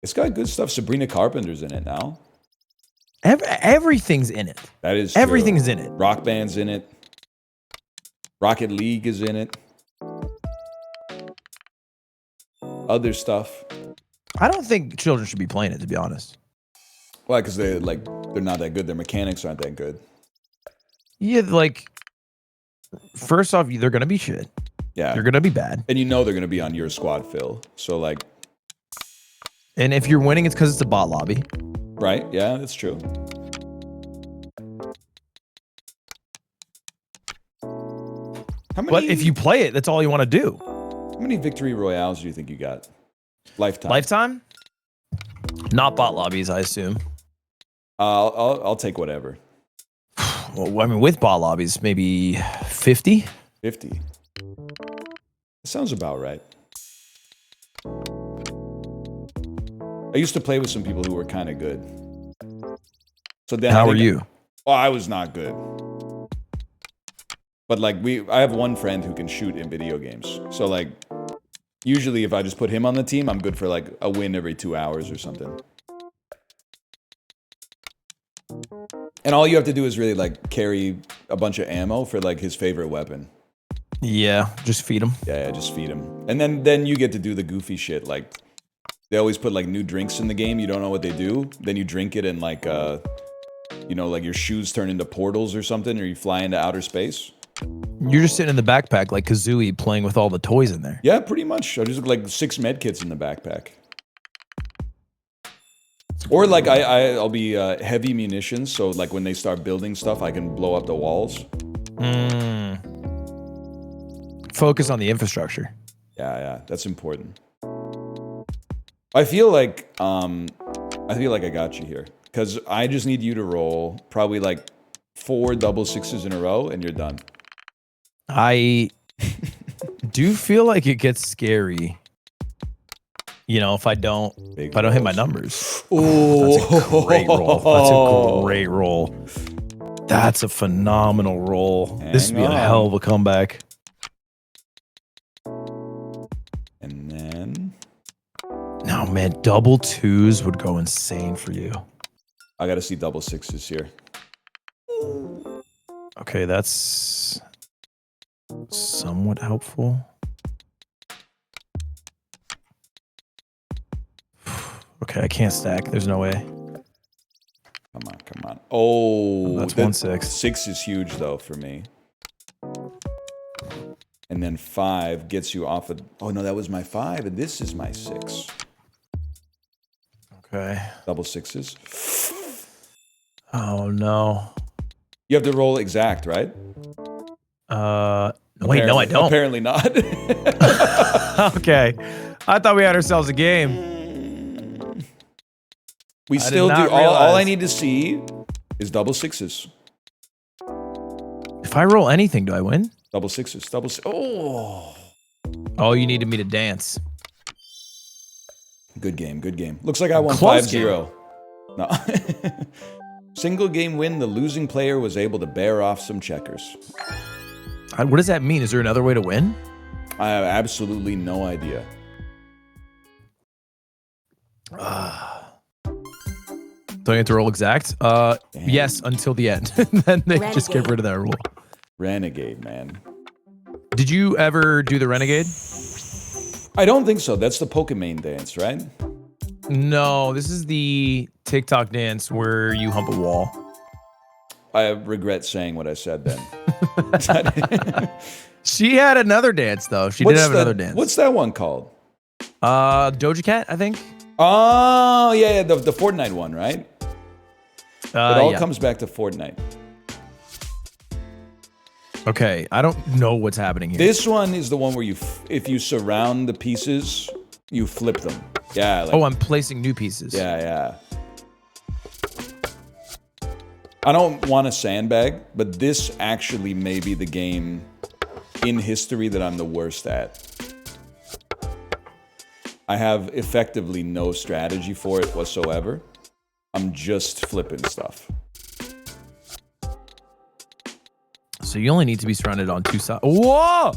[SPEAKER 1] It's got good stuff. Sabrina Carpenter's in it now.
[SPEAKER 3] Everything's in it.
[SPEAKER 1] That is
[SPEAKER 3] Everything's
[SPEAKER 1] true.
[SPEAKER 3] in it.
[SPEAKER 1] Rock Band's in it. Rocket League is in it. Other stuff.
[SPEAKER 3] I don't think children should be playing it, to be honest.
[SPEAKER 1] Why? Because they're not that good. Their mechanics aren't that good.
[SPEAKER 3] Yeah, like, first off, they're gonna be shit.
[SPEAKER 1] Yeah.
[SPEAKER 3] They're gonna be bad.
[SPEAKER 1] And you know they're going to be on your squad, Phil. So, like...
[SPEAKER 3] And if you're winning, it's because it's a bot lobby.
[SPEAKER 1] Right? Yeah, that's true. How many,
[SPEAKER 3] But if you play it, that's all you want to do.
[SPEAKER 1] How many victory royales do you think you got? Lifetime.
[SPEAKER 3] Lifetime? Not bot lobbies, I assume.
[SPEAKER 1] I'll take whatever.
[SPEAKER 3] Well, I mean, with bot lobbies, maybe 50?
[SPEAKER 1] 50. That sounds about right. I used to play with some people who were kind of good. So then
[SPEAKER 3] How are you?
[SPEAKER 1] Oh, I was not good. But like I have one friend who can shoot in video games. So like usually if I just put him on the team, I'm good for like a win every 2 hours or something. And all you have to do is really like carry a bunch of ammo for like his favorite weapon.
[SPEAKER 3] Yeah, just feed them.
[SPEAKER 1] Yeah, just feed him. And then you get to do the goofy shit. Like they always put like new drinks in the game. You don't know what they do. Then you drink it and like you know, like your shoes turn into portals or something, or you fly into outer space.
[SPEAKER 3] You're just sitting in the backpack like Kazooie playing with all the toys in there.
[SPEAKER 1] Yeah, pretty much. I just look like 6 med kits in the backpack. Or like I'll be heavy munitions, so like when they start building stuff, I can blow up the walls.
[SPEAKER 3] Focus on the infrastructure.
[SPEAKER 1] Yeah, that's important. I feel like I got you here, because I just need you to roll probably like 4 double 6s in a row, and you're done.
[SPEAKER 3] I do feel like it gets scary. You know, if I don't hit my numbers.
[SPEAKER 1] Oh,
[SPEAKER 3] that's a great roll. That's a great roll. That's a phenomenal roll. This would be a hell of a comeback.
[SPEAKER 1] And then
[SPEAKER 3] No, man, double 2s would go insane for you.
[SPEAKER 1] I got to see double 6s here.
[SPEAKER 3] Okay, that's somewhat helpful. Okay, I can't stack. There's no way.
[SPEAKER 1] Come on. Oh,
[SPEAKER 3] That's 1/6.
[SPEAKER 1] 6 is huge though for me. And then 5 gets you off of... Oh, no, that was my 5, and this is my 6.
[SPEAKER 3] Okay.
[SPEAKER 1] Double 6s.
[SPEAKER 3] Oh, no.
[SPEAKER 1] You have to roll exact, right?
[SPEAKER 3] Wait, no, I don't.
[SPEAKER 1] Apparently not.
[SPEAKER 3] Okay. I thought we had ourselves a game.
[SPEAKER 1] We
[SPEAKER 3] I
[SPEAKER 1] still
[SPEAKER 3] did
[SPEAKER 1] do.
[SPEAKER 3] not
[SPEAKER 1] All I
[SPEAKER 3] realize.
[SPEAKER 1] need to see is double 6s.
[SPEAKER 3] If I roll anything, do I win?
[SPEAKER 1] Double 6s. Double 6. Oh.
[SPEAKER 3] Oh, you needed me to dance.
[SPEAKER 1] Good game. Good game. Looks like I won
[SPEAKER 3] Close
[SPEAKER 1] 5-0. No. Single game win. The losing player was able to bear off some checkers.
[SPEAKER 3] What does that mean? Is there another way to win?
[SPEAKER 1] I have absolutely no idea.
[SPEAKER 3] Do I get to roll exact? Yes, until the end. Then they just get rid of that rule.
[SPEAKER 1] Renegade, man.
[SPEAKER 3] Did you ever do the renegade?
[SPEAKER 1] I don't think so. That's the Pokemon dance, right?
[SPEAKER 3] No, this is the TikTok dance where you hump a wall.
[SPEAKER 1] I regret saying what I said then.
[SPEAKER 3] She had another dance though. She did have another dance.
[SPEAKER 1] What's that one called?
[SPEAKER 3] Doja Cat, I think.
[SPEAKER 1] Oh, yeah, the Fortnite one, right? It all
[SPEAKER 3] Yeah.
[SPEAKER 1] comes back to Fortnite.
[SPEAKER 3] Okay, I don't know what's happening here.
[SPEAKER 1] This one is the one where if you surround the pieces, you flip them. Yeah. Like,
[SPEAKER 3] Oh, I'm placing new pieces.
[SPEAKER 1] yeah. I don't want to sandbag, but this actually may be the game in history that I'm the worst at. I have effectively no strategy for it whatsoever. I'm just flipping stuff.
[SPEAKER 3] So you only need to be surrounded on two sides. Whoa!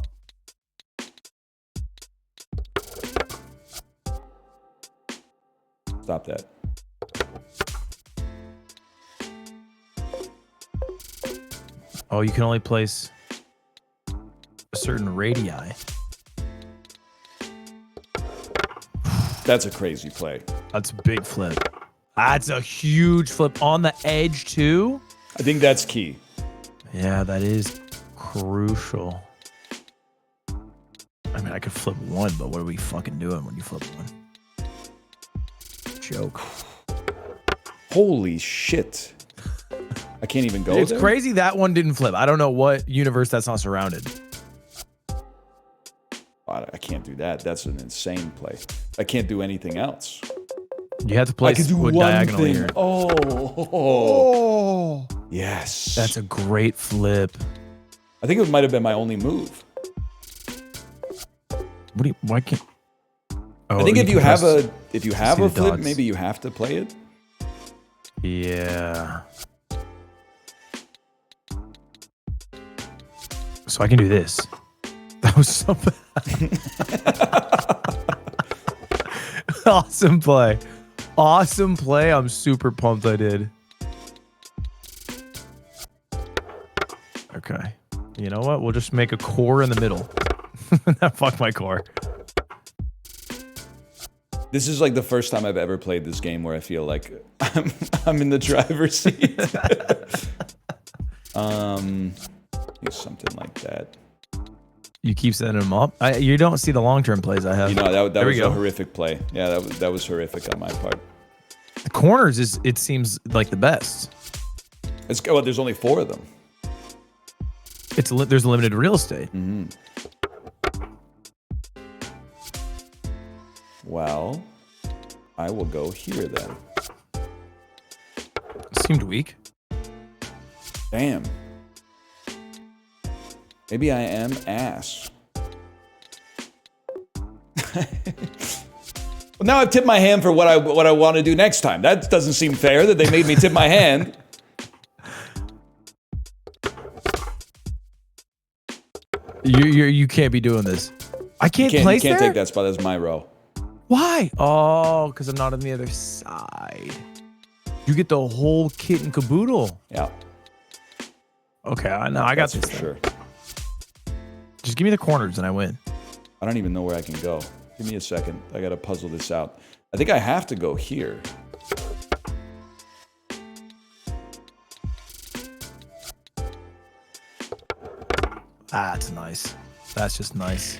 [SPEAKER 1] Stop that.
[SPEAKER 3] Oh, you can only place a certain radii.
[SPEAKER 1] That's a crazy play.
[SPEAKER 3] That's a big flip. That's a huge flip on the edge too.
[SPEAKER 1] I think that's key.
[SPEAKER 3] Yeah, that is crucial. I mean, I could flip one, but what are we fucking doing when you flip one? Joke.
[SPEAKER 1] Holy shit. I can't even go
[SPEAKER 3] It's
[SPEAKER 1] there?
[SPEAKER 3] crazy that one didn't flip. I don't know what universe that's not surrounded.
[SPEAKER 1] I can't do that. That's an insane play. I can't do anything else.
[SPEAKER 3] You have to
[SPEAKER 1] I
[SPEAKER 3] place
[SPEAKER 1] can do
[SPEAKER 3] wood
[SPEAKER 1] one
[SPEAKER 3] diagonally
[SPEAKER 1] thing.
[SPEAKER 3] here.
[SPEAKER 1] Oh. Yes.
[SPEAKER 3] That's a great flip.
[SPEAKER 1] I think it might have been my only move.
[SPEAKER 3] What do you? Why can't? Oh,
[SPEAKER 1] I think if you
[SPEAKER 3] can
[SPEAKER 1] have
[SPEAKER 3] press-
[SPEAKER 1] a
[SPEAKER 3] see
[SPEAKER 1] flip,
[SPEAKER 3] the dots.
[SPEAKER 1] maybe you have to play it.
[SPEAKER 3] Yeah. So I can do this. That was so bad. Awesome play. Awesome play. I'm super pumped I did. Okay. You know what? We'll just make a core in the middle. Fuck my core.
[SPEAKER 1] This is like the first time I've ever played this game where I feel like I'm in the driver's seat. Use something like that.
[SPEAKER 3] You keep setting them up. You don't see the long-term plays I have.
[SPEAKER 1] You know, that
[SPEAKER 3] There we
[SPEAKER 1] was
[SPEAKER 3] go.
[SPEAKER 1] a horrific play. Yeah, that was horrific on my part.
[SPEAKER 3] The corners it seems like the best.
[SPEAKER 1] Well, there's only 4 of them.
[SPEAKER 3] There's limited real estate.
[SPEAKER 1] Mm-hmm. Well, I will go here then.
[SPEAKER 3] Seemed weak.
[SPEAKER 1] Damn. Maybe I am ass. Well, now I've tipped my hand for what I want to do next time. That doesn't seem fair that they made me tip my hand.
[SPEAKER 3] You can't be doing this. I can't
[SPEAKER 1] You
[SPEAKER 3] place
[SPEAKER 1] can't
[SPEAKER 3] there?
[SPEAKER 1] take that spot as my row.
[SPEAKER 3] Why? Oh, because I'm not on the other side. You get the whole kit and caboodle.
[SPEAKER 1] Yeah,
[SPEAKER 3] Okay, I got
[SPEAKER 1] that's
[SPEAKER 3] this.
[SPEAKER 1] for sure.
[SPEAKER 3] Just give me the corners and I win.
[SPEAKER 1] I don't even know where I can go. Give me a second. I gotta puzzle this out. I think I have to go here.
[SPEAKER 3] That's nice. That's just nice.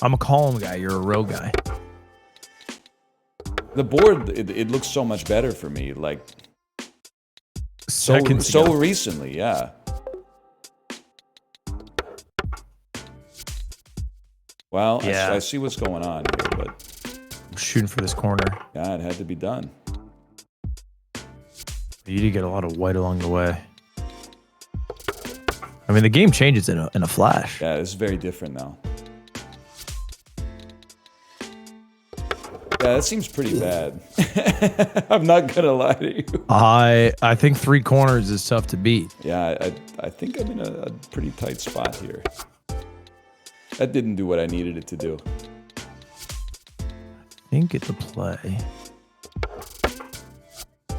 [SPEAKER 3] I'm a calm guy. You're a row guy.
[SPEAKER 1] The board, it looks so much better for me. Like
[SPEAKER 3] Seconds
[SPEAKER 1] so
[SPEAKER 3] ago.
[SPEAKER 1] recently, yeah. Well,
[SPEAKER 3] Yeah.
[SPEAKER 1] I see what's going on here, but
[SPEAKER 3] I'm shooting for this corner.
[SPEAKER 1] yeah, it had to be done.
[SPEAKER 3] You did get a lot of white along the way. I mean, the game changes in a flash.
[SPEAKER 1] Yeah, this is very different now. Yeah, that seems pretty bad. I'm not gonna lie to you.
[SPEAKER 3] I think 3 corners is tough to beat.
[SPEAKER 1] Yeah, I think I'm in a pretty tight spot here. That didn't do what I needed it to do.
[SPEAKER 3] I think it's a play.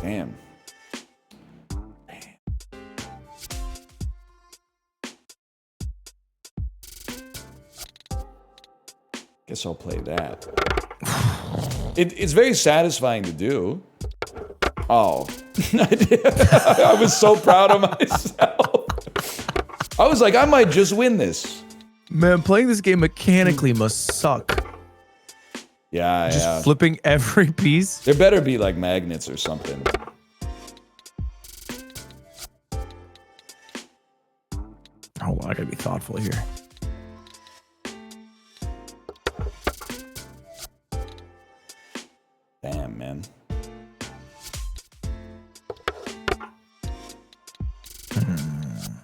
[SPEAKER 1] Damn. Guess I'll play that. It's very satisfying to do. Oh. I was so proud of myself. I was like, I might just win this.
[SPEAKER 3] Man, playing this game mechanically must suck.
[SPEAKER 1] Yeah,
[SPEAKER 3] Just
[SPEAKER 1] yeah.
[SPEAKER 3] flipping every piece.
[SPEAKER 1] There better be like magnets or something.
[SPEAKER 3] Hold on, I gotta be thoughtful here.
[SPEAKER 1] Damn, man.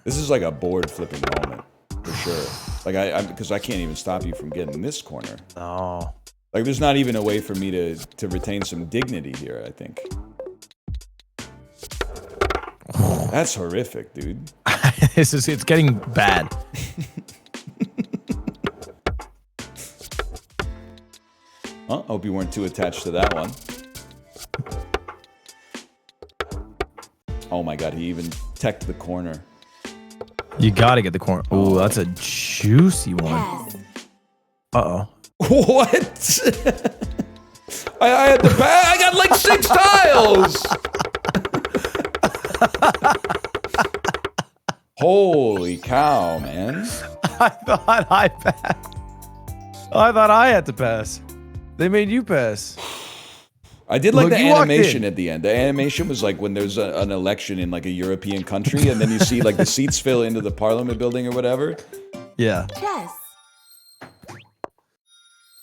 [SPEAKER 1] This is like a board flipping moment, for sure. Like because I can't even stop you from getting this corner.
[SPEAKER 3] No.
[SPEAKER 1] Like there's not even a way for me to retain some dignity here, I think. That's horrific, dude.
[SPEAKER 3] It's getting bad.
[SPEAKER 1] Well, hope you weren't too attached to that one. Oh my god, he even teched the corner.
[SPEAKER 3] You gotta get the corner. Oh, that's a juicy one.
[SPEAKER 5] Pass.
[SPEAKER 3] Uh-oh.
[SPEAKER 1] What? I had to pass. I got like 6 tiles. Holy cow, man.
[SPEAKER 3] I thought I passed. I thought I had to pass. They made you pass.
[SPEAKER 1] I did like
[SPEAKER 3] Look,
[SPEAKER 1] the
[SPEAKER 3] you walked
[SPEAKER 1] animation
[SPEAKER 3] in.
[SPEAKER 1] at the end. The animation was like when there's an election in like a European country and then you see like the seats fill into the parliament building or whatever.
[SPEAKER 3] Yeah.
[SPEAKER 5] Chess.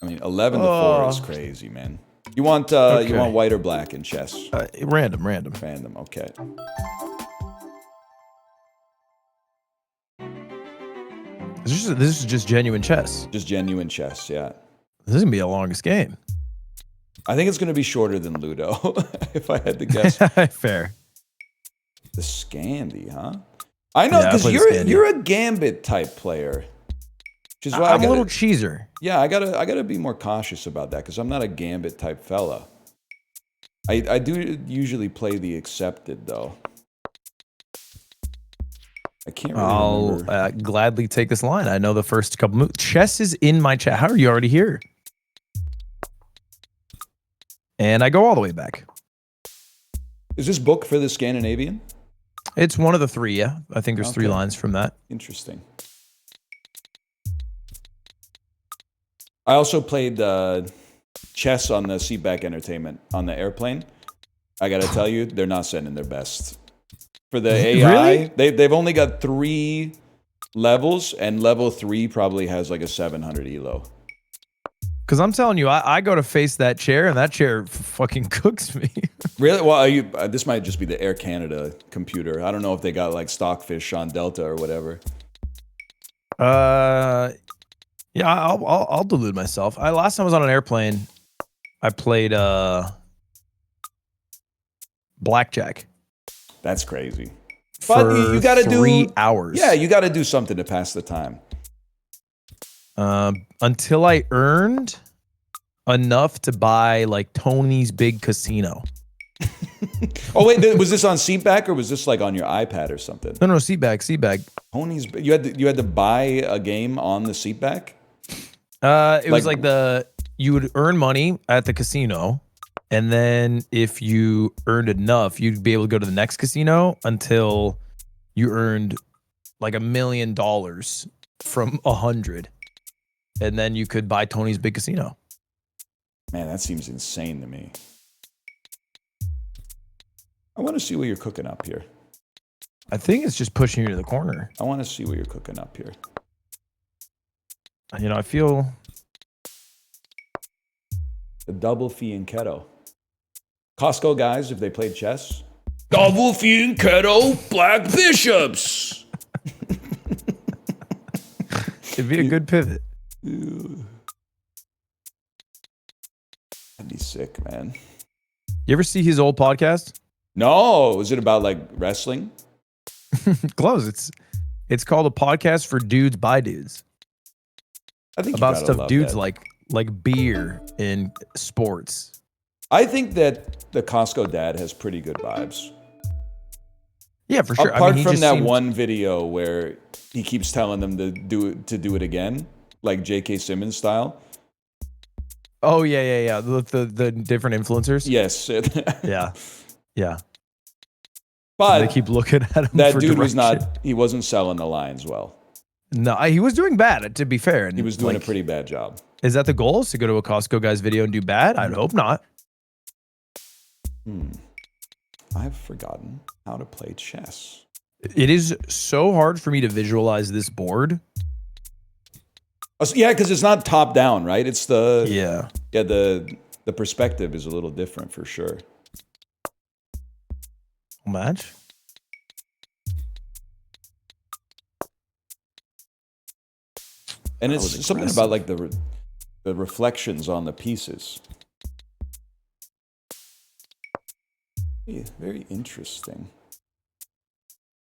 [SPEAKER 1] I mean, 11 to 4 is crazy, man. You want white or black in chess?
[SPEAKER 3] Random.
[SPEAKER 1] Random, okay.
[SPEAKER 3] This is just genuine chess.
[SPEAKER 1] Just genuine chess, yeah.
[SPEAKER 3] This is gonna be the longest game.
[SPEAKER 1] I think it's going to be shorter than Ludo, if I had to guess.
[SPEAKER 3] Fair.
[SPEAKER 1] The Scandi, huh? I know,
[SPEAKER 3] Yeah, I
[SPEAKER 1] because
[SPEAKER 3] play the Scandi.
[SPEAKER 1] you're a Gambit type player. Which is why
[SPEAKER 3] I'm a little cheeser.
[SPEAKER 1] yeah, I gotta be more cautious about that because I'm not a Gambit type fella. I do usually play the accepted though. I can't really
[SPEAKER 3] I'll
[SPEAKER 1] remember.
[SPEAKER 3] gladly take this line. I know the first couple moves. Chess is in my chat. How are you already here? And I go all the way back.
[SPEAKER 1] Is this book for the Scandinavian?
[SPEAKER 3] It's one of the 3, yeah. I think there's 3
[SPEAKER 1] Okay.
[SPEAKER 3] lines from that.
[SPEAKER 1] Interesting. I also played chess on the Seatback Entertainment on the airplane. I gotta tell you, they're not sending their best. For the AI,
[SPEAKER 3] Really?
[SPEAKER 1] they've only got 3 levels, and level 3 probably has like a 700 elo.
[SPEAKER 3] Because I'm telling you, I go to face that chair, and that chair fucking cooks me.
[SPEAKER 1] Really? Well, this might just be the Air Canada computer. I don't know if they got like Stockfish on Delta or whatever.
[SPEAKER 3] Yeah, I'll delude myself. Last time I was on an airplane, I played blackjack.
[SPEAKER 1] That's crazy.
[SPEAKER 3] For
[SPEAKER 1] But you gotta
[SPEAKER 3] 3 hours.
[SPEAKER 1] Yeah, you got to do something to pass the time.
[SPEAKER 3] Until I earned enough to buy like Tony's Big Casino.
[SPEAKER 1] Oh wait, was this on Seatback or was this like on your iPad or something?
[SPEAKER 3] No, seatbag.
[SPEAKER 1] Tony's, you had to buy a game on the Seatback.
[SPEAKER 3] It was like you would earn money at the casino, and then if you earned enough, you'd be able to go to the next casino until you earned like $1 million from 100, and then you could buy Tony's Big Casino.
[SPEAKER 1] Man, that seems insane to me. I want to see what you're cooking up here.
[SPEAKER 3] I think it's just pushing you to the corner.
[SPEAKER 1] I want to see what you're cooking up here.
[SPEAKER 3] You know, I feel
[SPEAKER 1] The double fianchetto. Costco guys, if they played chess. Double fianchetto, black bishops.
[SPEAKER 3] it'd be a good pivot.
[SPEAKER 1] That'd be sick, man.
[SPEAKER 3] You ever see his old podcast?
[SPEAKER 1] No, is it about like wrestling?
[SPEAKER 3] Close. It's called A Podcast for Dudes by Dudes.
[SPEAKER 1] I think you
[SPEAKER 3] About
[SPEAKER 1] gotta
[SPEAKER 3] stuff
[SPEAKER 1] love
[SPEAKER 3] dudes
[SPEAKER 1] that.
[SPEAKER 3] like beer and sports.
[SPEAKER 1] I think that the Costco dad has pretty good vibes.
[SPEAKER 3] Yeah, for sure.
[SPEAKER 1] Apart
[SPEAKER 3] he
[SPEAKER 1] from
[SPEAKER 3] just
[SPEAKER 1] that
[SPEAKER 3] seems-
[SPEAKER 1] one video where he keeps telling them to do it again, like J.K. Simmons style.
[SPEAKER 3] Oh yeah. The different influencers.
[SPEAKER 1] Yes,
[SPEAKER 3] Yeah.
[SPEAKER 1] but
[SPEAKER 3] They keep looking at him.
[SPEAKER 1] that
[SPEAKER 3] for
[SPEAKER 1] dude was
[SPEAKER 3] direction.
[SPEAKER 1] not. He wasn't selling the lines well.
[SPEAKER 3] No, he was doing bad. To be fair, and
[SPEAKER 1] He was doing
[SPEAKER 3] like,
[SPEAKER 1] a pretty bad job.
[SPEAKER 3] Is that the goal? Is to go to a Costco guy's video and do bad? I'd hope not.
[SPEAKER 1] I've forgotten how to play chess.
[SPEAKER 3] It is so hard for me to visualize this board.
[SPEAKER 1] Oh, so- yeah, because it's not top down, right? It's the
[SPEAKER 3] Yeah.
[SPEAKER 1] the perspective is a little different for sure.
[SPEAKER 3] Match.
[SPEAKER 1] And
[SPEAKER 3] That
[SPEAKER 1] it's
[SPEAKER 3] was
[SPEAKER 1] something
[SPEAKER 3] aggressive.
[SPEAKER 1] about like the reflections on the pieces. Yeah, very interesting.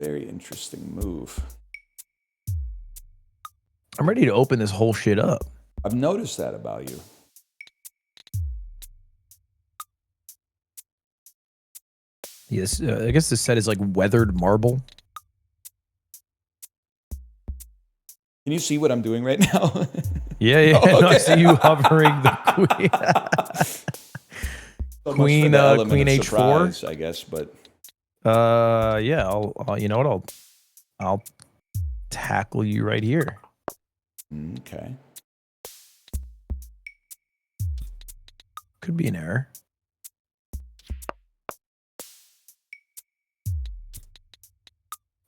[SPEAKER 1] Very interesting move.
[SPEAKER 3] I'm ready to open this whole shit up.
[SPEAKER 1] I've noticed that about you.
[SPEAKER 3] Yes, I guess this set is like weathered marble.
[SPEAKER 1] Can you see what I'm doing right now?
[SPEAKER 3] Yeah.
[SPEAKER 1] Oh,
[SPEAKER 3] No, I
[SPEAKER 1] okay.
[SPEAKER 3] see you hovering the queen.
[SPEAKER 1] So much for
[SPEAKER 3] Queen,
[SPEAKER 1] the element
[SPEAKER 3] queen
[SPEAKER 1] of
[SPEAKER 3] H4?
[SPEAKER 1] surprise, I guess, but
[SPEAKER 3] Yeah. I'll you know what? I'll tackle you right here.
[SPEAKER 1] okay.
[SPEAKER 3] Could be an error.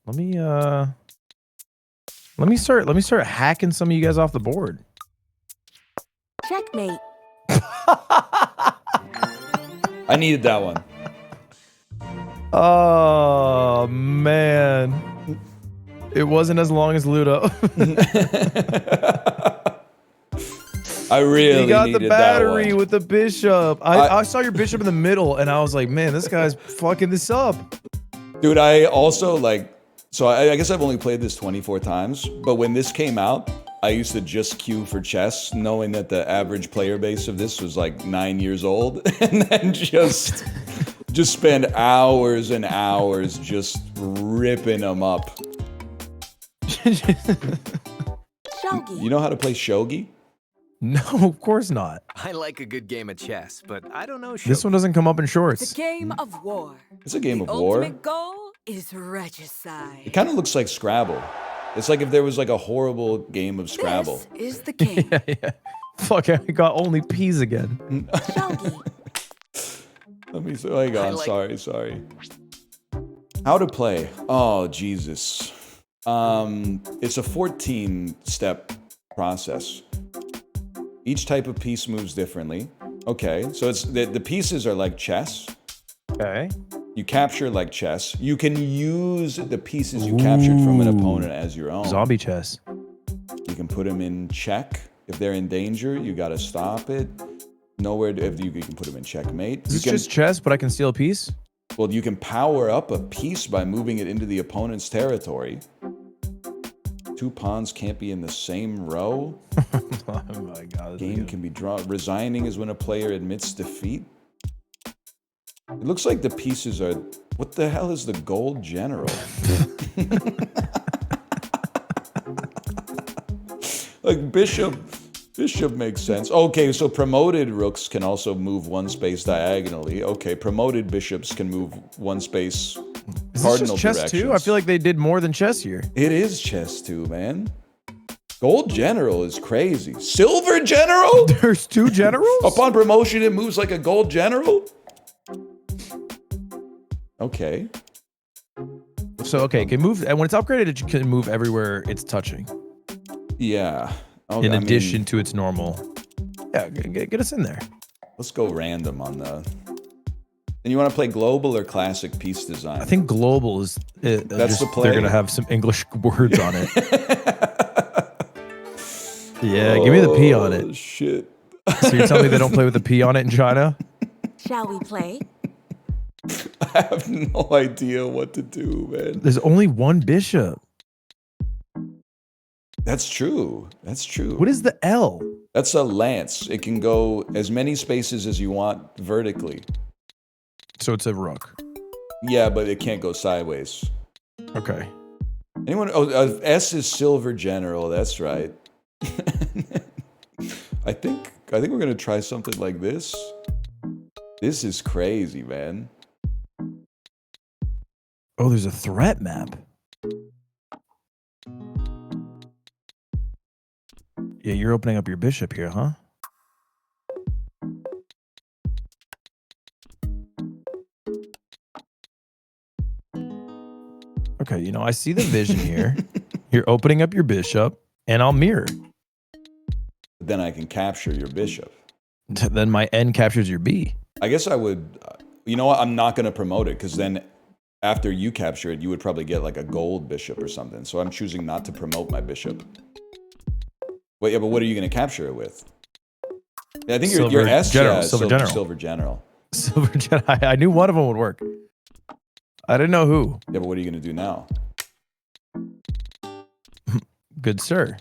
[SPEAKER 3] Let me start hacking some of you guys off the board.
[SPEAKER 5] Checkmate.
[SPEAKER 1] I needed that one.
[SPEAKER 3] Oh man. It wasn't as long as Ludo.
[SPEAKER 1] I really
[SPEAKER 3] You got the
[SPEAKER 1] needed
[SPEAKER 3] battery
[SPEAKER 1] that one.
[SPEAKER 3] with the bishop. I saw your bishop in the middle and I was like, man, this guy's fucking this up.
[SPEAKER 1] Dude, I also like, so I guess I've only played this 24 times, but when this came out, I used to just queue for chess, knowing that the average player base of this was like 9 years old, and then just spend hours and hours just ripping them up.
[SPEAKER 5] Shogi.
[SPEAKER 1] You know how to play shogi?
[SPEAKER 3] No, of course not.
[SPEAKER 4] I like a good game of chess, but I don't know.
[SPEAKER 3] This one doesn't come up in
[SPEAKER 5] The
[SPEAKER 3] shorts.
[SPEAKER 5] game of war.
[SPEAKER 1] It's a game
[SPEAKER 5] The
[SPEAKER 1] of war.
[SPEAKER 5] ultimate goal is regicide.
[SPEAKER 1] It kind of looks like Scrabble. It's like if there was like a horrible game of Scrabble.
[SPEAKER 5] This is the game.
[SPEAKER 3] Yeah. Fuck, I got only P's again.
[SPEAKER 5] Shogi.
[SPEAKER 1] Let me see. Hang on. Sorry. How to play? Oh, Jesus. It's a 14-step process. Each type of piece moves differently. Okay, so it's the pieces are like chess.
[SPEAKER 3] Okay.
[SPEAKER 1] You capture like chess. You can use the pieces you captured from an opponent as your own.
[SPEAKER 3] Zombie chess.
[SPEAKER 1] You can put them in check. If they're in danger, you got to stop it. If you can put them in checkmate.
[SPEAKER 3] Is
[SPEAKER 1] You
[SPEAKER 3] this
[SPEAKER 1] can,
[SPEAKER 3] just chess, but I can steal a piece?
[SPEAKER 1] well, you can power up a piece by moving it into the opponent's territory. 2 pawns can't be in the same row.
[SPEAKER 3] Oh my god.
[SPEAKER 1] Game can be drawn. Resigning is when a player admits defeat. It looks like the pieces are. What the hell is the gold general? Like bishop makes sense. Okay, so promoted rooks can also move 1 space diagonally. Okay, promoted bishops can move 1 space
[SPEAKER 3] Is this
[SPEAKER 1] cardinal
[SPEAKER 3] just chess
[SPEAKER 1] directions.
[SPEAKER 3] too? I feel like they did more than chess here.
[SPEAKER 1] It is chess too, man. Gold general is crazy. Silver general?
[SPEAKER 3] There's 2 generals?
[SPEAKER 1] Upon promotion, it moves like a gold general? Okay.
[SPEAKER 3] So, okay, it can move. And when it's upgraded, it can move everywhere it's touching.
[SPEAKER 1] Yeah. Oh,
[SPEAKER 3] In addition to its normal. Yeah, get us in there.
[SPEAKER 1] Let's go random on the... And you want to play global or classic piece design?
[SPEAKER 3] I think global is...
[SPEAKER 1] That's the play.
[SPEAKER 3] They're going to have some English words on it. Yeah, give me the P on it.
[SPEAKER 1] Shit.
[SPEAKER 3] So you're telling me they don't play with the P on it in China?
[SPEAKER 5] Shall we play?
[SPEAKER 1] I have no idea what to do, man.
[SPEAKER 3] There's only 1 bishop.
[SPEAKER 1] That's true. That's true.
[SPEAKER 3] What is the L?
[SPEAKER 1] That's a lance. It can go as many spaces as you want vertically.
[SPEAKER 3] So it's a rook.
[SPEAKER 1] Yeah, but it can't go sideways.
[SPEAKER 3] Okay.
[SPEAKER 1] Anyone? Oh, S is silver general. That's right. I think we're gonna try something like this. This is crazy, man.
[SPEAKER 3] Oh, there's a threat map. Yeah, you're opening up your bishop here, huh? Okay, you know, I see the vision here. You're opening up your bishop, and I'll mirror.
[SPEAKER 1] Then I can capture your bishop.
[SPEAKER 3] Then my N captures your B.
[SPEAKER 1] I guess I would. You know what? I'm not gonna promote it because then after you capture it, you would probably get like a gold bishop or something. So I'm choosing not to promote my bishop. Wait, yeah, but what are you gonna capture it with? Yeah, I think your S
[SPEAKER 3] general,
[SPEAKER 1] yeah,
[SPEAKER 3] silver general.
[SPEAKER 1] Silver general.
[SPEAKER 3] Silver Jedi. I knew one of them would work. I didn't know who.
[SPEAKER 1] Yeah, but what are you gonna do now?
[SPEAKER 3] Good sir.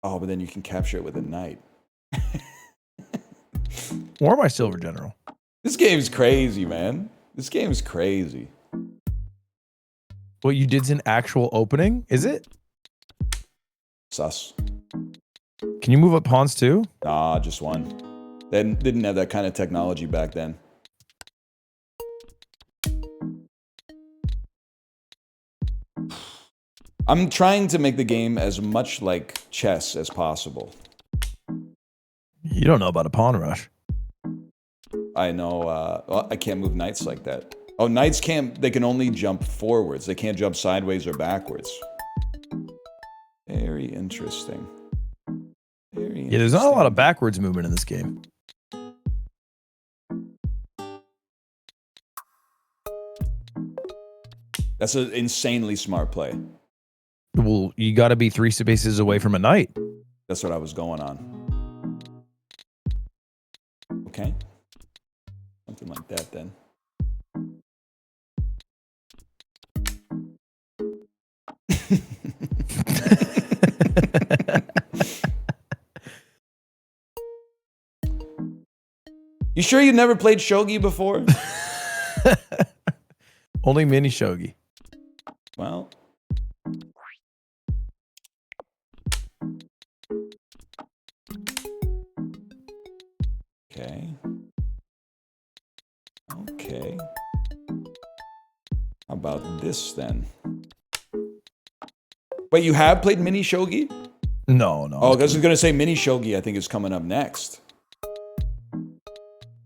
[SPEAKER 1] Oh, but then you can capture it with a knight.
[SPEAKER 3] Or my silver general.
[SPEAKER 1] This game's crazy, man. This game's crazy.
[SPEAKER 3] What you did's an actual opening? Is it?
[SPEAKER 1] Sus.
[SPEAKER 3] Can you move up pawns too?
[SPEAKER 1] Nah, just one. They didn't have that kind of technology back then. I'm trying to make the game as much like chess as possible.
[SPEAKER 3] You don't know about a pawn rush.
[SPEAKER 1] I know, well, I can't move knights like that. Oh, knights can't, they can only jump forwards. They can't jump sideways or backwards. Very interesting. Very
[SPEAKER 3] Yeah, there's not a lot of
[SPEAKER 1] interesting.
[SPEAKER 3] backwards movement in this game.
[SPEAKER 1] That's an insanely smart play.
[SPEAKER 3] Well, you got to be 3 spaces away from a knight.
[SPEAKER 1] That's what I was going on. Okay. Something like that then. You sure you never played shogi before?
[SPEAKER 3] Only mini shogi.
[SPEAKER 1] Well, okay. Okay. How about this then? Wait, you have played mini shogi?
[SPEAKER 3] No.
[SPEAKER 1] Oh, because I was going to say mini shogi, I think, is coming up next.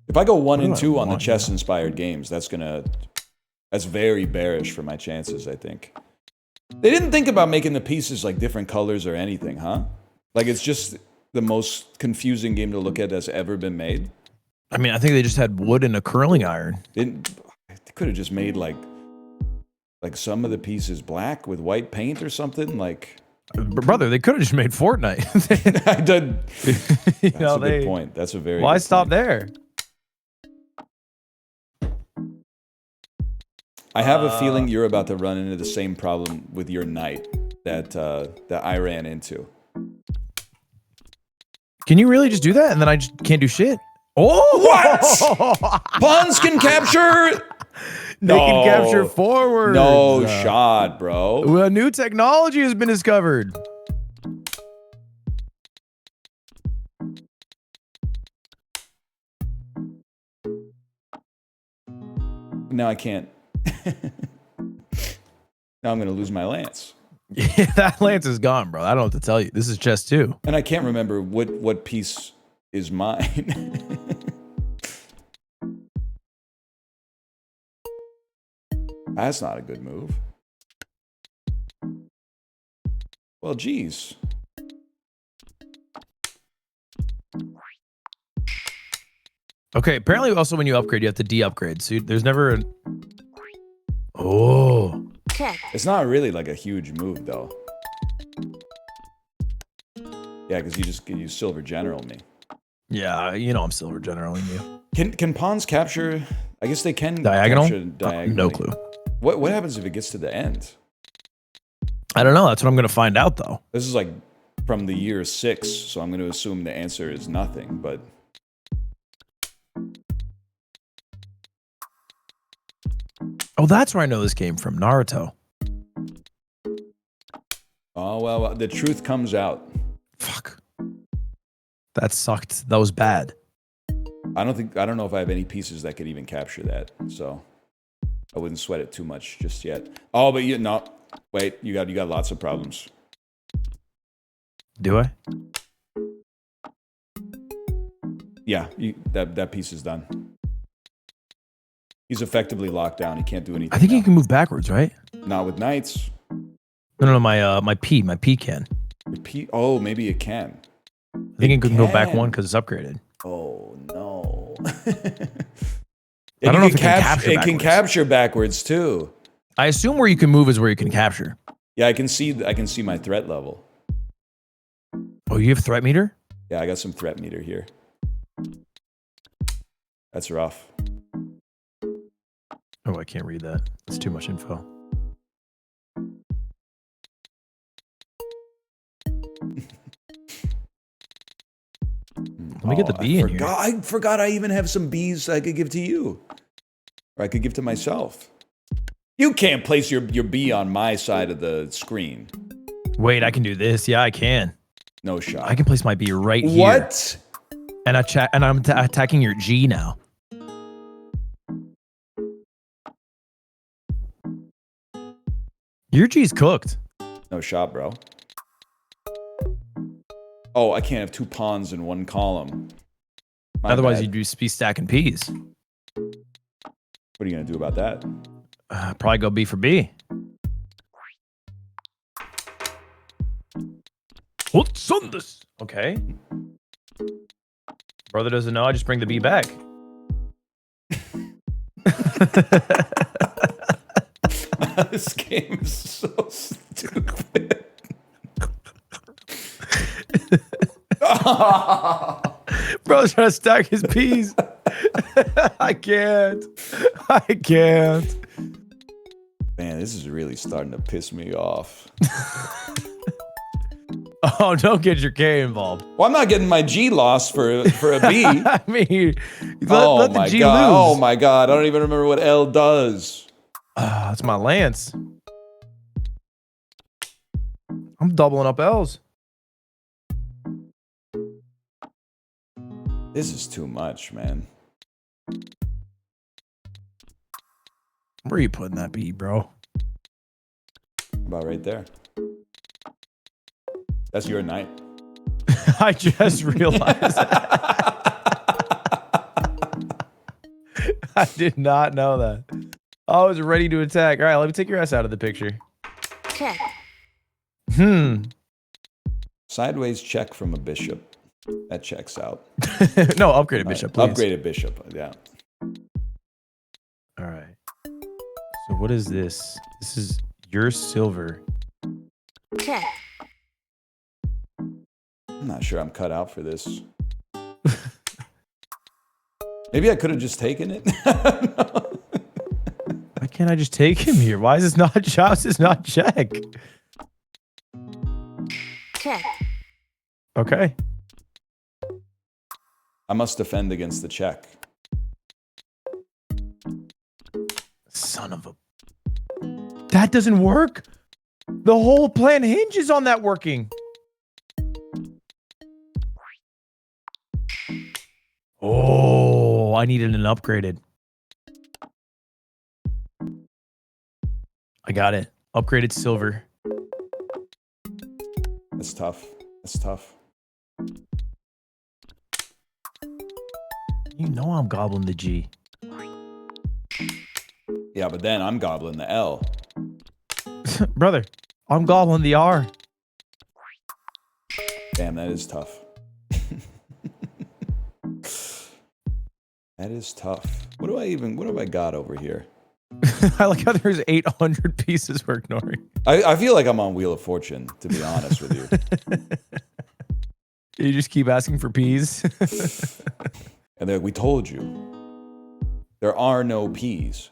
[SPEAKER 1] If I go 1 and 2 on the chess-inspired games, that's very bearish for my chances, I think. They didn't think about making the pieces like different colors or anything, huh? Like it's just the most confusing game to look at that's ever been made.
[SPEAKER 3] I mean, I think they just had wood and a curling iron.
[SPEAKER 1] They could have just made like some of the pieces black with white paint or something. Like,
[SPEAKER 3] Brother, they could have just made Fortnite.
[SPEAKER 1] I did.
[SPEAKER 3] You
[SPEAKER 1] That's
[SPEAKER 3] know,
[SPEAKER 1] a good point. That's a very.
[SPEAKER 3] Why
[SPEAKER 1] good
[SPEAKER 3] stop
[SPEAKER 1] point.
[SPEAKER 3] there?
[SPEAKER 1] I have a feeling you're about to run into the same problem with your knight that I ran into.
[SPEAKER 3] Can you really just do that and then I just can't do shit? Oh,
[SPEAKER 1] What? Pawns can capture.
[SPEAKER 3] They can capture forward.
[SPEAKER 1] No shot, bro.
[SPEAKER 3] A new technology has been discovered.
[SPEAKER 1] Now I can't. Now I'm going to lose my lance.
[SPEAKER 3] Yeah, that lance is gone, bro. I don't know what to tell you. This is chess 2.
[SPEAKER 1] And I can't remember what piece is mine. That's not a good move. Well, geez.
[SPEAKER 3] Okay, apparently also when you upgrade, you have to de-upgrade. So there's never an... Oh.
[SPEAKER 5] Check.
[SPEAKER 1] It's not really like a huge move, though. Yeah, because you just use silver general me.
[SPEAKER 3] Yeah, you know I'm silver generaling you.
[SPEAKER 1] Can pawns capture? I guess they can
[SPEAKER 3] Diagonal?
[SPEAKER 1] capture diagonally.
[SPEAKER 3] No clue.
[SPEAKER 1] What happens if it gets to the end?
[SPEAKER 3] I don't know. That's what I'm going to find out, though.
[SPEAKER 1] This is like from the year 6, so I'm going to assume the answer is nothing, but...
[SPEAKER 3] Oh, that's where I know this came from. Naruto.
[SPEAKER 1] Oh, well, the truth comes out.
[SPEAKER 3] Fuck. That sucked. That was bad.
[SPEAKER 1] I don't know if I have any pieces that could even capture that, so I wouldn't sweat it too much just yet. Oh, but wait, you got lots of problems.
[SPEAKER 3] Do I?
[SPEAKER 1] Yeah, that piece is done. He's effectively locked down. He can't do anything.
[SPEAKER 3] I think
[SPEAKER 1] now.
[SPEAKER 3] you can move backwards, right?
[SPEAKER 1] Not with knights.
[SPEAKER 3] No, my P can.
[SPEAKER 1] Oh, maybe it can.
[SPEAKER 3] I think it can go back 1 because it's upgraded.
[SPEAKER 1] Oh no.
[SPEAKER 3] I don't know if it can capture
[SPEAKER 1] It
[SPEAKER 3] backwards.
[SPEAKER 1] can capture backwards too.
[SPEAKER 3] I assume where you can move is where you can capture.
[SPEAKER 1] Yeah, I can see my threat level.
[SPEAKER 3] Oh, you have threat meter?
[SPEAKER 1] Yeah, I got some threat meter here. That's rough.
[SPEAKER 3] Oh, I can't read that. That's too much info. Let me get the B in here.
[SPEAKER 1] I forgot I even have some Bs I could give to you. Or I could give to myself. You can't place your B on my side of the screen.
[SPEAKER 3] Wait, I can do this. Yeah, I can.
[SPEAKER 1] No shot.
[SPEAKER 3] I can place my B right here.
[SPEAKER 1] What?
[SPEAKER 3] And I'm attacking your G now. Your G's cooked.
[SPEAKER 1] No shot, bro. Oh, I can't have 2 pawns in one column. My
[SPEAKER 3] Otherwise,
[SPEAKER 1] bad.
[SPEAKER 3] you'd just be stacking P's.
[SPEAKER 1] What are you going to do about that?
[SPEAKER 3] Probably go B for B. What's on this? Okay. Brother doesn't know. I just bring the B back.
[SPEAKER 1] This game is so stupid.
[SPEAKER 3] Bro's trying to stack his P's. I can't.
[SPEAKER 1] Man, this is really starting to piss me off.
[SPEAKER 3] Oh, don't get your K involved.
[SPEAKER 1] Well, I'm not getting my G lost for a B.
[SPEAKER 3] I mean,
[SPEAKER 1] Oh
[SPEAKER 3] let the
[SPEAKER 1] my
[SPEAKER 3] G
[SPEAKER 1] god!
[SPEAKER 3] lose.
[SPEAKER 1] Oh my god! I don't even remember what L does.
[SPEAKER 3] That's my lance. I'm doubling up L's.
[SPEAKER 1] This is too much, man.
[SPEAKER 3] Where are you putting that B, bro?
[SPEAKER 1] About right there. That's your knight.
[SPEAKER 3] I just realized. I did not know that. I was ready to attack. All right, let me take your ass out of the picture.
[SPEAKER 5] Check.
[SPEAKER 1] Sideways check from a bishop. That checks out.
[SPEAKER 3] No, upgrade a bishop, please.
[SPEAKER 1] Upgraded bishop. Yeah.
[SPEAKER 3] All right. So what is this? This is your silver.
[SPEAKER 5] Check.
[SPEAKER 1] I'm not sure I'm cut out for this. Maybe I could have just taken it.
[SPEAKER 3] Why can't I just take him here? Why is this not How's this not check?
[SPEAKER 5] Check.
[SPEAKER 3] Okay.
[SPEAKER 1] I must defend against the check.
[SPEAKER 3] Son of a... That doesn't work? The whole plan hinges on that working. Oh, I needed an upgraded. I got it. Upgraded silver.
[SPEAKER 1] That's tough. That's tough.
[SPEAKER 3] You know I'm gobbling the G.
[SPEAKER 1] Yeah, but then I'm gobbling the L.
[SPEAKER 3] Brother, I'm gobbling the R.
[SPEAKER 1] Damn, that is tough. That is tough. What have I got over here?
[SPEAKER 3] I like how there's 800 pieces we're ignoring.
[SPEAKER 1] I feel like I'm on Wheel of Fortune, to be honest with you.
[SPEAKER 3] You just keep asking for peas.
[SPEAKER 1] And they're like, we told you. There are no peas.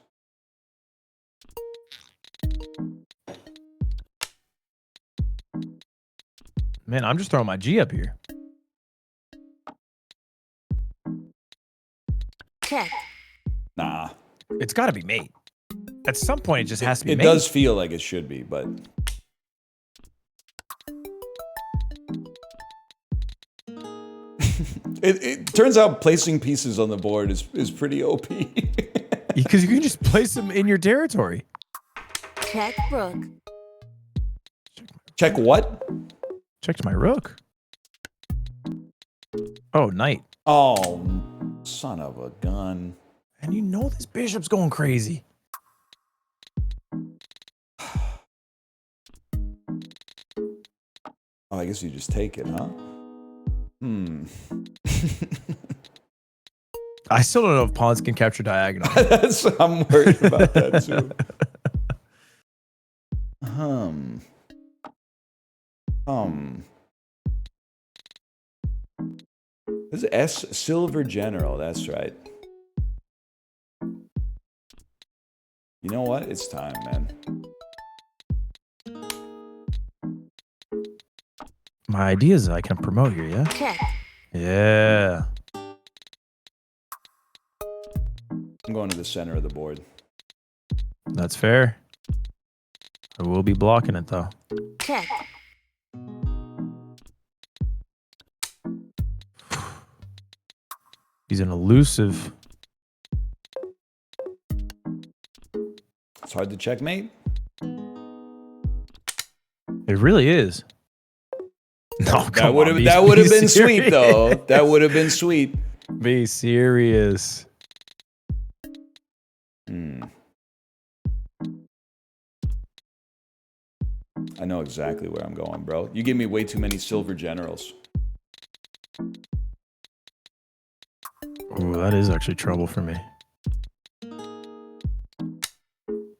[SPEAKER 3] Man, I'm just throwing my G up here.
[SPEAKER 5] Check.
[SPEAKER 1] Nah.
[SPEAKER 3] It's got to be mate. At some point, it just has to be
[SPEAKER 1] It
[SPEAKER 3] mate.
[SPEAKER 1] does feel like it should be, but... it turns out placing pieces on the board is pretty OP.
[SPEAKER 3] Because you can just place them in your territory.
[SPEAKER 5] Check rook.
[SPEAKER 1] Check what?
[SPEAKER 3] Checked my rook. Oh, knight.
[SPEAKER 1] Oh, son of a gun.
[SPEAKER 3] And you know this bishop's going crazy.
[SPEAKER 1] Oh, I guess you just take it, huh?
[SPEAKER 3] I still don't know if pawns can capture diagonal.
[SPEAKER 1] I'm worried about that too. This is S Silver General, that's right. You know what? It's time, man.
[SPEAKER 3] My idea is I can promote here, yeah?
[SPEAKER 5] Check.
[SPEAKER 3] Yeah.
[SPEAKER 1] I'm going to the center of the board.
[SPEAKER 3] That's fair. I will be blocking it, though.
[SPEAKER 5] Check.
[SPEAKER 3] He's an elusive.
[SPEAKER 1] It's hard to checkmate.
[SPEAKER 3] It really is. No,
[SPEAKER 1] That would have been sweet though. That would have been sweet.
[SPEAKER 3] Be serious.
[SPEAKER 1] I know exactly where I'm going, bro. You give me way too many silver generals.
[SPEAKER 3] Oh, that is actually trouble for me.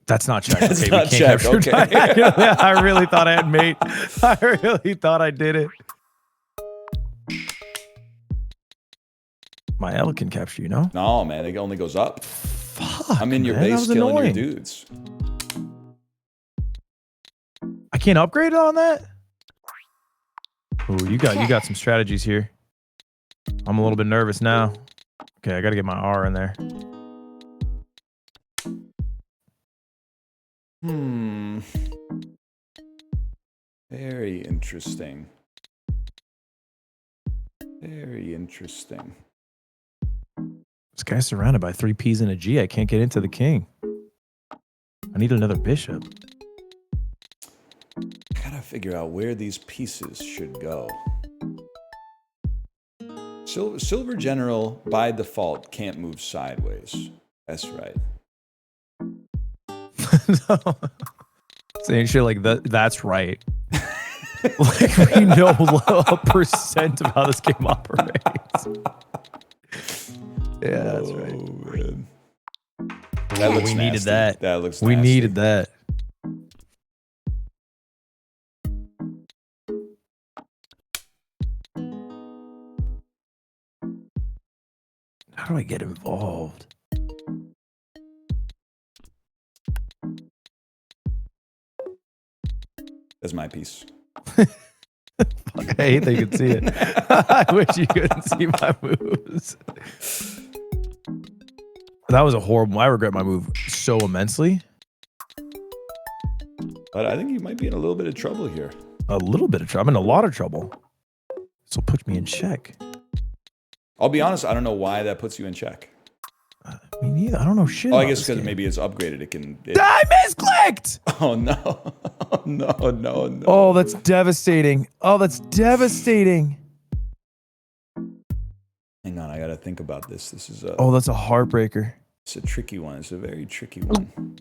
[SPEAKER 3] That's not check.
[SPEAKER 1] That's
[SPEAKER 3] Okay,
[SPEAKER 1] not
[SPEAKER 3] we can't
[SPEAKER 1] check,
[SPEAKER 3] capture
[SPEAKER 1] okay.
[SPEAKER 3] diagonal. I really thought I had mate. I really thought I did it. My L can capture, you know?
[SPEAKER 1] No, man, it only goes up.
[SPEAKER 3] Fuck,
[SPEAKER 1] I'm in your
[SPEAKER 3] man, that
[SPEAKER 1] base
[SPEAKER 3] was
[SPEAKER 1] killing
[SPEAKER 3] annoying.
[SPEAKER 1] your dudes.
[SPEAKER 3] I can't upgrade on that? Oh, you got some strategies here. I'm a little bit nervous now. Okay, I gotta get my R in there.
[SPEAKER 1] Very interesting. Very interesting.
[SPEAKER 3] This guy's surrounded by 3 P's and a G. I can't get into the king. I need another bishop.
[SPEAKER 1] I gotta figure out where these pieces should go. Silver General, by default, can't move sideways. That's right.
[SPEAKER 3] No. Saying shit like that, that's right. Like we know a percent of how this game operates. Yeah, that's right.
[SPEAKER 1] Oh, man.
[SPEAKER 3] We needed that.
[SPEAKER 1] That looks
[SPEAKER 3] We
[SPEAKER 1] nasty.
[SPEAKER 3] needed that. How do I get involved?
[SPEAKER 1] That's my piece.
[SPEAKER 3] Fuck, I hate that you could see it. I wish you couldn't see my moves. That was a horrible. I regret my move so immensely.
[SPEAKER 1] But I think you might be in a little bit of trouble here.
[SPEAKER 3] A little bit of trouble. I'm in a lot of trouble. This will put me in check.
[SPEAKER 1] I'll be honest, I don't know why that puts you in check.
[SPEAKER 3] I mean, neither. I don't know shit.
[SPEAKER 1] Oh, I
[SPEAKER 3] about
[SPEAKER 1] guess
[SPEAKER 3] this
[SPEAKER 1] because
[SPEAKER 3] game.
[SPEAKER 1] maybe it's upgraded. It can.
[SPEAKER 3] I misclicked.
[SPEAKER 1] Oh no! Oh, no!
[SPEAKER 3] Oh, that's devastating. Oh, that's devastating.
[SPEAKER 1] Hang on, I gotta think about this. This is a.
[SPEAKER 3] Oh, that's a heartbreaker.
[SPEAKER 1] It's a tricky one. It's a very tricky one.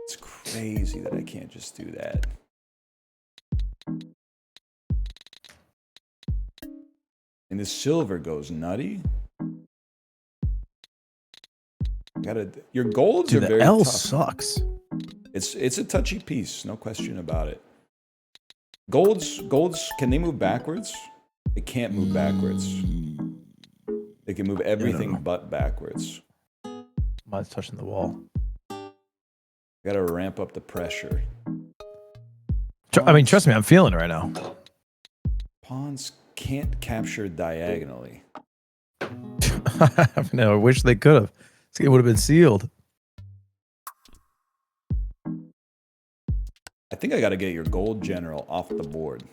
[SPEAKER 1] It's crazy that I can't just do that. And the silver goes nutty. Your golds
[SPEAKER 3] Dude,
[SPEAKER 1] are
[SPEAKER 3] the
[SPEAKER 1] very
[SPEAKER 3] L
[SPEAKER 1] tough.
[SPEAKER 3] sucks.
[SPEAKER 1] It's a touchy piece, no question about it. Golds, can they move backwards? They can't move backwards. They can move everything but backwards.
[SPEAKER 3] Mine's touching the wall.
[SPEAKER 1] Gotta ramp up the pressure.
[SPEAKER 3] I mean, trust me, I'm feeling it right now.
[SPEAKER 1] Pawns can't capture diagonally.
[SPEAKER 3] No, I wish they could have. This game would have been sealed.
[SPEAKER 1] I think I gotta get your gold general off the board.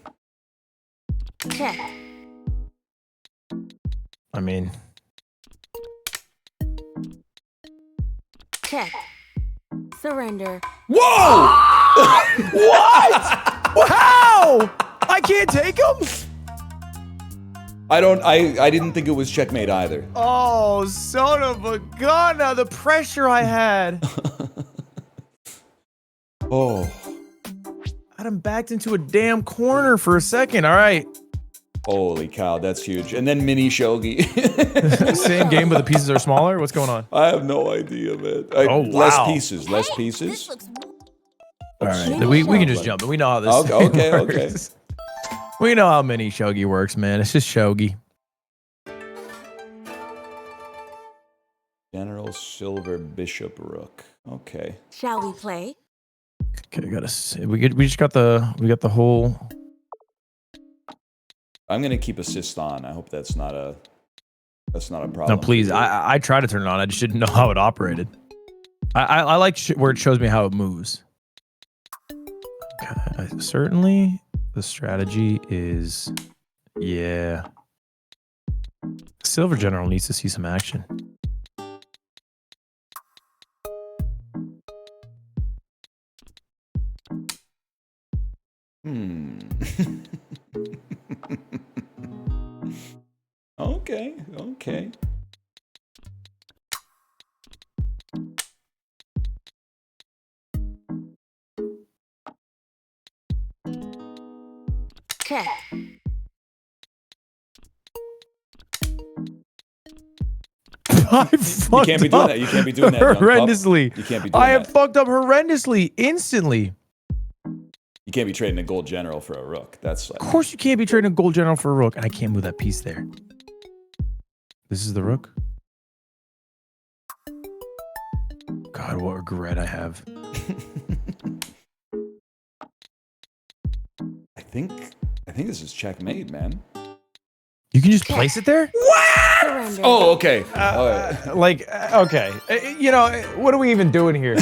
[SPEAKER 5] Check.
[SPEAKER 3] I mean,
[SPEAKER 5] Check. Surrender.
[SPEAKER 1] Whoa!
[SPEAKER 3] what? How? I can't take him?
[SPEAKER 1] I didn't think it was checkmate either.
[SPEAKER 3] Oh, son of a gun! Now the pressure I had.
[SPEAKER 1] Oh.
[SPEAKER 3] I had him backed into a damn corner for a second. All right.
[SPEAKER 1] Holy cow, that's huge. And then mini shogi.
[SPEAKER 3] Same game, but the pieces are smaller? What's going on?
[SPEAKER 1] I have no idea, man.
[SPEAKER 3] Oh,
[SPEAKER 1] Less
[SPEAKER 3] wow.
[SPEAKER 1] pieces, less
[SPEAKER 5] This
[SPEAKER 1] pieces.
[SPEAKER 5] looks
[SPEAKER 3] All right. We can just jump. We know how this
[SPEAKER 1] Okay,
[SPEAKER 3] thing
[SPEAKER 1] okay.
[SPEAKER 3] works. We know how mini shogi works, man. It's just shogi.
[SPEAKER 1] General, silver, bishop, rook. Okay.
[SPEAKER 5] Shall we play?
[SPEAKER 3] Okay, we got the whole.
[SPEAKER 1] I'm gonna keep assist on. I hope that's not a problem.
[SPEAKER 3] No, please. I tried to turn it on. I just didn't know how it operated. I like where it shows me how it moves. Okay, certainly the strategy is, yeah. Silver General needs to see some action.
[SPEAKER 1] Okay.
[SPEAKER 5] Check.
[SPEAKER 3] I
[SPEAKER 1] You
[SPEAKER 3] fucked
[SPEAKER 1] can't be doing
[SPEAKER 3] up
[SPEAKER 1] that. You can't be doing that. young pup.
[SPEAKER 3] horrendously.
[SPEAKER 1] You can't be doing
[SPEAKER 3] I have
[SPEAKER 1] that.
[SPEAKER 3] fucked up horrendously, instantly.
[SPEAKER 1] You can't be trading a gold general for a rook. That's like,
[SPEAKER 3] Of course you can't be trading a gold general for a rook, and I can't move that piece there. This is the rook. God, what regret I have.
[SPEAKER 1] I think this is checkmate, man.
[SPEAKER 3] You can just place it there?
[SPEAKER 5] Surrender.
[SPEAKER 1] Oh, okay. All right.
[SPEAKER 3] Okay. You know, what are we even doing here?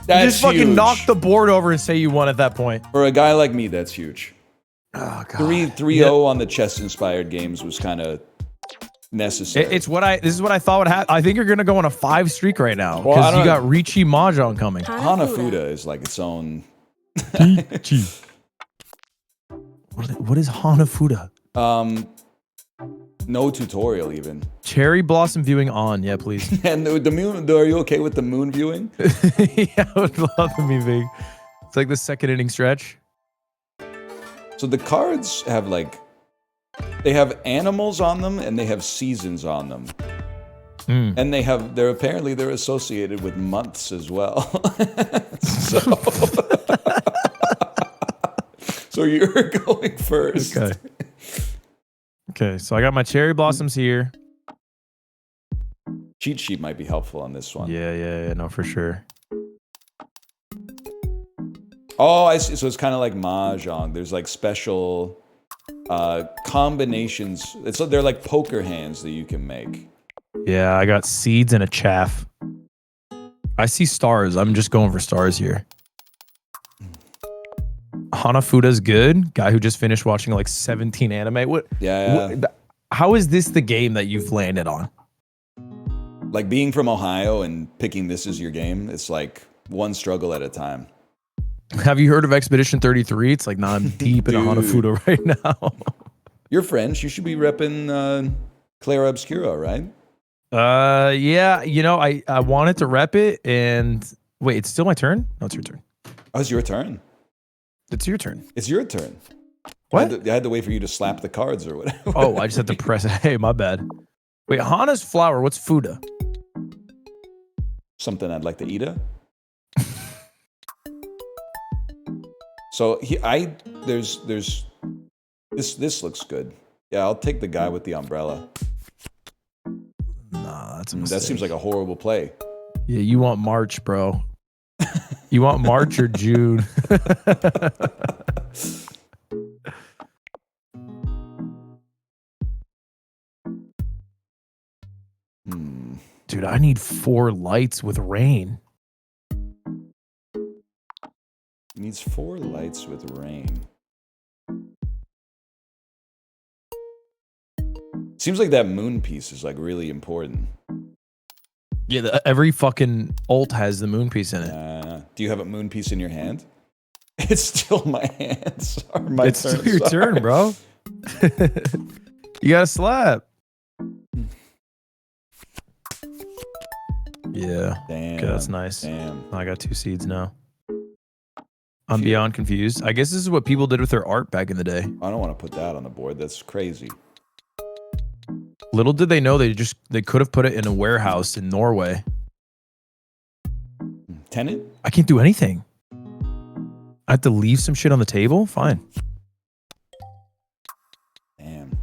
[SPEAKER 1] That's
[SPEAKER 3] Just fucking
[SPEAKER 1] huge.
[SPEAKER 3] knock the board over and say you won at that point.
[SPEAKER 1] For a guy like me, that's huge.
[SPEAKER 3] Oh, God.
[SPEAKER 1] 3-0 on the chess-inspired games was kind of necessary.
[SPEAKER 3] This is what I thought would happen. I think you're going to go on a 5 streak right now.
[SPEAKER 1] Well, I
[SPEAKER 3] Because
[SPEAKER 1] don't
[SPEAKER 3] you
[SPEAKER 1] know.
[SPEAKER 3] got Riichi Mahjong coming.
[SPEAKER 1] Hanafuda is like its own.
[SPEAKER 3] What is Hanafuda?
[SPEAKER 1] No tutorial even.
[SPEAKER 3] Cherry blossom viewing on. Yeah, please.
[SPEAKER 1] And the moon. Are you okay with the moon viewing?
[SPEAKER 3] Yeah, I would love to be big. It's like the second inning stretch.
[SPEAKER 1] So the cards have they have animals on them and they have seasons on them. And they're associated with months as well. So you're going first.
[SPEAKER 3] Okay. Okay, so I got my cherry blossoms here.
[SPEAKER 1] Cheat sheet might be helpful on this one.
[SPEAKER 3] Yeah, no, for sure.
[SPEAKER 1] Oh, I see. So it's kind of like Mahjong. There's like special combinations. They're like poker hands that you can make.
[SPEAKER 3] Yeah, I got seeds and a chaff. I see stars. I'm just going for stars here. Hanafuda's good. Guy who just finished watching like 17 anime.
[SPEAKER 1] Yeah.
[SPEAKER 3] How is this the game that you've landed on?
[SPEAKER 1] Like being from Ohio and picking this as your game, it's like one struggle at a time.
[SPEAKER 3] Have you heard of Expedition 33? It's like, nah, I'm deep in a Hanafuda right now.
[SPEAKER 1] You're French. You should be repping Clara Obscura, right?
[SPEAKER 3] Yeah. You know, I wanted to rep it, and wait, it's still my turn? No, it's your turn.
[SPEAKER 1] Oh, it's your turn.
[SPEAKER 3] It's your turn.
[SPEAKER 1] It's your turn.
[SPEAKER 3] What?
[SPEAKER 1] I had to wait for you to slap the cards or whatever.
[SPEAKER 3] Oh, I just had to press it. Hey, my bad. Wait, Hana's flower. What's Fuda?
[SPEAKER 1] Something I'd like to eat. So there's this looks good. Yeah, I'll take the guy with the umbrella.
[SPEAKER 3] Nah, that's a mistake.
[SPEAKER 1] That seems like a horrible play.
[SPEAKER 3] Yeah, you want March, bro. You want March or June? Dude, I need 4 lights with rain.
[SPEAKER 1] Needs 4 lights with rain. Seems like that moon piece is like really important.
[SPEAKER 3] Yeah, every fucking ult has the moon piece in it.
[SPEAKER 1] Do you have a moon piece in your hand? It's still my hand. Sorry, my
[SPEAKER 3] It's
[SPEAKER 1] turn.
[SPEAKER 3] still your turn, bro. You gotta slap. Yeah.
[SPEAKER 1] Damn.
[SPEAKER 3] Okay, that's nice.
[SPEAKER 1] Damn.
[SPEAKER 3] I got 2 seeds now. I'm beyond confused. I guess this is what people did with their art back in the day.
[SPEAKER 1] I don't want to put that on the board. That's crazy.
[SPEAKER 3] Little did they know they could have put it in a warehouse in Norway.
[SPEAKER 1] Tenant?
[SPEAKER 3] I can't do anything. I have to leave some shit on the table? Fine.
[SPEAKER 1] Damn.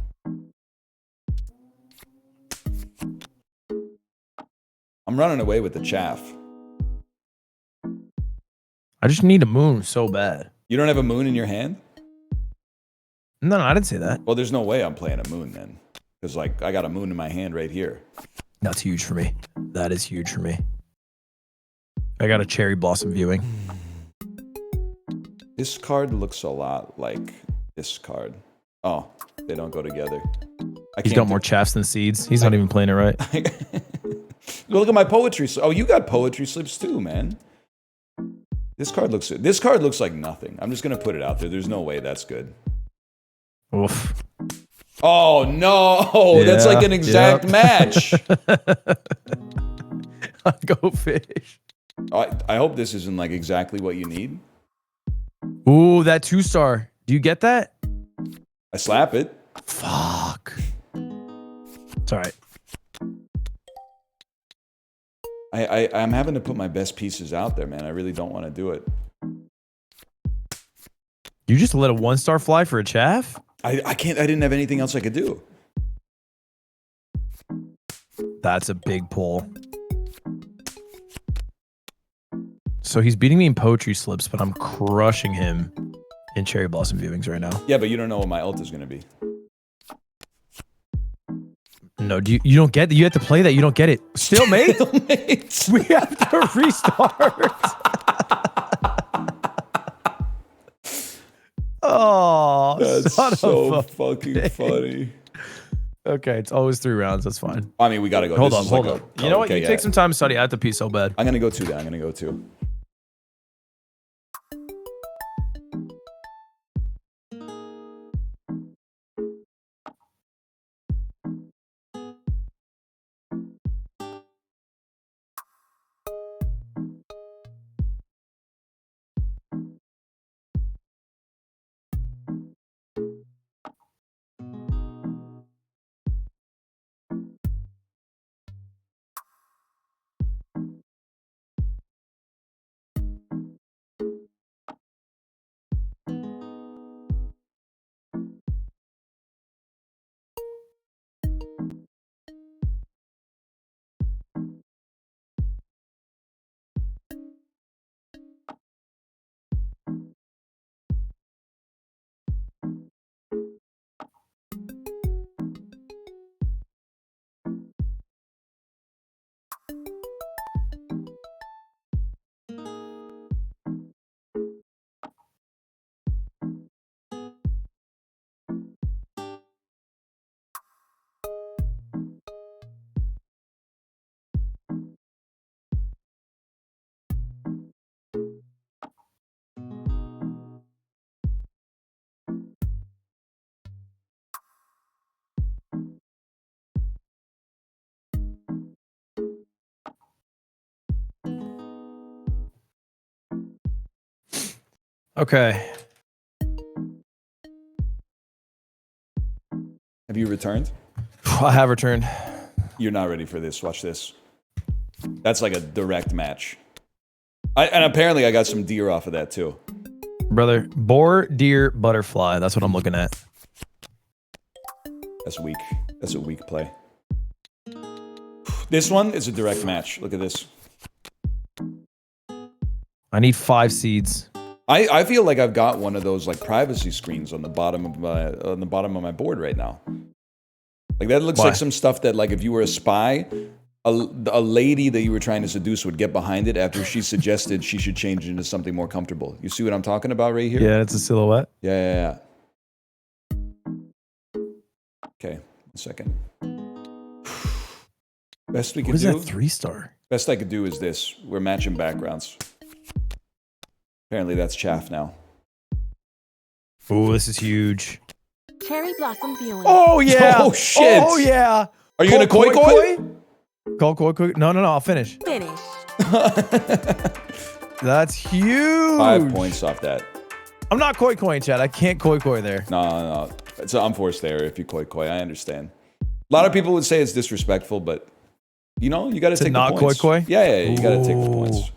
[SPEAKER 1] I'm running away with the chaff.
[SPEAKER 3] I just need a moon so bad.
[SPEAKER 1] You don't have a moon in your hand?
[SPEAKER 3] No, I didn't say that.
[SPEAKER 1] Well, there's no way I'm playing a moon then. Because, like, I got a moon in my hand right here.
[SPEAKER 3] That's huge for me. That is huge for me. I got a cherry blossom viewing.
[SPEAKER 1] This card looks a lot like this card. Oh, they don't go together.
[SPEAKER 3] He's got more chaffs than seeds. He's not even playing it right.
[SPEAKER 1] Look at my poetry. Oh, you got poetry slips too, man. This card looks like nothing. I'm just gonna put it out there. There's no way that's good.
[SPEAKER 3] Oof.
[SPEAKER 1] Oh no, that's like an exact match.
[SPEAKER 3] Go fish.
[SPEAKER 1] I hope this isn't like exactly what you need.
[SPEAKER 3] Ooh, that 2-star. Do you get that?
[SPEAKER 1] I slap it.
[SPEAKER 3] Fuck. It's all right.
[SPEAKER 1] I'm having to put my best pieces out there, man. I really don't want to do it.
[SPEAKER 3] You just let a 1-star fly for a chaff?
[SPEAKER 1] I can't. I didn't have anything else I could do.
[SPEAKER 3] That's a big pull. So he's beating me in poetry slips, but I'm crushing him in cherry blossom viewings right now.
[SPEAKER 1] Yeah, but you don't know what my ult is going to be.
[SPEAKER 3] No, you don't get that. You have to play that. You don't get it. Still, mate. We have to restart. Oh,
[SPEAKER 1] That's
[SPEAKER 3] son
[SPEAKER 1] so
[SPEAKER 3] of a
[SPEAKER 1] fucking
[SPEAKER 3] bitch.
[SPEAKER 1] funny.
[SPEAKER 3] Okay, it's always 3 rounds. That's fine.
[SPEAKER 1] I mean, we got to go.
[SPEAKER 3] Hold
[SPEAKER 1] This
[SPEAKER 3] on,
[SPEAKER 1] is
[SPEAKER 3] hold
[SPEAKER 1] like
[SPEAKER 3] on.
[SPEAKER 1] a-
[SPEAKER 3] You know what?
[SPEAKER 1] okay,
[SPEAKER 3] You
[SPEAKER 1] yeah.
[SPEAKER 3] take some time to study. I have to pee so bad.
[SPEAKER 1] I'm going to go too. Then I'm going to go too.
[SPEAKER 3] Okay.
[SPEAKER 1] Have you returned?
[SPEAKER 3] I have returned.
[SPEAKER 1] You're not ready for this. Watch this. That's like a direct match. And apparently I got some deer off of that too.
[SPEAKER 3] Brother, boar, deer, butterfly. That's what I'm looking at.
[SPEAKER 1] That's weak. That's a weak play. This one is a direct match. Look at this.
[SPEAKER 3] I need 5 seeds.
[SPEAKER 1] I feel like I've got one of those like privacy screens on the bottom of my board right now. Like that looks
[SPEAKER 3] Why?
[SPEAKER 1] like some stuff that like if you were a spy, a lady that you were trying to seduce would get behind it after she suggested she should change into something more comfortable. You see what I'm talking about right here?
[SPEAKER 3] Yeah, it's a silhouette.
[SPEAKER 1] Yeah. Okay, 1 second. Best we
[SPEAKER 3] What
[SPEAKER 1] could
[SPEAKER 3] is
[SPEAKER 1] do.
[SPEAKER 3] that 3-star?
[SPEAKER 1] Best I could do is this. We're matching backgrounds. Apparently that's chaff now.
[SPEAKER 3] Oh, this is huge.
[SPEAKER 5] Cherry blossom viewing.
[SPEAKER 3] Oh yeah.
[SPEAKER 1] Oh, shit.
[SPEAKER 3] Oh yeah.
[SPEAKER 1] Are you gonna koi koi?
[SPEAKER 3] Call koi koi. No, I'll finish.
[SPEAKER 5] Finish.
[SPEAKER 3] That's huge.
[SPEAKER 1] 5 points off that.
[SPEAKER 3] I'm not koi koi, Chad. I can't koi koi there.
[SPEAKER 1] No. It's an unforced error if you koi koi. I understand. A lot of people would say it's disrespectful, but you know, you gotta take
[SPEAKER 3] not
[SPEAKER 1] the points.
[SPEAKER 3] koi koi?
[SPEAKER 1] Yeah, you gotta take the
[SPEAKER 3] Ooh.
[SPEAKER 1] points.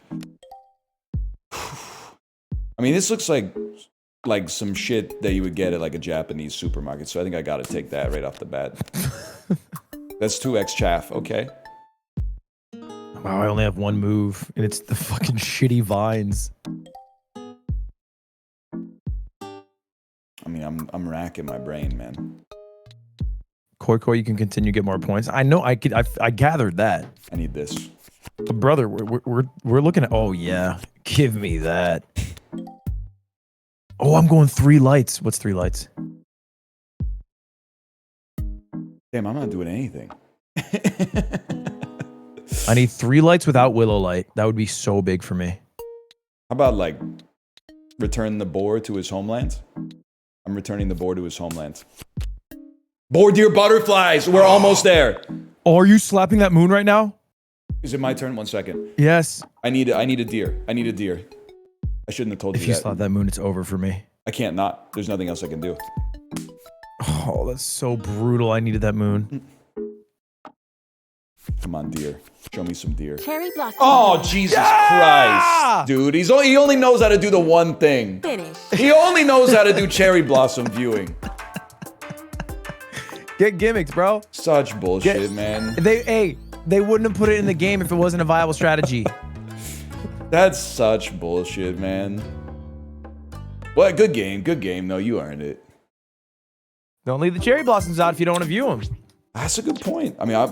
[SPEAKER 1] I mean, this looks like some shit that you would get at like a Japanese supermarket, so I think I gotta take that right off the bat. That's 2x chaff, okay?
[SPEAKER 3] Wow, I only have 1 move, and it's the fucking shitty vines.
[SPEAKER 1] I mean, I'm racking my brain, man.
[SPEAKER 3] Koi koi, you can continue to get more points. I know. I gathered that.
[SPEAKER 1] I need this.
[SPEAKER 3] But brother, we're looking at. Oh yeah, give me that. Oh, I'm going 3 lights. What's 3 lights?
[SPEAKER 1] Damn, I'm not doing anything.
[SPEAKER 3] I need 3 lights without willow light. That would be so big for me.
[SPEAKER 1] How about like return the boar to his homeland? I'm returning the boar to his homeland. Boar, deer, butterflies. We're almost there.
[SPEAKER 3] Oh, are you slapping that moon right now?
[SPEAKER 1] Is it my turn? 1 second.
[SPEAKER 3] Yes.
[SPEAKER 1] I need a deer. I need a deer. I shouldn't have told
[SPEAKER 3] If
[SPEAKER 1] you
[SPEAKER 3] you
[SPEAKER 1] that.
[SPEAKER 3] slap that moon, it's over for me.
[SPEAKER 1] I can't not. There's nothing else I can do.
[SPEAKER 3] Oh, that's so brutal. I needed that moon.
[SPEAKER 1] Come on, deer. Show me some deer.
[SPEAKER 5] Cherry blossom.
[SPEAKER 1] Oh,
[SPEAKER 5] viewing.
[SPEAKER 1] Jesus Christ. Dude, he only knows how to do the one thing.
[SPEAKER 5] Finish.
[SPEAKER 1] He only knows how to do cherry blossom viewing.
[SPEAKER 3] Get gimmicks, bro.
[SPEAKER 1] Such bullshit, man.
[SPEAKER 3] They wouldn't have put it in the game if it wasn't a viable strategy.
[SPEAKER 1] That's such bullshit, man. Well, good game. Good game, though. You earned it.
[SPEAKER 3] Don't leave the cherry blossoms out if you don't want to view them.
[SPEAKER 1] That's a good point. I mean, I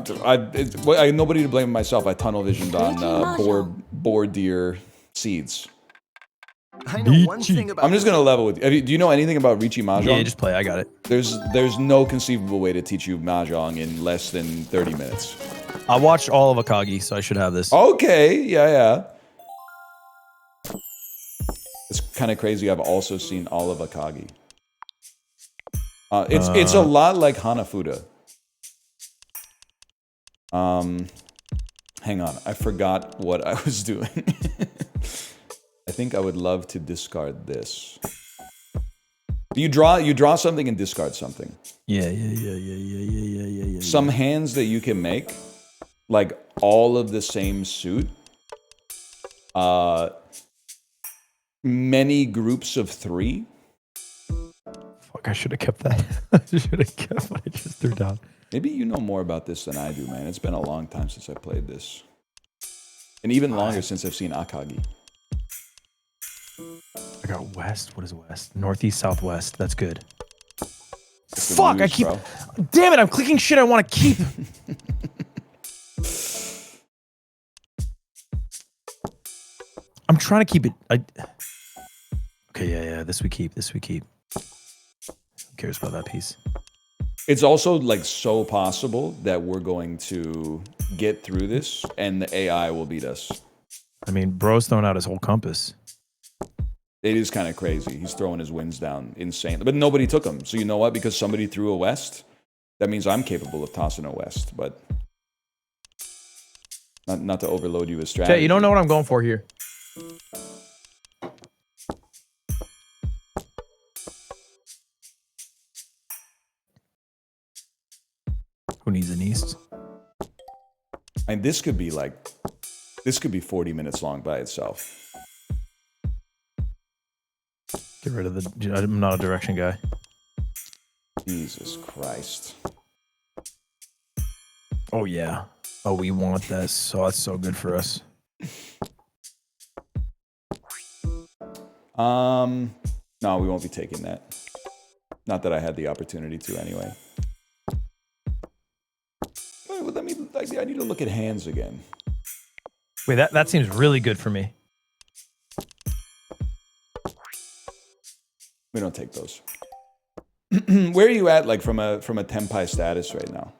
[SPEAKER 1] had nobody to blame but myself. I tunnel visioned on boar deer seeds.
[SPEAKER 4] I know one thing about
[SPEAKER 1] I'm just gonna level with you. Do you know anything about Riichi Mahjong?
[SPEAKER 3] Yeah, just play. I got it.
[SPEAKER 1] There's no conceivable way to teach you Mahjong in less than 30 minutes.
[SPEAKER 3] I watched all of Akagi, so I should have this.
[SPEAKER 1] Okay, yeah. It's kind of crazy. I've also seen all of Akagi. It's a lot like Hanafuda. Hang on, I forgot what I was doing. I think I would love to discard this. You draw something and discard something.
[SPEAKER 3] Yeah.
[SPEAKER 1] Some hands that you can make, like all of the same suit. Many groups of 3.
[SPEAKER 3] Fuck, I should have kept that. I should have kept what I just threw down.
[SPEAKER 1] Maybe you know more about this than I do, man. It's been a long time since I played this. And even longer since I've seen Akagi.
[SPEAKER 3] I got west. What is west? Northeast, southwest. That's good.
[SPEAKER 1] It's the
[SPEAKER 3] Fuck, I
[SPEAKER 1] news,
[SPEAKER 3] keep...
[SPEAKER 1] bro.
[SPEAKER 3] Damn it, I'm clicking shit I want to keep. I'm trying to keep it... Okay, yeah. This we keep. Who cares about that piece?
[SPEAKER 1] It's also like so possible that we're going to get through this and the AI will beat us.
[SPEAKER 3] I mean, bro's throwing out his whole compass.
[SPEAKER 1] It is kind of crazy. He's throwing his wins down insane. But nobody took him. So you know what? Because somebody threw a west, that means I'm capable of tossing a west. But not to overload you with strategy.
[SPEAKER 3] Jay, you don't know what I'm going for here. Who needs an east?
[SPEAKER 1] And this could be 40 minutes long by itself.
[SPEAKER 3] Get rid of the. I'm not a direction guy.
[SPEAKER 1] Jesus Christ.
[SPEAKER 3] Oh yeah. Oh, we want this. So that's so good for us.
[SPEAKER 1] No, we won't be taking that. Not that I had the opportunity to anyway. Well, I need to look at hands again.
[SPEAKER 3] Wait, that seems really good for me.
[SPEAKER 1] We don't take those. Where are you at, like from a Tenpai status right now?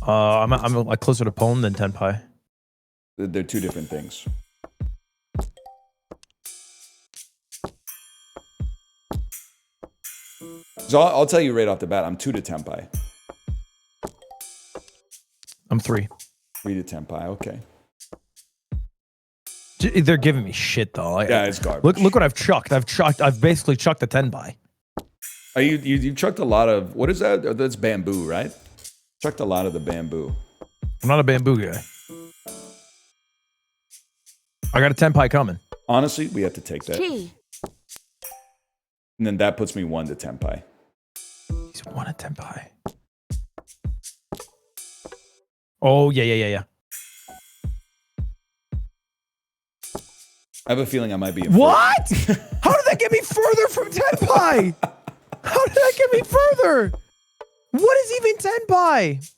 [SPEAKER 3] I'm like closer to Pwn than Tenpai.
[SPEAKER 1] They're two different things. So I'll tell you right off the bat, I'm 2 to Tenpai.
[SPEAKER 3] I'm 3.
[SPEAKER 1] 3 to Tenpai, okay.
[SPEAKER 3] They're giving me shit though.
[SPEAKER 1] Yeah, it's garbage.
[SPEAKER 3] Look what I've chucked. I've basically chucked a Tenpai.
[SPEAKER 1] You chucked a lot of, what is that? That's bamboo, right? Chucked a lot of the bamboo.
[SPEAKER 3] I'm not a bamboo guy. I got a Tenpai coming.
[SPEAKER 1] Honestly, we have to take that.
[SPEAKER 5] T.
[SPEAKER 1] And then that puts me 1 to Tenpai.
[SPEAKER 3] He's 1 at Tenpai. Oh, yeah.
[SPEAKER 1] I have a feeling I might be in
[SPEAKER 3] What? How did that get me further from Tenpai? How did that get me further? What is even Tenpai?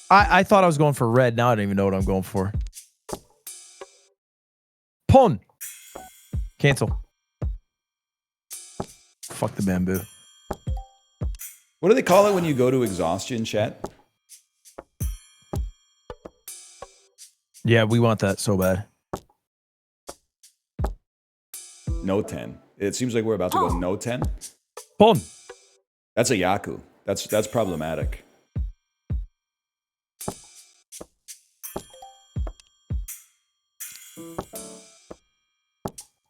[SPEAKER 3] I thought I was going for red. Now I don't even know what I'm going for. Pwn. Cancel. Fuck the bamboo.
[SPEAKER 1] What do they call it when you go to exhaustion, chat?
[SPEAKER 3] Yeah, we want that so bad.
[SPEAKER 1] No 10. It seems like we're about to go no 10.
[SPEAKER 3] Pwn.
[SPEAKER 1] That's a Yaku. That's problematic.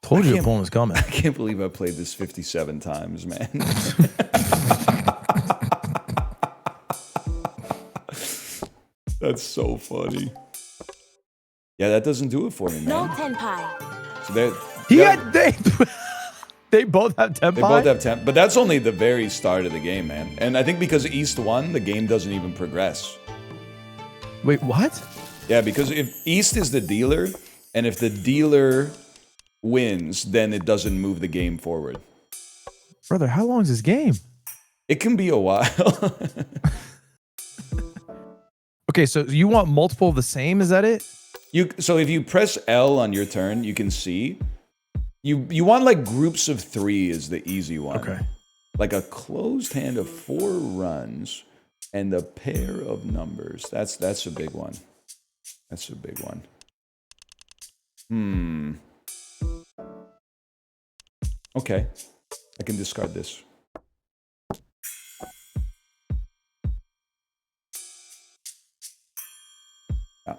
[SPEAKER 3] Told you the Pwn was coming.
[SPEAKER 1] I can't believe I played this 57 times, man. That's so funny. Yeah, that doesn't do it for me,
[SPEAKER 5] No
[SPEAKER 1] man.
[SPEAKER 5] Tenpai.
[SPEAKER 1] So
[SPEAKER 3] They both have Tenpai?
[SPEAKER 1] they both have 10, but that's only the very start of the game, man. And I think because East won, the game doesn't even progress.
[SPEAKER 3] Wait, what?
[SPEAKER 1] Yeah, because if East is the dealer, and if the dealer wins, then it doesn't move the game forward.
[SPEAKER 3] Brother, how long is this game?
[SPEAKER 1] It can be a while.
[SPEAKER 3] Okay, so you want multiple of the same, is that it?
[SPEAKER 1] So if you press L on your turn, you can see. You want like groups of 3 is the easy one.
[SPEAKER 3] Okay.
[SPEAKER 1] Like a closed hand of 4 runs and a pair of numbers. That's a big one. That's a big one. Okay. I can discard this. Yeah.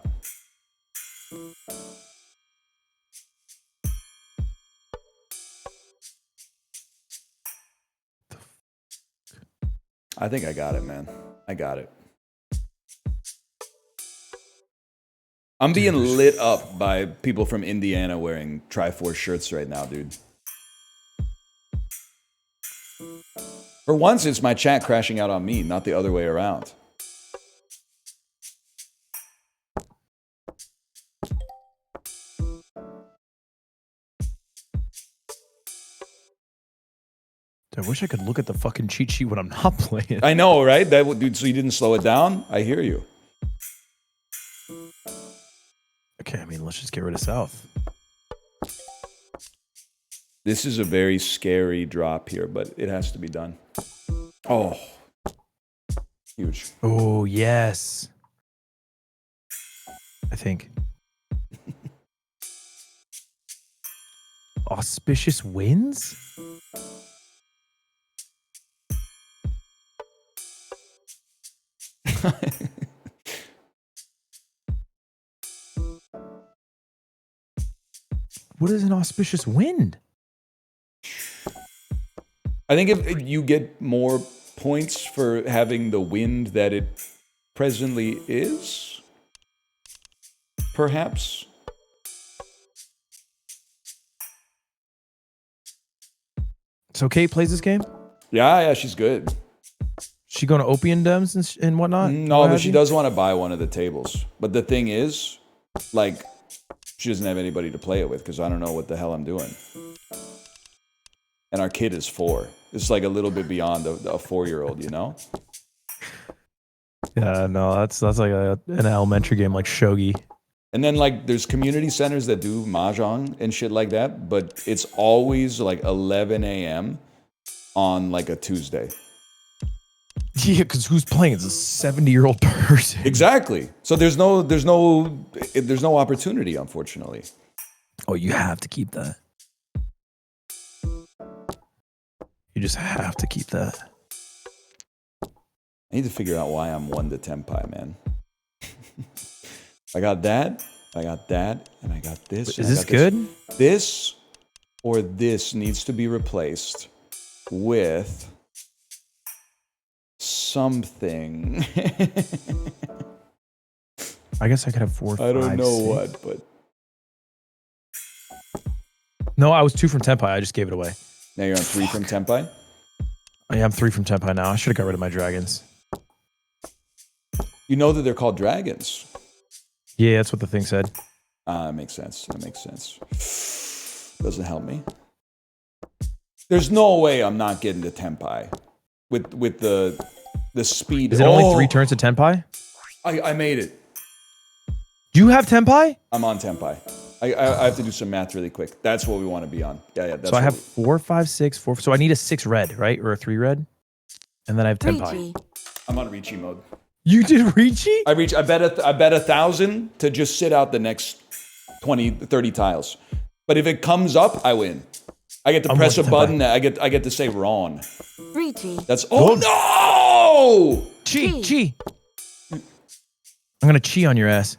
[SPEAKER 1] I think I got it, man. I got it. I'm being lit up by people from Indiana wearing Triforce shirts right now, dude. For once, it's my chat crashing out on me, not the other way around.
[SPEAKER 3] I wish I could look at the fucking cheat sheet when I'm not playing.
[SPEAKER 1] I know, right? Dude, so you didn't slow it down? I hear you.
[SPEAKER 3] Okay, I mean, let's just get rid of South.
[SPEAKER 1] This is a very scary drop here, but it has to be done. Oh. Huge.
[SPEAKER 3] Oh, yes. I think. Auspicious wins? What is an auspicious wind?
[SPEAKER 1] I think if you get more points for having the wind that it presently is? Perhaps?
[SPEAKER 3] So Kate plays this game?
[SPEAKER 1] Yeah, she's good.
[SPEAKER 3] She going to opium dens and whatnot?
[SPEAKER 1] No,
[SPEAKER 3] What
[SPEAKER 1] but
[SPEAKER 3] have
[SPEAKER 1] she
[SPEAKER 3] you?
[SPEAKER 1] does want to buy one of the tables. But the thing is, like, she doesn't have anybody to play it with because I don't know what the hell I'm doing. And our kid is 4. It's like a little bit beyond a 4-year-old, you know?
[SPEAKER 3] Yeah, no, that's like an elementary game like shogi.
[SPEAKER 1] And then, like, there's community centers that do mahjong and shit like that, but it's always like 11 a.m. on like a Tuesday.
[SPEAKER 3] Yeah, because who's playing? It's a 70-year-old person.
[SPEAKER 1] Exactly. So there's no opportunity, unfortunately.
[SPEAKER 3] Oh, you have to keep that. You just have to keep that.
[SPEAKER 1] I need to figure out why I'm 1 to tenpai, man. I got that, and I got this.
[SPEAKER 3] Is this good?
[SPEAKER 1] This or this needs to be replaced with something.
[SPEAKER 3] I guess I could have 4, 5,
[SPEAKER 1] I don't know
[SPEAKER 3] 6.
[SPEAKER 1] what, but
[SPEAKER 3] No, I was 2 from Tenpai. I just gave it away.
[SPEAKER 1] now you're on 3 from tenpai.
[SPEAKER 3] I am 3 from Tenpai now. I should have got rid of my dragons.
[SPEAKER 1] You know that they're called dragons.
[SPEAKER 3] Yeah, that's what the thing said.
[SPEAKER 1] That makes sense. That makes sense. Doesn't help me. There's no way I'm not getting to tenpai with the speed.
[SPEAKER 3] Is it only 3 turns to Tenpai?
[SPEAKER 1] I made it.
[SPEAKER 3] Do you have Tenpai?
[SPEAKER 1] I'm on tenpai. I have to do some math really quick. That's what we want to be on. Yeah. That's
[SPEAKER 3] So I
[SPEAKER 1] what
[SPEAKER 3] have 4, 5, 6, 4. So I need a 6 red, right? Or a 3 red? And then I have Tenpai.
[SPEAKER 5] Ricci.
[SPEAKER 1] I'm on Ricci mode.
[SPEAKER 3] You did Ricci?
[SPEAKER 1] I bet 1,000 to just sit out the next 20, 30 tiles. But if it comes up, I win. I get to press a button. I get to say Ron.
[SPEAKER 5] Ricci.
[SPEAKER 1] That's no!
[SPEAKER 3] Chi. I'm gonna chi on your ass.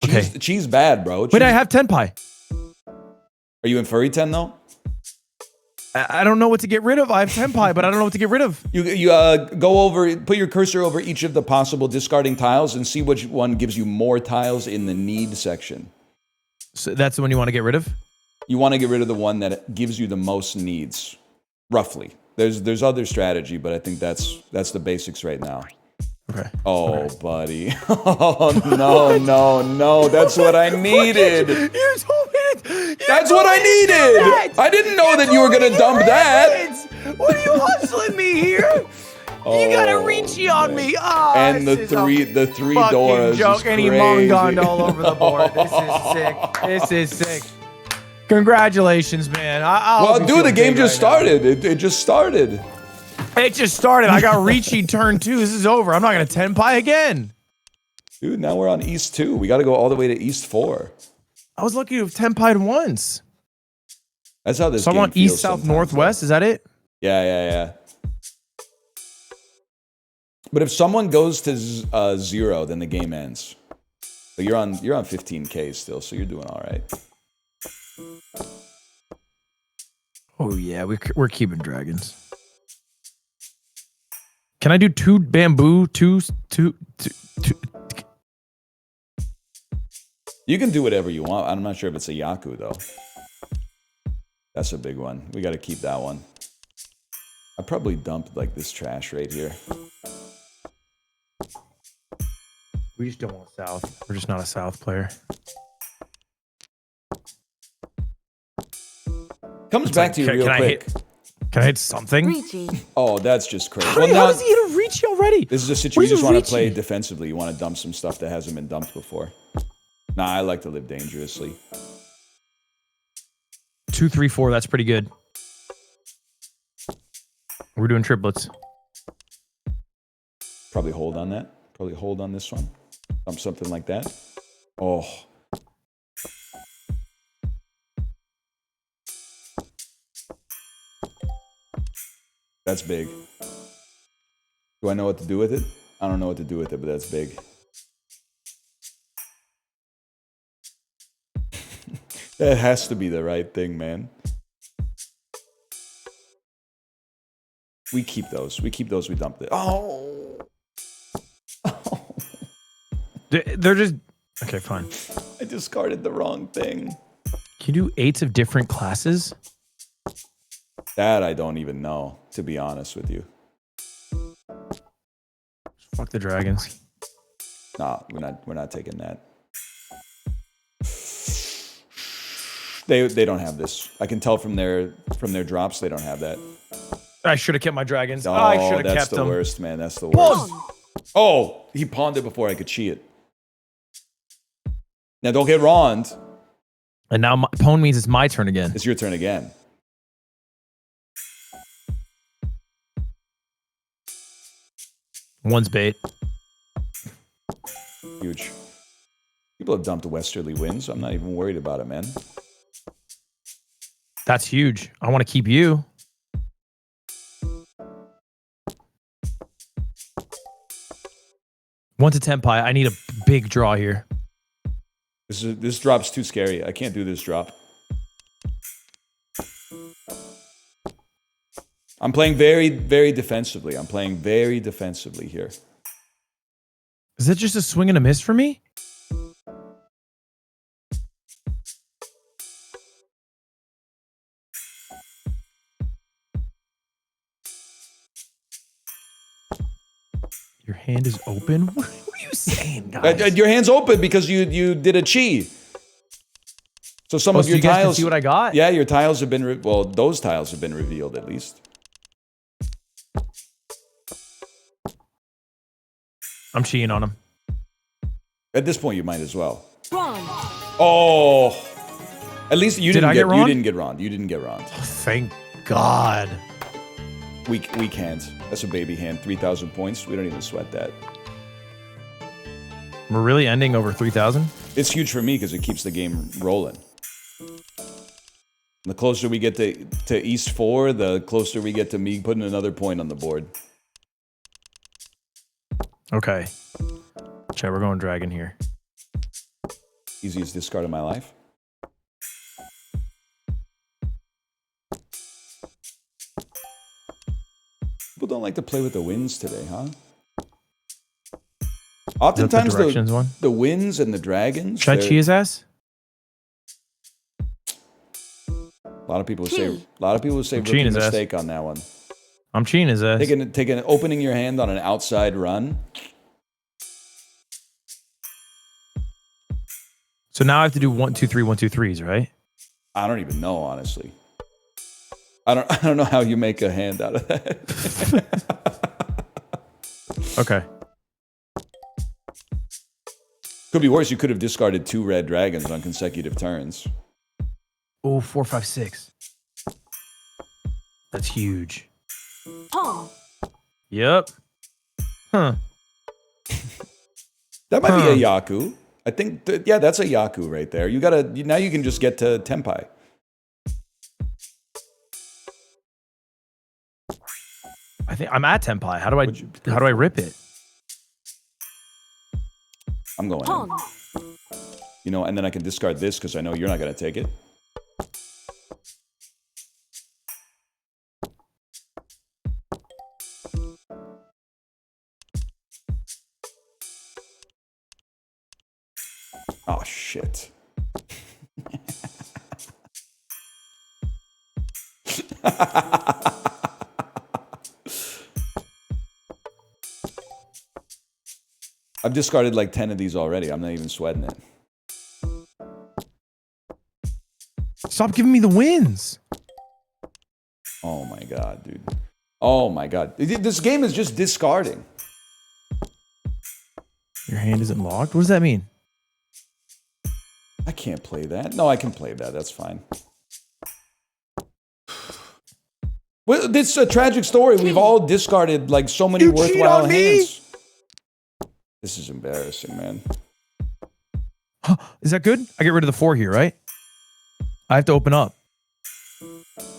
[SPEAKER 3] Okay.
[SPEAKER 1] Cheese bad, bro.
[SPEAKER 3] Wait, I have Tenpai.
[SPEAKER 1] Are you in Furry 10 though?
[SPEAKER 3] I don't know what to get rid of. I have Tenpai, but I don't know what to get rid of.
[SPEAKER 1] You go over, put your cursor over each of the possible discarding tiles and see which one gives you more tiles in the need section.
[SPEAKER 3] So that's the one you want to get rid of?
[SPEAKER 1] You want to get rid of the one that gives you the most needs, roughly. There's other strategy, but I think that's the basics right now.
[SPEAKER 3] Okay.
[SPEAKER 1] Oh,
[SPEAKER 3] Okay.
[SPEAKER 1] buddy. Oh, no. That's what I needed.
[SPEAKER 3] You told me
[SPEAKER 1] That's what I needed. I didn't know that you were going to dump that.
[SPEAKER 3] What are you hustling me here? You got a Ricci on me. Oh,
[SPEAKER 1] And
[SPEAKER 3] this
[SPEAKER 1] the
[SPEAKER 3] is
[SPEAKER 1] three
[SPEAKER 3] a fucking
[SPEAKER 1] Doras
[SPEAKER 3] joke.
[SPEAKER 1] is
[SPEAKER 3] And he
[SPEAKER 1] crazy.
[SPEAKER 3] mongonged all over the board. This is sick. This is sick. Congratulations, man.
[SPEAKER 1] Well, dude, the game just started. It just started.
[SPEAKER 3] It just started. I got Ricci turn 2. This is over. I'm not going to Tenpai again.
[SPEAKER 1] Dude, now we're on East 2. We got to go all the way to East 4.
[SPEAKER 3] I was lucky to have Tenpai'd once.
[SPEAKER 1] That's how this
[SPEAKER 3] So I
[SPEAKER 1] game
[SPEAKER 3] want
[SPEAKER 1] feels
[SPEAKER 3] east, south,
[SPEAKER 1] sometimes,
[SPEAKER 3] northwest. Is that it?
[SPEAKER 1] Yeah. But if someone goes to 0, then the game ends. But you're on 15K still, so you're doing all right.
[SPEAKER 3] Oh yeah, we're keeping dragons. Can I do 2 bamboo? Two?
[SPEAKER 1] You can do whatever you want. I'm not sure if it's a Yaku though. That's a big one. We got to keep that one. I probably dumped like this trash right here.
[SPEAKER 3] We just don't want south. We're just not a south player.
[SPEAKER 1] Comes back to you real quick.
[SPEAKER 3] Can I hit something?
[SPEAKER 5] Ricci.
[SPEAKER 1] Oh, that's just crazy.
[SPEAKER 3] How does he hit a Ricci already?
[SPEAKER 1] This is a situation
[SPEAKER 3] What
[SPEAKER 1] you
[SPEAKER 3] is
[SPEAKER 1] just
[SPEAKER 3] a
[SPEAKER 1] want to
[SPEAKER 3] Ricci?
[SPEAKER 1] play defensively. You want to dump some stuff that hasn't been dumped before. Nah, I like to live dangerously.
[SPEAKER 3] 2, 3, 4. That's pretty good. We're doing triplets.
[SPEAKER 1] Probably hold on that. Probably hold on this one. Dump something like that. Oh. That's big. Do I know what to do with it? I don't know what to do with it, but that's big. That has to be the right thing, man. We keep those. We keep those. We dump it. Oh.
[SPEAKER 3] They're just okay. Fine.
[SPEAKER 1] I discarded the wrong thing.
[SPEAKER 3] Can you do 8s of different classes?
[SPEAKER 1] That I don't even know, to be honest with you.
[SPEAKER 3] Fuck the dragons.
[SPEAKER 1] Nah, we're not taking that. They don't have this. I can tell from their drops they don't have that.
[SPEAKER 3] I should have kept my dragons.
[SPEAKER 1] Oh,
[SPEAKER 3] I should have
[SPEAKER 1] that's
[SPEAKER 3] kept
[SPEAKER 1] the
[SPEAKER 3] them.
[SPEAKER 1] worst, man. That's the worst. Oh, he pawned it before I could cheat it. Now don't get wronged.
[SPEAKER 3] And now my pawn means it's my turn again.
[SPEAKER 1] It's your turn again.
[SPEAKER 3] One's bait.
[SPEAKER 1] Huge. People have dumped Westerly wins, so I'm not even worried about it, man.
[SPEAKER 3] That's huge. I want to keep you. One to 10 pie. I need a big draw here.
[SPEAKER 1] This drop's too scary. I can't do this drop. I'm playing very, very defensively. I'm playing very defensively here.
[SPEAKER 3] Is that just a swing and a miss for me? Your hand is open? What are you saying, guys?
[SPEAKER 1] Your hand's open because you did a chi. So some of
[SPEAKER 3] so
[SPEAKER 1] your
[SPEAKER 3] you guys can
[SPEAKER 1] tiles.
[SPEAKER 3] see what I got?
[SPEAKER 1] Yeah, your tiles have been well. Those tiles have been revealed at least.
[SPEAKER 3] I'm cheating on him.
[SPEAKER 1] At this point, you might as well.
[SPEAKER 5] Wrong.
[SPEAKER 1] Oh, at least you didn't
[SPEAKER 3] I get
[SPEAKER 1] you
[SPEAKER 3] wronged?
[SPEAKER 1] didn't get wronged. You didn't get wronged.
[SPEAKER 3] Thank God.
[SPEAKER 1] Weak hands. That's a baby hand. 3,000 points. We don't even sweat that.
[SPEAKER 3] We're really ending over 3,000?
[SPEAKER 1] It's huge for me because it keeps the game rolling. The closer we get to East 4, the closer we get to me putting another point on the board.
[SPEAKER 3] Okay. Chat, we're going dragon here.
[SPEAKER 1] Easiest discard of my life. People don't like to play with the winds today, huh? Oftentimes
[SPEAKER 3] directions one?
[SPEAKER 1] the winds and the dragons.
[SPEAKER 3] Should I cheat his ass?
[SPEAKER 1] A lot of people say rookie
[SPEAKER 3] cheating his ass.
[SPEAKER 1] mistake on that one.
[SPEAKER 3] I'm cheating his ass.
[SPEAKER 1] Opening your hand on an outside run.
[SPEAKER 3] So now I have to do 1, 2, 3, 1, 2, 3s, right?
[SPEAKER 1] I don't even know, honestly. I don't know how you make a hand out of that.
[SPEAKER 3] Okay.
[SPEAKER 1] Could be worse. You could have discarded 2 red dragons on consecutive turns.
[SPEAKER 3] Oh, 4, 5, 6. That's huge.
[SPEAKER 5] Pawn.
[SPEAKER 3] Yep. Huh.
[SPEAKER 1] That might be a Yaku. I think, yeah, that's a Yaku right there. Now you can just get to Tenpai.
[SPEAKER 3] I think I'm at Tenpai. How do I rip it?
[SPEAKER 1] I'm going
[SPEAKER 5] Pawn.
[SPEAKER 1] in. And then I can discard this because I know you're not going to take it. Oh, shit. I've discarded like 10 of these already. I'm not even sweating it.
[SPEAKER 3] Stop giving me the wins.
[SPEAKER 1] Oh my god, dude. Oh my god. This game is just discarding.
[SPEAKER 3] Your hand isn't locked? What does that mean?
[SPEAKER 1] I can't play that. No, I can play that. That's fine. Well, this is a tragic story. We've all discarded like so many worthwhile hands. This is embarrassing, man.
[SPEAKER 3] Is that good? I get rid of the 4 here, right? I have to open up.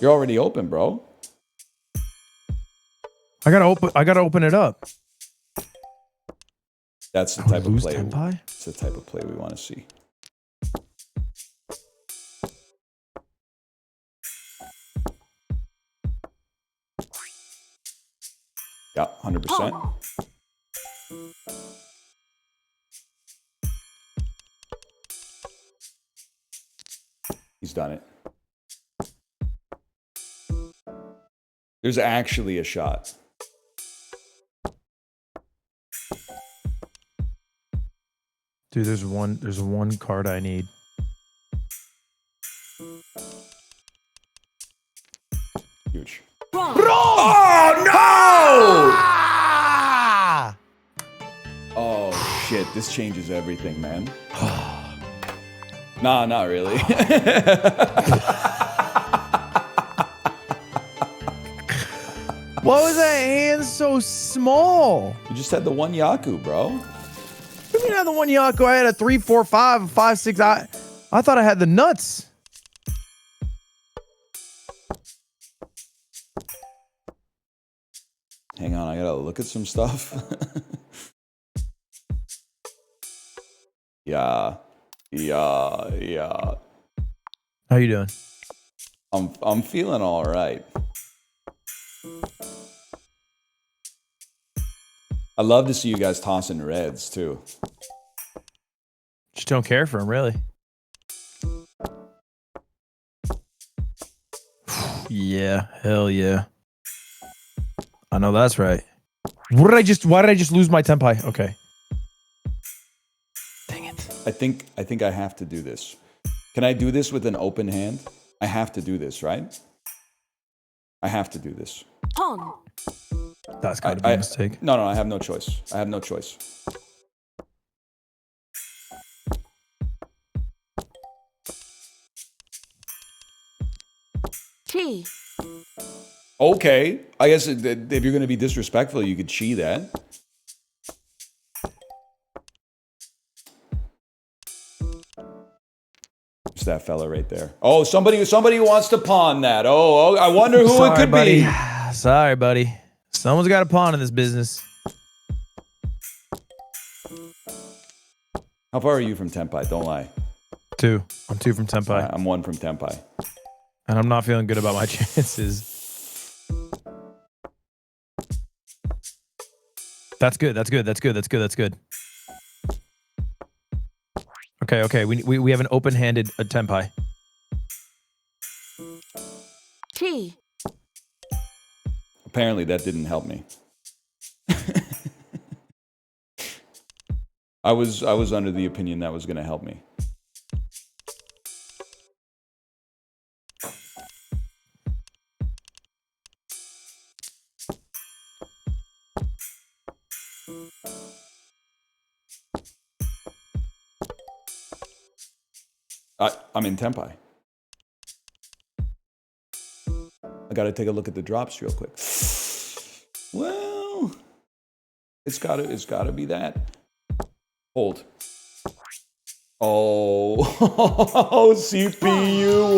[SPEAKER 1] You're already open, bro.
[SPEAKER 3] I gotta open it up.
[SPEAKER 1] That's the
[SPEAKER 3] I would
[SPEAKER 1] type of
[SPEAKER 3] lose
[SPEAKER 1] play.
[SPEAKER 3] Tenpai?
[SPEAKER 1] It's the type of play we want to see. 100%. He's done it. There's actually a shot.
[SPEAKER 3] Dude, there's one card I need.
[SPEAKER 1] Huge.
[SPEAKER 5] Wrong.
[SPEAKER 1] Oh no!
[SPEAKER 3] Ah!
[SPEAKER 1] Oh shit, this changes everything, man. Nah, not really.
[SPEAKER 3] Why was that hand so small?
[SPEAKER 1] You just had the one Yaku, bro.
[SPEAKER 3] I mean, I had the one Yaku. I had a 3, 4, 5, 5, 6. I thought I had the nuts.
[SPEAKER 1] Hang on, I gotta look at some stuff. Yeah.
[SPEAKER 3] How you doing?
[SPEAKER 1] I'm feeling all right. I love to see you guys tossing reds too.
[SPEAKER 3] Just don't care for him, really. Yeah, hell yeah. I know that's right. Why did I just lose my tempai? Okay. Dang it.
[SPEAKER 1] I think I have to do this. Can I do this with an open hand? I have to do this, right? I have to do this.
[SPEAKER 5] Pawn.
[SPEAKER 3] That's gotta be a mistake.
[SPEAKER 1] No, I have no choice. I have no choice.
[SPEAKER 5] Chi.
[SPEAKER 1] Okay. I guess if you're going to be disrespectful, you could chi that. It's that fella right there. Oh, somebody wants to pawn that. Oh, I wonder who it could
[SPEAKER 3] buddy.
[SPEAKER 1] be.
[SPEAKER 3] Sorry, buddy. Someone's got a pawn in this business.
[SPEAKER 1] How far are you from Tenpai? Don't lie.
[SPEAKER 3] 2. I'm 2 from tempai.
[SPEAKER 1] I'm 1 from Tenpai.
[SPEAKER 3] And I'm not feeling good about my chances. That's good. Okay. We have an open-handed tempai.
[SPEAKER 5] Chi.
[SPEAKER 1] Apparently that didn't help me. I was under the opinion that was going to help me. I'm in Tenpai. I got to take a look at the drops real quick. Well, it's gotta be that. Hold. Oh, CPU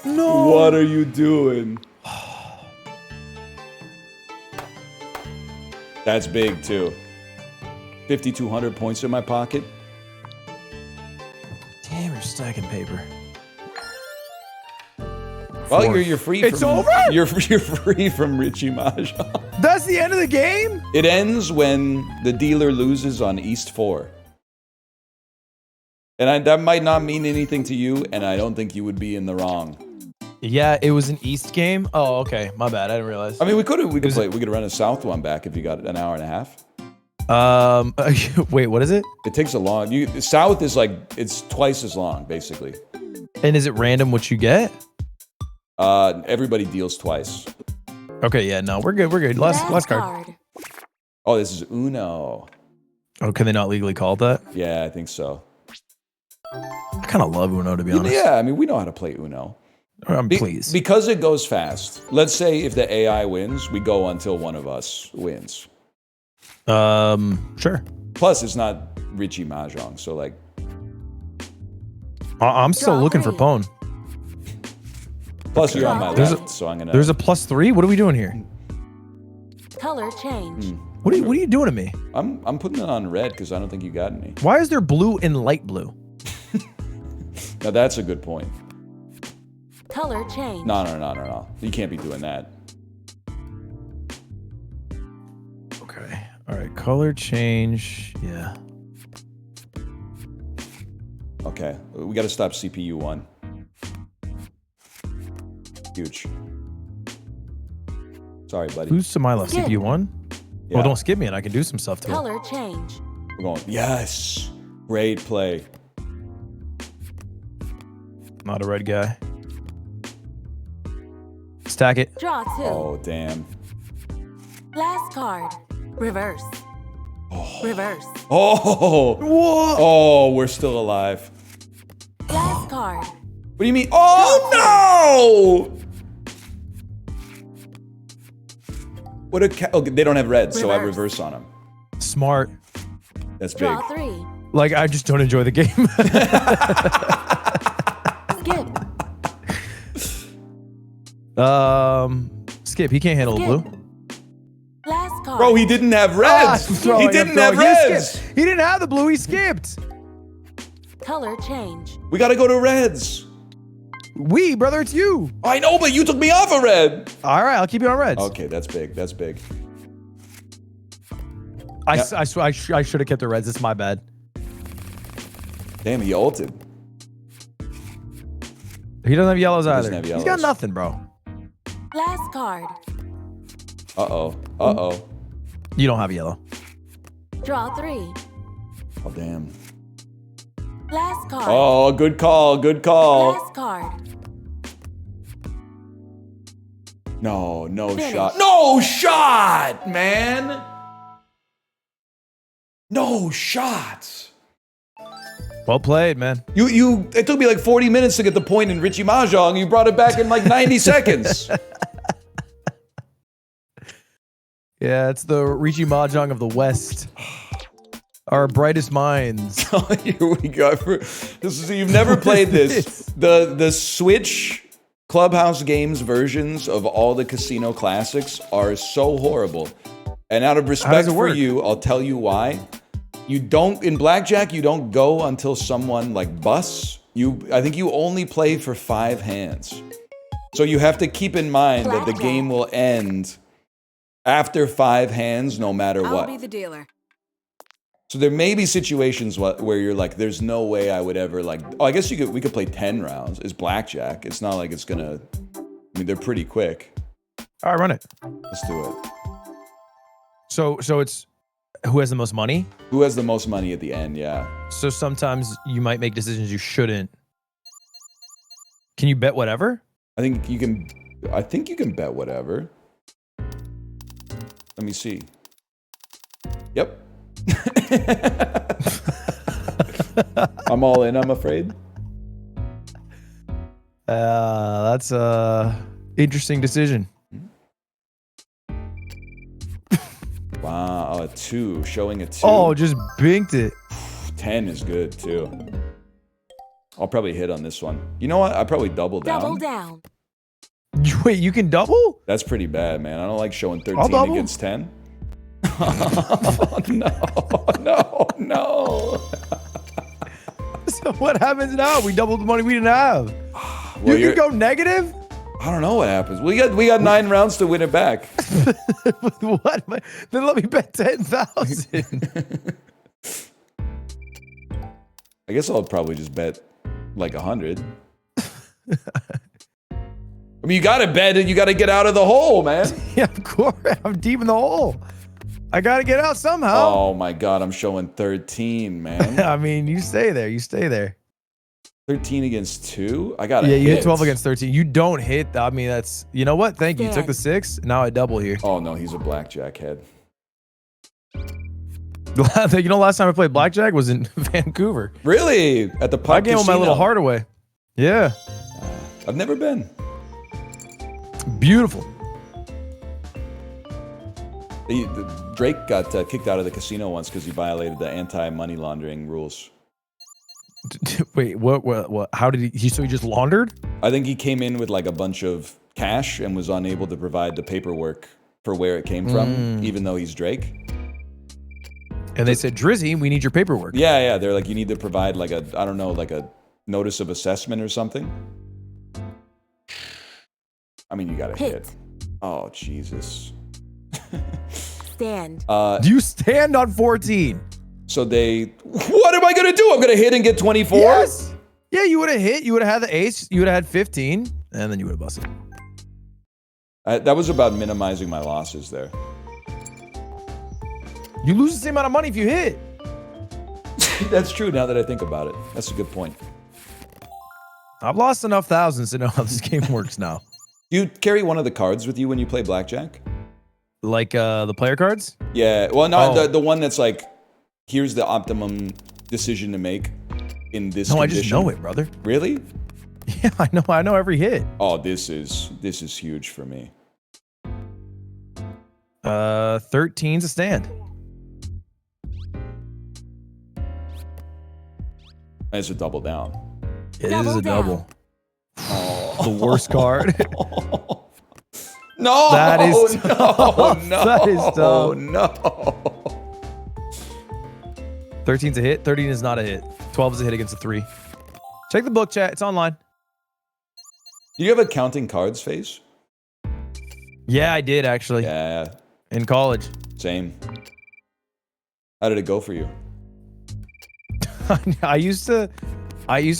[SPEAKER 1] 1.
[SPEAKER 3] No.
[SPEAKER 1] What are you doing? That's big too. 5,200 points in my pocket.
[SPEAKER 3] Damn, you're stacking paper.
[SPEAKER 1] Well,
[SPEAKER 3] 4.
[SPEAKER 1] you're free.
[SPEAKER 3] It's
[SPEAKER 1] from,
[SPEAKER 3] over?
[SPEAKER 1] You're free from Richie Mahjong.
[SPEAKER 3] That's the end of the game?
[SPEAKER 1] It ends when the dealer loses on East 4. And that might not mean anything to you, and I don't think you would be in the wrong.
[SPEAKER 3] Yeah, it was an East game. Oh, okay. My bad. I didn't realize.
[SPEAKER 1] I mean, we could run a South one back if you got an hour and a half.
[SPEAKER 3] Wait, what is it?
[SPEAKER 1] It takes a long. South is like it's twice as long, basically.
[SPEAKER 3] And is it random what you get?
[SPEAKER 1] Everybody deals twice.
[SPEAKER 3] Okay, yeah, no, we're good. Last card.
[SPEAKER 1] Oh, this is Uno.
[SPEAKER 3] Oh, can they not legally call it that?
[SPEAKER 1] Yeah, I think so.
[SPEAKER 3] I kind of love Uno, to be honest.
[SPEAKER 1] Yeah, I mean, we know how to play Uno.
[SPEAKER 3] Please.
[SPEAKER 1] Because it goes fast. Let's say if the AI wins, we go until one of us wins.
[SPEAKER 3] Sure.
[SPEAKER 1] Plus, it's not Richie Mahjong, so like.
[SPEAKER 3] I'm still looking for Pwn.
[SPEAKER 1] Plus, you're on my left, so I'm gonna.
[SPEAKER 3] There's a +3. What are we doing here?
[SPEAKER 5] Color change.
[SPEAKER 3] What are you doing to me?
[SPEAKER 1] I'm putting it on red because I don't think you got any.
[SPEAKER 3] Why is there blue and light blue?
[SPEAKER 1] Now that's a good point.
[SPEAKER 5] Color change.
[SPEAKER 1] No. You can't be doing that.
[SPEAKER 3] All right, color change. Yeah.
[SPEAKER 1] Okay, we got to stop CPU 1. Huge. Sorry, buddy.
[SPEAKER 3] Who's to my left?
[SPEAKER 5] Skip.
[SPEAKER 3] CPU 1?
[SPEAKER 1] Yeah,
[SPEAKER 3] Well, don't skip me and I can do some stuff to him.
[SPEAKER 5] Color change.
[SPEAKER 1] we're going. Yes, great play.
[SPEAKER 3] Not a red guy. Stack it.
[SPEAKER 5] Draw 2.
[SPEAKER 1] Oh damn.
[SPEAKER 5] Last card. Reverse. Reverse.
[SPEAKER 1] Oh.
[SPEAKER 3] Whoa!
[SPEAKER 1] Oh, we're still alive.
[SPEAKER 5] Last card.
[SPEAKER 1] What do you mean? Oh no! What a okay, they don't have red, so I
[SPEAKER 5] Reverse.
[SPEAKER 1] reverse on them.
[SPEAKER 3] Smart.
[SPEAKER 1] That's big.
[SPEAKER 5] Draw 3.
[SPEAKER 3] Like, I just don't enjoy the game.
[SPEAKER 5] Skip.
[SPEAKER 3] Skip. He can't handle the
[SPEAKER 5] Skip.
[SPEAKER 3] blue.
[SPEAKER 5] Last card.
[SPEAKER 1] Bro, he didn't have
[SPEAKER 3] Ah,
[SPEAKER 1] reds.
[SPEAKER 3] I'm throwing,
[SPEAKER 1] He
[SPEAKER 3] I'm
[SPEAKER 1] didn't have
[SPEAKER 3] throwing. He
[SPEAKER 1] reds.
[SPEAKER 3] skipped. He didn't have the blue. He skipped.
[SPEAKER 5] Color change.
[SPEAKER 1] We gotta go to reds.
[SPEAKER 3] We, brother, it's you.
[SPEAKER 1] I know, but you took me off a red.
[SPEAKER 3] All right, I'll keep you on reds.
[SPEAKER 1] Okay, that's big. That's big.
[SPEAKER 3] I
[SPEAKER 1] Yeah.
[SPEAKER 3] should have kept the reds. It's my bad.
[SPEAKER 1] Damn, he ulted.
[SPEAKER 3] He doesn't have yellows either.
[SPEAKER 1] doesn't have
[SPEAKER 3] He's got
[SPEAKER 1] yellows.
[SPEAKER 3] nothing, bro.
[SPEAKER 5] Last card.
[SPEAKER 1] Uh-oh. Uh-oh.
[SPEAKER 3] You don't have yellow.
[SPEAKER 5] Draw 3.
[SPEAKER 1] Oh, damn.
[SPEAKER 5] Last card.
[SPEAKER 1] Oh, good call. Good call.
[SPEAKER 5] Last card.
[SPEAKER 1] No, no
[SPEAKER 5] Finish.
[SPEAKER 1] shot. No shot, man. No shots.
[SPEAKER 3] Well played, man.
[SPEAKER 1] It took me like 40 minutes to get the point in Richie Mahjong. You brought it back in like 90 seconds.
[SPEAKER 3] Yeah, it's the Richie Mahjong of the West. Our brightest minds.
[SPEAKER 1] Oh, here we go. You've never played this. The Switch Clubhouse Games versions of all the casino classics are so horrible. And out of respect
[SPEAKER 3] it
[SPEAKER 1] for
[SPEAKER 3] work?
[SPEAKER 1] you, I'll tell you why. In blackjack, you don't go until someone like busts. I think you only play for 5 hands. So you have to keep in mind that the
[SPEAKER 5] Blackjack.
[SPEAKER 1] game will end after 5 hands, no matter
[SPEAKER 5] I'll
[SPEAKER 1] what.
[SPEAKER 5] be the dealer.
[SPEAKER 1] So there may be situations where you're like, there's no way I would ever like. Oh, I guess we could play 10 rounds. It's blackjack. It's not like it's gonna. I mean, they're pretty quick.
[SPEAKER 3] All right, run it.
[SPEAKER 1] Let's do it.
[SPEAKER 3] So it's who has the most money?
[SPEAKER 1] Who has the most money at the end? Yeah.
[SPEAKER 3] So sometimes you might make decisions you shouldn't. Can you bet whatever?
[SPEAKER 1] I think you can bet whatever. Let me see. Yep. I'm all in, I'm afraid.
[SPEAKER 3] That's a interesting decision.
[SPEAKER 1] Wow, a 2, showing a 2.
[SPEAKER 3] Oh, just binked it.
[SPEAKER 1] 10 is good too. I'll probably hit on this one. You know what? I probably double down.
[SPEAKER 5] Double down.
[SPEAKER 3] Wait, you can double?
[SPEAKER 1] That's pretty bad, man. I don't like showing
[SPEAKER 3] I'll
[SPEAKER 1] 13
[SPEAKER 3] double.
[SPEAKER 1] against 10. Oh, no.
[SPEAKER 3] So what happens now? We doubled the money we didn't have.
[SPEAKER 1] Well,
[SPEAKER 3] You can go negative?
[SPEAKER 1] I don't know what happens. We got 9 rounds to win it back.
[SPEAKER 3] What? Then let me bet 10,000.
[SPEAKER 1] I guess I'll probably just bet like 100. I mean, you gotta bet and you gotta get out of the hole, man.
[SPEAKER 3] Yeah, of course. I'm deep in the hole. I gotta get out somehow.
[SPEAKER 1] Oh my God, I'm showing 13, man.
[SPEAKER 3] I mean, you stay there. You stay there.
[SPEAKER 1] 13 against 2? I gotta
[SPEAKER 3] Yeah, you hit
[SPEAKER 1] hit
[SPEAKER 3] 12 against 13. You don't hit. I mean, that's, you know what? Thank you. You took the
[SPEAKER 5] Dead.
[SPEAKER 3] 6. Now I double here.
[SPEAKER 1] Oh no, he's a blackjack head.
[SPEAKER 3] You know, last time I played blackjack was in Vancouver.
[SPEAKER 1] Really? At the pub
[SPEAKER 3] I gave my
[SPEAKER 1] casino?
[SPEAKER 3] little heart away. Yeah.
[SPEAKER 1] I've never been.
[SPEAKER 3] Beautiful.
[SPEAKER 1] Drake got kicked out of the casino once because he violated the anti-money laundering rules.
[SPEAKER 3] Wait, what? How did he? So he just laundered?
[SPEAKER 1] I think he came in with like a bunch of cash and was unable to provide the paperwork for where it came from, even though he's Drake.
[SPEAKER 3] And they said, Drizzy, we need your paperwork.
[SPEAKER 1] Yeah. They're like, you need to provide like a, I don't know, like a notice of assessment or something. I mean, you gotta hit.
[SPEAKER 5] Hit.
[SPEAKER 1] Oh, Jesus.
[SPEAKER 5] Stand.
[SPEAKER 3] You stand on 14.
[SPEAKER 1] So what am I gonna do? I'm gonna hit and get 24?
[SPEAKER 3] Yes. Yeah, you would have hit. You would have had the ace. You would have had 15, and then you would have busted.
[SPEAKER 1] That was about minimizing my losses there.
[SPEAKER 3] You lose the same amount of money if you hit.
[SPEAKER 1] That's true now that I think about it. That's a good point.
[SPEAKER 3] I've lost enough thousands to know how this game works now.
[SPEAKER 1] Do you carry one of the cards with you when you play blackjack?
[SPEAKER 3] Like the player cards?
[SPEAKER 1] Yeah. Well, no,
[SPEAKER 3] Oh.
[SPEAKER 1] the one that's like, here's the optimum decision to make in this
[SPEAKER 3] No,
[SPEAKER 1] condition.
[SPEAKER 3] I just know it, brother.
[SPEAKER 1] Really?
[SPEAKER 3] Yeah, I know every hit.
[SPEAKER 1] Oh, this is huge for me.
[SPEAKER 3] 13's a stand.
[SPEAKER 1] It's a double down.
[SPEAKER 3] It is
[SPEAKER 5] Double
[SPEAKER 3] a
[SPEAKER 5] down.
[SPEAKER 3] double.
[SPEAKER 1] Oh.
[SPEAKER 3] The worst card.
[SPEAKER 1] No,
[SPEAKER 3] That is
[SPEAKER 1] no,
[SPEAKER 3] tough.
[SPEAKER 1] no,
[SPEAKER 3] That is tough.
[SPEAKER 1] no.
[SPEAKER 3] 13's a hit. 13 is not a hit. 12 is a hit against a 3. Check the book, chat. It's online.
[SPEAKER 1] Do you have a counting cards phase?
[SPEAKER 3] Yeah, I did actually.
[SPEAKER 1] Yeah,
[SPEAKER 3] In college.
[SPEAKER 1] same. How did it go for you?
[SPEAKER 3] I used to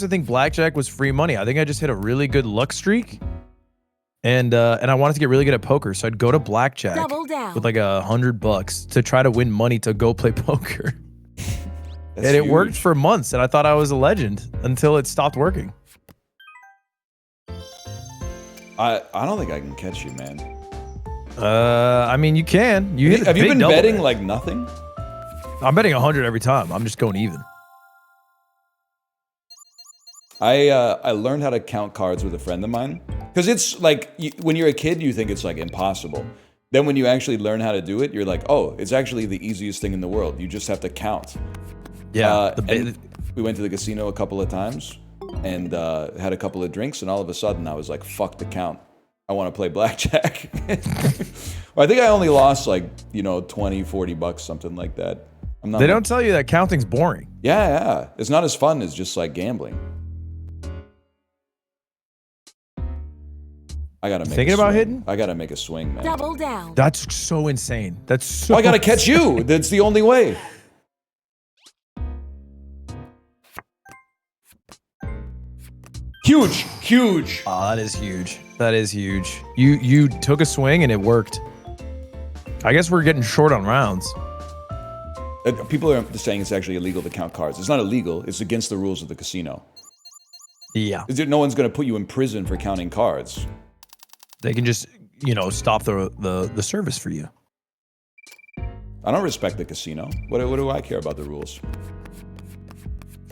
[SPEAKER 3] think blackjack was free money. I think I just hit a really good luck streak. And I wanted to get really good at poker, so I'd go to blackjack
[SPEAKER 5] Double down.
[SPEAKER 3] with like $100 to try to win money to go play poker.
[SPEAKER 1] That's
[SPEAKER 3] And it worked
[SPEAKER 1] huge.
[SPEAKER 3] for months, and I thought I was a legend until it stopped working.
[SPEAKER 1] I don't think I can catch you, man.
[SPEAKER 3] I mean, you can. You hit a
[SPEAKER 1] Have you
[SPEAKER 3] big
[SPEAKER 1] been
[SPEAKER 3] double
[SPEAKER 1] betting
[SPEAKER 3] there.
[SPEAKER 1] like nothing?
[SPEAKER 3] I'm betting 100 every time. I'm just going even.
[SPEAKER 1] I learned how to count cards with a friend of mine because it's like when you're a kid, you think it's like impossible. Then when you actually learn how to do it, you're like, oh, it's actually the easiest thing in the world. You just have to count.
[SPEAKER 3] Yeah.
[SPEAKER 1] And we went to the casino a couple of times and had a couple of drinks, and all of a sudden I was like, fuck the count. I want to play blackjack. Well, I think I only lost like, $20-$40, something like that. I'm not
[SPEAKER 3] They don't tell you that counting's boring.
[SPEAKER 1] Yeah. It's not as fun as just like gambling. I gotta make
[SPEAKER 3] Thinking
[SPEAKER 1] a
[SPEAKER 3] about
[SPEAKER 1] swing.
[SPEAKER 3] hitting?
[SPEAKER 1] I gotta make a swing, man.
[SPEAKER 5] Double down.
[SPEAKER 3] That's so insane. That's so.
[SPEAKER 1] Oh, I gotta catch you. That's the only way. Huge.
[SPEAKER 3] Oh, that is huge. That is huge. You took a swing and it worked. I guess we're getting short on rounds.
[SPEAKER 1] People are saying it's actually illegal to count cards. It's not illegal. It's against the rules of the casino.
[SPEAKER 3] Yeah.
[SPEAKER 1] No one's gonna put you in prison for counting cards.
[SPEAKER 3] They can just, stop the service for you.
[SPEAKER 1] I don't respect the casino. What do I care about the rules?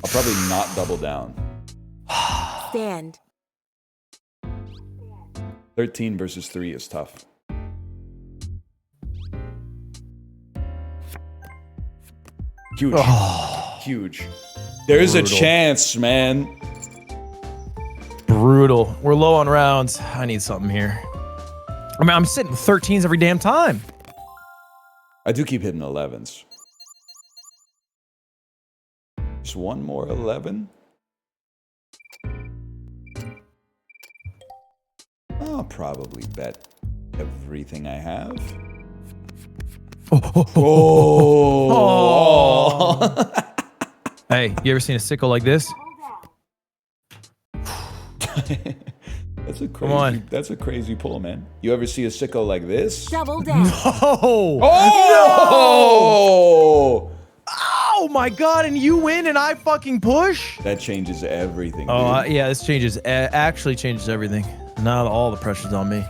[SPEAKER 1] I'll probably not double down.
[SPEAKER 5] Stand.
[SPEAKER 1] 13 versus 3 is tough. Huge. There's a
[SPEAKER 3] Brutal.
[SPEAKER 1] chance, man.
[SPEAKER 3] Brutal. We're low on rounds. I need something here. I mean, I'm sitting with 13s every damn time.
[SPEAKER 1] I do keep hitting 11s. Just one more 11. I'll probably bet everything I have. Oh.
[SPEAKER 3] Hey, you ever seen a sickle like this?
[SPEAKER 1] That's a crazy.
[SPEAKER 3] Come on.
[SPEAKER 1] That's a crazy pull, man. You ever see a sicko like this?
[SPEAKER 5] Double down.
[SPEAKER 3] Oh!
[SPEAKER 1] Oh!
[SPEAKER 3] Oh my god, and you win and I fucking push?
[SPEAKER 1] That changes everything.
[SPEAKER 3] Oh,
[SPEAKER 1] dude.
[SPEAKER 3] yeah, this actually changes everything. Now all the pressure's on me.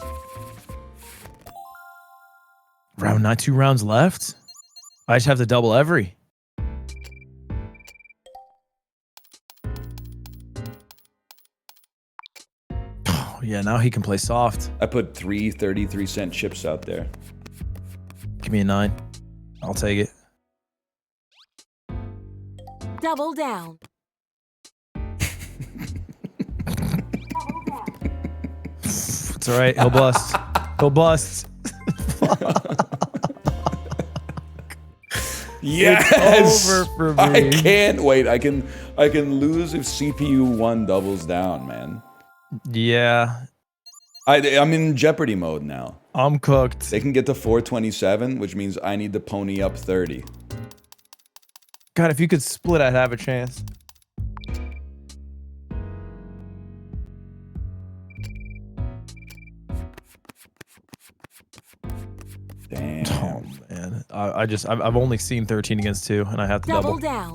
[SPEAKER 3] Round 9, 2 rounds left? I just have to double every. Oh, yeah, now he can play soft.
[SPEAKER 1] I put 3 33-cent chips out there.
[SPEAKER 3] Give me a 9. I'll take it.
[SPEAKER 5] Double down.
[SPEAKER 3] It's all right. He'll bust. He'll bust.
[SPEAKER 1] Yes!
[SPEAKER 3] It's over for me.
[SPEAKER 1] I can't wait. I can lose if CPU 1 doubles down, man.
[SPEAKER 3] Yeah.
[SPEAKER 1] I'm in Jeopardy mode now.
[SPEAKER 3] I'm cooked.
[SPEAKER 1] They can get to 427, which means I need to pony up 30.
[SPEAKER 3] God, if you could split, I'd have a chance.
[SPEAKER 1] Damn.
[SPEAKER 3] Oh man, I've only seen 13 against 2, and I have to
[SPEAKER 5] Double
[SPEAKER 3] double.
[SPEAKER 5] down.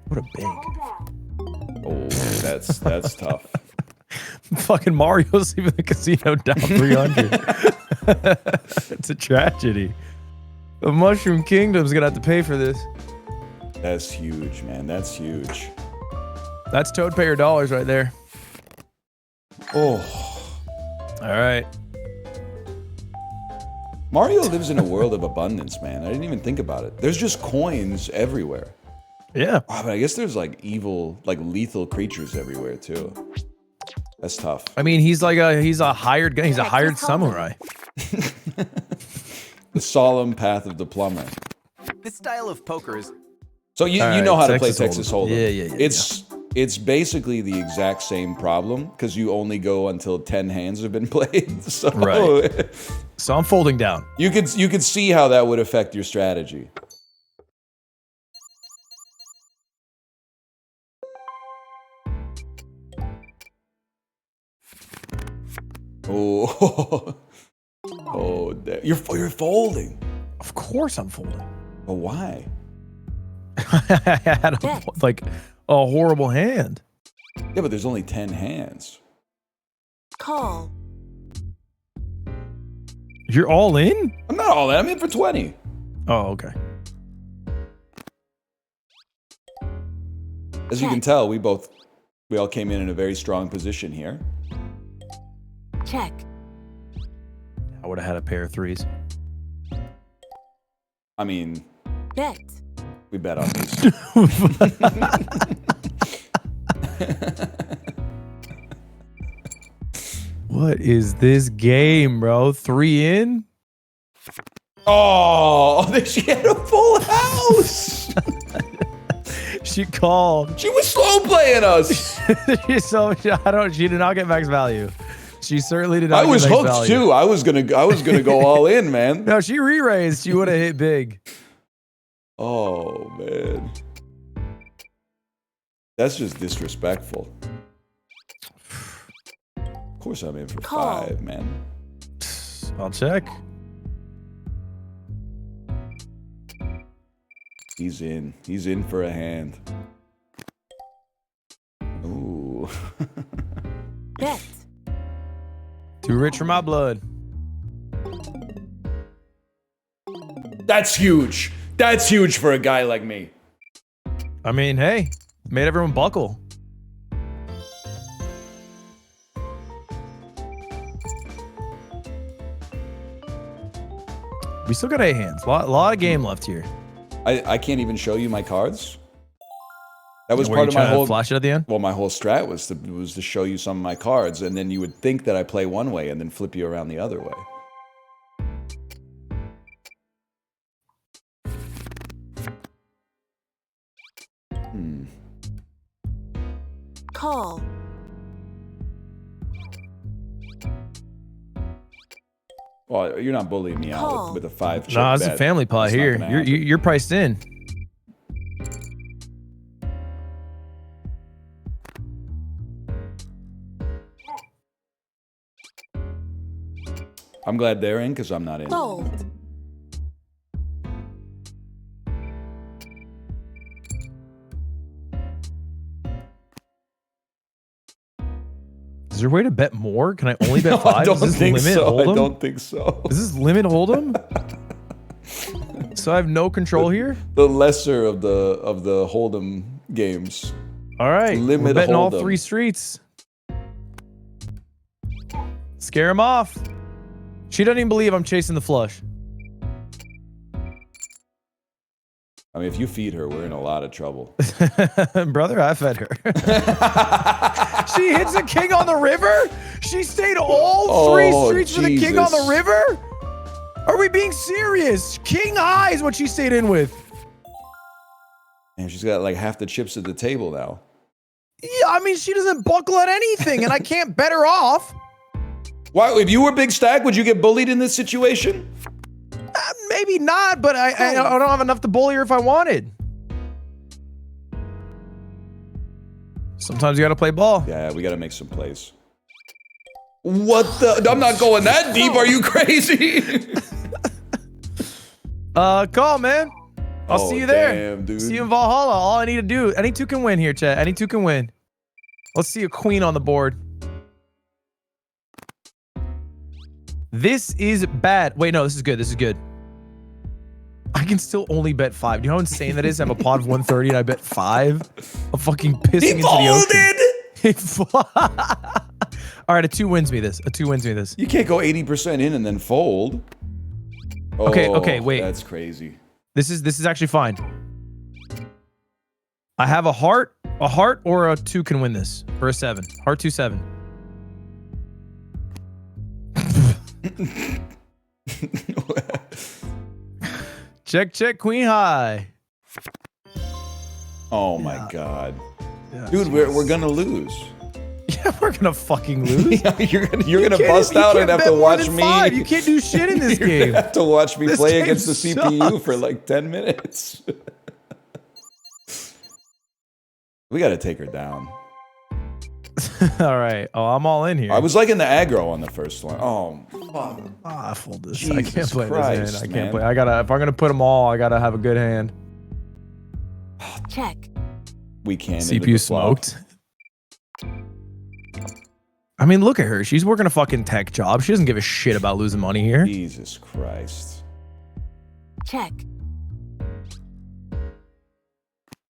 [SPEAKER 3] What a bank.
[SPEAKER 1] Oh, that's tough.
[SPEAKER 3] Fucking Mario's leaving the casino down 300. It's a tragedy. The Mushroom Kingdom's gonna have to pay for this.
[SPEAKER 1] That's huge, man. That's huge.
[SPEAKER 3] That's Toad Payer dollars right there.
[SPEAKER 1] Oh.
[SPEAKER 3] All right.
[SPEAKER 1] Mario lives in a world of abundance, man. I didn't even think about it. There's just coins everywhere.
[SPEAKER 3] Yeah.
[SPEAKER 1] Oh, but I guess there's like evil, like lethal creatures everywhere too. That's tough.
[SPEAKER 3] I mean, he's a hired guy. He's a hired samurai.
[SPEAKER 1] The solemn path of the plumber.
[SPEAKER 4] This style of poker is
[SPEAKER 1] So you
[SPEAKER 3] All
[SPEAKER 1] know
[SPEAKER 3] right,
[SPEAKER 1] how to play
[SPEAKER 3] Texas
[SPEAKER 1] Texas
[SPEAKER 3] Hold'em.
[SPEAKER 1] Hold'em.
[SPEAKER 3] Yeah.
[SPEAKER 1] It's basically the exact same problem because you only go until 10 hands have been played. So
[SPEAKER 3] Right. So I'm folding down.
[SPEAKER 1] you could see how that would affect your strategy. Oh, oh, you're folding.
[SPEAKER 3] Of course I'm folding.
[SPEAKER 1] But why?
[SPEAKER 3] I had like a horrible hand.
[SPEAKER 1] Yeah, but there's only 10 hands.
[SPEAKER 5] Call.
[SPEAKER 3] You're all in?
[SPEAKER 1] I'm not all in. I'm in for 20.
[SPEAKER 3] Oh, okay.
[SPEAKER 1] As you can tell, we all came in a very strong position here.
[SPEAKER 5] Check.
[SPEAKER 3] I would have had a pair of threes.
[SPEAKER 1] I mean,
[SPEAKER 5] Bet.
[SPEAKER 1] we bet on these.
[SPEAKER 3] What is this game, bro? 3 in?
[SPEAKER 1] Oh, she had a full house.
[SPEAKER 3] She called.
[SPEAKER 1] She was slow playing us.
[SPEAKER 3] She did not get max value. She certainly did not.
[SPEAKER 1] I was
[SPEAKER 3] get max
[SPEAKER 1] hooked
[SPEAKER 3] value.
[SPEAKER 1] too. I was gonna go all in, man.
[SPEAKER 3] No, she re-raised. She would have hit big.
[SPEAKER 1] Oh man, that's just disrespectful. Of course, I'm in for
[SPEAKER 5] Call.
[SPEAKER 1] 5, man.
[SPEAKER 3] I'll check.
[SPEAKER 1] He's in. He's in for a hand. Ooh.
[SPEAKER 5] Bet.
[SPEAKER 3] Too rich for my blood.
[SPEAKER 1] That's huge. That's huge for a guy like me.
[SPEAKER 3] I mean, hey, made everyone buckle. We still got 8 hands. A lot of game left here.
[SPEAKER 1] I can't even show you my cards. That was
[SPEAKER 3] Were
[SPEAKER 1] part
[SPEAKER 3] you
[SPEAKER 1] of my
[SPEAKER 3] trying to
[SPEAKER 1] whole
[SPEAKER 3] flash it at the end?
[SPEAKER 1] Well, my whole strat was to show you some of my cards, and then you would think that I play one way and then flip you around the other way.
[SPEAKER 5] Call.
[SPEAKER 1] Well, you're not bullying me out
[SPEAKER 5] Call.
[SPEAKER 1] with a 5 chip
[SPEAKER 3] No, it's a
[SPEAKER 1] bet.
[SPEAKER 3] family pot
[SPEAKER 1] That's not
[SPEAKER 3] here.
[SPEAKER 1] gonna
[SPEAKER 3] You're
[SPEAKER 1] happen.
[SPEAKER 3] you're priced in.
[SPEAKER 1] I'm glad they're in because I'm not in.
[SPEAKER 5] Fold.
[SPEAKER 3] Is there a way to bet more? Can I only bet
[SPEAKER 1] No,
[SPEAKER 3] 5?
[SPEAKER 1] I don't
[SPEAKER 3] Is this
[SPEAKER 1] think
[SPEAKER 3] limit
[SPEAKER 1] so.
[SPEAKER 3] hold'em?
[SPEAKER 1] I don't think so.
[SPEAKER 3] Is this limit hold'em? So I have no control here?
[SPEAKER 1] The lesser of the hold'em games.
[SPEAKER 3] All right.
[SPEAKER 1] Limit
[SPEAKER 3] we're betting all
[SPEAKER 1] hold'em.
[SPEAKER 3] 3 streets. Scare him off. She doesn't even believe I'm chasing the flush.
[SPEAKER 1] I mean, if you feed her, we're in a lot of trouble.
[SPEAKER 3] Brother, I fed her. She hits a king on the river? She stayed all 3
[SPEAKER 1] Oh,
[SPEAKER 3] streets for the king on the
[SPEAKER 1] Jesus.
[SPEAKER 3] river? Are we being serious? King high is what she stayed in with.
[SPEAKER 1] And she's got like half the chips at the table now.
[SPEAKER 3] Yeah, I mean, she doesn't buckle at anything, and I can't bet her off.
[SPEAKER 1] Why? If you were big stack, would you get bullied in this situation?
[SPEAKER 3] Maybe not, but I don't have enough to bully her if I wanted. Sometimes you gotta play ball.
[SPEAKER 1] Yeah, we gotta make some plays. What the? I'm not going that deep. Are you crazy?
[SPEAKER 3] Call, man. I'll see you there.
[SPEAKER 1] Damn, dude.
[SPEAKER 3] See you in Valhalla. All I need to do. Any two can win here, chat. Any two can win. Let's see a queen on the board. This is bad. Wait, no, this is good. This is good. I can still only bet 5. Do you know how insane that is? I have a pot of 130 and I bet 5. I'm fucking pissing
[SPEAKER 1] He
[SPEAKER 3] into the ocean.
[SPEAKER 1] folded!
[SPEAKER 3] All right, a 2 wins me this. A 2 wins me this.
[SPEAKER 1] You can't go 80% in and then fold.
[SPEAKER 3] Okay,
[SPEAKER 1] Oh,
[SPEAKER 3] okay, wait.
[SPEAKER 1] That's crazy.
[SPEAKER 3] This is actually fine. I have a heart or a 2 can win this. Or a 7. Heart 2 7. Check, queen high.
[SPEAKER 1] Oh my god.
[SPEAKER 3] Yeah,
[SPEAKER 1] Dude, we're gonna lose.
[SPEAKER 3] Yeah, we're gonna fucking lose.
[SPEAKER 1] you're gonna bust out and have to watch me.
[SPEAKER 3] 5. You can't do shit in this
[SPEAKER 1] You're
[SPEAKER 3] game.
[SPEAKER 1] gonna have to watch me
[SPEAKER 3] This
[SPEAKER 1] play
[SPEAKER 3] game
[SPEAKER 1] against the CPU
[SPEAKER 3] sucks.
[SPEAKER 1] for like 10 minutes. We gotta take her down.
[SPEAKER 3] All right. Oh, I'm all in here.
[SPEAKER 1] I was like in the aggro on the first one. Oh, fuck.
[SPEAKER 3] I fold this. I can't
[SPEAKER 1] Jesus
[SPEAKER 3] play
[SPEAKER 1] Christ,
[SPEAKER 3] this hand. I
[SPEAKER 1] man.
[SPEAKER 3] can't play. I gotta. If I'm gonna put them all, I gotta have a good hand.
[SPEAKER 5] Check.
[SPEAKER 1] We can't. into the
[SPEAKER 3] CPU
[SPEAKER 1] flop.
[SPEAKER 3] smoked. I mean, look at her. She's working a fucking tech job. She doesn't give a shit about losing money here.
[SPEAKER 1] Jesus Christ.
[SPEAKER 5] Check.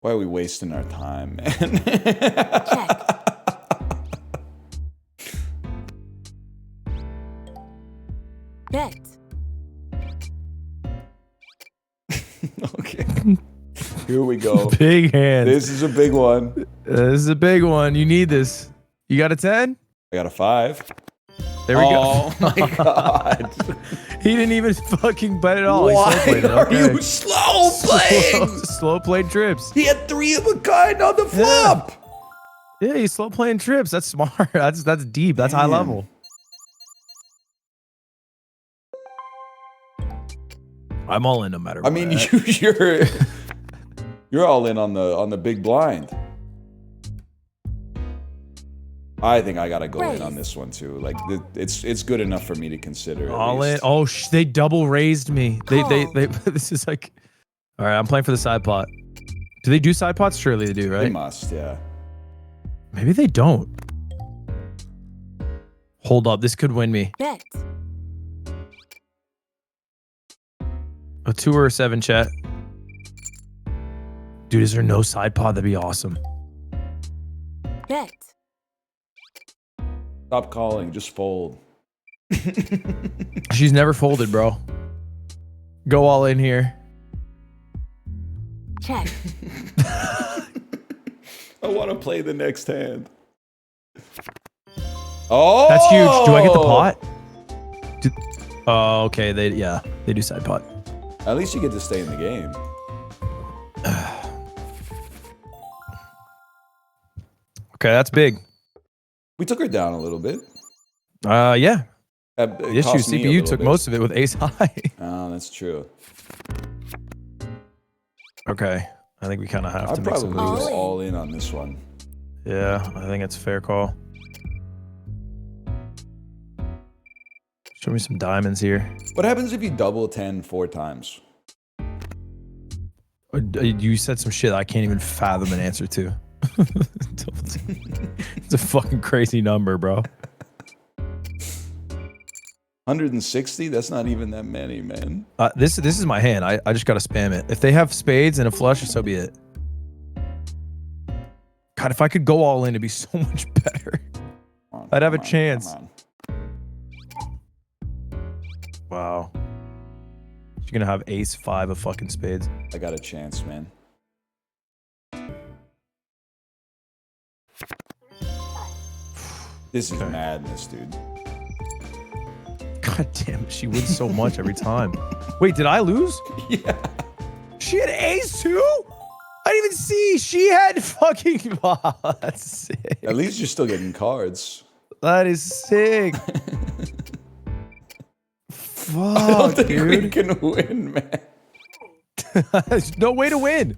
[SPEAKER 1] Why are we wasting our time, man?
[SPEAKER 5] Check. Bet.
[SPEAKER 1] Okay. Here we go.
[SPEAKER 3] Big hand.
[SPEAKER 1] This is a big one.
[SPEAKER 3] This is a big one. You need this. You got a 10?
[SPEAKER 1] I got a 5.
[SPEAKER 3] There we
[SPEAKER 1] Oh
[SPEAKER 3] go.
[SPEAKER 1] my god.
[SPEAKER 3] He didn't even fucking bet at all. He
[SPEAKER 1] Why
[SPEAKER 3] slow played it.
[SPEAKER 1] are
[SPEAKER 3] Okay.
[SPEAKER 1] you slow playing?
[SPEAKER 3] Slow played trips.
[SPEAKER 1] He had 3 of a kind on the flop.
[SPEAKER 3] Yeah, he's slow playing trips. That's smart. That's deep. That's high
[SPEAKER 1] Damn.
[SPEAKER 3] level. I'm all in no matter what.
[SPEAKER 1] I mean, you're all in on the big blind. I think I gotta go in on this one too. Like it's good enough for me to consider.
[SPEAKER 3] all in. Oh, they double raised me. They
[SPEAKER 5] Call.
[SPEAKER 3] this is like. All right, I'm playing for the side pot. Do they do side pots? Surely they do,
[SPEAKER 1] They
[SPEAKER 3] right?
[SPEAKER 1] must, yeah.
[SPEAKER 3] Maybe they don't. Hold up, this could win me.
[SPEAKER 5] Bet.
[SPEAKER 3] A 2 or a 7, chat. Dude, is there no side pod? That'd be awesome.
[SPEAKER 5] Bet.
[SPEAKER 1] Stop calling, just fold.
[SPEAKER 3] She's never folded, bro. Go all in here.
[SPEAKER 5] Check.
[SPEAKER 1] I want to play the next hand. Oh,
[SPEAKER 3] That's huge. Do I get the pot? Oh, okay. They do side pot.
[SPEAKER 1] At least you get to stay in the game.
[SPEAKER 3] Okay, that's big.
[SPEAKER 1] We took her down a little bit.
[SPEAKER 3] Yeah.
[SPEAKER 1] It
[SPEAKER 3] The issue
[SPEAKER 1] cost me a
[SPEAKER 3] CPU
[SPEAKER 1] little
[SPEAKER 3] took
[SPEAKER 1] bit.
[SPEAKER 3] most of it with ace high.
[SPEAKER 1] Oh, that's true.
[SPEAKER 3] Okay. I think we kind of have
[SPEAKER 1] I'd
[SPEAKER 3] to make
[SPEAKER 1] probably
[SPEAKER 3] some
[SPEAKER 1] go
[SPEAKER 3] moves.
[SPEAKER 1] all in on this one.
[SPEAKER 3] Yeah, I think it's a fair call. Show me some diamonds here.
[SPEAKER 1] What happens if you double 10 4 times?
[SPEAKER 3] You said some shit I can't even fathom an answer to. It's a fucking crazy number, bro.
[SPEAKER 1] 160? That's not even that many, man.
[SPEAKER 3] This is my hand. I just gotta spam it. If they have spades and a flush, so be it. God, if I could go all in, it'd be so much better. I'd have a chance.
[SPEAKER 1] Come on.
[SPEAKER 3] Wow. She's gonna have ace 5 of fucking spades.
[SPEAKER 1] I got a chance, man. This is
[SPEAKER 3] Okay.
[SPEAKER 1] madness, dude.
[SPEAKER 3] God damn it, she wins so much every time. Wait, did I lose?
[SPEAKER 1] Yeah.
[SPEAKER 3] She had ace 2? I didn't even see. She had fucking. Wow, that's sick.
[SPEAKER 1] At least you're still getting cards.
[SPEAKER 3] That is sick.
[SPEAKER 1] I don't
[SPEAKER 3] Fuck,
[SPEAKER 1] think we
[SPEAKER 3] dude.
[SPEAKER 1] can win, man.
[SPEAKER 3] There's no way to win.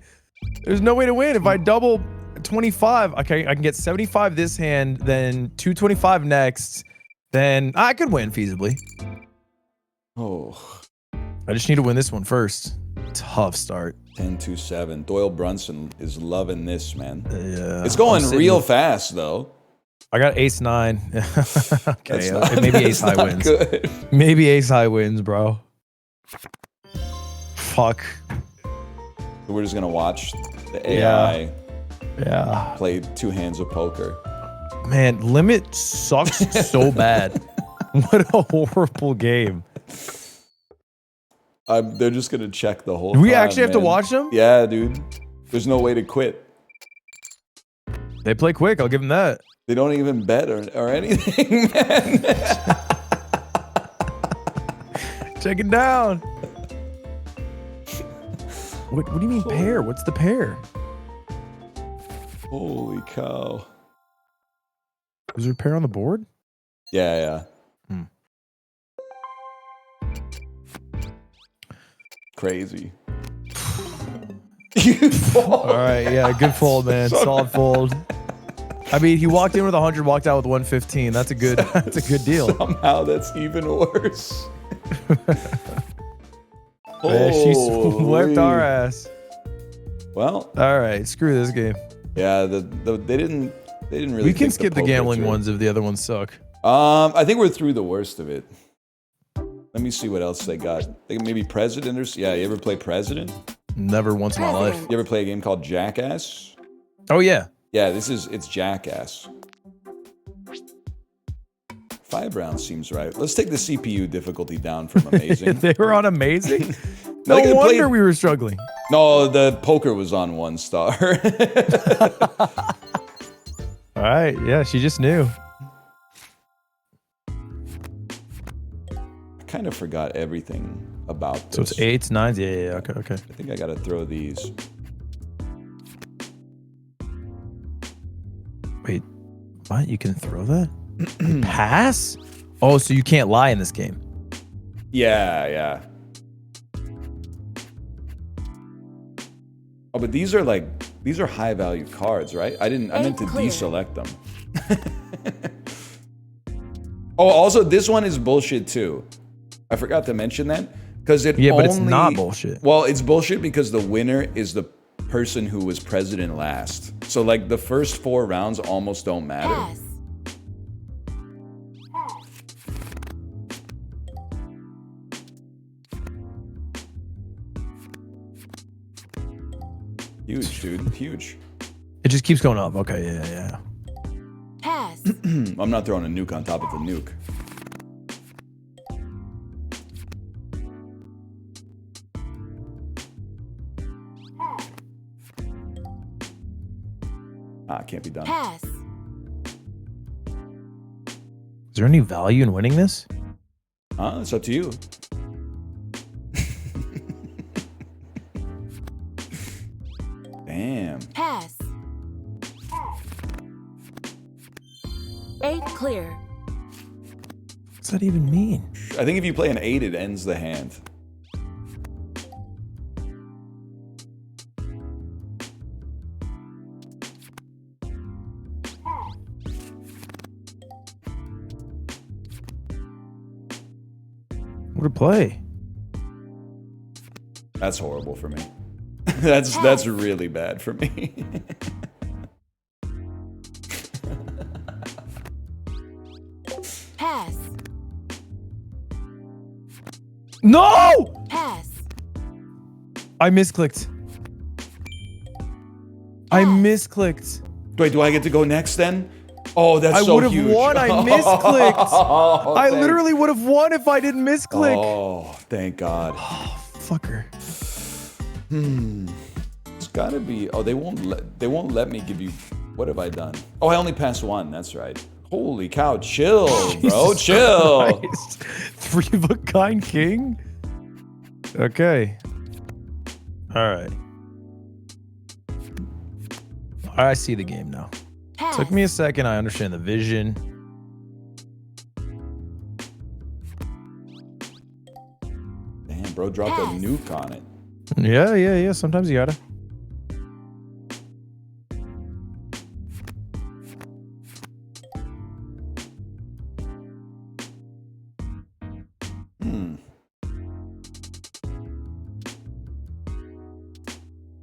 [SPEAKER 3] There's no way to win. If I double 25, okay, I can get 75 this hand, then 225 next, then I could win feasibly.
[SPEAKER 1] Oh,
[SPEAKER 3] I just need to win this one first. Tough start.
[SPEAKER 1] 10-2-7. Doyle Brunson is loving this, man.
[SPEAKER 3] Yeah.
[SPEAKER 1] It's going
[SPEAKER 3] I'm sitting
[SPEAKER 1] real
[SPEAKER 3] with-
[SPEAKER 1] fast, though.
[SPEAKER 3] I got ace 9. Okay, maybe
[SPEAKER 1] that's
[SPEAKER 3] ace high
[SPEAKER 1] not
[SPEAKER 3] wins.
[SPEAKER 1] Good.
[SPEAKER 3] Maybe ace high wins, bro. Fuck.
[SPEAKER 1] So we're just gonna watch the AI
[SPEAKER 3] Yeah.
[SPEAKER 1] play 2 hands of poker.
[SPEAKER 3] Man, limit sucks so bad. What a horrible game.
[SPEAKER 1] They're just gonna check the whole
[SPEAKER 3] Do we
[SPEAKER 1] time,
[SPEAKER 3] actually have to
[SPEAKER 1] man.
[SPEAKER 3] watch them?
[SPEAKER 1] Yeah, dude. There's no way to quit.
[SPEAKER 3] They play quick. I'll give them that.
[SPEAKER 1] They don't even bet or anything, man.
[SPEAKER 3] Check it down. What do you mean pair? What's the pair?
[SPEAKER 1] Holy cow.
[SPEAKER 3] Was there a pair on the board?
[SPEAKER 1] Yeah.
[SPEAKER 3] Hmm.
[SPEAKER 1] Crazy.
[SPEAKER 3] All right, yeah, good fold, man. Solid fold. I mean, he walked in with 100, walked out with 115. That's a good deal.
[SPEAKER 1] Somehow that's even worse.
[SPEAKER 3] Man, she
[SPEAKER 1] Holy.
[SPEAKER 3] swept our ass.
[SPEAKER 1] Well,
[SPEAKER 3] All right, screw this game.
[SPEAKER 1] yeah, they didn't really.
[SPEAKER 3] We can
[SPEAKER 1] think
[SPEAKER 3] skip the
[SPEAKER 1] poker
[SPEAKER 3] gambling
[SPEAKER 1] through.
[SPEAKER 3] ones if the other ones suck.
[SPEAKER 1] I think we're through the worst of it. Let me see what else they got. They maybe President or yeah. You ever play President?
[SPEAKER 3] Never once in my life.
[SPEAKER 5] President.
[SPEAKER 1] You ever play a game called Jackass?
[SPEAKER 3] Oh yeah.
[SPEAKER 1] Yeah, it's Jackass. 5 rounds seems right. Let's take the CPU difficulty down from amazing.
[SPEAKER 3] They were on amazing.
[SPEAKER 1] No,
[SPEAKER 3] No
[SPEAKER 1] they could've
[SPEAKER 3] wonder
[SPEAKER 1] played-
[SPEAKER 3] we were struggling.
[SPEAKER 1] No, the poker was on 1 star.
[SPEAKER 3] All right, yeah, she just knew.
[SPEAKER 1] I kind of forgot everything about this.
[SPEAKER 3] So it's 8s, 9s. Yeah. Okay.
[SPEAKER 1] I think I gotta throw these.
[SPEAKER 3] Wait, what? You can throw that? You pass? Oh, so you can't lie in this game.
[SPEAKER 1] Yeah. Oh, but these are high value cards, right? I meant to
[SPEAKER 5] Clear.
[SPEAKER 1] deselect them. Oh, also this one is bullshit too. I forgot to mention that because it
[SPEAKER 3] Yeah,
[SPEAKER 1] only,
[SPEAKER 3] but it's not bullshit.
[SPEAKER 1] Well, it's bullshit because the winner is the person who was president last. So like the first 4 rounds almost don't matter.
[SPEAKER 5] Pass.
[SPEAKER 1] Huge, dude, huge.
[SPEAKER 3] It just keeps going up. Okay, yeah.
[SPEAKER 5] Pass.
[SPEAKER 1] I'm not throwing a nuke on top of a nuke. Can't be done.
[SPEAKER 5] Pass.
[SPEAKER 3] Is there any value in winning this?
[SPEAKER 1] It's up to you. Damn.
[SPEAKER 5] Pass. 8 clear.
[SPEAKER 3] What's that even mean?
[SPEAKER 1] I think if you play an 8, it ends the hand.
[SPEAKER 3] What to play?
[SPEAKER 1] That's horrible for me. That's really bad for me.
[SPEAKER 5] Pass.
[SPEAKER 3] No!
[SPEAKER 5] Pass.
[SPEAKER 3] I misclicked. I misclicked.
[SPEAKER 1] Wait, do I get to go next then? Oh, that's
[SPEAKER 3] I
[SPEAKER 1] so
[SPEAKER 3] would have
[SPEAKER 1] huge.
[SPEAKER 3] won. I misclicked.
[SPEAKER 1] Oh,
[SPEAKER 3] I
[SPEAKER 1] thank-
[SPEAKER 3] literally would have won if I didn't misclick.
[SPEAKER 1] Oh, thank God.
[SPEAKER 3] Fucker.
[SPEAKER 1] It's gotta be. Oh, they won't let me give you. What have I done? Oh, I only passed 1. That's right. Holy cow! Chill, bro.
[SPEAKER 3] Jesus
[SPEAKER 1] Chill.
[SPEAKER 3] Christ. 3 of a kind king. Okay. All right. I see the game now.
[SPEAKER 5] Pass.
[SPEAKER 3] Took me a second. I understand the vision.
[SPEAKER 1] bro. Dropped a
[SPEAKER 5] Pass.
[SPEAKER 1] nuke on it.
[SPEAKER 3] Yeah. Sometimes you gotta.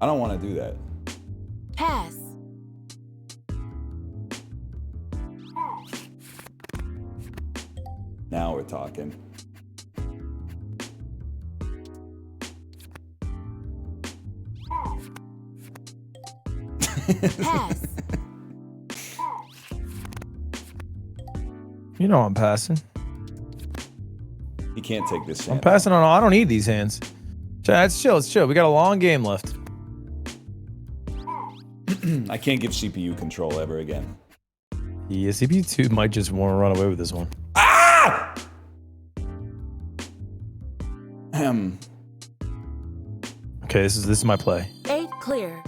[SPEAKER 1] I don't want to do that.
[SPEAKER 5] Pass.
[SPEAKER 1] Now we're talking.
[SPEAKER 5] Pass.
[SPEAKER 3] You know I'm passing.
[SPEAKER 1] You can't take this.
[SPEAKER 3] I'm passing on. I don't need these hands. It's chill. It's chill. We got a long game left.
[SPEAKER 1] I can't give CPU control ever again.
[SPEAKER 3] Yeah, CPU2 might just want to run away with this one.
[SPEAKER 1] Ah!
[SPEAKER 3] Okay, this is my play.
[SPEAKER 5] 8 clear.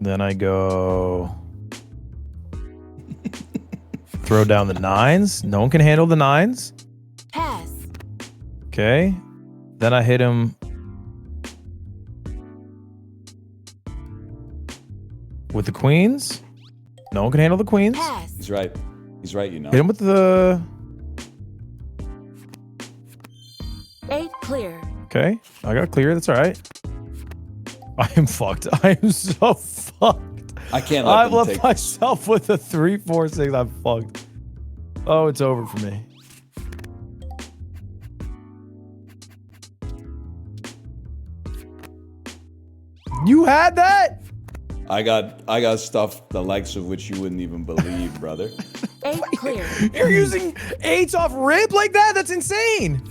[SPEAKER 3] Then I go throw down the 9s. No one can handle the 9s.
[SPEAKER 5] Pass.
[SPEAKER 3] Okay. Then I hit him with the queens. No one can handle the queens.
[SPEAKER 5] Pass.
[SPEAKER 1] He's right. He's right, you know.
[SPEAKER 3] Hit him with the...
[SPEAKER 5] 8 clear.
[SPEAKER 3] Okay. I got clear. That's all right. I am fucked. I am so fucked.
[SPEAKER 1] I can't let
[SPEAKER 3] I've
[SPEAKER 1] them
[SPEAKER 3] left
[SPEAKER 1] take
[SPEAKER 3] myself with a 3, 4, 6. I'm fucked. Oh, it's over for me. You had that?
[SPEAKER 1] I got stuff the likes of which you wouldn't even believe, brother.
[SPEAKER 5] 8 clear.
[SPEAKER 3] You're using 8s off rip like that? That's insane.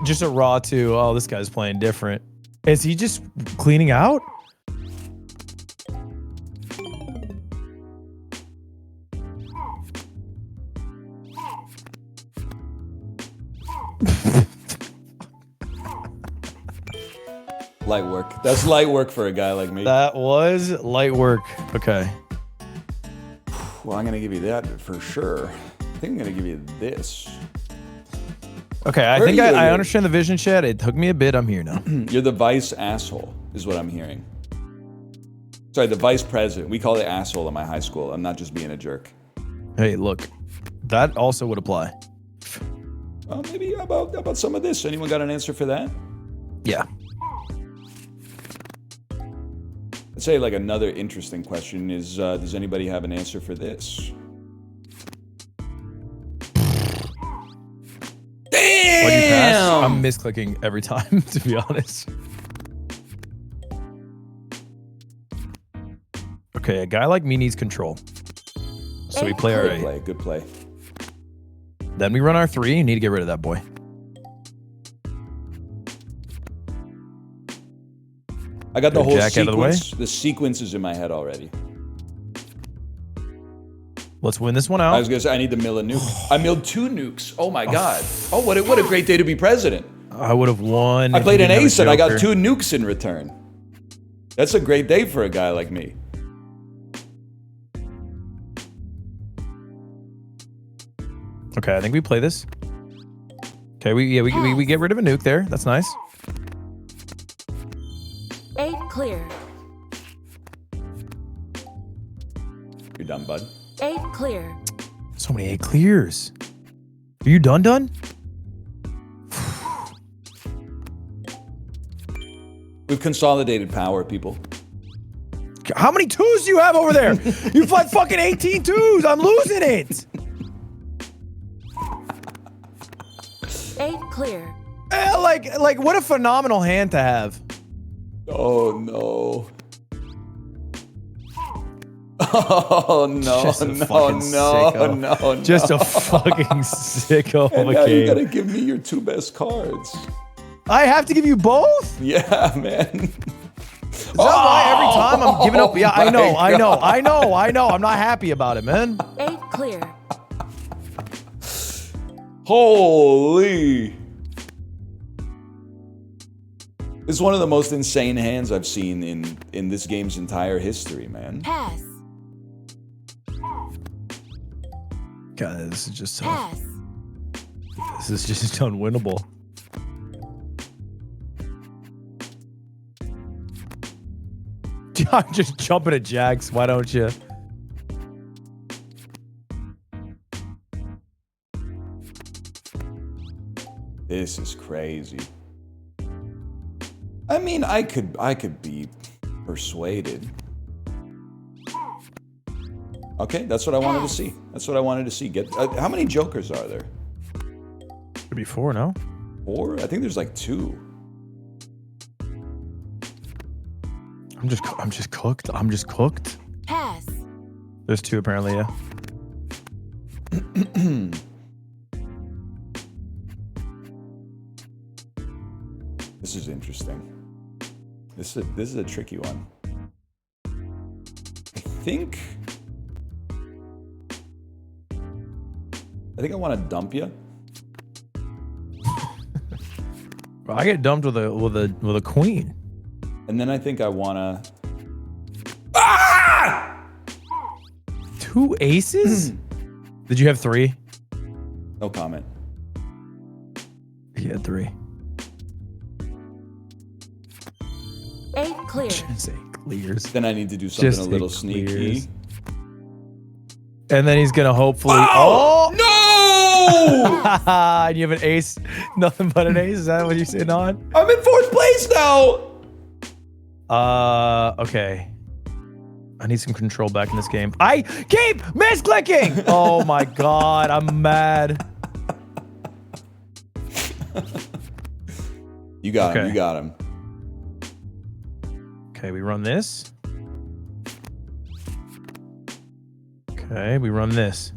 [SPEAKER 3] Just a raw 2. Oh, this guy's playing different. Is he just cleaning out?
[SPEAKER 1] Light work. That's light work for a guy like me.
[SPEAKER 3] That was light work. Okay.
[SPEAKER 1] Well, I'm gonna give you that for sure. I think I'm gonna give you this.
[SPEAKER 3] Okay, I
[SPEAKER 1] Where
[SPEAKER 3] think
[SPEAKER 1] are you
[SPEAKER 3] I
[SPEAKER 1] here?
[SPEAKER 3] understand the vision, chat. It took me a bit. I'm here now.
[SPEAKER 1] You're the vice asshole, is what I'm hearing. Sorry, the vice president. We call it asshole in my high school. I'm not just being a jerk.
[SPEAKER 3] Hey, look. That also would apply.
[SPEAKER 1] Well, maybe about some of this. Anyone got an answer for that?
[SPEAKER 3] Yeah.
[SPEAKER 1] I'd say like another interesting question is, does anybody have an answer for this?
[SPEAKER 3] Why'd you pass?
[SPEAKER 1] Damn!
[SPEAKER 3] I'm misclicking every time, to be honest. Okay, a guy like me needs control. So we play our
[SPEAKER 1] Good
[SPEAKER 3] 8.
[SPEAKER 1] play, good play.
[SPEAKER 3] Then we run our 3. You need to get rid of that boy.
[SPEAKER 1] I got the
[SPEAKER 3] Good
[SPEAKER 1] whole
[SPEAKER 3] jack out of the way.
[SPEAKER 1] sequence. The sequence is in my head already.
[SPEAKER 3] Let's win this one
[SPEAKER 1] I
[SPEAKER 3] out.
[SPEAKER 1] was gonna say I need to mill a nuke. I milled 2 nukes. Oh my god. Oh, what a great day to be president.
[SPEAKER 3] I would have won.
[SPEAKER 1] I
[SPEAKER 3] if
[SPEAKER 1] played
[SPEAKER 3] we
[SPEAKER 1] an
[SPEAKER 3] didn't have a
[SPEAKER 1] ace and I got
[SPEAKER 3] joker.
[SPEAKER 1] 2 nukes in return. That's a great day for a guy like me.
[SPEAKER 3] Okay, I think we play this. Okay, we get rid of a nuke there. That's nice.
[SPEAKER 5] 8 clear.
[SPEAKER 1] You're done, bud.
[SPEAKER 5] 8 clear.
[SPEAKER 3] So many 8 clears. Are you done?
[SPEAKER 1] We've consolidated power, people.
[SPEAKER 3] How many 2s do you have over there? You've had fucking 18 2s. I'm losing it.
[SPEAKER 5] 8 clear.
[SPEAKER 3] Like what a phenomenal hand to have.
[SPEAKER 1] Oh no. Oh no,
[SPEAKER 3] Just a
[SPEAKER 1] no,
[SPEAKER 3] fucking
[SPEAKER 1] no,
[SPEAKER 3] sicko.
[SPEAKER 1] no.
[SPEAKER 3] Just a fucking sicko
[SPEAKER 1] And
[SPEAKER 3] of
[SPEAKER 1] now
[SPEAKER 3] a
[SPEAKER 1] you
[SPEAKER 3] game.
[SPEAKER 1] gotta give me your 2 best cards.
[SPEAKER 3] I have to give you both?
[SPEAKER 1] Yeah, man.
[SPEAKER 3] Is that why every time I'm giving up? Yeah, I know,
[SPEAKER 1] my
[SPEAKER 3] I know. I'm not happy about it, man.
[SPEAKER 5] 8 clear.
[SPEAKER 1] Holy. It's one of the most insane hands I've seen in this game's entire history, man.
[SPEAKER 5] Pass.
[SPEAKER 3] God, this is just so.
[SPEAKER 5] Pass.
[SPEAKER 3] This is just unwinnable. I'm just jumping at Jax. Why don't you?
[SPEAKER 1] This is crazy. I mean, I could be persuaded. Okay, that's what I wanted to see. That's what I wanted to see. Get how many jokers are there?
[SPEAKER 3] Could be 4, no?
[SPEAKER 1] 4? I think there's like 2.
[SPEAKER 3] I'm just cooked. I'm just cooked.
[SPEAKER 5] Pass.
[SPEAKER 3] There's 2 apparently, yeah.
[SPEAKER 1] This is interesting. This is a tricky one. I think I want to dump you.
[SPEAKER 3] I get dumped with a queen.
[SPEAKER 1] And then I think I want to
[SPEAKER 3] 2 aces? Did you have 3?
[SPEAKER 1] no comment.
[SPEAKER 3] He had 3.
[SPEAKER 5] 8 clear.
[SPEAKER 3] Just say clears.
[SPEAKER 1] Then I need to do something
[SPEAKER 3] Just
[SPEAKER 1] a
[SPEAKER 3] say
[SPEAKER 1] little sneaky.
[SPEAKER 3] clears. And then he's gonna hopefully.
[SPEAKER 1] Oh, no!
[SPEAKER 3] And you have an ace, nothing but an ace. Is that what you're sitting on?
[SPEAKER 1] I'm in 4th place now.
[SPEAKER 3] Okay. I need some control back in this game. I keep misclicking. Oh my god, I'm mad.
[SPEAKER 1] You got him.
[SPEAKER 3] Okay.
[SPEAKER 1] You got him.
[SPEAKER 3] Okay, we run this. Okay, we run this.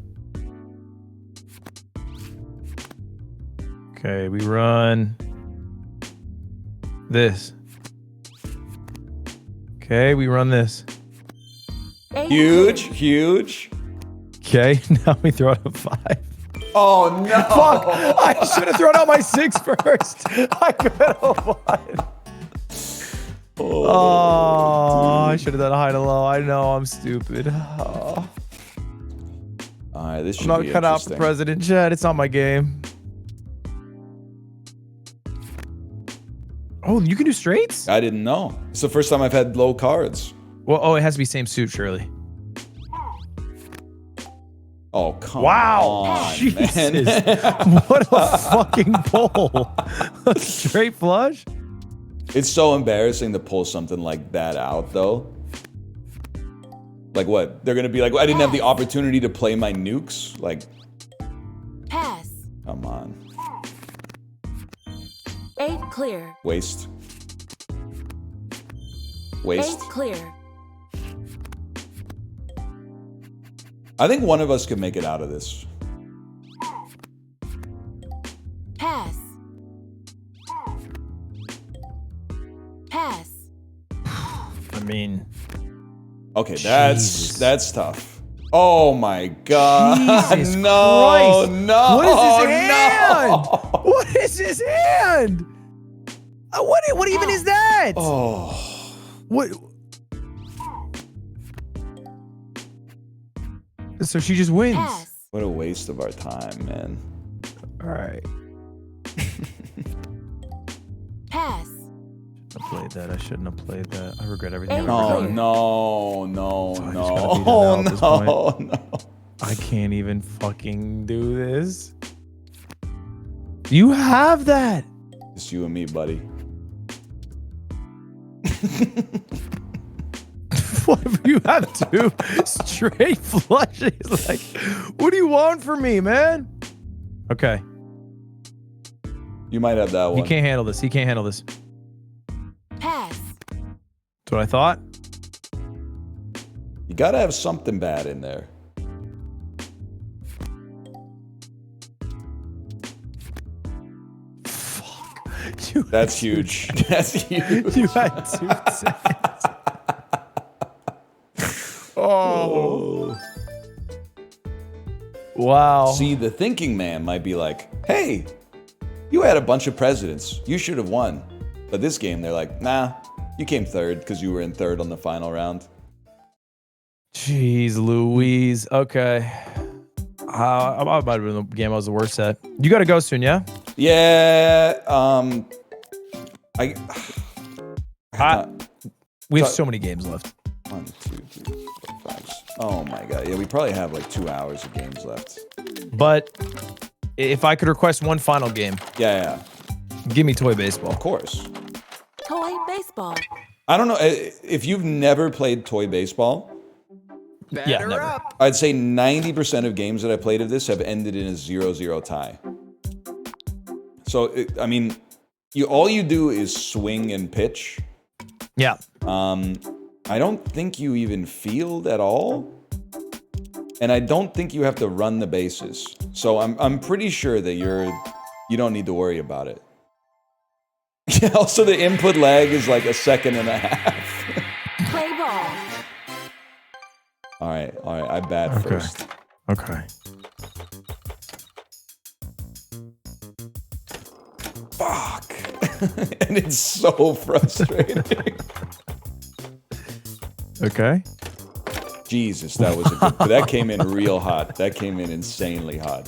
[SPEAKER 3] Okay, we run this. Okay, we run this.
[SPEAKER 5] 8
[SPEAKER 1] Huge,
[SPEAKER 5] clear.
[SPEAKER 1] huge.
[SPEAKER 3] Okay, now we throw out a 5.
[SPEAKER 1] Oh no!
[SPEAKER 3] Fuck! I should have thrown out my 6 first. I could have won. Oh, I should have done a high to low. I know I'm stupid. Oh.
[SPEAKER 1] All right, this
[SPEAKER 3] I'm
[SPEAKER 1] should
[SPEAKER 3] not
[SPEAKER 1] be
[SPEAKER 3] cut out for
[SPEAKER 1] interesting.
[SPEAKER 3] president, Chad. It's not my game. Oh, you can do straights?
[SPEAKER 1] I didn't know. It's the first time I've had low cards.
[SPEAKER 3] Well, oh, it has to be same suit, surely.
[SPEAKER 1] Oh, come
[SPEAKER 3] Wow.
[SPEAKER 1] on,
[SPEAKER 3] Jesus.
[SPEAKER 1] man.
[SPEAKER 3] What a fucking pull. A straight flush?
[SPEAKER 1] It's so embarrassing to pull something like that out, though. Like what? They're gonna be like, I didn't have the opportunity to play my nukes? Like,
[SPEAKER 5] Pass.
[SPEAKER 1] come on.
[SPEAKER 5] 8 clear.
[SPEAKER 1] Waste.
[SPEAKER 5] 8
[SPEAKER 1] Waste.
[SPEAKER 5] clear.
[SPEAKER 1] I think one of us could make it out of this.
[SPEAKER 5] Pass. Pass.
[SPEAKER 3] I mean,
[SPEAKER 1] Okay,
[SPEAKER 3] Jesus.
[SPEAKER 1] that's tough. Oh my god.
[SPEAKER 3] Jesus
[SPEAKER 1] no,
[SPEAKER 3] Christ.
[SPEAKER 1] no.
[SPEAKER 3] What is his
[SPEAKER 1] no.
[SPEAKER 3] hand? What is his hand? What even is that?
[SPEAKER 1] Oh.
[SPEAKER 3] What? So she just wins.
[SPEAKER 5] Pass.
[SPEAKER 1] What a waste of our time, man.
[SPEAKER 3] All right.
[SPEAKER 5] Pass.
[SPEAKER 3] I played that. I shouldn't have played that. I regret everything I've ever
[SPEAKER 1] No,
[SPEAKER 3] done.
[SPEAKER 1] no,
[SPEAKER 3] So I just
[SPEAKER 1] no,
[SPEAKER 3] gotta beat it
[SPEAKER 1] no,
[SPEAKER 3] out at this
[SPEAKER 1] no,
[SPEAKER 3] point.
[SPEAKER 1] no.
[SPEAKER 3] I can't even fucking do this. You have that.
[SPEAKER 1] It's you and me, buddy.
[SPEAKER 3] What if you have 2 straight flushes? Like, what do you want from me, man? Okay.
[SPEAKER 1] You might have that one.
[SPEAKER 3] He can't handle this. He can't handle this.
[SPEAKER 5] Pass.
[SPEAKER 3] That's what I thought.
[SPEAKER 1] You gotta have something bad in there.
[SPEAKER 3] You
[SPEAKER 1] That's huge. That's huge.
[SPEAKER 3] You had 2 seconds. Oh. Wow.
[SPEAKER 1] See, the thinking man might be like, hey, you had a bunch of presidents. You should have won. But this game, they're like, nah, you came third because you were in third on the final round.
[SPEAKER 3] Jeez Louise. Okay. I might have been the game I was the worst at. You got to go soon, yeah?
[SPEAKER 1] Yeah. I
[SPEAKER 3] We have so many games left.
[SPEAKER 1] 1, 2, 3, 4, 5. Oh my god. Yeah, we probably have like 2 hours of games left.
[SPEAKER 3] But if I could request one final game,
[SPEAKER 1] Yeah.
[SPEAKER 3] give me Toy Baseball.
[SPEAKER 1] Of course.
[SPEAKER 5] Toy baseball.
[SPEAKER 1] I don't know if you've never played Toy Baseball.
[SPEAKER 3] Yeah, never.
[SPEAKER 1] I'd say 90% of games that I played of this have ended in a 0-0 tie. So I mean, all you do is swing and pitch.
[SPEAKER 3] Yeah.
[SPEAKER 1] I don't think you even field at all, and I don't think you have to run the bases. So I'm pretty sure that you don't need to worry about it. Yeah. Also, the input lag is like 1.5 seconds.
[SPEAKER 5] Play ball.
[SPEAKER 1] All right. I bat first.
[SPEAKER 3] Okay.
[SPEAKER 1] Fuck. And it's so frustrating.
[SPEAKER 3] Okay.
[SPEAKER 1] Jesus, that was that came in real hot. That came in insanely hot.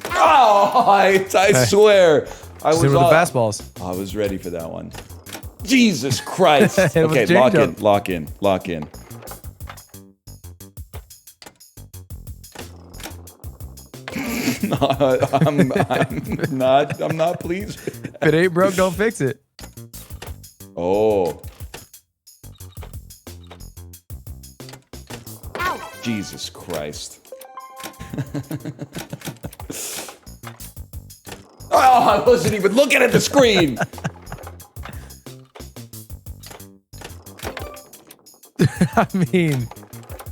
[SPEAKER 1] Oh, I swear. I was
[SPEAKER 3] with the fastballs.
[SPEAKER 1] I was ready for that one. Jesus Christ.
[SPEAKER 3] It was
[SPEAKER 1] Okay,
[SPEAKER 3] change-up.
[SPEAKER 1] lock in. I'm not pleased with that.
[SPEAKER 3] If it ain't broke, don't fix it.
[SPEAKER 1] Oh.
[SPEAKER 5] Out.
[SPEAKER 1] Jesus Christ. Oh, I wasn't even looking at the screen.
[SPEAKER 3] I mean,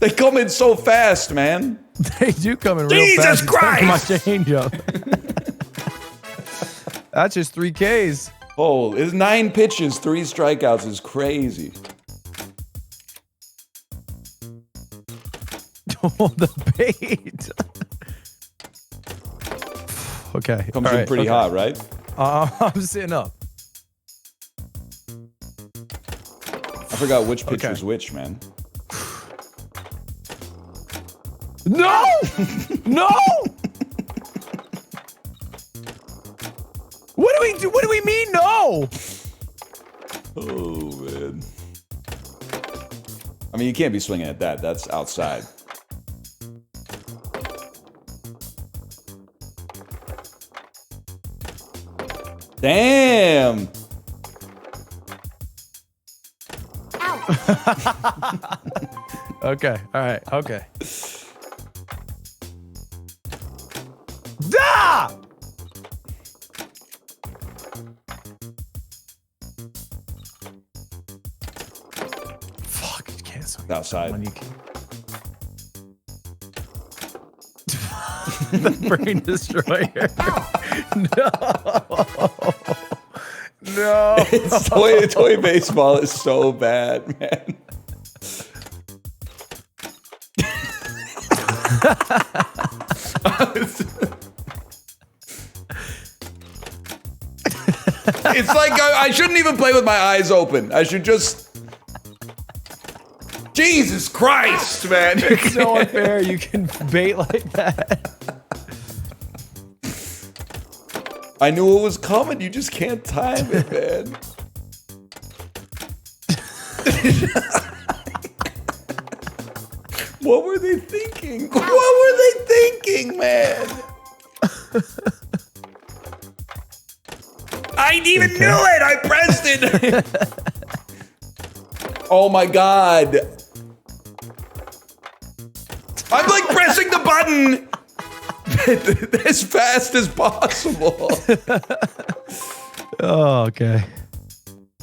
[SPEAKER 1] They come in so fast, man.
[SPEAKER 3] they do come in real
[SPEAKER 1] Jesus
[SPEAKER 3] fast.
[SPEAKER 1] Christ!
[SPEAKER 3] My changeup. That's just 3 Ks.
[SPEAKER 1] Oh, it's 9 pitches, 3 strikeouts is crazy.
[SPEAKER 3] Oh, the bait. Okay.
[SPEAKER 1] Comes
[SPEAKER 3] all
[SPEAKER 1] in
[SPEAKER 3] right,
[SPEAKER 1] pretty
[SPEAKER 3] okay.
[SPEAKER 1] hot, right?
[SPEAKER 3] I'm sitting up.
[SPEAKER 1] I forgot which pitch was which, man.
[SPEAKER 3] No! No! What do we do? What do we mean no?
[SPEAKER 1] Oh, man. I mean, you can't be swinging at that. That's outside. Damn!
[SPEAKER 3] Okay. All right. Okay. Da! Fuck! You can't swing.
[SPEAKER 1] Outside.
[SPEAKER 3] When you can. The brain destroyer. No. No.
[SPEAKER 1] Toy baseball is so bad, man. It's like I shouldn't even play with my eyes open. I should just. Jesus Christ, man!
[SPEAKER 3] It's so unfair. You can bait like that.
[SPEAKER 1] I knew it was coming. You just can't time it, man. What were they thinking? What were they thinking, man? I even knew it. I pressed it. Oh my god. I'm like pressing the button as fast as possible.
[SPEAKER 3] Oh, okay.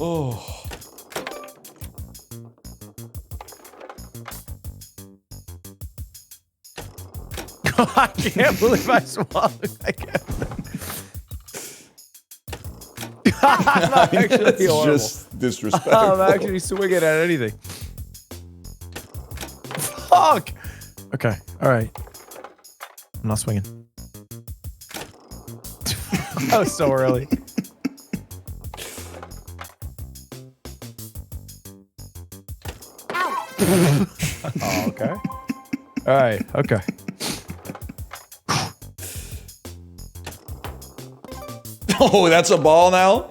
[SPEAKER 1] Oh.
[SPEAKER 3] I can't believe I swallowed. I can't. I'm actually
[SPEAKER 1] That's
[SPEAKER 3] horrible.
[SPEAKER 1] just disrespectful.
[SPEAKER 3] I'm actually swinging at anything. Fuck. Okay. All right. I'm not swinging. That was so early. Oh, okay. All right. Okay.
[SPEAKER 1] Oh, that's a ball now?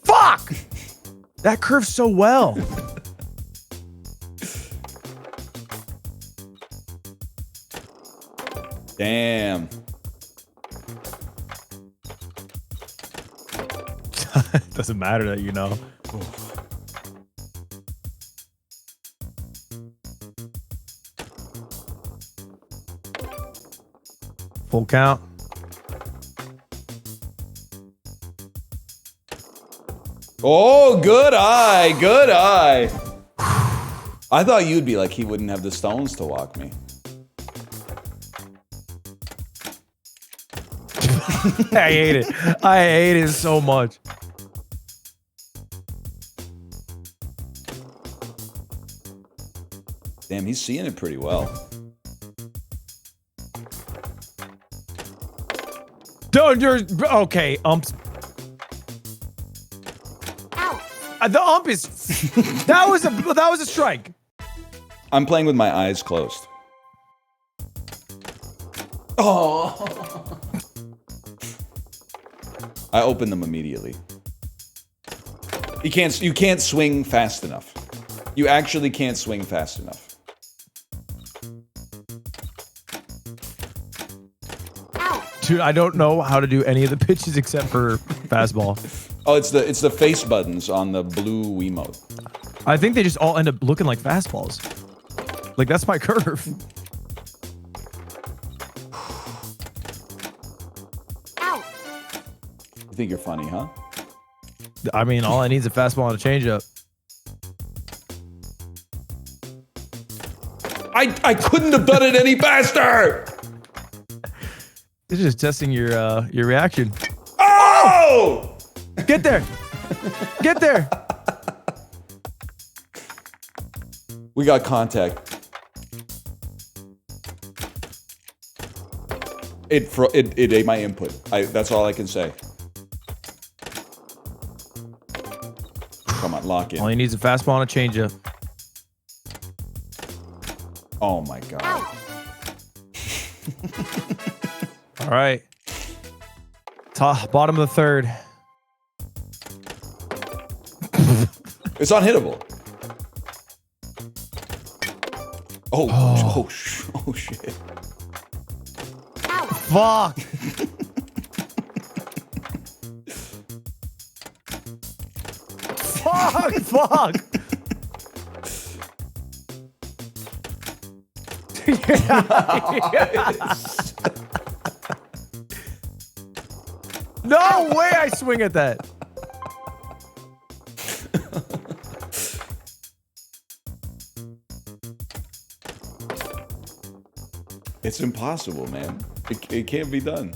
[SPEAKER 3] Fuck! That curves so well.
[SPEAKER 1] Damn.
[SPEAKER 3] Doesn't matter that you know. Full count.
[SPEAKER 1] Oh, good eye. Good eye. I thought you'd be like, he wouldn't have the stones to walk me.
[SPEAKER 3] I hate it. I hate it so much.
[SPEAKER 1] Damn, he's seeing it pretty well.
[SPEAKER 3] Don't you're okay, umps. The ump is that was a strike.
[SPEAKER 1] I'm playing with my eyes closed. Oh. I opened them immediately. You can't swing fast enough. You actually can't swing fast enough.
[SPEAKER 3] Dude, I don't know how to do any of the pitches except for fastball.
[SPEAKER 1] Oh, it's the face buttons on the blue Wiimote.
[SPEAKER 3] I think they just all end up looking like fastballs. Like, that's my curve.
[SPEAKER 1] You think you're funny, huh?
[SPEAKER 3] I mean, all I need is a fastball and a changeup.
[SPEAKER 1] I couldn't have done it any faster!
[SPEAKER 3] It's just testing your reaction.
[SPEAKER 1] Oh!
[SPEAKER 3] Get there! Get there!
[SPEAKER 1] We got contact. It ate my input. That's all I can say. Come on, lock in.
[SPEAKER 3] All he needs is a fastball and a changeup.
[SPEAKER 1] Oh my god.
[SPEAKER 3] All right. Bottom of the third.
[SPEAKER 1] It's unhittable. Oh shit.
[SPEAKER 3] Fuck. Fuck. No way I swing at that.
[SPEAKER 1] It's impossible, man. It can't be done.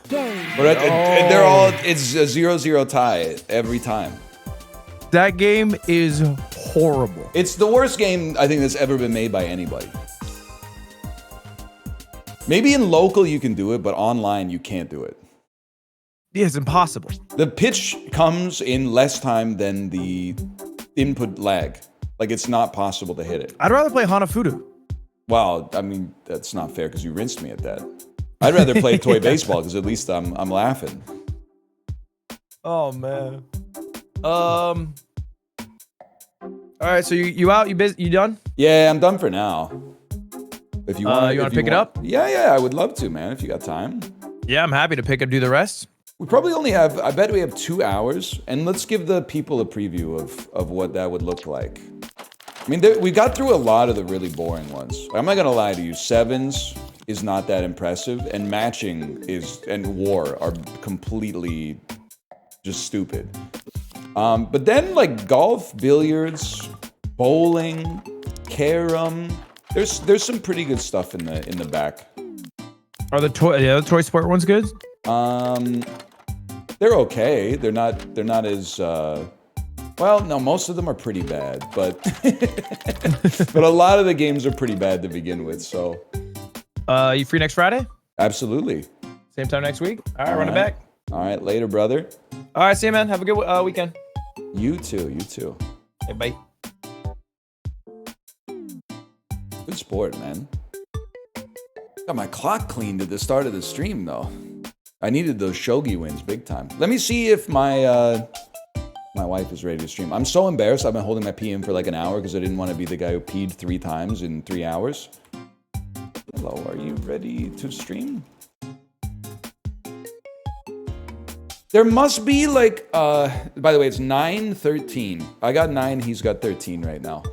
[SPEAKER 5] Game.
[SPEAKER 1] But they're all, it's a 0-0 tie every time.
[SPEAKER 3] That game is horrible.
[SPEAKER 1] It's the worst game I think that's ever been made by anybody. Maybe in local you can do it, but online you can't do it.
[SPEAKER 3] Yeah, it's impossible.
[SPEAKER 1] The pitch comes in less time than the input lag. Like, it's not possible to hit it.
[SPEAKER 3] I'd rather play Hanafuda.
[SPEAKER 1] Wow, I mean, that's not fair because you rinsed me at that. I'd rather play toy baseball because at least I'm laughing.
[SPEAKER 3] Oh man. All right, so you out? You busy? You done?
[SPEAKER 1] Yeah, I'm done for now. If you want,
[SPEAKER 3] you wanna pick it up?
[SPEAKER 1] Yeah, I would love to, man. If you got time.
[SPEAKER 3] Yeah, I'm happy to pick up. Do the rest.
[SPEAKER 1] We probably only have. I bet we have 2 hours, and let's give the people a preview of what that would look like. I mean, we got through a lot of the really boring ones. I'm not gonna lie to you. Sevens is not that impressive, and matching and war are completely just stupid. But then like golf, billiards, bowling, carom, there's some pretty good stuff in the back.
[SPEAKER 3] Are the toy sport ones good?
[SPEAKER 1] They're okay. They're not as well, no, most of them are pretty bad, but but a lot of the games are pretty bad to begin with, so.
[SPEAKER 3] You free next Friday?
[SPEAKER 1] Absolutely.
[SPEAKER 3] Same time next week? All right, run it back.
[SPEAKER 1] All right, later, brother.
[SPEAKER 3] All right, see you, man. Have a good weekend.
[SPEAKER 1] You too. You too.
[SPEAKER 3] Hey, bye.
[SPEAKER 1] Good sport, man. Got my clock cleaned at the start of the stream, though. I needed those shogi wins big time. Let me see if my my wife is ready to stream. I'm so embarrassed. I've been holding my pee in for like an hour because I didn't want to be the guy who peed 3 times in 3 hours. Hello, are you ready to stream? There must be like, by the way, it's 9:13. I got 9, he's got 13 right now.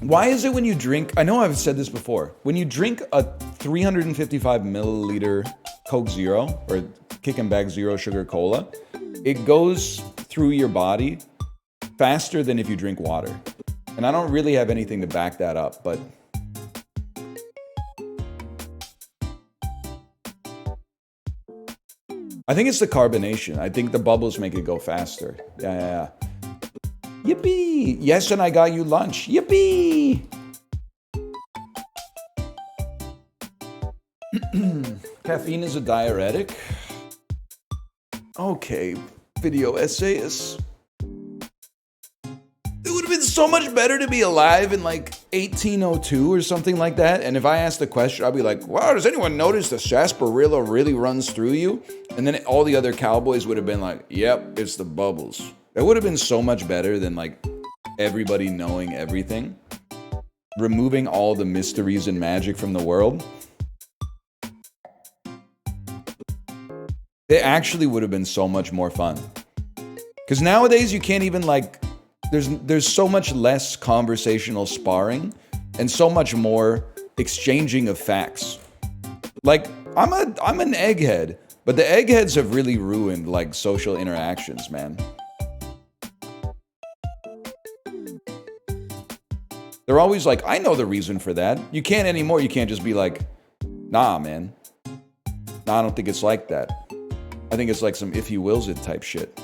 [SPEAKER 1] Why is it when you drink, I know I've said this before, when you drink a 355 milliliter Coke Zero or Kick and Bag Zero Sugar Cola, it goes through your body faster than if you drink water. And I don't really have anything to back that up, but I think it's the carbonation. I think the bubbles make it go faster. Yeah. Yippee! Yes, and I got you lunch. Yippee! Caffeine is a diuretic. Okay, video essayists. It would have been so much better to be alive in like 1802 or something like that. And if I asked a question, I'd be like, wow, does anyone notice the sarsaparilla really runs through you? And then all the other cowboys would have been like, yep, it's the bubbles. That would have been so much better than like everybody knowing everything. Removing all the mysteries and magic from the world. It actually would have been so much more fun. Because nowadays you can't even like, there's so much less conversational sparring and so much more exchanging of facts. Like, I'm an egghead, but the eggheads have really ruined like social interactions, man. They're always like, I know the reason for that. You can't anymore. You can't just be like, nah, man. Nah, I don't think it's like that. I think it's like some if he wills it type shit.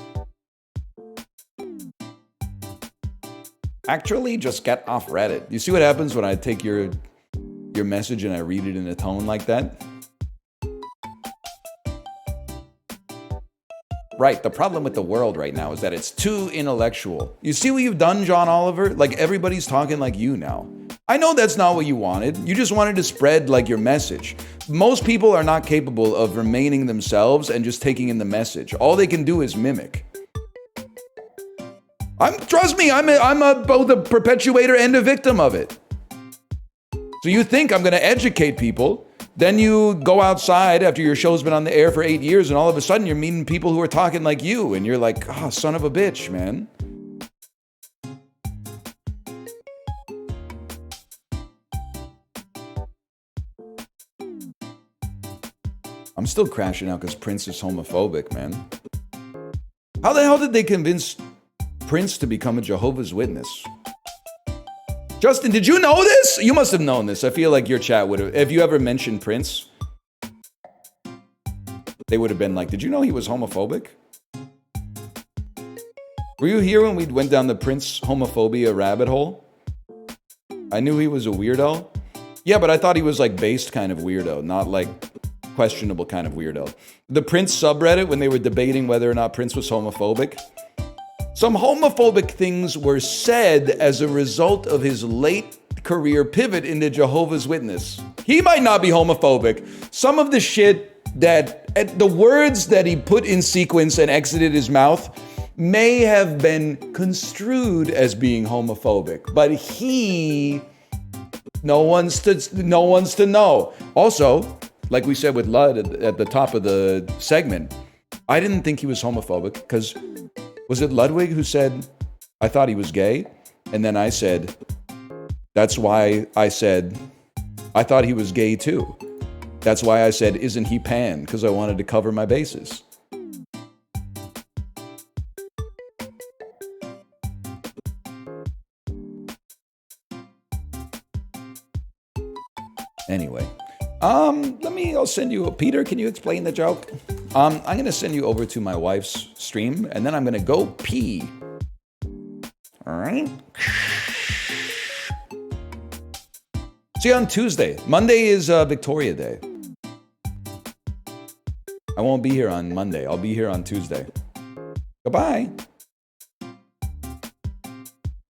[SPEAKER 1] Actually, just get off Reddit. You see what happens when I take your message and I read it in a tone like that? Right, the problem with the world right now is that it's too intellectual. You see what you've done, John Oliver? Like, everybody's talking like you now. I know that's not what you wanted. You just wanted to spread, like, your message. Most people are not capable of remaining themselves and just taking in the message. All they can do is mimic. Trust me, I'm both a perpetuator and a victim of it. So you think I'm going to educate people, then you go outside after your show's been on the air for 8 years, and all of a sudden you're meeting people who are talking like you, and you're like, oh, son of a bitch, man. I'm still crashing out because Prince is homophobic, man. How the hell did they convince Prince to become a Jehovah's Witness? Justin, did you know this? You must have known this. I feel like your chat would have, if you ever mentioned Prince, they would have been like, did you know he was homophobic? Were you here when we went down the Prince homophobia rabbit hole? I knew he was a weirdo. Yeah, but I thought he was like based kind of weirdo, not like questionable kind of weirdo. The Prince subreddit, when they were debating whether or not Prince was homophobic, some homophobic things were said as a result of his late career pivot into Jehovah's Witness. He might not be homophobic. Some of the shit that, the words that he put in sequence and exited his mouth may have been construed as being homophobic, but no one's to know. Also, like we said with Lud at the top of the segment, I didn't think he was homophobic because was it Ludwig who said, I thought he was gay? And then I said, that's why I said, I thought he was gay too. That's why I said, isn't he pan? Because I wanted to cover my bases. Anyway, I'll send you, Peter, can you explain the joke? I'm going to send you over to my wife's stream, and then I'm going to go pee. All right? See you on Tuesday. Monday is Victoria Day. I won't be here on Monday. I'll be here on Tuesday. Goodbye.